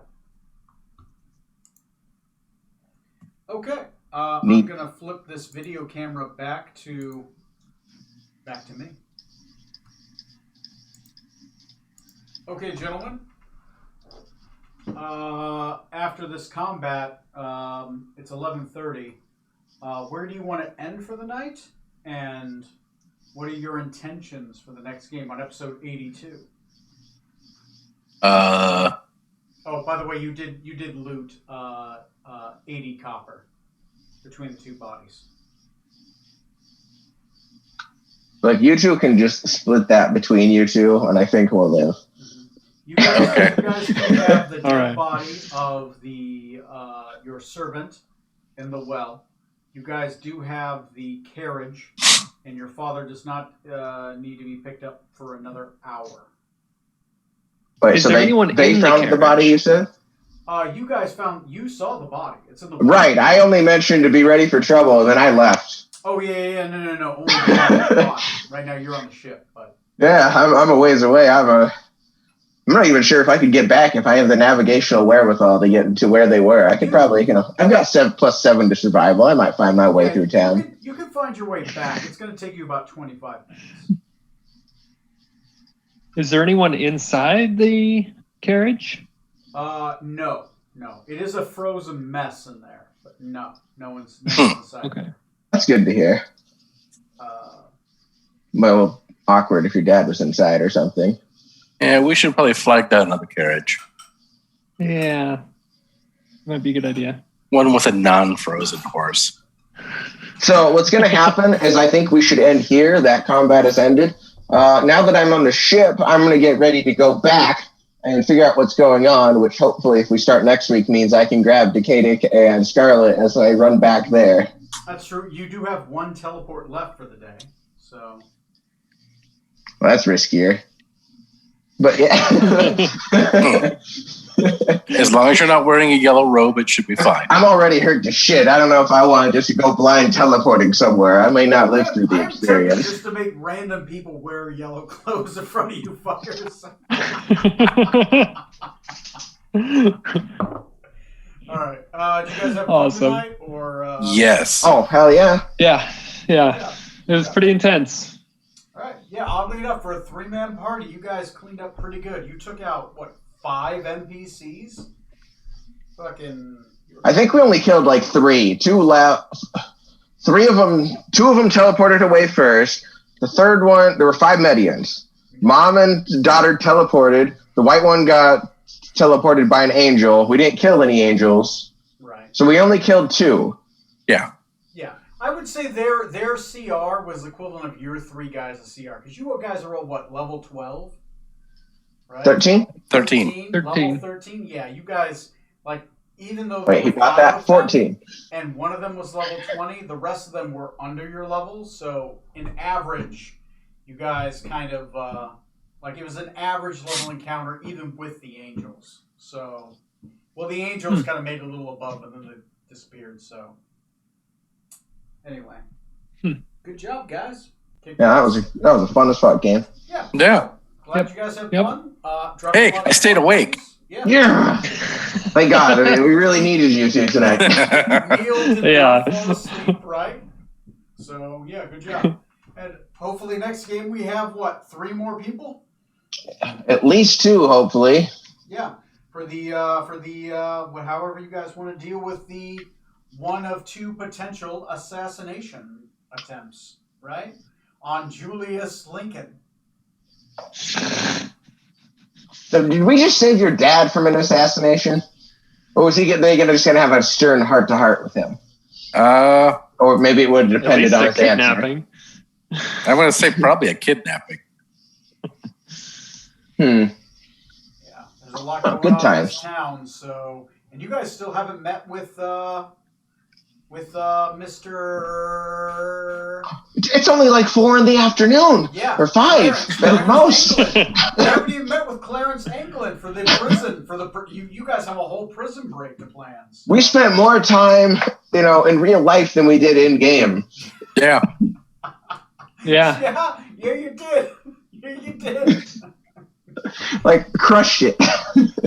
[SPEAKER 1] Okay, I'm gonna flip this video camera back to me. Okay, gentlemen. After this combat, it's 11:30. Where do you want to end for the night? And what are your intentions for the next game on episode 82? Oh, by the way, you did loot 80 copper between the two bodies.
[SPEAKER 3] Like, you two can just split that between you two, and I think we'll live.
[SPEAKER 1] You guys,
[SPEAKER 4] Okay.
[SPEAKER 1] you guys do have the dead
[SPEAKER 2] All right.
[SPEAKER 1] body of the your servant in the well. You guys do have the carriage and your father does not need to be picked up for another hour.
[SPEAKER 3] Wait,
[SPEAKER 2] Is
[SPEAKER 3] so
[SPEAKER 2] there
[SPEAKER 3] they
[SPEAKER 2] anyone
[SPEAKER 3] they
[SPEAKER 2] in the
[SPEAKER 3] found the body? You said.
[SPEAKER 1] You saw the body. It's in the
[SPEAKER 3] Right. I only mentioned to be ready for trouble, and then I left.
[SPEAKER 1] Oh yeah. No. Only the body. Right now you're on the ship, but
[SPEAKER 3] Yeah, I'm a ways away. I'm not even sure if I could get back if I have the navigational wherewithal to get to where they were. I could probably, I've got 7+7 to survival. I might find my way through town.
[SPEAKER 1] You can find your way back. It's going to take you about 25 minutes.
[SPEAKER 2] Is there anyone inside the carriage?
[SPEAKER 1] No. It is a frozen mess in there, but no one's inside.
[SPEAKER 2] Okay.
[SPEAKER 3] That's good to hear. Well, awkward if your dad was inside or something.
[SPEAKER 4] Yeah, we should probably flag down another carriage.
[SPEAKER 2] Yeah. Might be a good idea.
[SPEAKER 4] One with a non-frozen horse.
[SPEAKER 3] So what's going to happen is I think we should end here. That combat has ended. Now that I'm on the ship, I'm going to get ready to go back and figure out what's going on, which hopefully if we start next week means I can grab Decadic and Scarlet as I run back there.
[SPEAKER 1] That's true. You do have one teleport left for the day, so...
[SPEAKER 3] Well, that's riskier. But yeah.
[SPEAKER 4] As long as you're not wearing a yellow robe, it should be fine.
[SPEAKER 3] I'm already hurt to shit. I don't know if I want to just go blind teleporting somewhere. I may not live through the experience.
[SPEAKER 1] Just to make random people wear yellow clothes in front of you fuckers. All right. Did you guys have fun tonight? Or,
[SPEAKER 4] Yes.
[SPEAKER 3] Oh, hell yeah.
[SPEAKER 2] Yeah. It was pretty intense.
[SPEAKER 1] All right. Yeah, oddly enough, for a 3-man party, you guys cleaned up pretty good. You took out, 5 NPCs? Fucking...
[SPEAKER 3] I think we only killed like 3. 2 left. 2 of them teleported away first. The third one, there were 5 Medians. Mom and daughter teleported. The white one got teleported by an angel. We didn't kill any angels.
[SPEAKER 1] Right.
[SPEAKER 3] So we only killed 2.
[SPEAKER 4] Yeah.
[SPEAKER 1] Yeah. I would say their CR was equivalent of your 3 guys' CR. Because you guys are all, level 12? Right?
[SPEAKER 3] 13?
[SPEAKER 4] 13.
[SPEAKER 1] Level 13? Yeah, you guys, even though...
[SPEAKER 3] Wait, he bought that? 14.
[SPEAKER 1] And one of them was level 20, the rest of them were under your level. So, in average, you guys kind of, it was an average level encounter even with the angels. So, the angels kind of made a little above and then they disappeared, so... Anyway. Good job, guys.
[SPEAKER 3] Yeah, that was a fun as fuck game.
[SPEAKER 1] Yeah.
[SPEAKER 4] Yeah.
[SPEAKER 1] Glad you guys had fun.
[SPEAKER 4] Hey, I stayed awake.
[SPEAKER 3] Yeah. Thank God. I mean, we really needed you two tonight.
[SPEAKER 1] Neil did not fall asleep, right? So, yeah, good job. And hopefully next game we have, 3 more people?
[SPEAKER 3] At least 2, hopefully.
[SPEAKER 1] Yeah. For the however you guys want to deal with the one of 2 potential assassination attempts, right? On Julius Lincoln.
[SPEAKER 3] So did we just save your dad from an assassination? Or was they just going to have a stern heart-to-heart with him? Or maybe it would have depended on his
[SPEAKER 2] kidnapping.
[SPEAKER 3] answer.
[SPEAKER 4] I'm going to say probably a kidnapping.
[SPEAKER 1] Yeah, there's a lot going
[SPEAKER 3] Good
[SPEAKER 1] on
[SPEAKER 3] times.
[SPEAKER 1] in this town, so... And you guys still haven't met with Mr...
[SPEAKER 3] It's only 4 in the afternoon.
[SPEAKER 1] Yeah.
[SPEAKER 3] Or 5 at most.
[SPEAKER 1] You haven't even met with Clarence Anglin for the prison. You guys have a whole prison break to plan. So.
[SPEAKER 3] We spent more time, in real life than we did in game.
[SPEAKER 4] Yeah.
[SPEAKER 2] Yeah.
[SPEAKER 1] Yeah, you did. Yeah, you did.
[SPEAKER 3] Crushed it.
[SPEAKER 1] All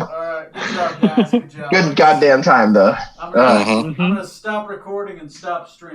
[SPEAKER 1] right, good job, guys. Good job.
[SPEAKER 3] Good goddamn time, though.
[SPEAKER 1] I'm gonna stop recording and stop streaming.